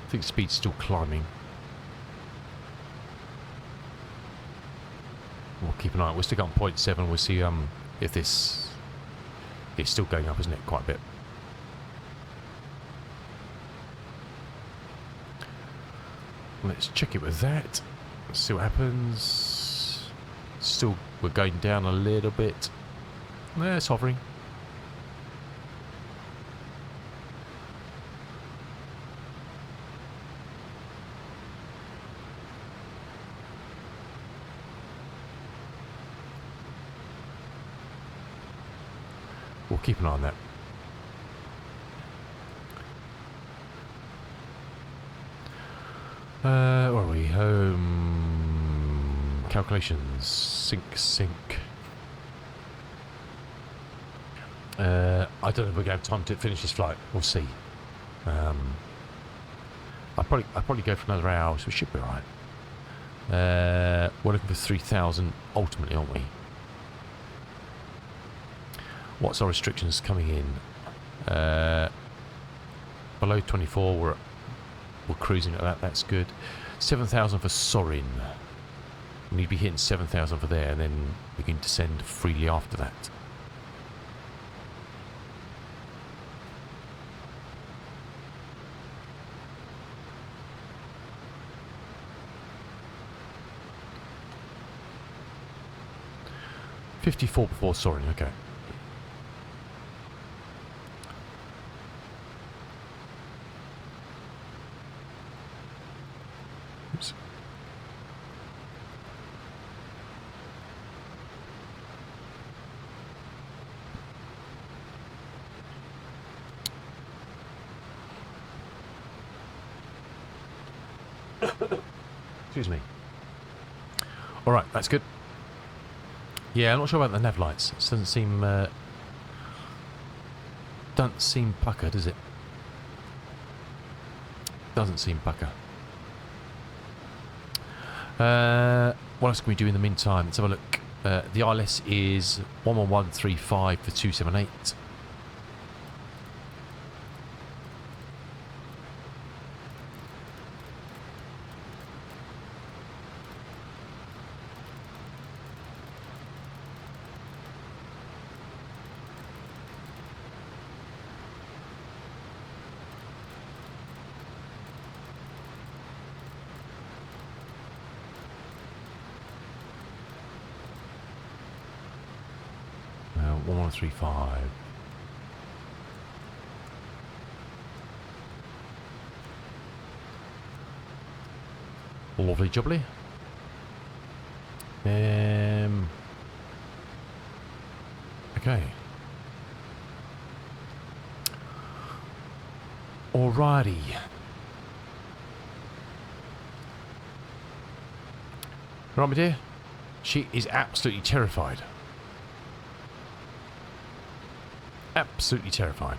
I think speed's still climbing. We'll keep an eye on it. We're still on 0.7. We'll see if this is still going up, isn't it? Quite a bit. Let's check it with that. See what happens. Still, we're going down a little bit. Yeah, it's hovering. We'll keep an eye on that. Where are we? Home calculations. Sync. I don't know if we're going to have time to finish this flight. We'll see. I'll probably go for another hour, so we should be alright. We're looking for 3,000 ultimately, aren't we? What's our restrictions coming in? Below 24, we're cruising at that. That's good. 7,000 for Sorin. We need to be hitting 7,000 for there, and then we can descend freely after that. $54 before Sorin. Okay. Oops. Excuse me. All right, that's good. Yeah, I'm not sure about the nav lights. It doesn't seem pucker, does it? Doesn't seem pucker. What else can we do in the meantime? Let's have a look. The ILS is 11135 for 278. Now 1135. Lovely jubbly. Okay. Alrighty. Right, my dear. She is absolutely terrified. Absolutely terrified.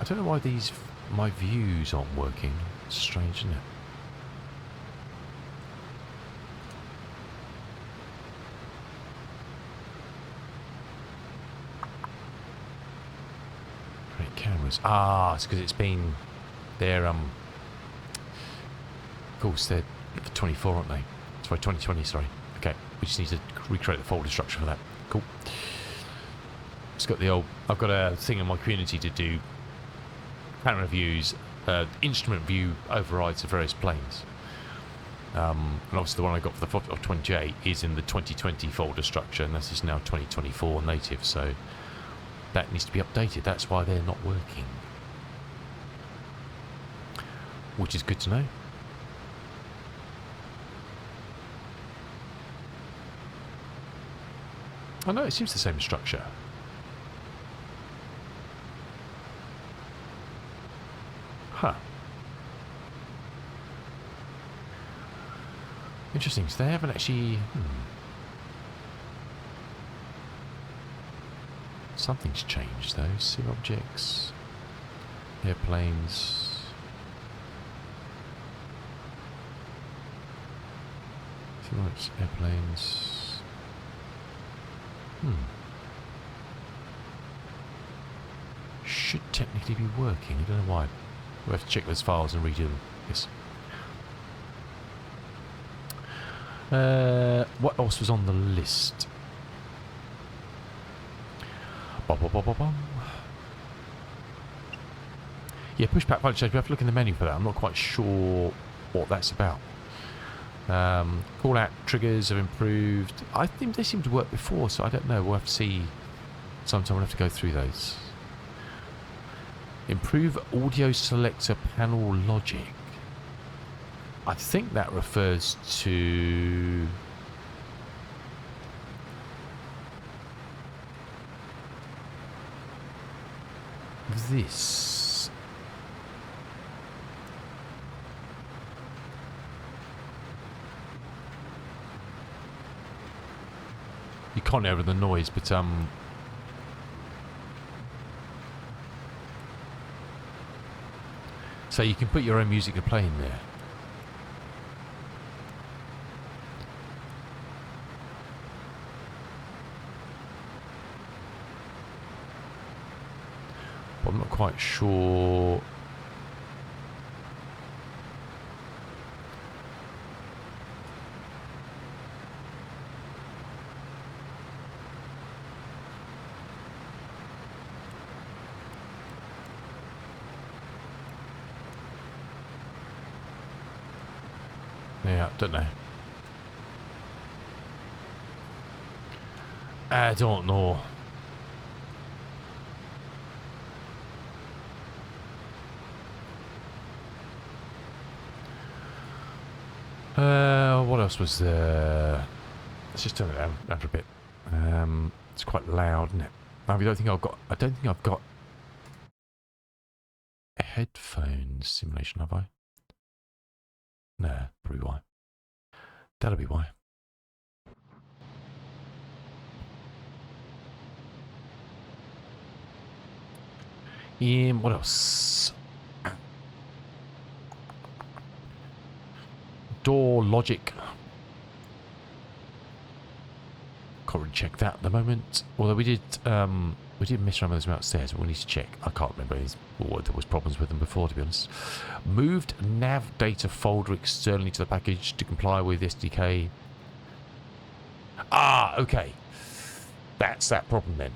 I don't know why my views aren't working. It's strange, isn't it? Great cameras. Ah, it's because it's been they're of course they're 24, aren't they? Sorry, 2020. Sorry. Okay, we just need to recreate the folder structure for that. Cool. It's got the old. I've got a thing in my community to do. Camera views, instrument view overrides of various planes. And obviously the one I got for the v2.2 is in the 2020 folder structure, and this is now 2024 native, so that needs to be updated. That's why they're not working. Which is good to know. I know it seems the same structure. Huh. Interesting. So they haven't actually... Something's changed though. See objects. Airplanes. See what's airplanes. Should technically be working. I don't know why. We'll have to check those files and redo them. Yes. What else was on the list? Yeah, pushback pilot change. We have to look in the menu for that. I'm not quite sure what that's about. Call out triggers have improved. I think they seem to work before, so I don't know. We'll have to see. Sometime we'll have to go through those. Improve audio selector panel logic. I think that refers to this. You can't hear the noise, but so you can put your own music to play in there. But I'm not quite sure. Yeah, don't know. I don't know. What else was there? Let's just turn it down for a bit. It's quite loud, isn't it? I don't think I've got a headphones simulation, have I? No, probably why. That'll be why. What else? Door logic. Can't really check that at the moment. Although we did mess around with them upstairs, but we need to check. I can't remember what there was problems with them before, to be honest. Moved nav data folder externally to the package to comply with SDK. Ah, okay. That's that problem then.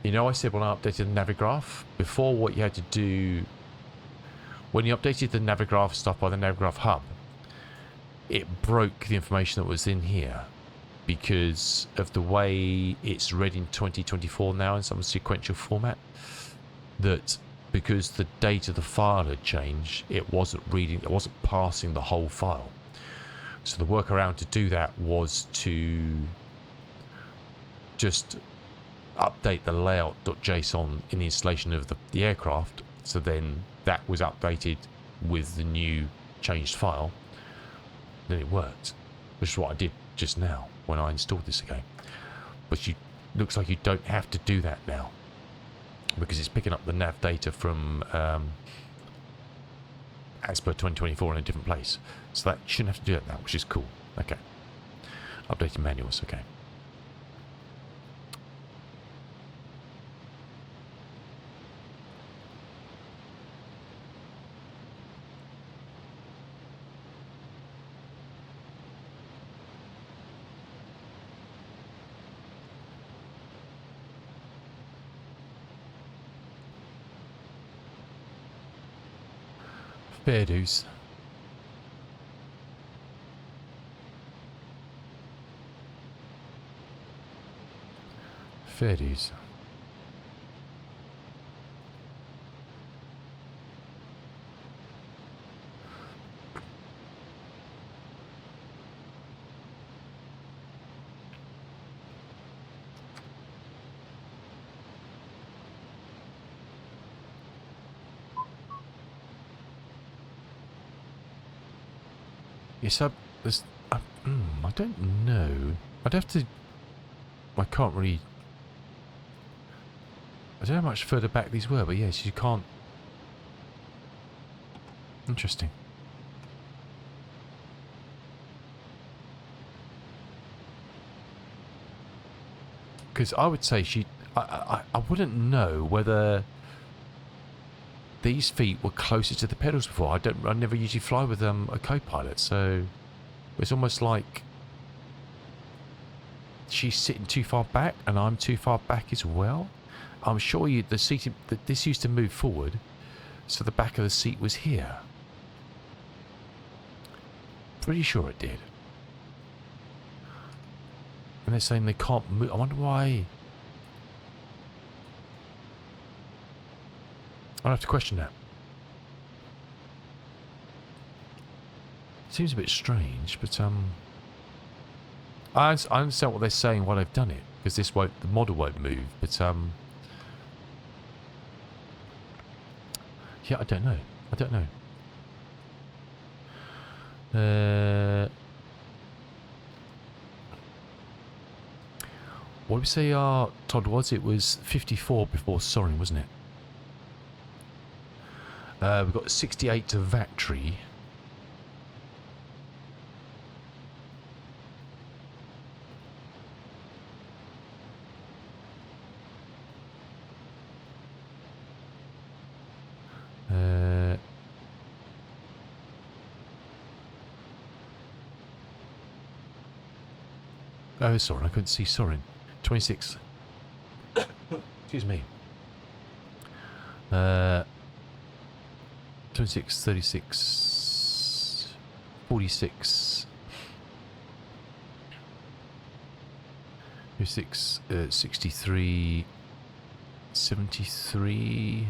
You know, I said when I updated the Navigraph before, what you had to do when you updated the Navigraph stuff by the Navigraph hub, it broke the information that was in here because of the way it's read in 2024 now in some sequential format. That because the date of the file had changed, it wasn't passing the whole file. So the workaround to do that was to just update the layout.json in the installation of the aircraft So then that was updated with the new changed file. Then it worked, which is what I did just now when I installed this again. But looks like you don't have to do that now, because it's picking up the nav data from as per 2024 in a different place. So that shouldn't have to do that now, which is cool. Okay. Updating manuals, okay. Fair dues. Fair dues. Yes, I don't know. I'd have to... I can't really... I don't know how much further back these were, but yes, you can't... Interesting. Because I would say I wouldn't know whether these feet were closer to the pedals before. I never usually fly with a co-pilot, so it's almost like she's sitting too far back and I'm too far back as well. I'm sure this used to move forward, so the back of the seat was here. Pretty sure it did. And they're saying they can't move. I wonder why. I'll have to question that. Seems a bit strange, but I understand what they're saying, why they've done it, because the model won't move, but yeah, I don't know. What did we say our Todd was? It was 54 before soaring, wasn't it? We've got 68 to Vatry. Oh, Soren, I couldn't see Soren. 26. Excuse me. 26, 36, 46, 56, 63, 73.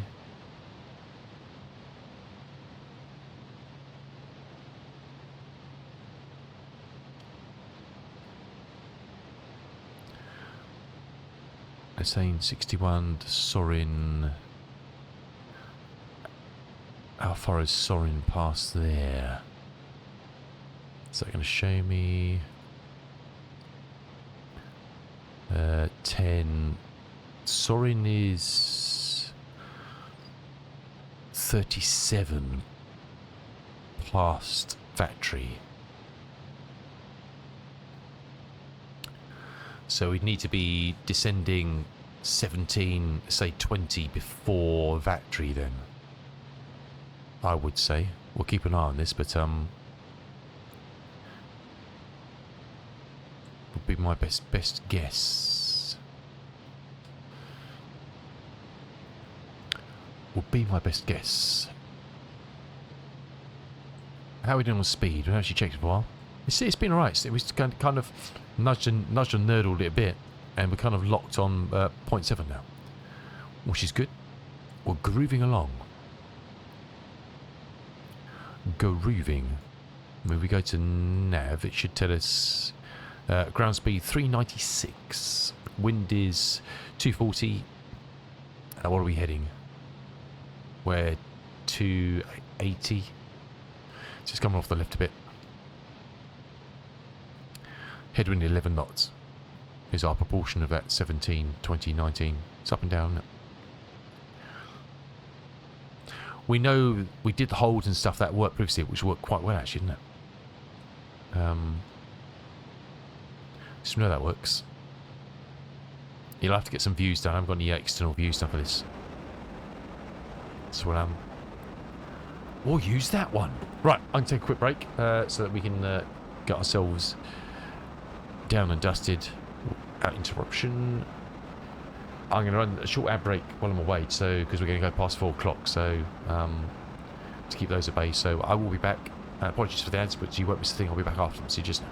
They're saying 61 to Sorin. How far is Sorin past there? Is that going to show me? 10. Sorin is 37 past Vatry. So we'd need to be descending 17, say 20 before Vatry then. I would say. We'll keep an eye on this, but would be my best guess. Would be my best guess. How are we doing on speed? We haven't actually checked it for a while. It's been alright. It was kind of nudged and nerdled it a bit, and we're kind of locked on 0.7 now, which is good. We're grooving along. Grooving. When we go to nav, it should tell us ground speed 396. Wind is 240. What are we heading? We're 280. Just coming off the left a bit. Headwind 11 knots is our proportion of that 17, 20, 19. It's up and down. We know we did the holds and stuff that worked previously, which worked quite well actually, didn't it? Just know that works. You'll have to get some views done. I haven't got any external views done for this. So or use that one. Right, I'm going to take a quick break so that we can get ourselves down and dusted. Interruption. I'm going to run a short ad break while I'm away, so because we're going to go past 4 o'clock, so to keep those at bay. So I will be back. Apologies for the ads, but you won't miss a thing. I'll be back after them. See you just now.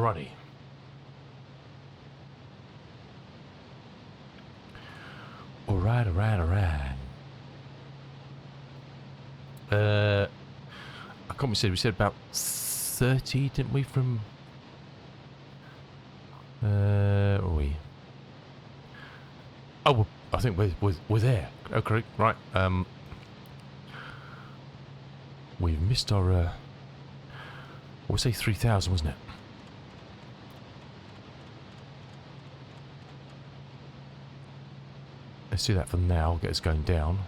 Alrighty. Alright. I can't remember, we said about 30, didn't we, from... Where are we? Oh, well, I think we're there. Okay, right. We've missed our... we'll say 3,000, wasn't it? Let's do that for now, get us going down.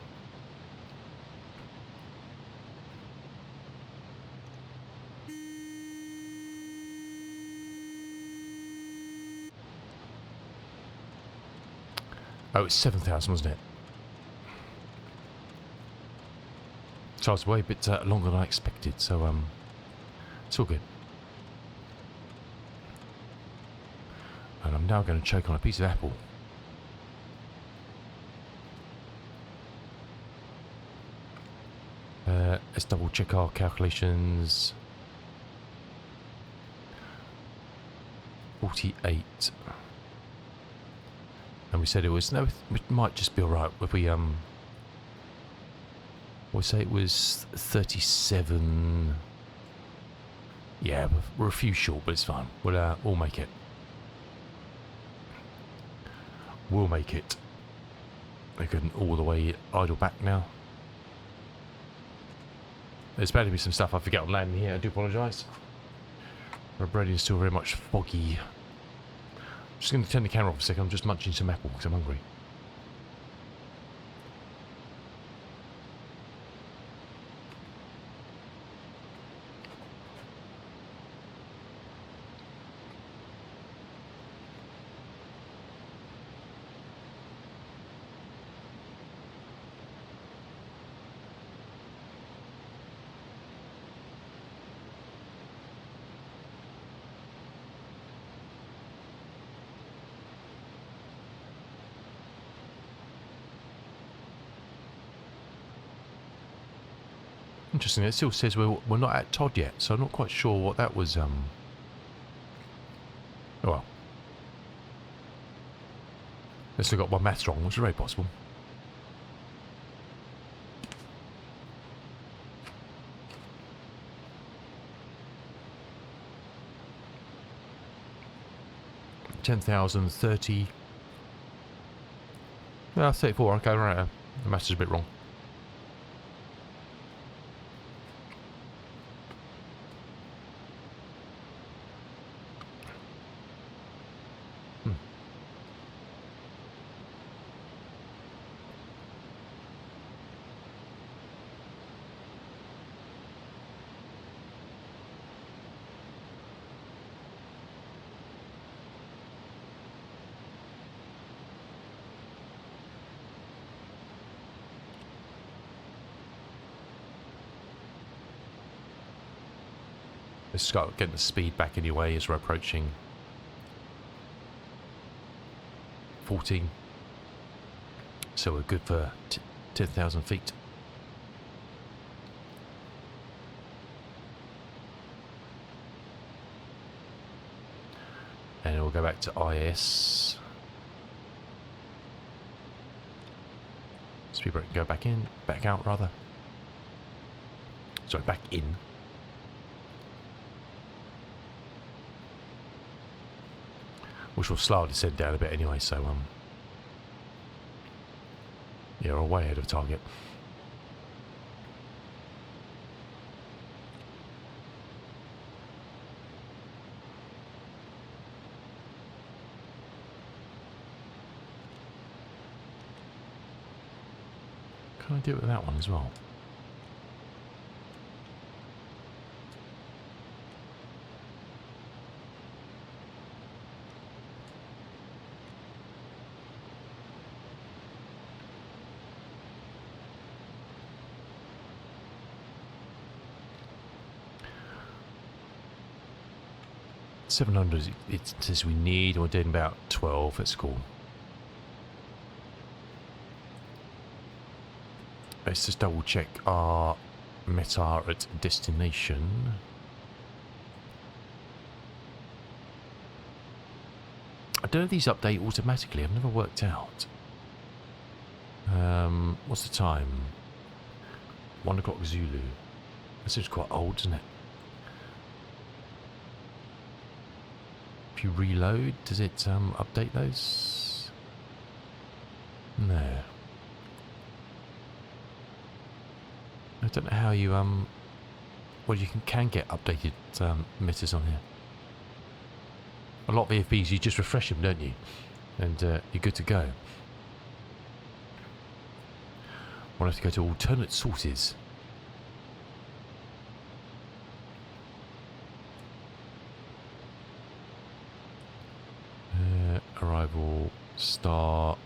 Oh, it's 7,000, wasn't it? So I was way a bit longer than I expected, so it's all good. And I'm now going to choke on a piece of apple. Let's double check our calculations. 48. And we said it was, no, it might just be alright if we, we'll say it was 37. Yeah, we're a few short, but it's fine. We'll make it. We'll make it. We're going all the way idle back now. There's about to be some stuff I forget on landing here. I do apologise. My bread is still very much foggy. I'm just going to turn the camera off a second. I'm just munching some apple because I'm hungry. Interesting, it still says we're not at Todd yet, so I'm not quite sure what that was, oh well. Unless I got my maths wrong, which is very possible. $10,030. 34, okay, right, the maths is a bit wrong. Let's start getting the speed back anyway as we're approaching 14. So we're good for 10,000 feet. And we'll go back to IS. Speed brake can go back in, back out rather. Sorry, back in. Which will slow our descent down a bit anyway, so yeah, we're way ahead of target. Can I do it with that one as well? $700, it says we need, we're doing about 12, that's cool. Let's just double check our METAR at destination. I don't know if these update automatically. I've never worked out. What's the time? 1 o'clock Zulu. That seems quite old, doesn't it? If you reload, does it update those? No. I don't know how you well, you can get updated emitters on here. A lot of VFBs, you just refresh them, don't you? And you're good to go. We'll have to go to alternate sources. Arrival, start.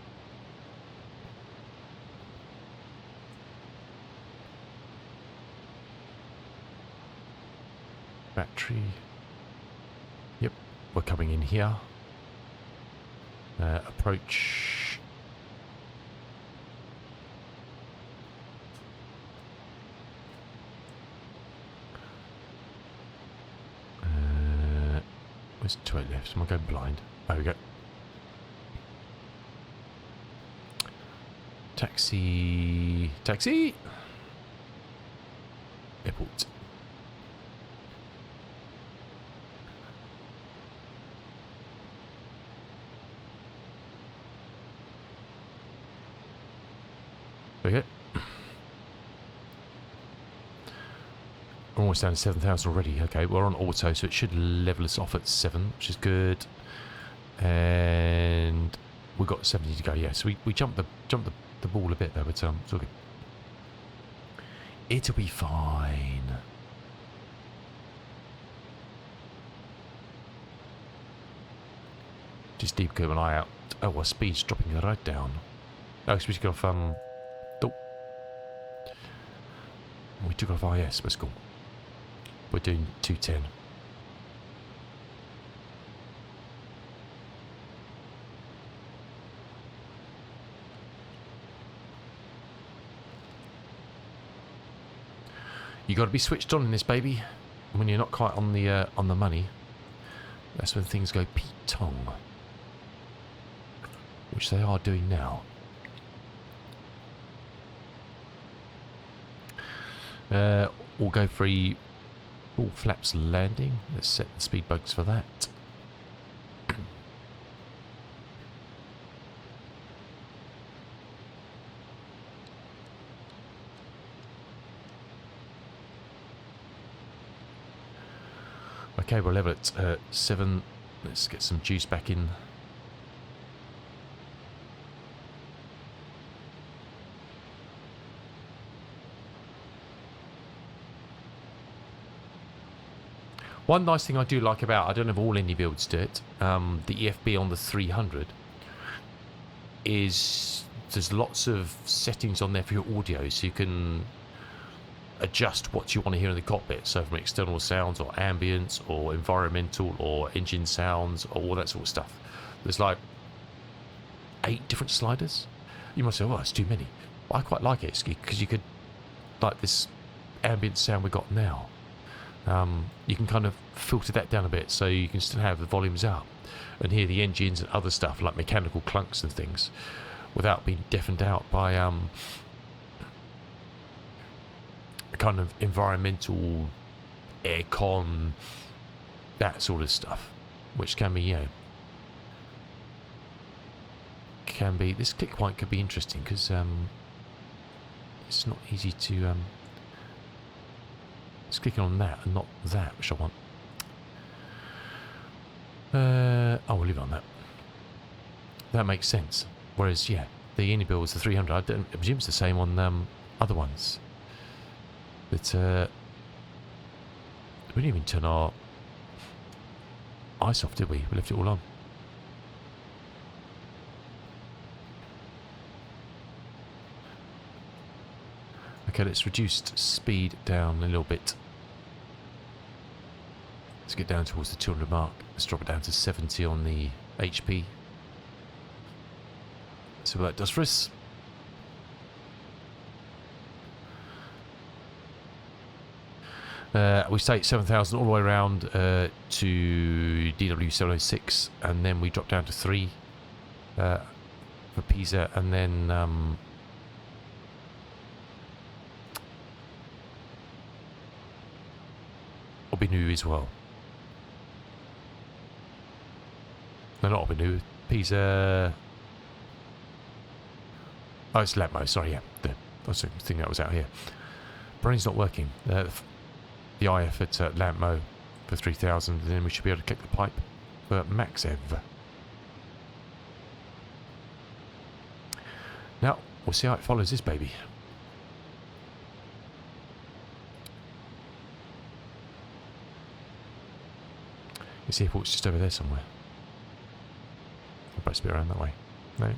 Battery. Yep, we're coming in here. Approach. Where's 28 left? Am I going blind? There we go. Taxi. Taxi! Airport. Okay. We're almost down to 7,000 already. Okay, we're on auto, so it should level us off at 7, which is good. And we've got 70 to go. Yeah, so we jumped the ball a bit there, but it's all good. It'll be fine. Just keep an eye out. Oh, our speed's dropping right down. Oh, so we took off oh. We took off IS, let's go. We're doing 210. You got to be switched on in this, baby. When you're not quite on the money, that's when things go Pete-tong, which they are doing now. We'll go free all flaps landing. Let's set the speed bugs for that. Okay, we're level at 7. Let's get some juice back in. One nice thing I do like about, I don't know if all indie builds do it, the EFB on the 300 is there's lots of settings on there for your audio, so you can adjust what you want to hear in the cockpit. So from external sounds or ambience or environmental or engine sounds or all that sort of stuff. There's like 8 different sliders. You might say, oh, it's too many. But I quite like it because you could, like this ambient sound we got now. You can kind of filter that down a bit so you can still have the volumes up and hear the engines and other stuff like mechanical clunks and things without being deafened out by kind of environmental aircon, that sort of stuff, which can be, you know, can be, this click point could be interesting because it's not easy to it's clicking on that and not that, which I want. Oh, we'll leave it on that. That makes sense. Whereas, yeah, the indie build was the 300. I presume it's the same on other ones. But we didn't even turn our ice off, did we? We left it all on. Okay, let's reduce speed down a little bit. Let's get down towards the 200 mark. Let's drop it down to 70 on the HP. See what that does for us. We stay at 7,000 all the way around to DW706, and then we drop down to 3 for Pisa, and then Obinu as well. No, not Obinu, Pisa. Oh, it's Latmo, sorry, yeah. That's the thing that was out here. Brain's not working. The IF at Latmo for 3,000, and then we should be able to kick the pipe for Maxev. Now, we'll see how it follows this baby. This airport's just over there somewhere. I'll perhaps be around that way. No,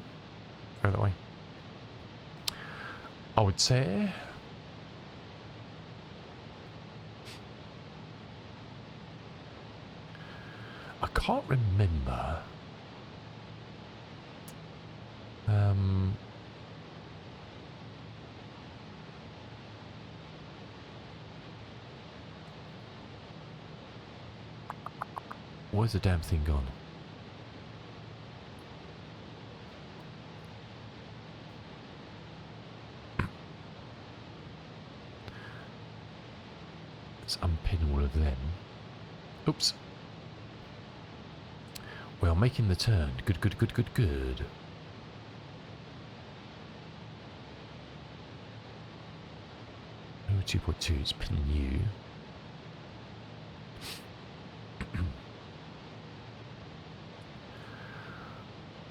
go that way. I would say. I can't remember. Where's the damn thing gone? Let's unpin all of them. Oops. We are making the turn. Good, good, good, good, good. Oh, 2.2, it's pinning you.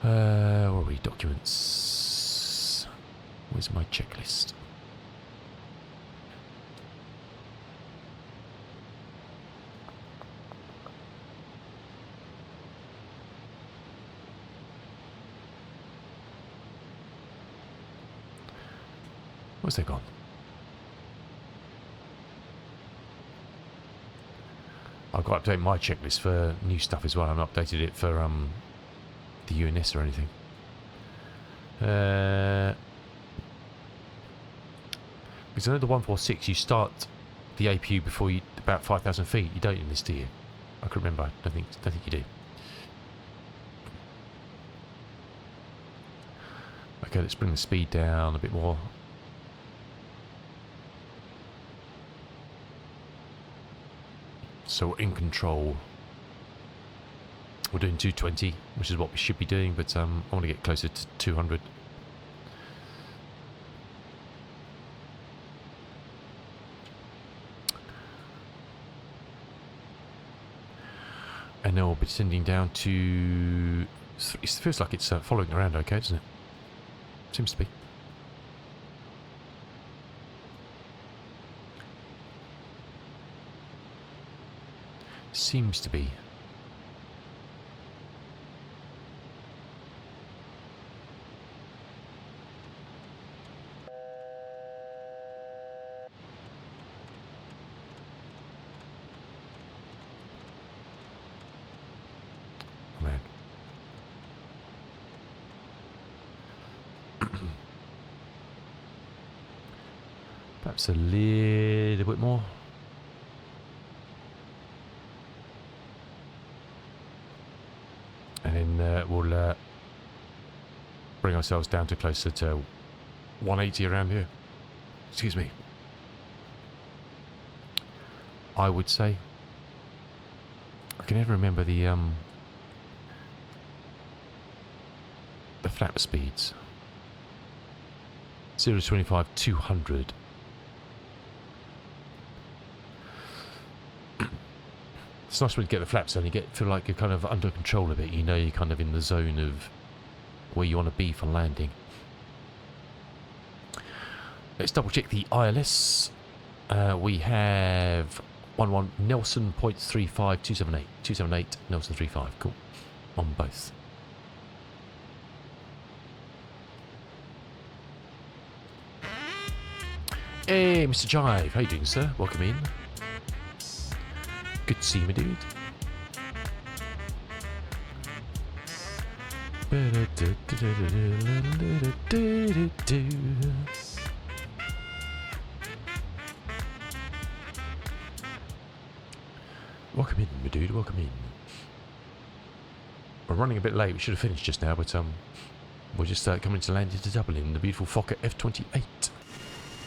Where are we? Documents. Where's my checklist? Where's they gone? I've got to update my checklist for new stuff as well. I haven't updated it for the UNS or anything. Because I know the 146, you start the APU before you about 5,000 feet. You don't in this, do you? I can remember. I don't think you do. Okay, let's bring the speed down a bit more. So we're in control. We're doing 220, which is what we should be doing, but I want to get closer to 200. And then we'll be descending down to... It feels like it's following around okay, doesn't it? Seems to be. Seems to be. Oh, man. Perhaps a little bit more. And then we'll bring ourselves down to closer to 180 around here. Excuse me. I would say. I can never remember the flap speeds. 0 to 25, 200. It's nice when you get the flaps on, you feel like you're kind of under control a bit. You know you're kind of in the zone of where you want to be for landing. Let's double check the ILS. We have 11 Nelson .35 278. 278 Nelson 35. Cool. On both. Hey, Mr. Jive. How you doing, sir? Welcome in. Good to see you, my dude. Welcome in, my dude. Welcome in. We're running a bit late. We should have finished just now, but we're just coming to land into Dublin. The beautiful Fokker F28.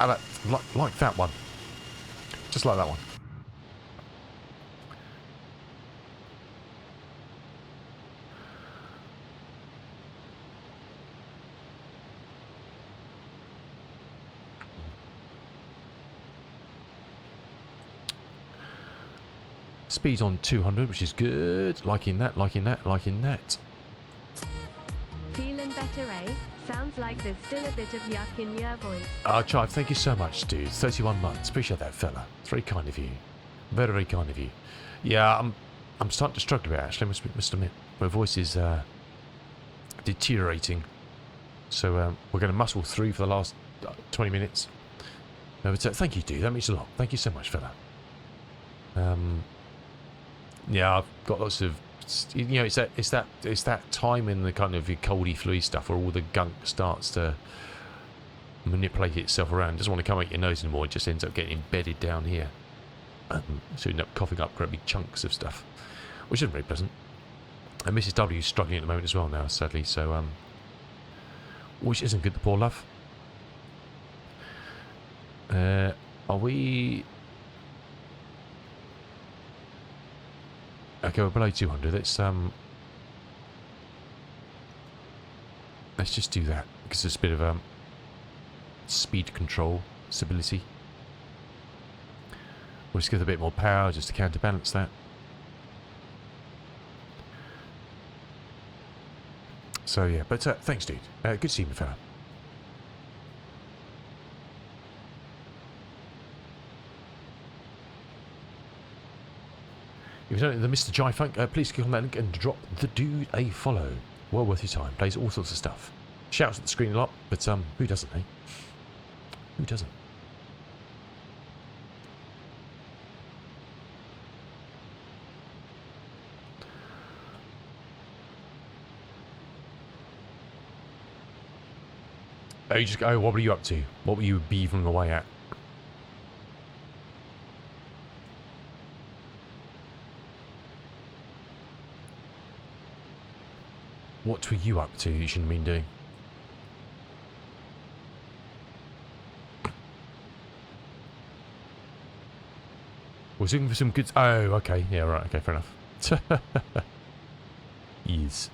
I like that one. Just like that one. Speed on 200, which is good. Liking that, liking that, liking that. Feeling better, eh? Sounds like there's still a bit of yuck in your voice. Chive, thank you so much, dude. 31 months. Appreciate that, fella. It's very kind of you. Very, very kind of you. Yeah, I'm starting to struggle with it, actually. Must admit. My voice is deteriorating. So we're going to muscle through for the last 20 minutes. But thank you, dude. That means a lot. Thank you so much, fella. Yeah, I've got lots of, you know, it's that time in the kind of your coldy, fluey stuff where all the gunk starts to manipulate itself around. It doesn't want to come out your nose anymore. It just ends up getting embedded down here. So you end up coughing up great big chunks of stuff, which isn't very pleasant. And Mrs. W is struggling at the moment as well now, sadly. So, which isn't good, the poor love. Are we? Okay, we're below 200. Let's just do that because there's a bit of speed control stability. We'll just give it a bit more power just to counterbalance that. So yeah, but thanks, dude. Good seeing you, fella. If you don't know the Mr. Jai Funk, please click on that link and drop the dude a follow. Well worth your time. Plays all sorts of stuff. Shouts at the screen a lot, but who doesn't, eh? Who doesn't? Oh, you just go, what were you up to? What were you beavering away at? What were you up to you shouldn't have been doing? Was looking for some good... Oh, okay. Yeah, right. Okay, fair enough. Yes.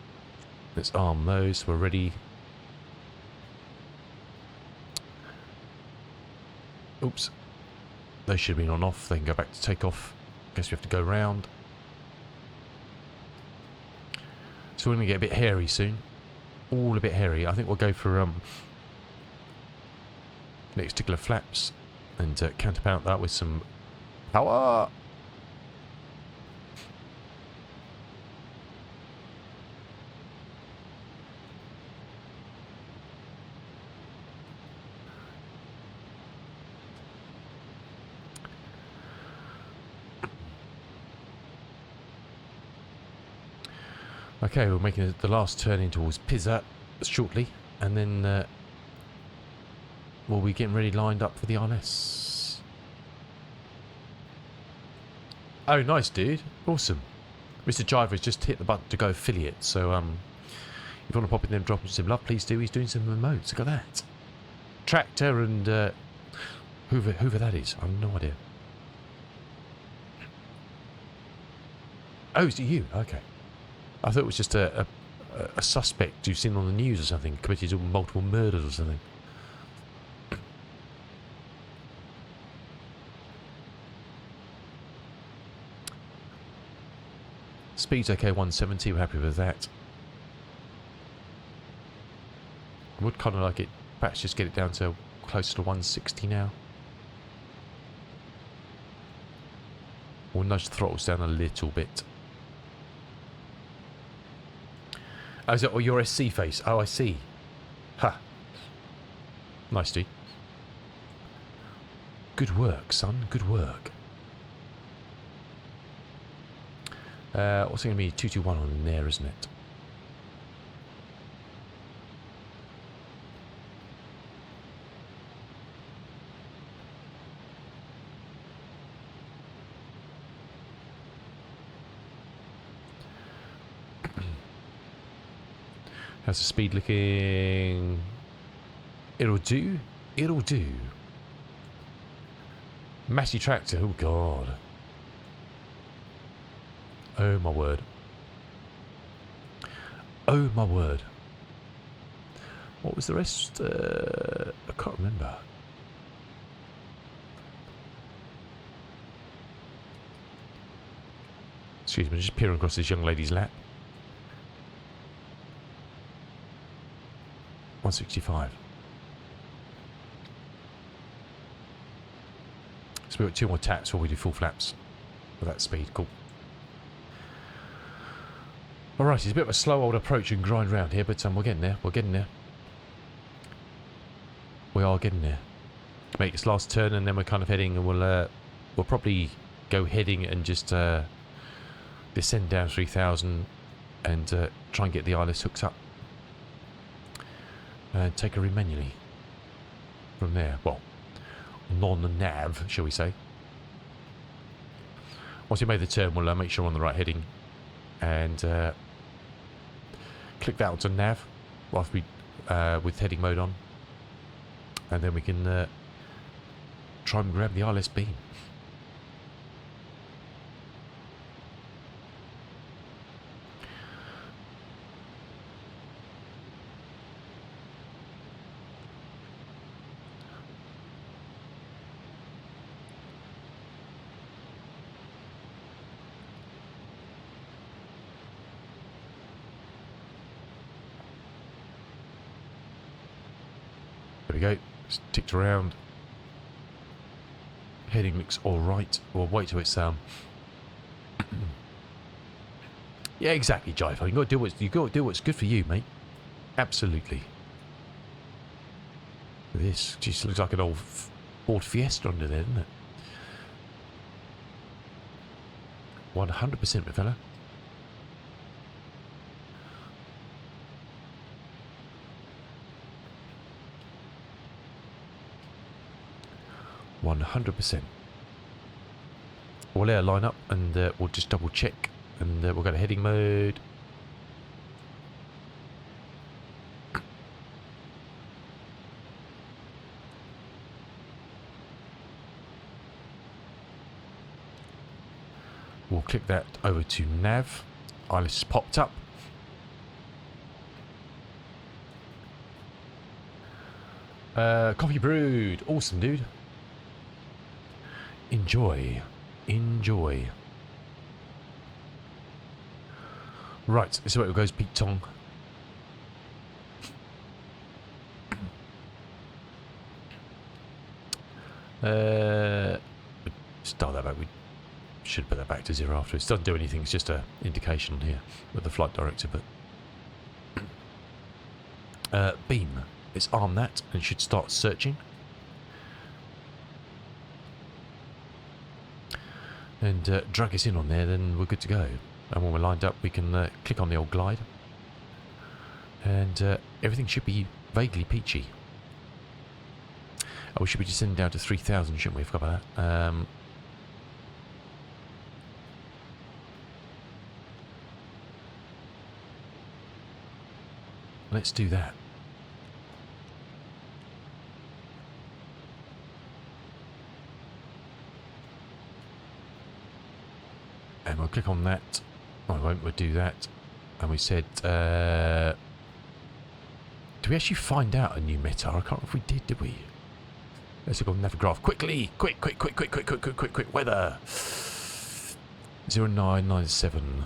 Let's arm those. We're ready. Oops. They should have been on off. They can go back to take off. Guess we have to go round. So we're going to get a bit hairy soon. All a bit hairy. I think we'll go for next tickler flaps and counterbalance that with some power. Okay, we're making the last turn in towards Pisa shortly, and then we'll be getting ready lined up for the RNS. Oh, nice, dude. Awesome. Mr. Jiver's just hit the button to go affiliate, so if you want to pop in there and drop him some love, please do. He's doing some remotes. Look at that. Tractor and whoever that is. I have no idea. Oh, is it you? Okay. I thought it was just a suspect you've seen on the news or something, committed multiple murders or something. Speed's okay, 170, we're happy with that. Would kind of like it, perhaps just get it down to close to 160 now. We'll nudge the throttles down a little bit. Oh, is it or your SC face? Oh, I see. Ha. Nice, dude. Good work, son. Good work. What's it going to be? 221 on there, isn't it? How's the speed looking? It'll do. It'll do. Massey tractor. Oh, God. Oh, my word. Oh, my word. What was the rest? I can't remember. Excuse me, just peering across this young lady's lap. 165. So we've got 2 more taps while we do full flaps with that speed. Cool. Alright, it's a bit of a slow old approach and grind round here, but we're getting there. We're getting there. We are getting there. Make this last turn and then we're kind of heading, and we'll probably go heading and just descend down 3000 and try and get the eyeless hooks up. And take her in manually from there. Well, non-nav, shall we say. Once we made the turn, we'll make sure we're on the right heading and click that onto nav whilst we with heading mode on, and then we can try and grab the eyeless beam. There we go. Just ticked around. Heading looks all right. We'll wait till it's yeah, exactly, Jive. You got to do what's good for you, mate. Absolutely. This just looks like an old Ford Fiesta under there, doesn't it? 100%, my fella. We'll let her line up and we'll just double check, and we'll go to heading mode. We'll click that over to nav. Eyeless popped up. Coffee brewed. Awesome, dude. Enjoy. Enjoy. Right, this is where it goes, Pete Tong. Start that back. We should put that back to 0 after. It doesn't do anything, it's just an indication here with the flight director, but beam. Let's arm that and it should start searching. And drag us in on there, then we're good to go. And when we're lined up, we can click on the old glide. And everything should be vaguely peachy. Oh, we should be descending down to 3000, shouldn't we? I forgot about that. Let's do that. And we'll click on that. Oh, we won't. We'll do that. And we said, do we actually find out a new meta? I can't remember if we did we? Let's look on the graph quickly. Quick. Weather. 0997.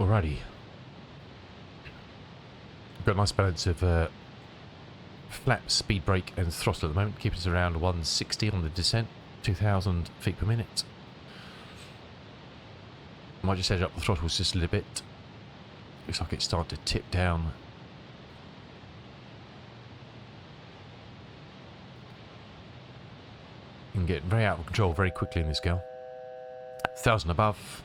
Alrighty. We've got a nice balance of flap, speed brake and throttle at the moment, keeping us around 160 on the descent, 2,000 feet per minute. Might just edge up the throttles just a little bit. Looks like it's starting to tip down. You can get very out of control very quickly in this girl. 1,000 above.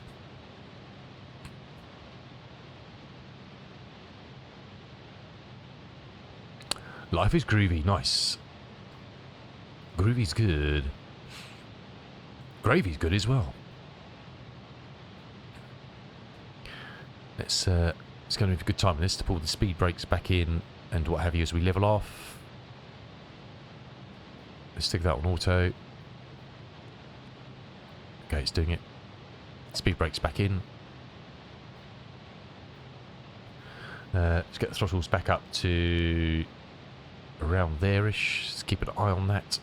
Life is groovy, nice. Groovy's good. Gravy's good as well. It's going to be a good time in this to pull the speed brakes back in and what have you as we level off. Let's stick that on auto. Okay, it's doing it. Speed brakes back in. Let's get the throttles back up to around there-ish. Let's keep an eye on that.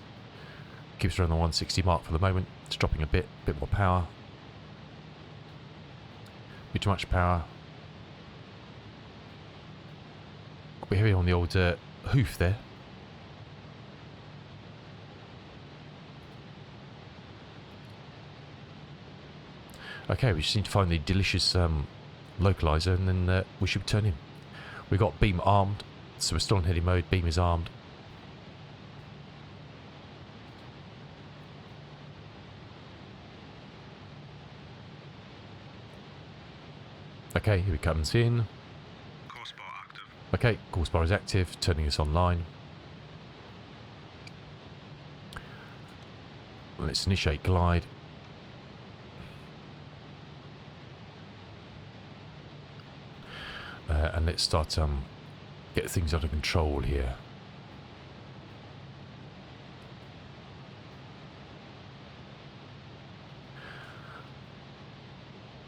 Keeps around the 160 mark for the moment. It's dropping a bit more power. Bit too much power. We're heavy on the old hoof there. Okay, we just need to find the delicious localizer and then we should turn in. We've got beam armed, so we're still in heady mode. Beam is armed. Okay, here it comes in. Course bar active. Okay, course bar is active, turning us online. Let's initiate glide. And let's start get things under control here.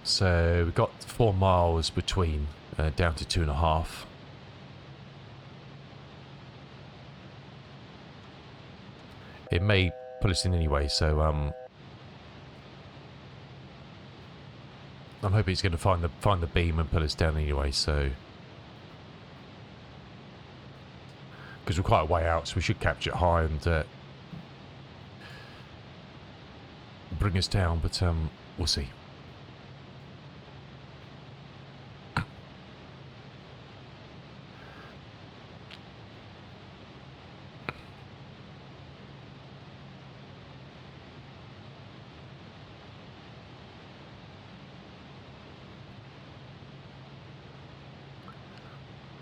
So we've got 4 miles between, down to 2.5. It may pull us in anyway, so I'm hoping it's going to find the beam and pull us down anyway. So because we're quite a way out, so we should capture it high and bring us down. But we'll see.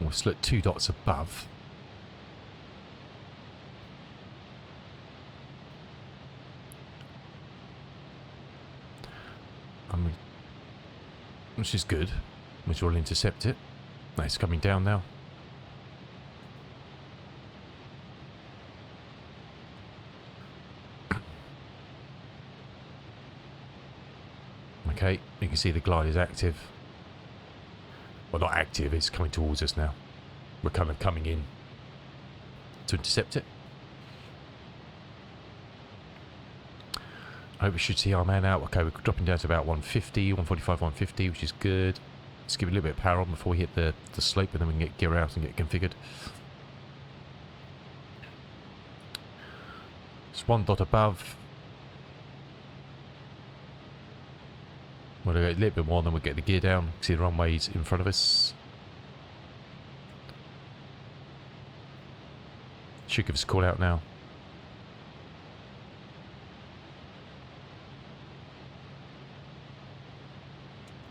We'll slit 2 dots above. Which is good. Which will intercept it. No, it's coming down now. Okay, you can see the glide is active. Well, not active, it's coming towards us now. We're kind of coming in to intercept it. I hope we should see our man out. Okay, we're dropping down to about 150, 145, 150, which is good. Let's give it a little bit of power on before we hit the slope, and then we can get gear out and get configured. It's 1 dot above. We'll go a little bit more, and then we'll get the gear down. See the runways in front of us. Should give us a call out now.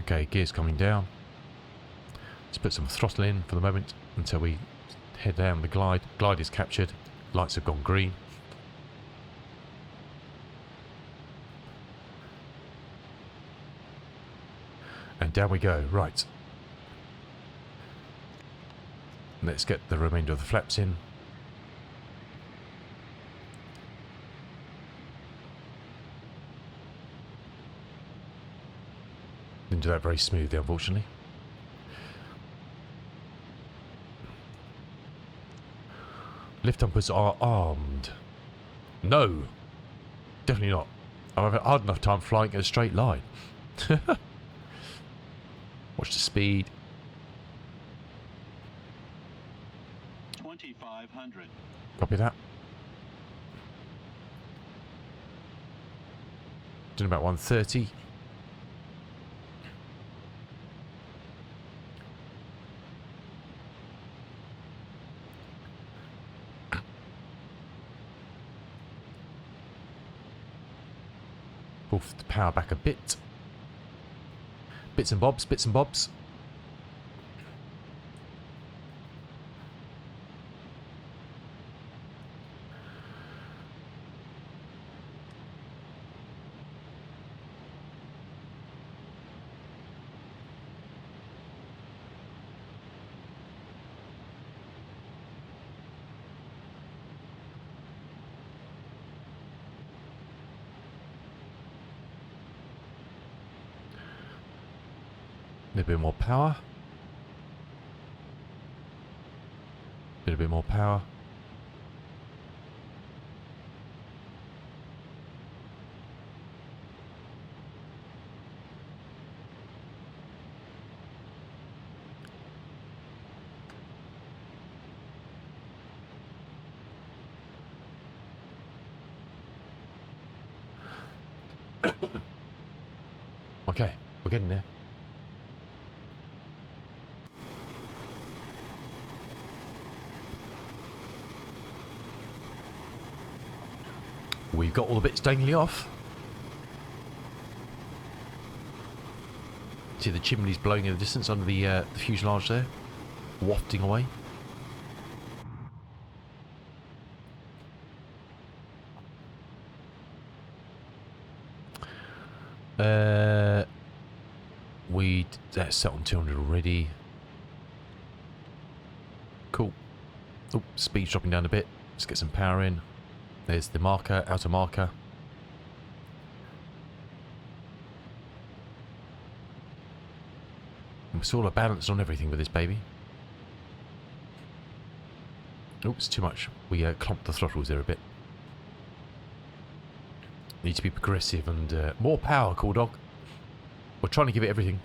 Okay, gear's coming down. Let's put some throttle in for the moment until we head down the glide. Glide is captured. Lights have gone green. And down we go. Right. Let's get the remainder of the flaps in. Didn't do that very smoothly, unfortunately. Lift umpers are armed. No, definitely not. I've had a hard enough time flying in a straight line. What Watch the speed. 2500. Copy that. Doing about 130. Oof, the power back a bit. Bits and bobs, bits and bobs. A little bit more power. A little bit more power. Okay, we're getting there. We've got all the bits dangling off. See the chimneys blowing in the distance under the fuselage there, wafting away. That's set on 200 already. Cool. Oh, speed's dropping down a bit. Let's get some power in. There's the marker, outer marker. And it's all a balance on everything with this baby. Oops, too much. We clumped the throttles there a bit. Need to be progressive and more power, cool dog. We're trying to give it everything.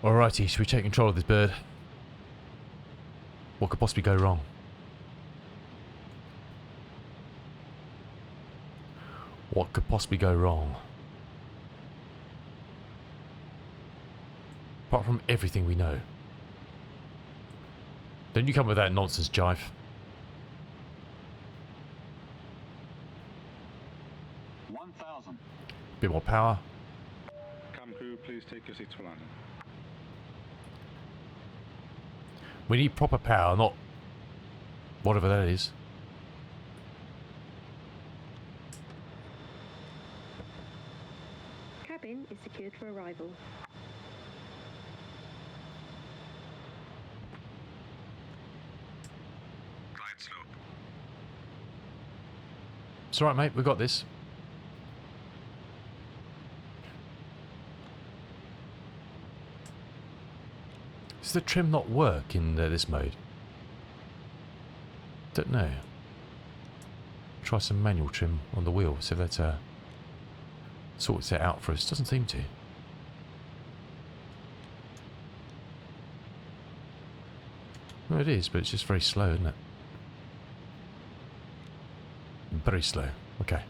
Alrighty, should we take control of this bird? What could possibly go wrong? What could possibly go wrong? Apart from everything we know. Don't you come with that nonsense, Jive. Bit more power. Cam crew, please take your seats for landing. We need proper power, not whatever that is. Cabin is secured for arrival. Glide slope. It's alright, mate, we got this. Does the trim not work in this mode? Don't know. Try some manual trim on the wheel, see if that sorts it out for us. Doesn't seem to. Well, it is, but it's just very slow, isn't it? Very slow. Okay.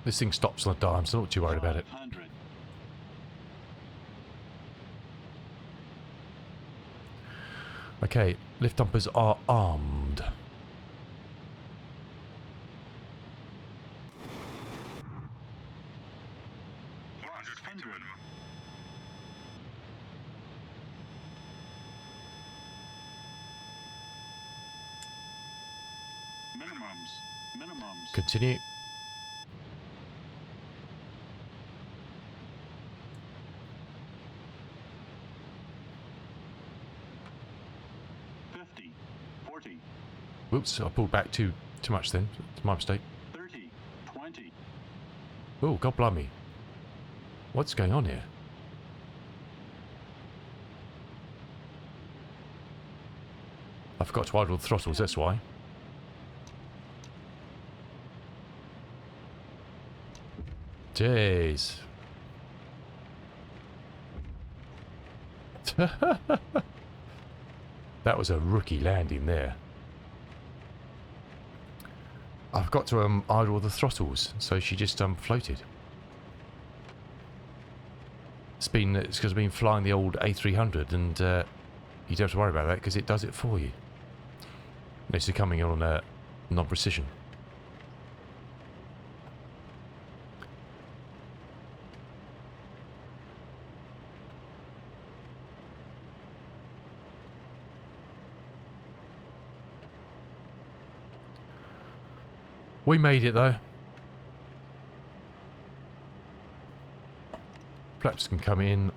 This thing stops on a dime, so I'm not too worried about it. Okay, lift dumpers are armed. Minimums. Continue. Fifty. 40. Whoops, I pulled back too much then. It's my mistake. 30. Oh, God blimey. What's going on here? I forgot to idle the throttles, that's why. Jeez. That was a rookie landing there. I forgot to idle the throttles, so she just floated. It's because I've been flying the old A300, and you don't have to worry about that because it does it for you. This is coming on non-precision. We made it though. Flaps can come in.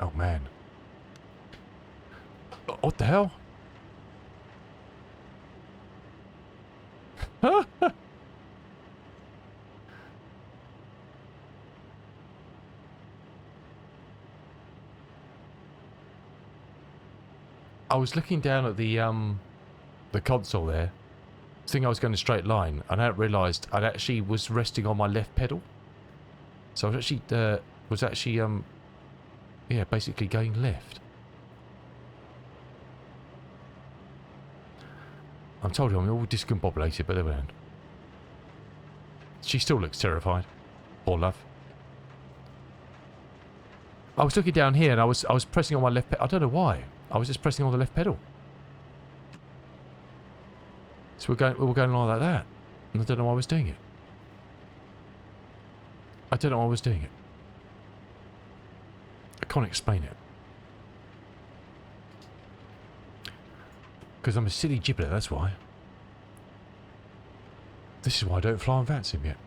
Oh man. What the hell? I was looking down at the console there, thinking I was going a straight line, and I realised I actually was resting on my left pedal. So I was actually yeah, basically going left. I'm told you I'm all discombobulated, but there we go. She still looks terrified. Poor love. I was looking down here and I was pressing on my left pedal. I don't know why. I was just pressing on the left pedal. So we were going along like that. And I don't know why I was doing it. I don't know why I was doing it. I can't explain it. Because I'm a silly giblet, that's why. This is why I don't fly on VATSIM yet.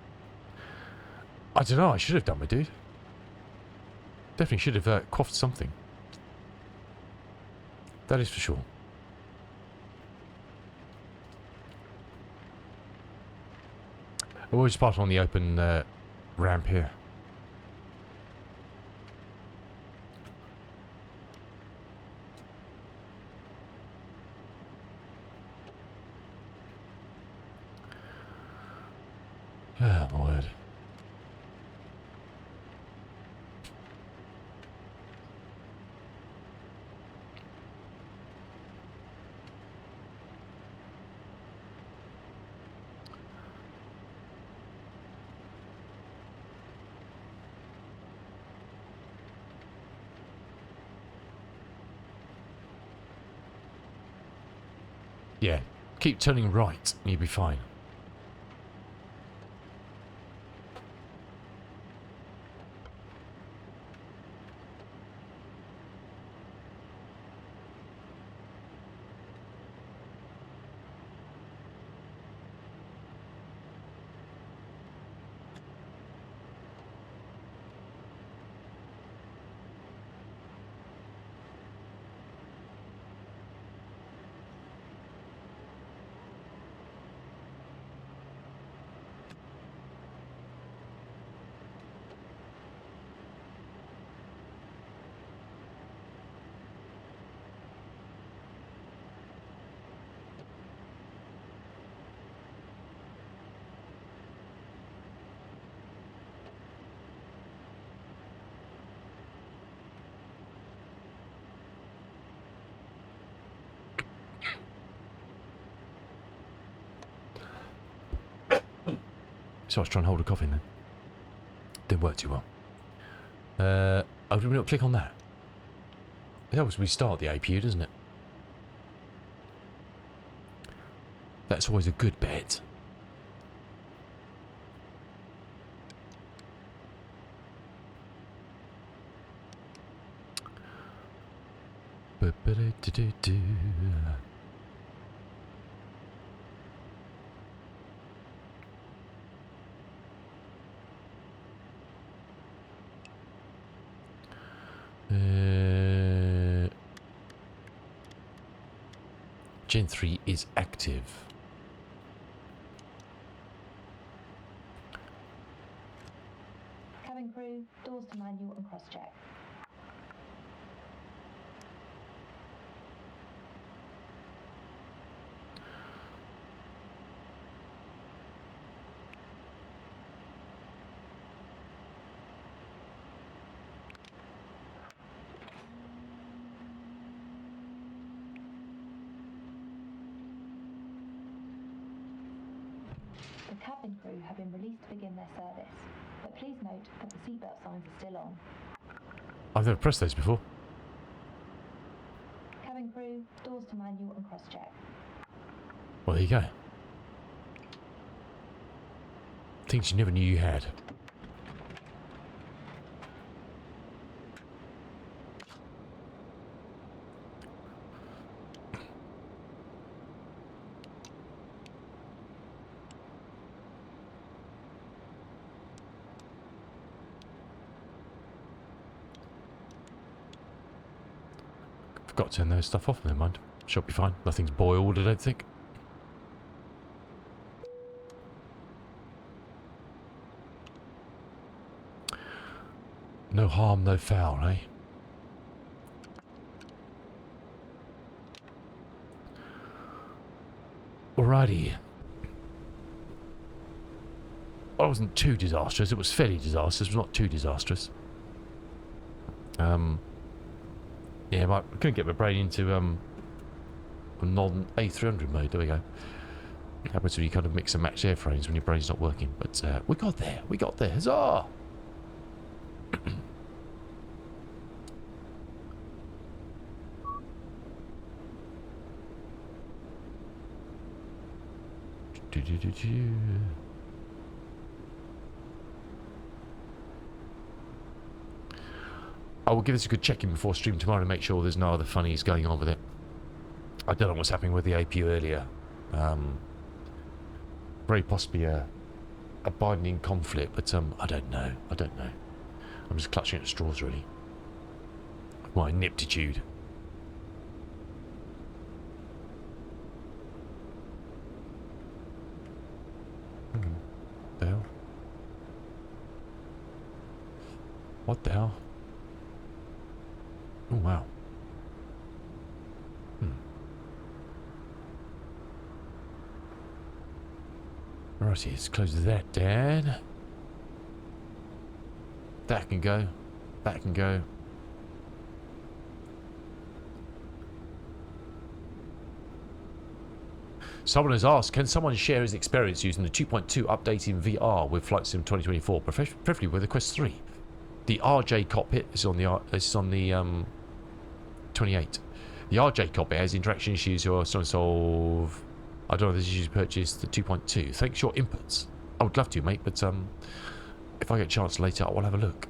I don't know, I should have done, my dude. Definitely should have quaffed something. That is for sure. We'll just park on the open ramp here. Ah, my word. Yeah, keep turning right and you'll be fine. So I was trying to hold a cough in then. Didn't work too well. Oh, did we not click on that? It helps restart the APU, doesn't it? That's always a good bet. Ba-ba-da-da-da-da. Gen 3 is active. Cabin crew, doors to manual and cross-check. The cabin crew have been released to begin their service, but please note that the seatbelt signs are still on. I've never pressed those before. Cabin crew, doors to manual and cross-check. Well, there you go. Things you never knew you had. Forgot to turn those stuff off, never mind. Should be fine. Nothing's boiled, I don't think. No harm, no foul, eh? Alrighty. Well, it wasn't too disastrous. It was fairly disastrous, but not too disastrous. Yeah, I couldn't get my brain into non A300 mode. There we go. Happens when you kind of mix and match airframes when your brain's not working. But we got there. We got there. Huzzah! I will give this a good check-in before stream tomorrow to make sure there's no other funnies going on with it. I don't know what's happening with the APU earlier. Very possibly a binding conflict, but I don't know. I don't know. I'm just clutching at straws, really. My ineptitude. The hell? What the hell? Oh, wow. Righty, let's close that down. That can go. That can go. Someone has asked, can someone share his experience using the 2.2 update in VR with Flight Sim 2024, preferably with the Quest 3? The RJ cockpit is on the 28. The RJ cockpit has interaction issues or trying to solve. I don't know if this issues purchase the 2.2. Thanks for your inputs. I would love to, mate, but if I get a chance later, I will have a look.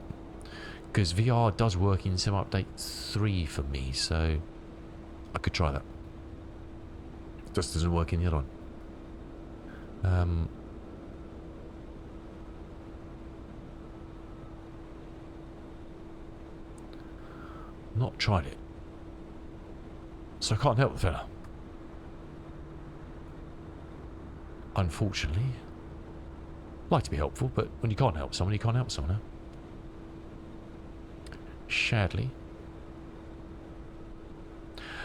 Because VR does work in Sim Update 3 for me, so I could try that. Just doesn't work in the other one. Not tried it, so I can't help the fella. Unfortunately, like to be helpful, but when you can't help someone, you can't help someone. Huh? Sadly.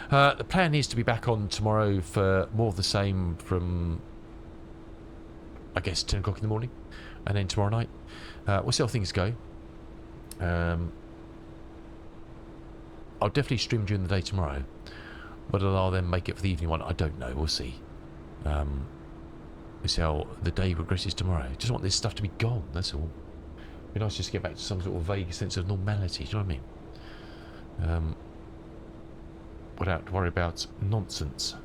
The plan is to be back on tomorrow for more of the same from, I guess, 10 o'clock in the morning. And then tomorrow night. We'll see how things go. I'll definitely stream during the day tomorrow. Whether I'll then make it for the evening one, I don't know. We'll see. We'll see how the day progresses tomorrow. Just want this stuff to be gone, that's all. It'd be nice just to get back to some sort of vague sense of normality, do you know what I mean? Without to worry about nonsense.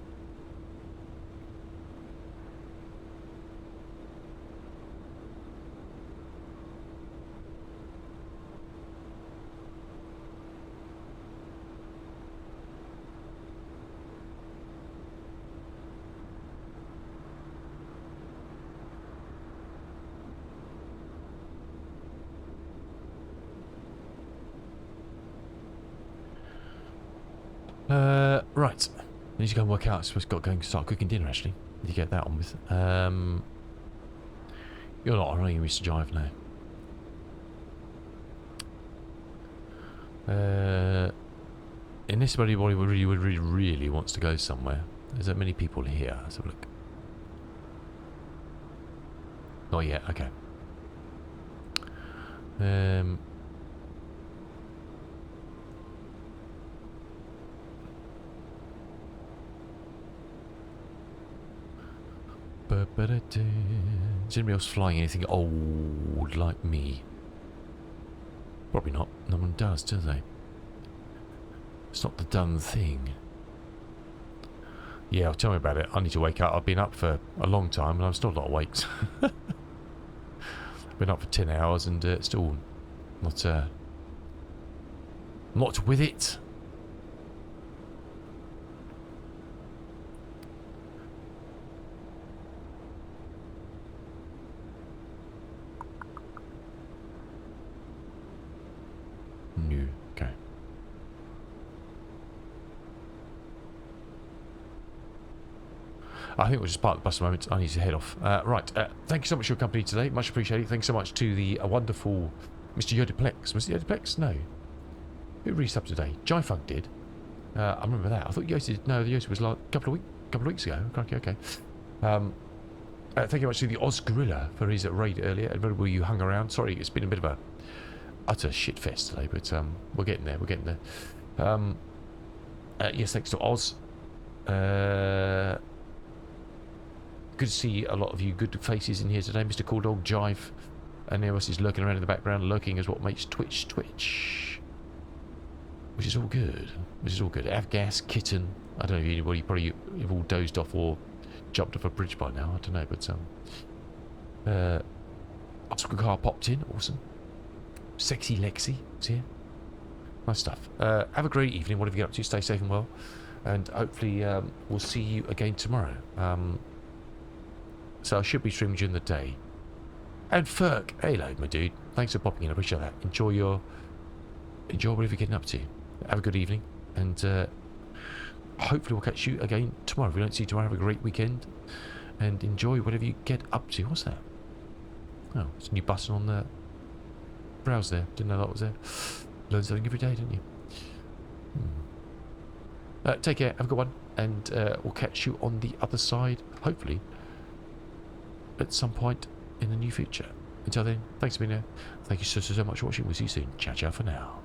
Right. I need to go and work out. I suppose I've got to go and start cooking dinner, actually. Need to get that on with. You're not on, are you, Mr. Jive? No. Unless anybody really wants to go somewhere. There's that many people here. Let's have a look. Not yet. Okay. Is anybody else flying anything old like me? Probably not. No one does, do they? It's not the done thing. Yeah, tell me about it. I need to wake up. I've been up for a long time and I'm still not awake. Been up for 10 hours and still not with it. New. Okay. I think we'll just park the bus a moment. I need to head off. Right. Thank you so much for your company today. Much appreciated. Thanks so much to the wonderful Mr. Yodiplex. Was it Yodiplex? No. Who resubbed today? Jifunk did. I remember that. I thought Yosi did. No, the Yosi was like a couple of weeks ago. Okay. Thank you very much to the Oz Gorilla for his raid earlier. Everybody you hung around. Sorry, it's been a bit of a utter shit fest today, but we're getting there. Yes, thanks to Oz. Good to see a lot of you good faces in here today. Mr. Cool Dog, Jive, and there else is lurking around in the background. Lurking is what makes Twitch. Which is all good. Avgas, Kitten. I don't know if anybody, probably you've all dozed off or jumped off a bridge by now. I don't know, but Oscar Car popped in. Awesome. Sexy Lexi is here. Nice stuff. Have a great evening. Whatever you get up to, stay safe and well. And hopefully we'll see you again tomorrow. So I should be streaming during the day. And Ferk, hello, my dude. Thanks for popping in. I appreciate that. Enjoy whatever you're getting up to. Have a good evening. And hopefully we'll catch you again tomorrow. If we don't see you tomorrow, have a great weekend. And enjoy whatever you get up to. What's that? Oh, it's a new button on the browse there. Didn't know that was there. Learn something every day, didn't you? Take care. Have a good one. And we'll catch you on the other side, hopefully, at some point in the near future. Until then, thanks for being there. Thank you so much for watching. We'll see you soon. Ciao for now.